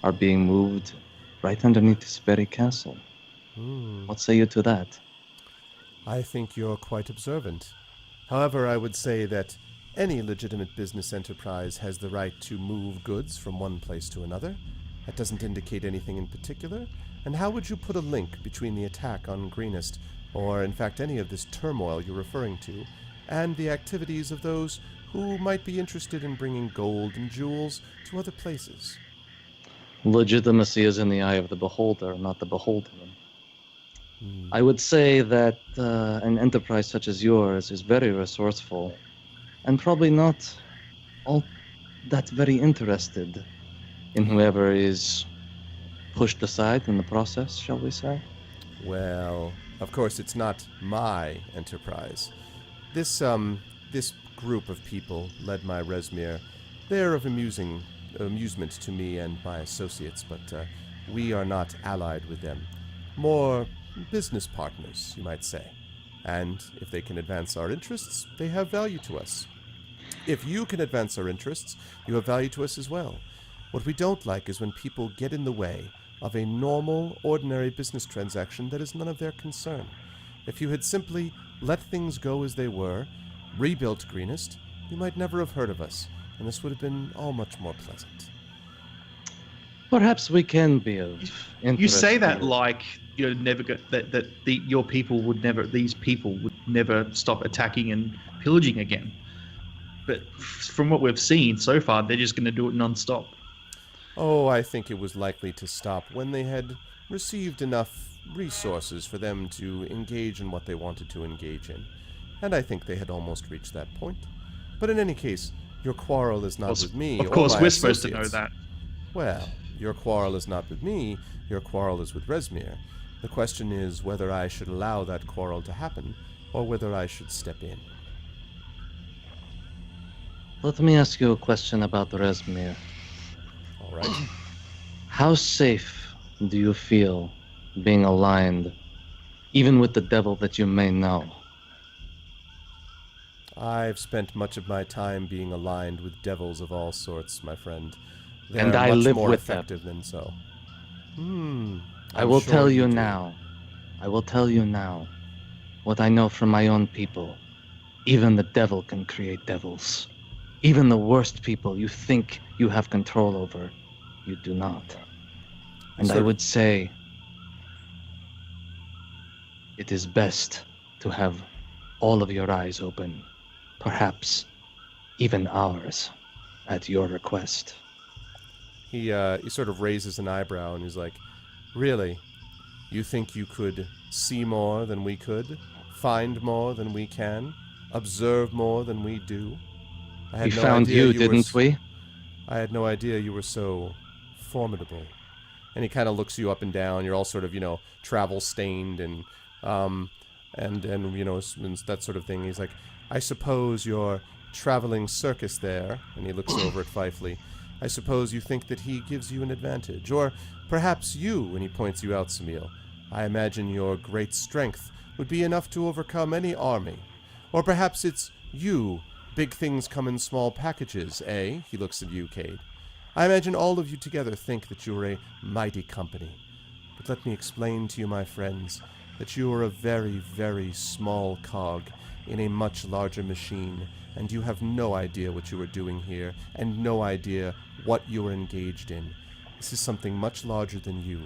are being moved right underneath this very castle. What say you to that? I think you're quite observant. However, I would say that any legitimate business enterprise has the right to move goods from one place to another. That doesn't indicate anything in particular. And how would you put a link between the attack on Greenest, or in fact any of this turmoil you're referring to, and the activities of those who might be interested in bringing gold and jewels to other places? Legitimacy is in the eye of the beholder, not the beholden. I would say that an enterprise such as yours is very resourceful and probably not all that very interested in whoever is pushed aside in the process, shall we say? Well, of course it's not my enterprise. This group of people, led by Resmir, they're of amusement to me and my associates, but we are not allied with them. More business partners, you might say. And if they can advance our interests, they have value to us. If you can advance our interests, you have value to us as well. What we don't like is when people get in the way of a normal, ordinary business transaction that is none of their concern. If you had simply let things go as they were, rebuilt Greenest, you might never have heard of us, and this would have been all much more pleasant. Perhaps we can be of interest. You say that here. like you're never your people would never, these people would never stop attacking and pillaging again. But from what we've seen so far, they're just going to do it non-stop. Oh, I think it was likely to stop when they had received enough resources for them to engage in what they wanted to engage in. And I think they had almost reached that point. But in any case, your quarrel is not with me. Of course, or my we're supposed to know associates. that. Well, your quarrel is not with me, your quarrel is with Resmir. The question is whether I should allow that quarrel to happen, or whether I should step in. Let me ask you a question about Resmir. All right. How safe do you feel being aligned, even with the devil that you may know? I've spent much of my time being aligned with devils of all sorts, my friend. They And are I much live more with them. effective than so. I will sure tell you do. now. I will tell you now what I know from my own people. Even the devil can create devils. Even the worst people you think you have control over, you do not. And I would say it is best to have all of your eyes open, perhaps even ours, at your request. He sort of raises an eyebrow and he's like, really? You think you could see more than we could? Find more than we can? Observe more than we do? I had We no found idea you, didn't we? I had no idea you were so formidable. And he kind of looks you up and down. You're all sort of, travel stained and that sort of thing. He's like, I suppose your traveling circus there, and he looks over at Fifely. I suppose you think that he gives you an advantage. Or perhaps you, when he points you out, Samil. I imagine your great strength would be enough to overcome any army. Or perhaps it's you. Big things come in small packages, eh? He looks at you, Cade. I imagine all of you together think that you are a mighty company. But let me explain to you, my friends, that you are a very, very small cog in a much larger machine, and you have no idea what you are doing here, and no idea what you are engaged in. This is something much larger than you,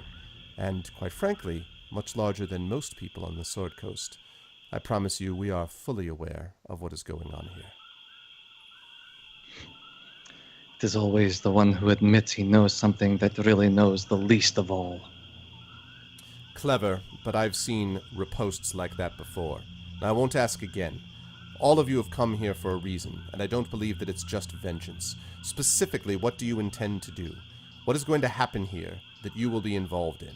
and, quite frankly, much larger than most people on the Sword Coast. I promise you we are fully aware of what is going on here. It is always the one who admits he knows something that really knows the least of all. Clever, but I've seen riposts like that before. And I won't ask again. All of you have come here for a reason, and I don't believe that it's just vengeance. Specifically, what do you intend to do? What is going to happen here that you will be involved in?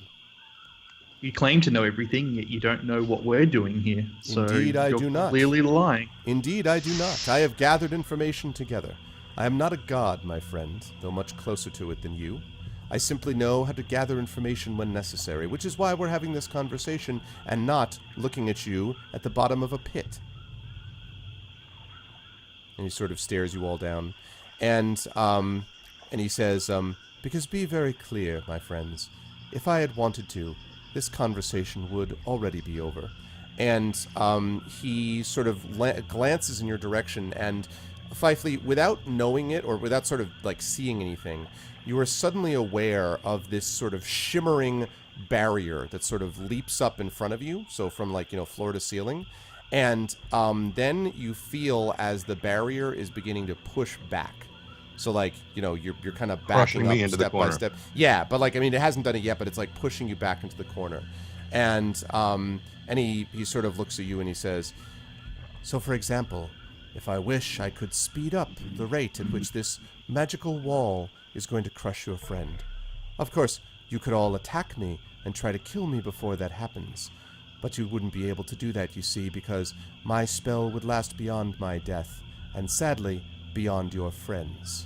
You claim to know everything, yet you don't know what we're doing here. So Indeed, I you're do not. Clearly lying. Indeed, I do not. I have gathered information together. I am not a god, my friend, though much closer to it than you. I simply know how to gather information when necessary, which is why we're having this conversation and not looking at you at the bottom of a pit. And he sort of stares you all down. And he says, because be very clear, my friends, if I had wanted to, this conversation would already be over. And he sort of glances in your direction, and Fifely, without knowing it or without sort of like seeing anything, you are suddenly aware of this sort of shimmering barrier that sort of leaps up in front of you, so from like, floor to ceiling. And then you feel as the barrier is beginning to push back. So like, you're kind of backing up into step the by corner. step. Yeah, but like, it hasn't done it yet, but it's like pushing you back into the corner. And he sort of looks at you and he says, so for example, if I wish, I could speed up the rate at which this magical wall is going to crush your friend. Of course, you could all attack me and try to kill me before that happens. But you wouldn't be able to do that, you see, because my spell would last beyond my death, and sadly, beyond your friends.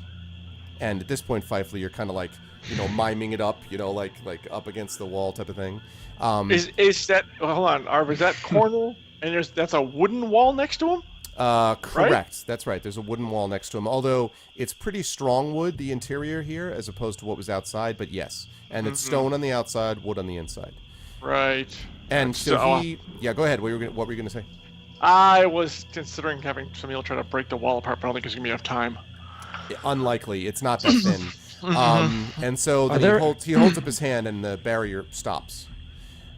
And at this point, Fifely, you're kind of like, miming it up, like up against the wall type of thing. Is that, hold on, Arv, is that corner, and that's a wooden wall next to him? Correct. Right? That's right. There's a wooden wall next to him, although it's pretty strong wood, the interior here, as opposed to what was outside, but yes. And it's stone on the outside, wood on the inside. Right. And so yeah, go ahead. What were you going to say? I was considering having somebody try to break the wall apart, but I don't think there's going to be enough time. Unlikely. It's not that thin. And so then he holds up his hand and the barrier stops.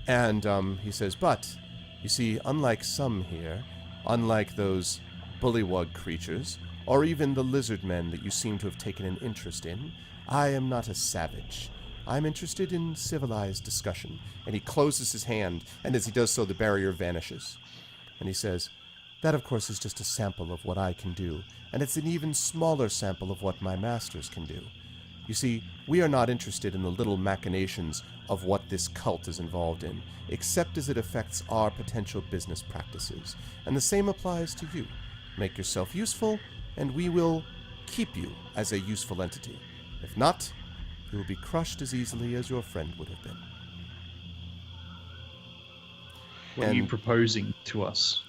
And he says, but, you see, unlike some here, unlike those bullywug creatures, or even the lizard men that you seem to have taken an interest in, I am not a savage. I'm interested in civilized discussion. And he closes his hand, and as he does so, the barrier vanishes. And he says, that of course is just a sample of what I can do, and it's an even smaller sample of what my masters can do. You see, we are not interested in the little machinations of what this cult is involved in, except as it affects our potential business practices. And the same applies to you. Make yourself useful, and we will keep you as a useful entity. If not, you will be crushed as easily as your friend would have been. What are you proposing to us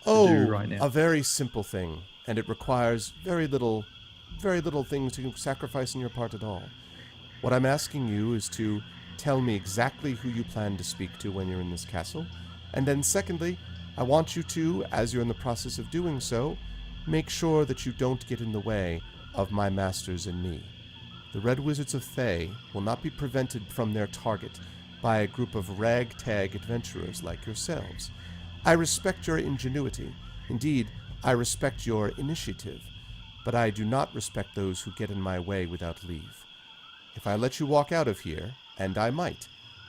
to do right now? A very simple thing, and it requires very little things to sacrifice on your part at all. What I'm asking you is to tell me exactly who you plan to speak to when you're in this castle, and then secondly, I want you to, as you're in the process of doing so, make sure that you don't get in the way of my masters and me. The Red Wizards of Thay will not be prevented from their target by a group of ragtag adventurers like yourselves. I respect your ingenuity. Indeed, I respect your initiative. But I do not respect those who get in my way without leave. If I let you walk out of here, and I might,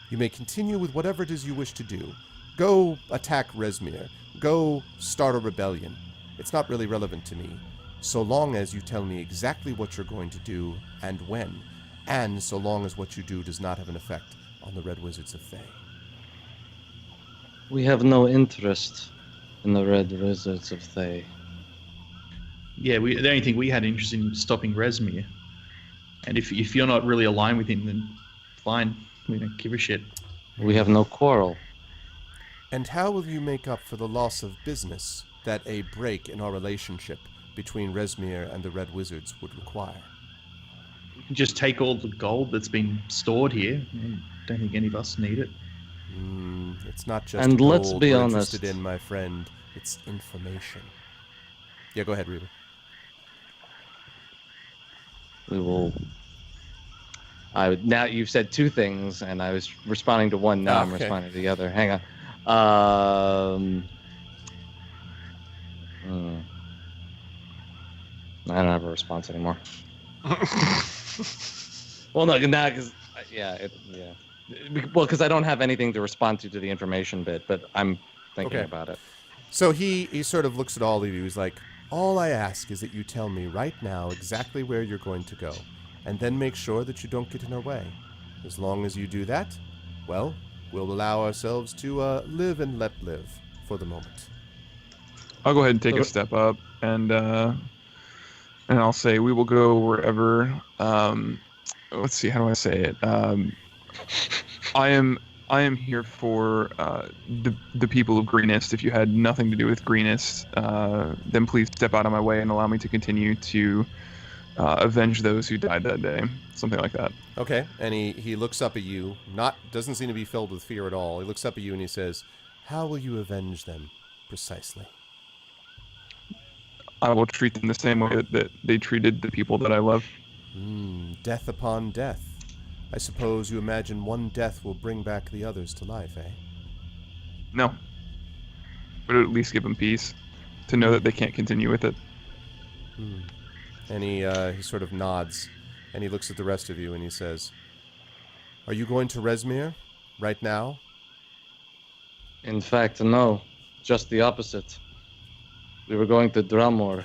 you may continue with whatever it is you wish to do. Go attack Rezmir. Go start a rebellion. It's not really relevant to me, so long as you tell me exactly what you're going to do and when, and so long as what you do does not have an effect on the Red Wizards of Thay. We have no interest in the Red Wizards of Thay. Yeah, the only thing we had interest in stopping Rezmir. And if you're not really aligned with him, then fine. We don't give a shit. We have no quarrel. And how will you make up for the loss of business that a break in our relationship between Rezmir and the Red Wizards would require? We can just take all the gold that's been stored here. I don't think any of us need it. It's not just and gold let's be we're honest. interested in, my friend. It's information. Yeah, go ahead, Reba. We will. Now you've said two things, and I was responding to one. Now I'm Okay. responding to the other. Hang on. I don't have a response anymore. Well, no, because because I don't have anything to respond to the information bit, but I'm thinking Okay. about it. So he sort of looks at all of you. He's like, all I ask is that you tell me right now exactly where you're going to go, and then make sure that you don't get in our way. As long as you do that, well, we'll allow ourselves to live and let live for the moment. I'll go ahead and take a step up, and I'll say we will go wherever let's see, how do I say it? I am here for the people of Greenest. If you had nothing to do with Greenest, then please step out of my way and allow me to continue to avenge those who died that day. Something like that. Okay, and he looks up at you. Doesn't seem to be filled with fear at all. He looks up at you and he says, "How will you avenge them, precisely?" I will treat them the same way that they treated the people that I love. Death upon death. I suppose you imagine one death will bring back the others to life, eh? No. But at least give them peace. To know that they can't continue with it. And he sort of nods, and he looks at the rest of you and he says, "Are you going to Rezmir right now?" In fact, no. Just the opposite. We were going to Dramor.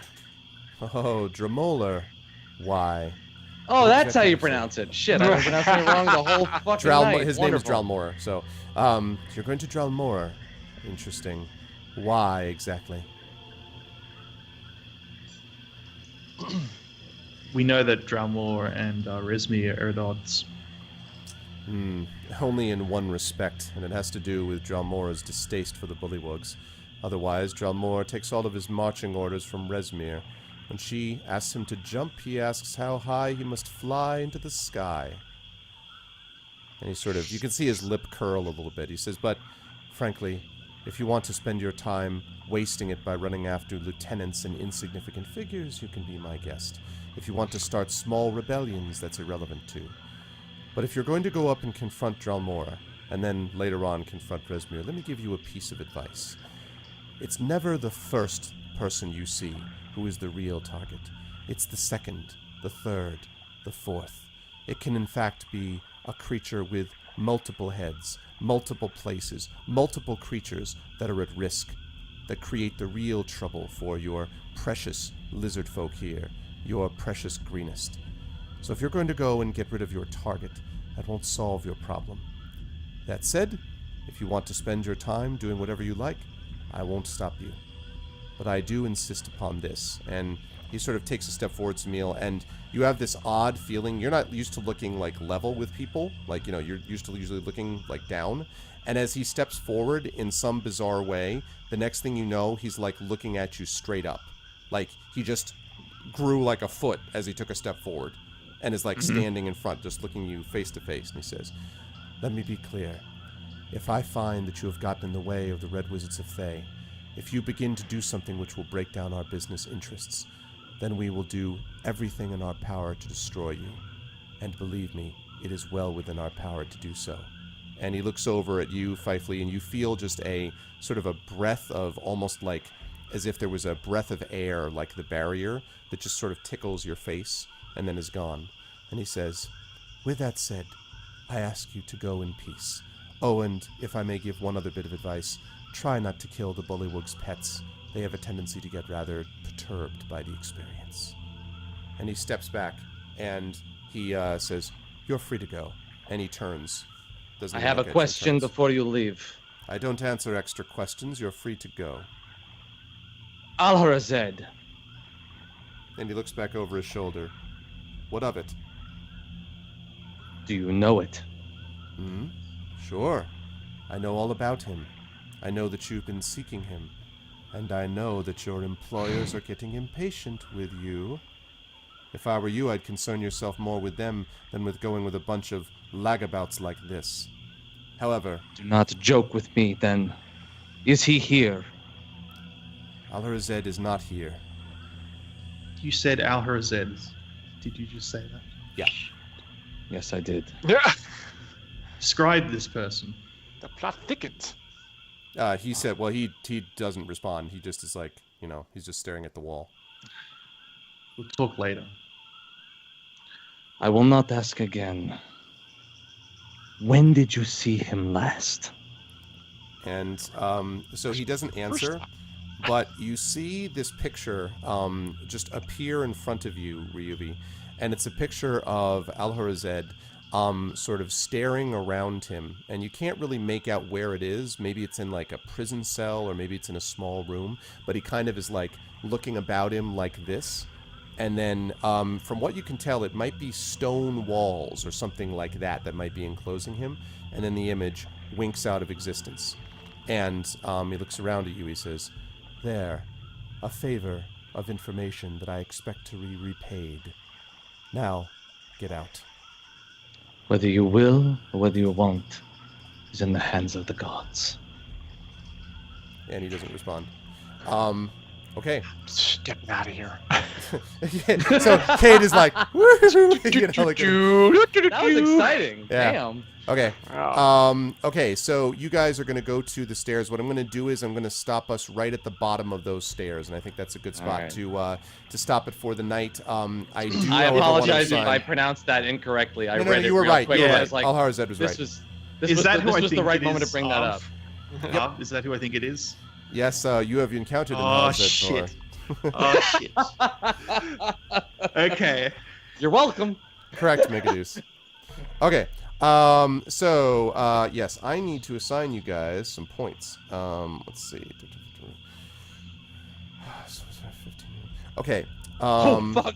Oh, Dramolar. Why? Oh, that's how you pronounce it. Shit, I've been pronouncing it wrong the whole fucking night. His Wonderful. name is Dralmor. So, you're going to Dralmor. Interesting. Why exactly? We know that Dralmor and Rezmir are at odds. Only in one respect, and it has to do with Dralmor's distaste for the Bullywugs. Otherwise, Dralmor takes all of his marching orders from Rezmir. When she asks him to jump, he asks how high he must fly into the sky. And he sort of, you can see his lip curl a little bit. He says, "But, frankly, if you want to spend your time wasting it by running after lieutenants and insignificant figures, you can be my guest. If you want to start small rebellions, that's irrelevant too. But if you're going to go up and confront Dralmor, and then later on confront Rezmir, let me give you a piece of advice. It's never the first person you see who is the real target. It's the second, the third, the fourth. It can in fact be a creature with multiple heads, multiple places, multiple creatures that are at risk, that create the real trouble for your precious lizard folk here, your precious Greenest. So if you're going to go and get rid of your target, that won't solve your problem. That said, if you want to spend your time doing whatever you like, I won't stop you. But I do insist upon this." And he sort of takes a step forward, Samil, and you have this odd feeling. You're not used to looking like level with people. Like, you know, you're used to usually looking like down. And as he steps forward in some bizarre way, the next thing you know, he's like looking at you straight up. Like he just grew like a foot as he took a step forward and is like standing in front, just looking you face to face. And he says, "Let me be clear. If I find that you have gotten in the way of the Red Wizards of Thay, if you begin to do something which will break down our business interests, then we will do everything in our power to destroy you. And believe me, it is well within our power to do so." And he looks over at you, Fifely, and you feel just a sort of a breath of almost like as if there was a breath of air, like the barrier, that just sort of tickles your face and then is gone. And he says, "With that said, I ask you to go in peace. Oh, and if I may give one other bit of advice, try not to kill the Bullywug's pets. They have a tendency to get rather perturbed by the experience." And he steps back, and he says, "You're free to go." And he turns. Doesn't I look have a at you, question turns. before you leave. "I don't answer extra questions. You're free to go." Alharazed. And he looks back over his shoulder. "What of it?" Do you know it? Sure. I know all about him. I know that you've been seeking him. And I know that your employers are getting impatient with you. If I were you, I'd concern yourself more with them than with going with a bunch of lagabouts like this. However, Do not joke with me, then. Is he here? Alharazed is not here. You said Alharazed. Did you just say that? Yeah. Yes, I did. Yeah. Describe this person. The plot thickens. He said, well, he doesn't respond. He just is like, you know, he's just staring at the wall. We'll talk later. I will not ask again. When did you see him last? And so he doesn't answer, but you see this picture just appear in front of you, Ryuvi, and it's a picture of Alharazed sort of staring around him, and you can't really make out where it is. Maybe it's in like a prison cell, or maybe it's in a small room, but he kind of is like looking about him like this, and then from what you can tell, it might be stone walls or something like that might be enclosing him. And then the image winks out of existence. And he looks around at you. He says, "There, a favor of information that I expect to be repaid. Now, get out." Whether you will or whether you won't is in the hands of the gods. And he doesn't respond. Okay. Get me out of here. So Cade is like, woohoo! You know, like That was exciting. Yeah. Damn. okay. Wow. Okay, so you guys are going to go to the stairs. What I'm going to do is I'm going to stop us right at the bottom of those stairs, and I think that's a good spot All to stop it for the night. I do. I however, apologize wanna if I assign- pronounced that incorrectly. I No, read it you were real right. quick. You were I right. was like, Alharzad was right. this Is was that the, who this I was the think right it moment is to bring that up. Is that who I think it is? Yes, you have encountered an Oh, Alharzad Thor. shit. Oh, shit. Okay. You're welcome. Correct, Megadeus. Okay. Yes, I need to assign you guys some points. Let's see. Okay. Oh fuck.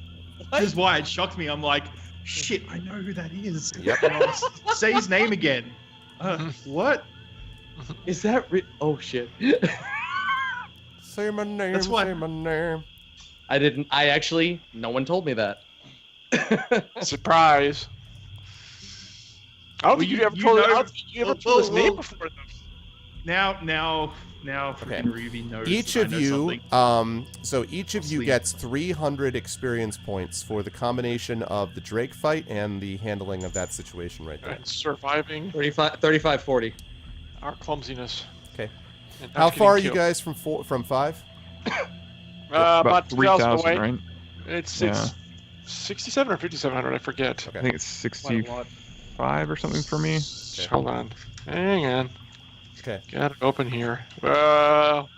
This is why it shocked me. I'm like, shit, I know who that is. Yep. And I was, say his name again. What? Is that oh shit. Say my name. That's what- Say my name. I didn't. No one told me that. Surprise. I don't think Well, you ever you told, know- I don't think you ever told his name before. Now, Okay. freaking Ruby knows. Each I of know you, something. so each of you Sleep. gets 300 experience points for the combination of the Drake fight and the handling of that situation right there. And surviving 35, 40. our clumsiness. Okay. And not How getting far are you killed. guys from 5? About 3,000, 2,000 away. right? It's Yeah. 67 or 5,700. I forget. Okay. I think it's 65 or something for me. Hold on. Hang on. Okay. Got it open here.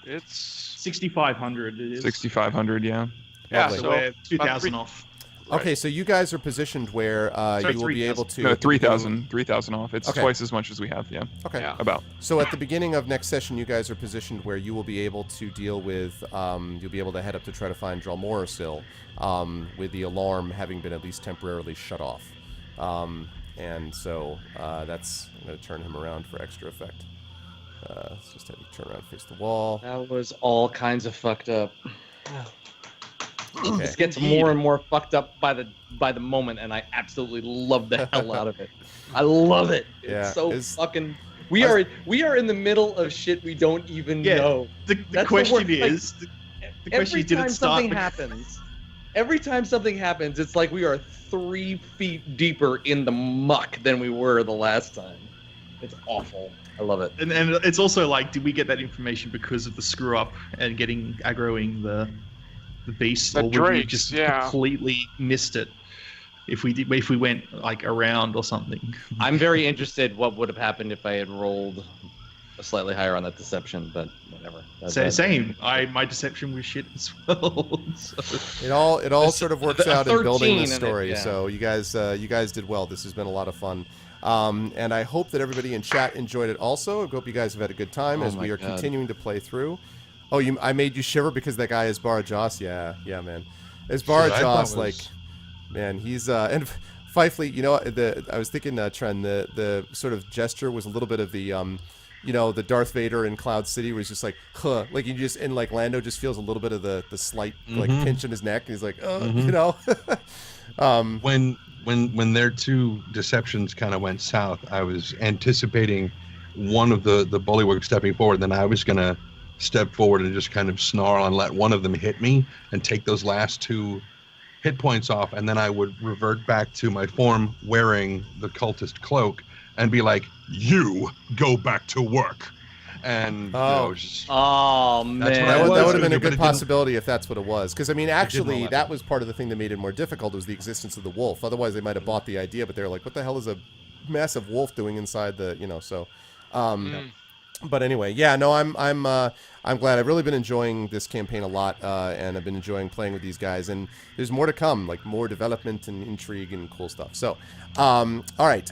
It's 6,500 it is. 6,500, yeah. yeah. Lovely. So So we're 2,000 about three- off. Right. Okay, so you guys are positioned where Sorry, you will be 3,000. able to. No, 3,000 off. It's Okay. twice as much as we have, yeah. Okay. Yeah. About. So at the beginning of next session, you guys are positioned where you will be able to deal with. You'll be able to head up to try to find Dralmorasil, with the alarm having been at least temporarily shut off. And so that's. I'm going to turn him around for extra effect. Let's just have you turn around, face the wall. That was all kinds of fucked up. Okay. This gets more and more fucked up by the moment, and I absolutely love the hell out of it. I love it. Yeah, It's so it's- fucking. We are in the middle of shit we don't even Yeah. know. The That's question worst, like, is, the question Every is, did time it start? something happens, it's like we are 3 feet deeper in the muck than we were the last time. It's awful. I love it. And it's also like, did we get that information because of the screw up and aggroing the beast, The or would we drakes, just yeah. completely missed it if we went like around or something? I'm very interested what would have happened if I had rolled slightly higher on that deception, but whatever. Same. My deception was shit as well. So. It all sort of works a out in building 13 this in it, story. yeah. So you guys did well. This has been a lot of fun. And I hope that everybody in chat enjoyed it also. I hope you guys have had a good time Oh as my we are God. continuing to play through. Oh, I made you shiver because that guy is Joss. Yeah, man. As Shit, I thought Joss, was- like, man, he's and Fifely. You know, I was thinking, Tren, the sort of gesture was a little bit of the the Darth Vader in Cloud City, where he's just like, huh, like like Lando just feels a little bit of the slight like pinch in his neck, and he's like, When their two deceptions kind of went south, I was anticipating one of the bullywug stepping forward, then I was gonna step forward and just kind of snarl and let one of them hit me and take those last 2 hit points off, and then I would revert back to my form wearing the cultist cloak and be like, "You go back to work." And Oh. it was just, Oh man, That's what I That was would have gonna been a do, but good it didn't- possibility if that's what it was. Because, I mean, all actually, that that was part of the thing that made it more difficult was the existence of the wolf. Otherwise, they might have bought the idea, but they were like, what the hell is a massive wolf doing inside the, so... But anyway, yeah, no, I'm glad. I've really been enjoying this campaign a lot, and I've been enjoying playing with these guys. And there's more to come, like more development and intrigue and cool stuff. So, all right.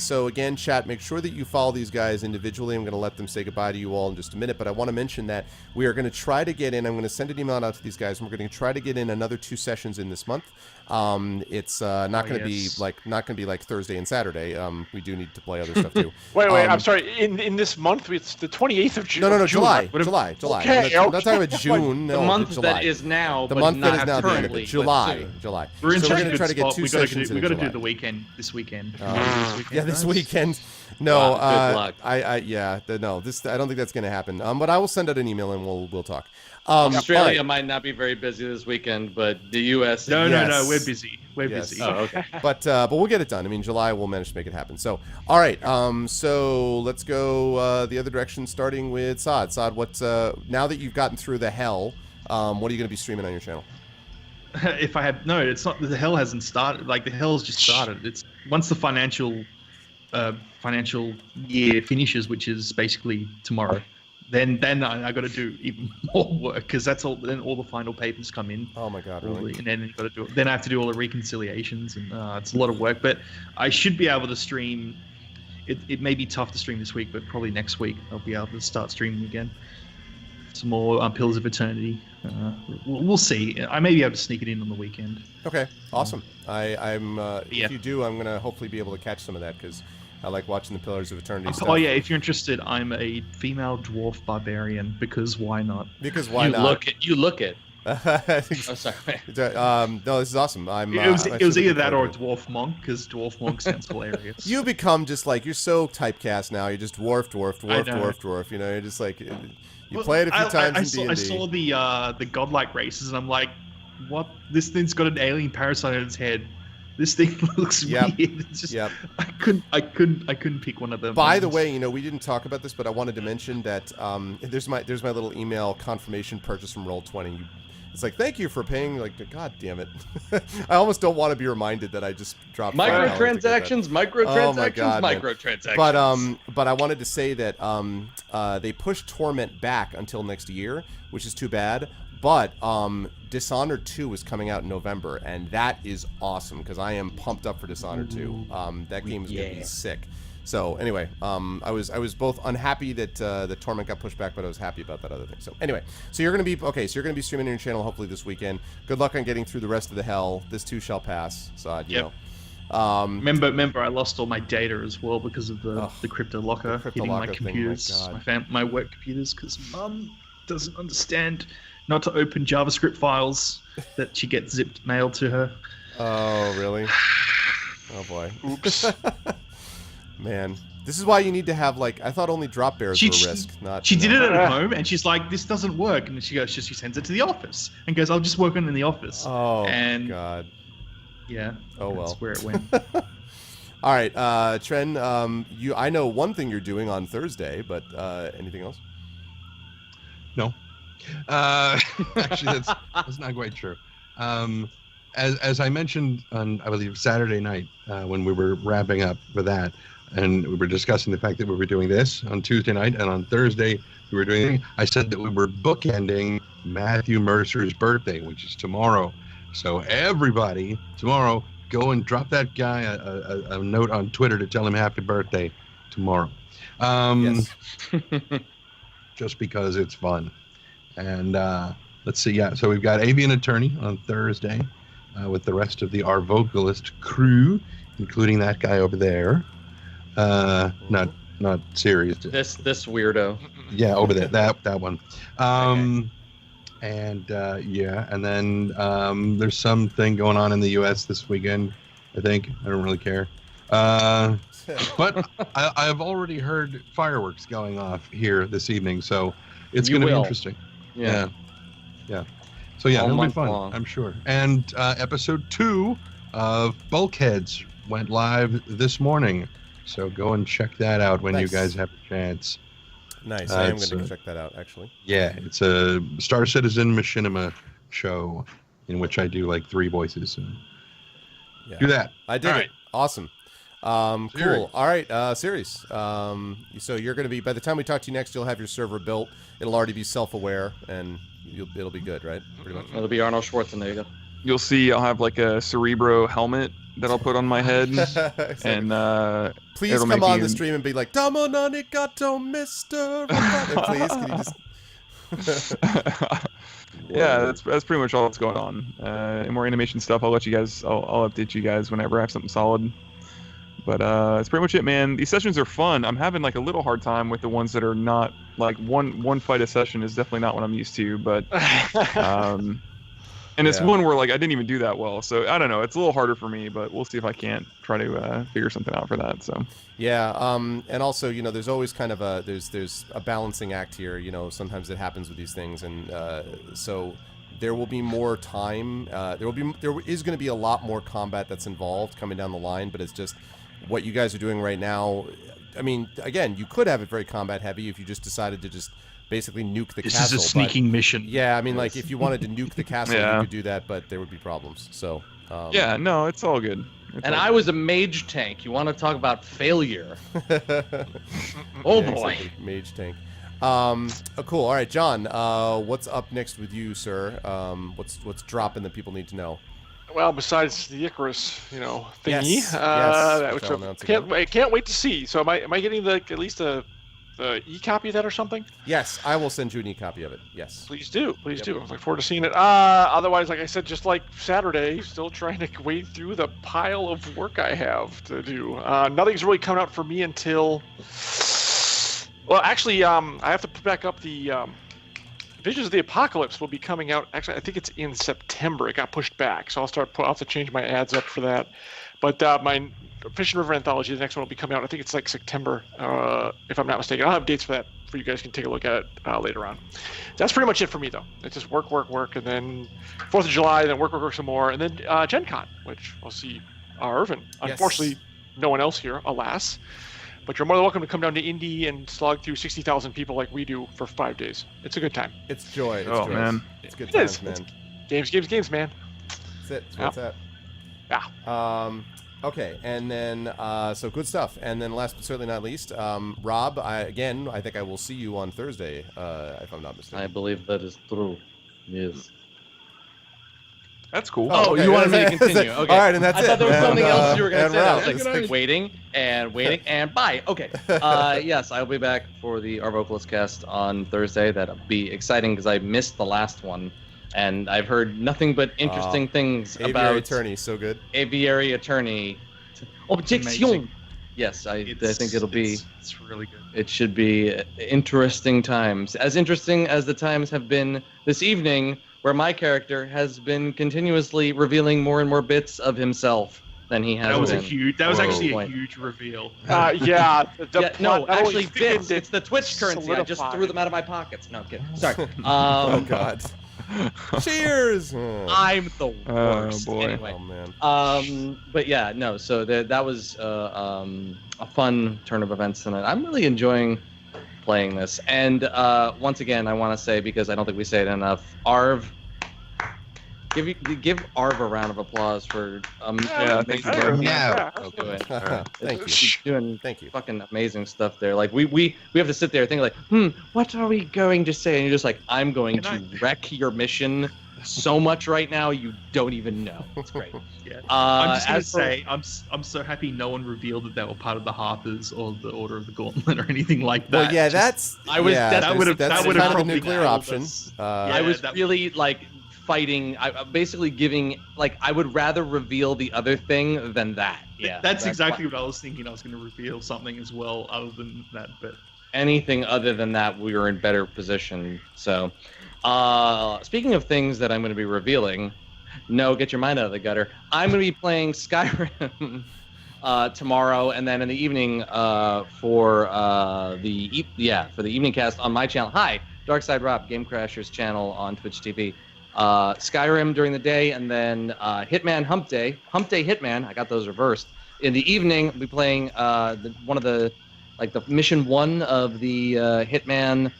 So again, chat, make sure that you follow these guys individually. I'm going to let them say goodbye to you all in just a minute, but I want to mention that we are going to try to get in. I'm going to send an email out to these guys, and we're going to try to get in another 2 sessions in this month. It's not going to be like Thursday and Saturday. We do need to play other stuff too. Wait, I'm sorry. In this month, it's the 28th of June. No, July. Okay, I'm not talking about June. The No, month July. that is now, The but month that not is now the end of currently, it. July. but July. We're in So such we're a going to good try to get spot. 2 We gotta sessions do, in we got to July. do the weekend this weekend. Yeah, this guys. weekend. No, Wow, good luck. I don't think that's going to happen. But I will send out an email and we'll talk. Australia all right. might not be very busy this weekend, but the U.S. No, Yes. we're busy. We're Yes. busy. Oh, okay. But we'll get it done. I mean, July we'll manage to make it happen. So, all right. So let's go the other direction, starting with Saad. Saad, what's now that you've gotten through the hell, what are you going to be streaming on your channel? If I had it's not the hell hasn't started. Like the hell's just started. It's once the financial year finishes, which is basically tomorrow. Then I got to do even more work because that's all. Then all the final papers come in. Oh my God, really? And then you got to do. Then I have to do all the reconciliations, and it's a lot of work. But I should be able to stream. It may be tough to stream this week, but probably next week I'll be able to start streaming again. Some more Pillars of Eternity. We'll see. I may be able to sneak it in on the weekend. Okay, awesome. I'm Yeah. if you do, I'm gonna hopefully be able to catch some of that because I like watching the Pillars of Eternity stuff. Oh yeah, if you're interested, I'm a female dwarf barbarian because why not? Because why you not? look it. Oh, sorry. No, this is awesome. It was either that or a dwarf monk because dwarf monk sounds hilarious. You become just like you're so typecast now. You're just dwarf. I know. You know, you're just like you play it a few times in D&D. I saw the godlike races and I'm like, what? This thing's got an alien parasite on its head. This thing looks weird. It's just, I couldn't pick one of them. By the way, you know, we didn't talk about this, but I wanted to mention that there's my little email confirmation purchase from Roll20. It's like, thank you for paying. Like, God damn it! I almost don't want to be reminded that I just dropped Microtransactions. Oh my God, man. Microtransactions. But I wanted to say that they pushed Torment back until next year, which is too bad. But Dishonored 2 is coming out in November, and that is awesome because I am pumped up for Dishonored 2. That game is gonna be sick. So anyway, I was both unhappy that the Torment got pushed back, but I was happy about that other thing. So anyway, so you're gonna be streaming on your channel hopefully this weekend. Good luck on getting through the rest of the hell. This too shall pass. So you know. Remember, I lost all my data as well because of the crypto locker hitting my thing, computers, my work computers, because Mum doesn't understand not to open JavaScript files that she gets zipped mailed to her. Oh really? Oh boy. Oops. Man, this is why you need to have I thought only drop bears were a risk. She did it at home, and she's like, "This doesn't work," and she sends it to the office and goes, "I'll just work on it in the office." Oh and God. Yeah. Oh well. That's where it went. All right, Tren. I know one thing you're doing on Thursday, but anything else? No. Actually, that's not quite true. As I mentioned on, I believe, Saturday night when we were wrapping up for that, and we were discussing the fact that we were doing this on Tuesday night, and on Thursday we were doing. I said that we were bookending Matthew Mercer's birthday, which is tomorrow. So everybody tomorrow, go and drop that guy a note on Twitter to tell him happy birthday tomorrow. Yes. Just because it's fun. And let's see, so we've got Avian Attorney on Thursday with the rest of the Our Vocalist crew, including that guy over there. Not serious. This weirdo. Yeah, over there, that one. Okay. And and then there's something going on in the U.S. this weekend, I think. I don't really care. But I've already heard fireworks going off here this evening, so it's going to be interesting. Yeah. So it'll be fun, long. I'm sure. And episode 2 of Bulkheads went live this morning, so go and check that out when you guys have a chance. Nice. I am going to check that out, actually. Yeah, it's a Star Citizen Machinima show in which I do 3 voices. So do that. I did it. Awesome. Cool. All right, series. So you're going to be, by the time we talk to you next, you'll have your server built. It'll already be self-aware, and it'll be good, right? Pretty much. It'll be Arnold Schwarzenegger. You'll see I'll have like a Cerebro helmet that I'll put on my head. Exactly. And please come on the stream and be like, Domo Nanigato, Mr. Robot. Please, can you just... Yeah, that's pretty much all that's going on. And more animation stuff, I'll let you guys, I'll update you guys whenever I have something solid. But that's pretty much it, man. These sessions are fun. I'm having like a little hard time with the ones that are not like one fight a session is definitely not what I'm used to. But and it's one where like I didn't even do that well, so I don't know. It's a little harder for me, but we'll see if I can't try to figure something out for that. So yeah, and also there's always kind of there's a balancing act here. Sometimes it happens with these things, and so there will be more time. There is going to be a lot more combat that's involved coming down the line, but it's just what you guys are doing right now. I mean, again, you could have it very combat heavy if you just decided to just basically nuke the castle. This is a sneaking mission. Yeah, I mean, like if you wanted to nuke the castle, you could do that, but there would be problems. So yeah, no, it's all good. And I was a mage tank. You want to talk about failure? Oh boy, exactly. Mage tank. Cool. All right, John. What's up next with you, sir? What's dropping that people need to know? Well, besides the Icarus, thingy, Yes. that which I can't wait to see. So am I getting at least the e-copy of that or something? Yes, I will send you an e-copy of it. Yes. Please do. I look forward to seeing it. Otherwise, like I said, just like Saturday, still trying to wade through the pile of work I have to do. Nothing's really coming out for me until... Well, actually, I have to put back up the... Visions of the Apocalypse will be coming out. Actually, I think it's in September. It got pushed back, so I'll have to change my ads up for that. But my Fish and River Anthology, the next one will be coming out. I think it's like September, if I'm not mistaken. I'll have dates for that for you guys can take a look at it later on. That's pretty much it for me, though. It's just work, and then 4th of July, then work some more, and then Gen Con, which I'll see Arv, and unfortunately, no one else here, alas. But you're more than welcome to come down to Indy and slog through 60,000 people like we do for 5 days. It's a good time. It's joy. It's joy. Man. It's good It times, is. man. Games, man. That's it. That's what's Yeah. that. Okay, and then so good stuff. And then last but certainly not least, Rob. I think I will see you on Thursday, if I'm not mistaken. I believe that is true. Yes. That's cool. Oh, okay. you wanted me to continue? Okay. All right, and that's I thought there was something else you were going to say. I was Rob, like, waiting and bye. Okay. Yes, I'll be back for the Our Vocalist cast on Thursday. That'll be exciting because I missed the last one, and I've heard nothing but interesting things Aviary about Attorney. So good. Aviary Attorney. Objection. Yes, I think it'll be. It's really good. It should be interesting times, as interesting as the times have been this evening, where my character has been continuously revealing more and more bits of himself than he has been. That was actually a huge reveal. Yeah. No, actually bits. It's the Twitch currency. I just threw them out of my pockets. No, I'm kidding. Sorry. Oh God. Cheers. I'm the worst. Oh boy. Anyway. Oh man. But yeah, no. So that was a fun turn of events tonight. I'm really enjoying playing this, and once again, I want to say, because I don't think we say it enough, Arv. Give Arv a round of applause for thank you. Yeah. Thank you. He's doing Thank you. fucking amazing stuff there. Like we have to sit there and think like, what are we going to say? And you're just like, I'm going to wreck your mission so much right now you don't even know. It's great. Yeah. I'm just gonna say I'm so happy no one revealed that they were part of the Harpers or the Order of the Gauntlet or anything like that. Well, yeah, that's that would have kind of the nuclear option. I was really like fighting. I basically giving like I would rather reveal the other thing than that. Yeah, that's exactly what I was thinking. I was going to reveal something as well other than that, but anything other than that, we were in better position. So, speaking of things that I'm going to be revealing, no, get your mind out of the gutter. I'm going to be playing Skyrim tomorrow, and then in the evening for the evening cast on my channel. Hi, Darkside Rob, Game Crashers channel on Twitch TV. Skyrim during the day, and then Hitman Hump Day Hitman. I got those reversed. In the evening, I'll be playing one of the mission 1 of the Hitman.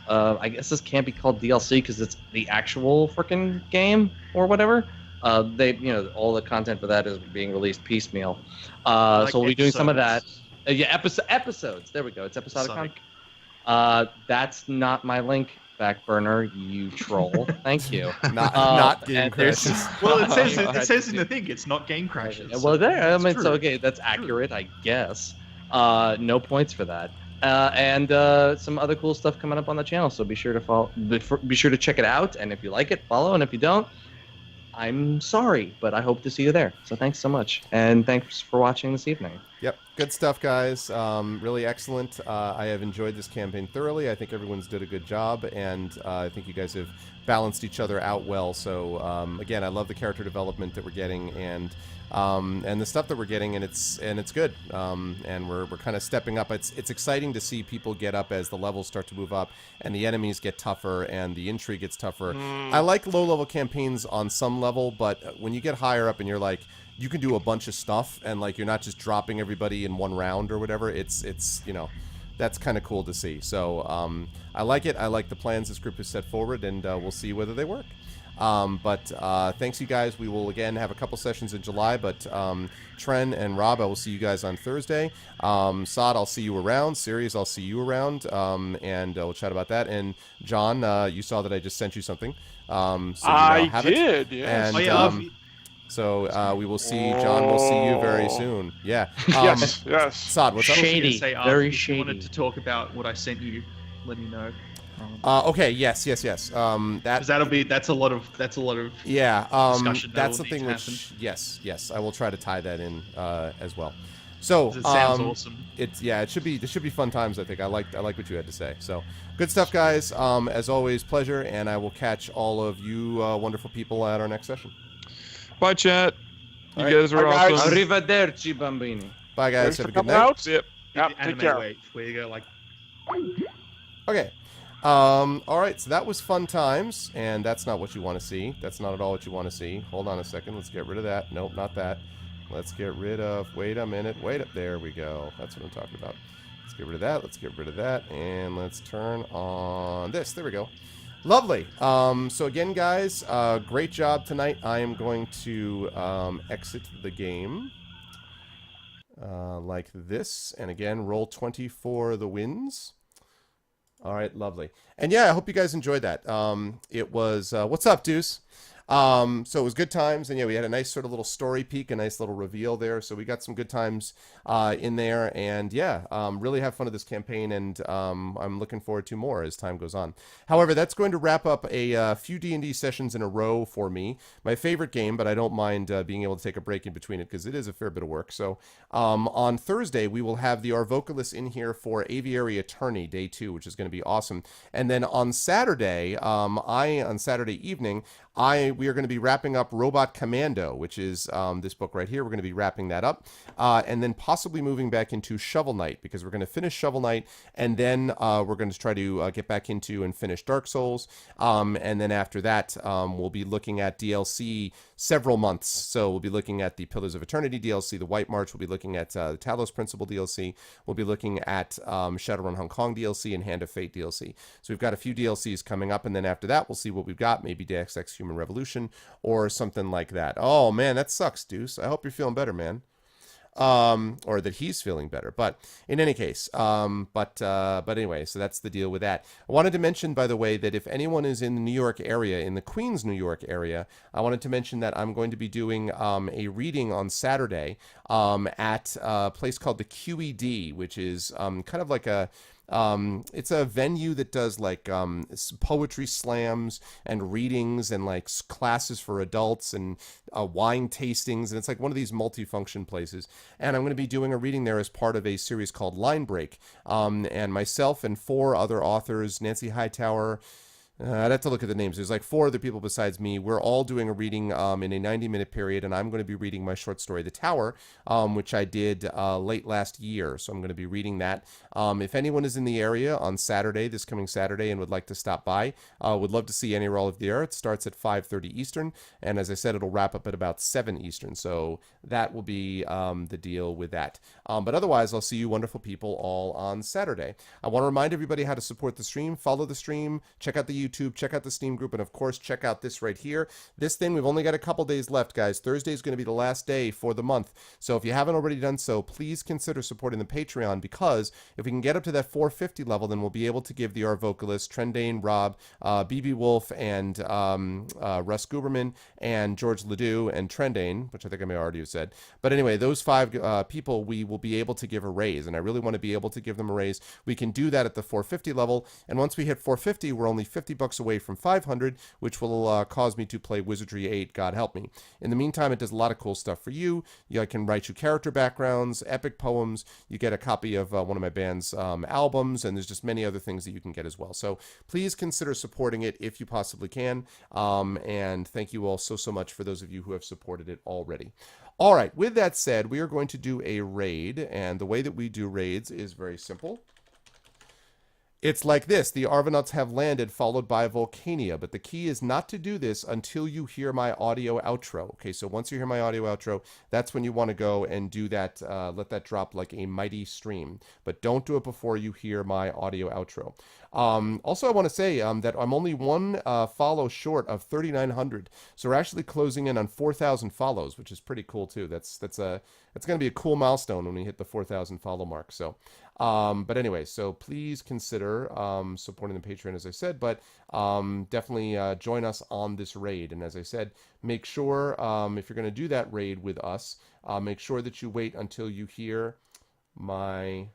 I guess this can't be called DLC because it's the actual freaking game or whatever. They, all the content for that is being released piecemeal. Like So we'll be doing some of that. episodes. Episodes. There we go. It's episodic Episodic. content. That's not my link, Backburner, you troll. Thank you. Not game and there's- crashes. Well, it says Yeah. it says in the thing it's not game crashes. Well, there. I It's mean, true. so okay, that's accurate, I guess. No points for that. And some other cool stuff coming up on the channel. So be sure to follow. Be sure to check it out. And if you like it, follow. And if you don't, I'm sorry, but I hope to see you there. So thanks so much, and thanks for watching this evening. Yep, good stuff, guys. Really excellent. I have enjoyed this campaign thoroughly. I think everyone's did a good job, and I think you guys have balanced each other out well. So again, I love the character development that we're getting, and the stuff that we're getting, and it's good. And we're kind of stepping up. It's exciting to see people get up as the levels start to move up, and the enemies get tougher, and the intrigue gets tougher. I like low-level campaigns on some level, but when you get higher up and you're like, you can do a bunch of stuff, and like you're not just dropping everybody in one round or whatever. It's that's kind of cool to see. So I like it. I like the plans this group has set forward, and we'll see whether they work. But thanks, you guys. We will again have a couple sessions in July, but Tren and Rob, I will see you guys on Thursday. Sod, I'll see you around. Sirius, I'll see you around, and we'll chat about that. And John, you saw that I just sent you something. So you now have did, it. yes. And, so we will see. John, we'll see you very soon. Yeah. Yes. Sod, what's up? Shady. Say, Very if you shady. wanted to talk about what I sent you, let me know. Okay. Yes. That 'Cause that's a lot of yeah. discussion that That's will something need to which yes. I will try to tie that in as well. So It sounds awesome. It should be fun times. I think I like what you had to say. So good stuff, guys. As always, pleasure, and I will catch all of you wonderful people at our next session. Bye, chat. You All right. guys are Bye, guys. awesome. Arrivederci, bambini. Bye, guys. Thanks Have for a good coming night. out. Yep. Yep, The take anime care. way, where you go like. Okay. All right. So that was fun times, and that's not what you want to see. That's not at all what you want to see. Hold on a second. Let's get rid of that. Nope, not that. Let's get rid of. Wait a minute. Wait up. There we go. That's what I'm talking about. Let's get rid of that. Let's get rid of that, and let's turn on this. There we go. Lovely. So again, guys, great job tonight. I am going to exit the game like this, and again, roll 20 for the wins. All right, lovely. And yeah, I hope you guys enjoyed that. It was what's up, Deuce? So it was good times, and yeah, we had a nice sort of little story peek, a nice little reveal there. So we got some good times in there, and yeah, really have fun with this campaign, and I'm looking forward to more as time goes on. However, that's going to wrap up a few D&D sessions in a row for me. My favorite game, but I don't mind being able to take a break in between it because it is a fair bit of work. So on Thursday, we will have the Arvocalus in here for Aviary Attorney Day 2, which is going to be awesome. And then on Saturday, on Saturday evening, we are going to be wrapping up Robot Commando, which is this book right here. We're going to be wrapping that up, and then possibly moving back into Shovel Knight, because we're going to finish Shovel Knight, and then we're going to try to get back into and finish Dark Souls, and then after that, we'll be looking at DLC several months. So we'll be looking at the Pillars of Eternity DLC, the White March. We'll be looking at the Talos Principle DLC. We'll be looking at Shadowrun Hong Kong DLC and Hand of Fate DLC. So we've got a few DLCs coming up, and then after that, we'll see what we've got. Maybe Deus Ex Human Revolution or something like that. Oh man, that sucks, Deuce. I hope you're feeling better, man. Or that he's feeling better. But in any case, but anyway, so that's the deal with that. I wanted to mention, by the way, that if anyone is in the New York area, in the Queens, New York area, I wanted to mention that I'm going to be doing a reading on Saturday at a place called the QED, which is kind of like it's a venue that does like poetry slams and readings and like classes for adults and wine tastings, and it's like one of these multifunction places. And I'm going to be doing a reading there as part of a series called Line Break. And myself and 4 other authors, Nancy Hightower, I'd have to look at the names. There's like 4 other people besides me. We're all doing a reading in a 90-minute period, and I'm going to be reading my short story, The Tower, which I did late last year. So I'm going to be reading that. If anyone is in the area on Saturday, this coming Saturday, and would like to stop by, would love to see any or all of you there. It starts at 5:30 Eastern, and as I said, it'll wrap up at about 7 Eastern. So that will be the deal with that. But otherwise, I'll see you wonderful people all on Saturday. I want to remind everybody how to support the stream. Follow the stream. Check out the YouTube, check out the Steam group, and of course, check out this right here. This thing, we've only got a couple days left, guys. Thursday is going to be the last day for the month. So if you haven't already done so, please consider supporting the Patreon, because if we can get up to that 450 level, then we'll be able to give the art vocalists, Trendane, Rob, BB Wolf, and Russ Guberman, and George Ledoux, and Trendane, which I think I may already have said. But anyway, those 5 people, we will be able to give a raise, and I really want to be able to give them a raise. We can do that at the 450 level, and once we hit 450, we're only $50 away from 500, which will cause me to play Wizardry 8, God help me. In the meantime, it does a lot of cool stuff for you. I can write you character backgrounds, epic poems. You get a copy of one of my band's albums, and there's just many other things that you can get as well. So please consider supporting it if you possibly can, and thank you all so much for those of you who have supported it already. All right, with that said, we are going to do a raid, and the way that we do raids is very simple. It's like this: the Arvanauts have landed, followed by Volcania, but the key is not to do this until you hear my audio outro. Okay, so once you hear my audio outro, that's when you want to go and do that, let that drop like a mighty stream. But don't do it before you hear my audio outro. Also, I want to say that I'm only one follow short of 3,900, so we're actually closing in on 4,000 follows, which is pretty cool too. That's going to be a cool milestone when we hit the 4,000 follow mark. So, but anyway, so please consider supporting the Patreon, as I said, but definitely join us on this raid. And as I said, make sure if you're going to do that raid with us, make sure that you wait until you hear my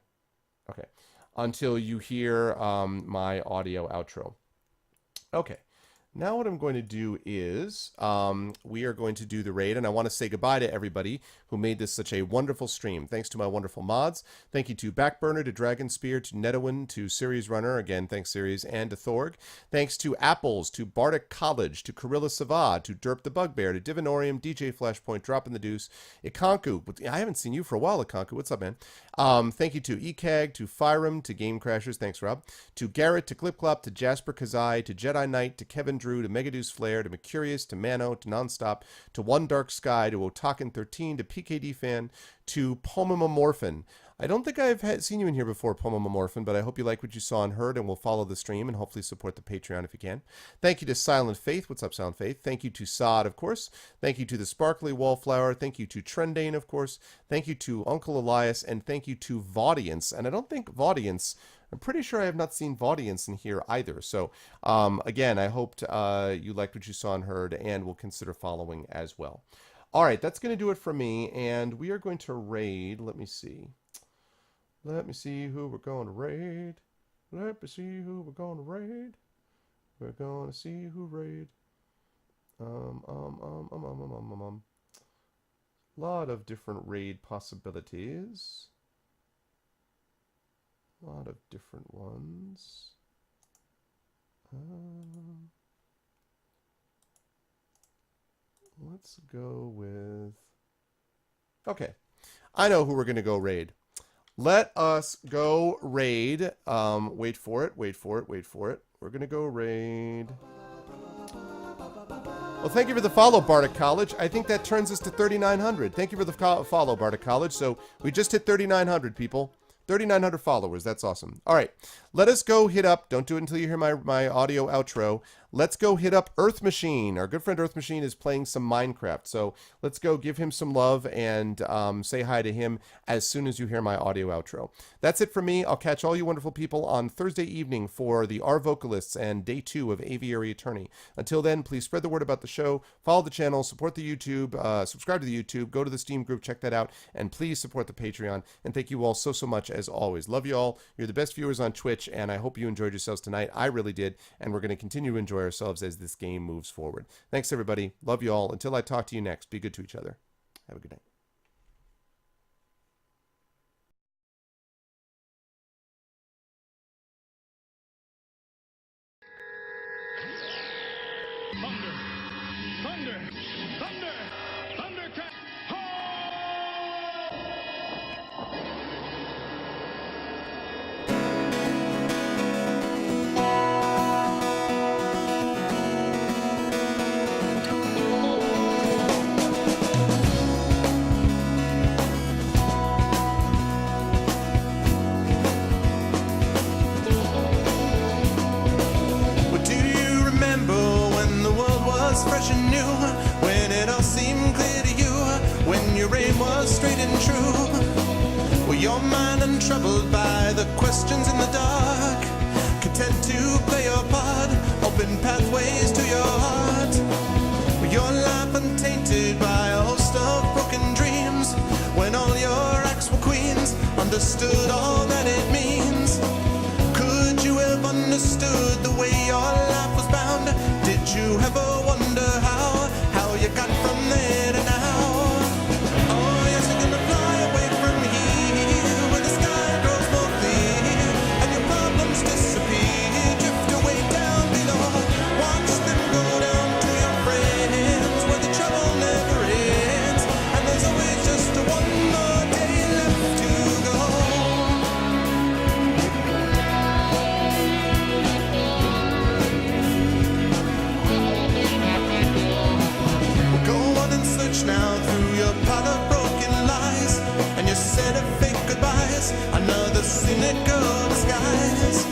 my audio outro. Okay. Now what I'm going to do is we are going to do the raid, and I want to say goodbye to everybody who made this such a wonderful stream. Thanks to my wonderful mods. Thank you to Backburner, to Dragonspear, to Netawin, to Series Runner, again, thanks Series, and to Thorg. Thanks to Apples, to Bardic College, to Corilla Savad, to Derp the Bugbear, to Divinorium, DJ Flashpoint, Dropping the Deuce, Ikonku. I haven't seen you for a while, Ikonku. What's up, man? Thank you to ECAG, to Fyram, to Game Crashers, thanks Rob, to Garrett, to Clipclop, to Jasper Kazai, to Jedi Knight, to Kevin Drew, to Megadeuce Flare, to Mercurius, to Mano, to Nonstop, to One Dark Sky, to Otaken13, to PKD Fan, to Pomamorphin. I don't think I've seen you in here before, Pomamorphin, but I hope you like what you saw and heard, and will follow the stream and hopefully support the Patreon if you can. Thank you to Silent Faith. What's up, Silent Faith? Thank you to Sod, of course. Thank you to the Sparkly Wallflower. Thank you to Trendane, of course. Thank you to Uncle Elias, and thank you to Vaudience. And I don't think Vaudience, I'm pretty sure I have not seen Vaudience in here either. So, again, I hoped you liked what you saw and heard, and will consider following as well. All right, that's going to do it for me, and we are going to raid. Let me see. Let me see who we're going to raid. Let me see who we're going to raid. We're going to see who raid. Lot of different raid possibilities. A lot of different ones. Let's go with... Okay. I know who we're going to go raid. Let us go raid. Wait for it. Wait for it. Wait for it. We're going to go raid. Well, thank you for the follow, Bardic College. I think that turns us to 3,900. Thank you for the follow, Bardic College. So we just hit 3,900, people. 3,900 followers. That's awesome. All right. Let us go hit up. Don't do it until you hear my audio outro. Let's go hit up Earth Machine. Our good friend Earth Machine is playing some Minecraft. So let's go give him some love and say hi to him as soon as you hear my audio outro. That's it for me. I'll catch all you wonderful people on Thursday evening for the R Vocalists and Day 2 of Aviary Attorney. Until then, please spread the word about the show. Follow the channel. Support the YouTube. Subscribe to the YouTube. Go to the Steam group. Check that out. And please support the Patreon. And thank you all so much as always. Love you all. You're the best viewers on Twitch, and I hope you enjoyed yourselves tonight. I really did, and we're going to continue to enjoy ourselves as this game moves forward. Thanks, everybody. Love you all. Until I talk to you next, be good to each other. Have a good night. aim was straight and true. Well, your mind untroubled by the questions in the dark, content to play your part, open pathways to your heart. Well, your life untainted by a host of broken dreams, when all your acts were queens, understood all that it means. Could you have understood the way your life was bound? Did you ever wonder how you got from there to now? Oh yes, you're gonna fly away from here, where the sky grows more clear, and your problems disappear, drift away down below. Watch them go down to your friends, where the trouble never ends, and there's always just one more day left to go. Go on and search now through your pile of broken lies, and your set of fake goodbyes, another cynical disguise.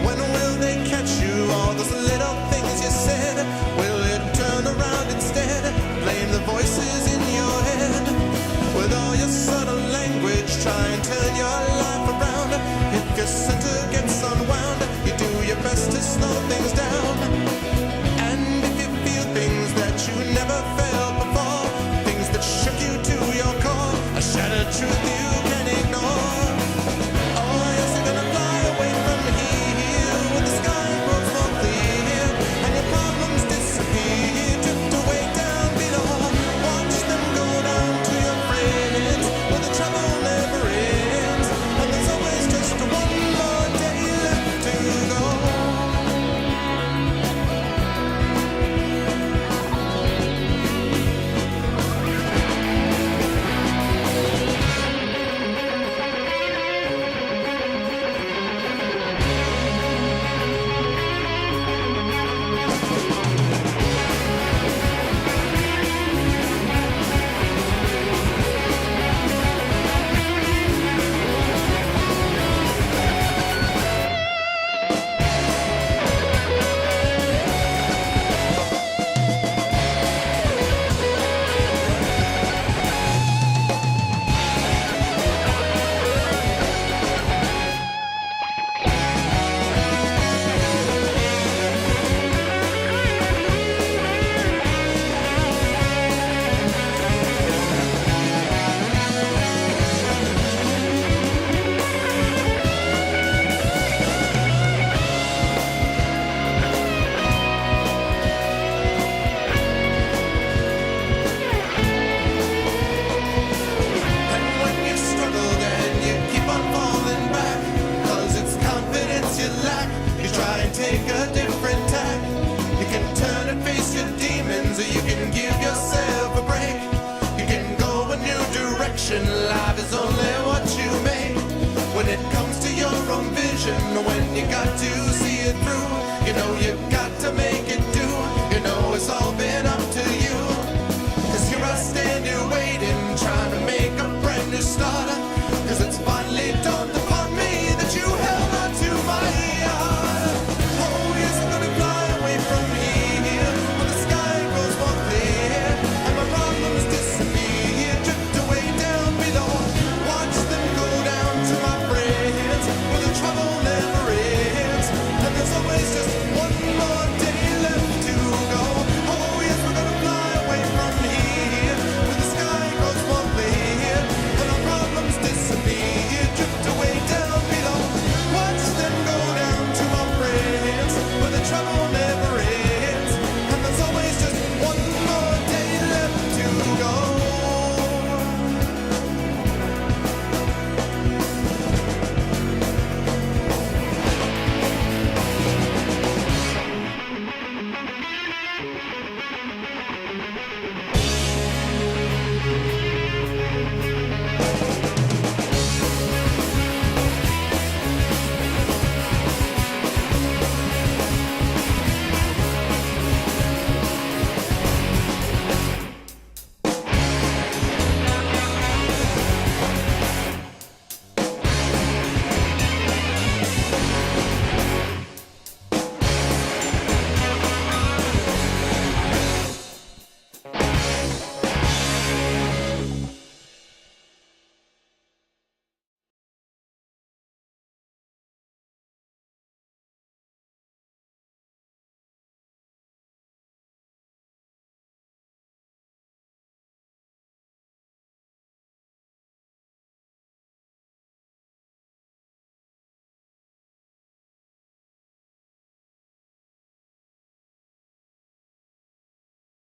When will they catch you? All those little things you said, will it turn around instead? Blame the voices in your head. With all your subtle language, try and turn your life around. If your center gets unwound, you do your best to slow things down. And if you feel things that you never felt before, things that shook you to your core, a shattered truth you can ignore. Oh yes, you're gonna fly away from here, where the sky grows more clear, and your problems disappear, drift away down below. Watch them go down to your friends, where the trouble never ends, and there's always just one more day left to go. And when you've struggled and you keep on falling back, 'cause it's confidence you lack, you try and take a different tack. You can turn and face your demons, or you can give yourself a break. You can go a new direction, life is only what you make. When it comes to your own vision, when you got to see it through,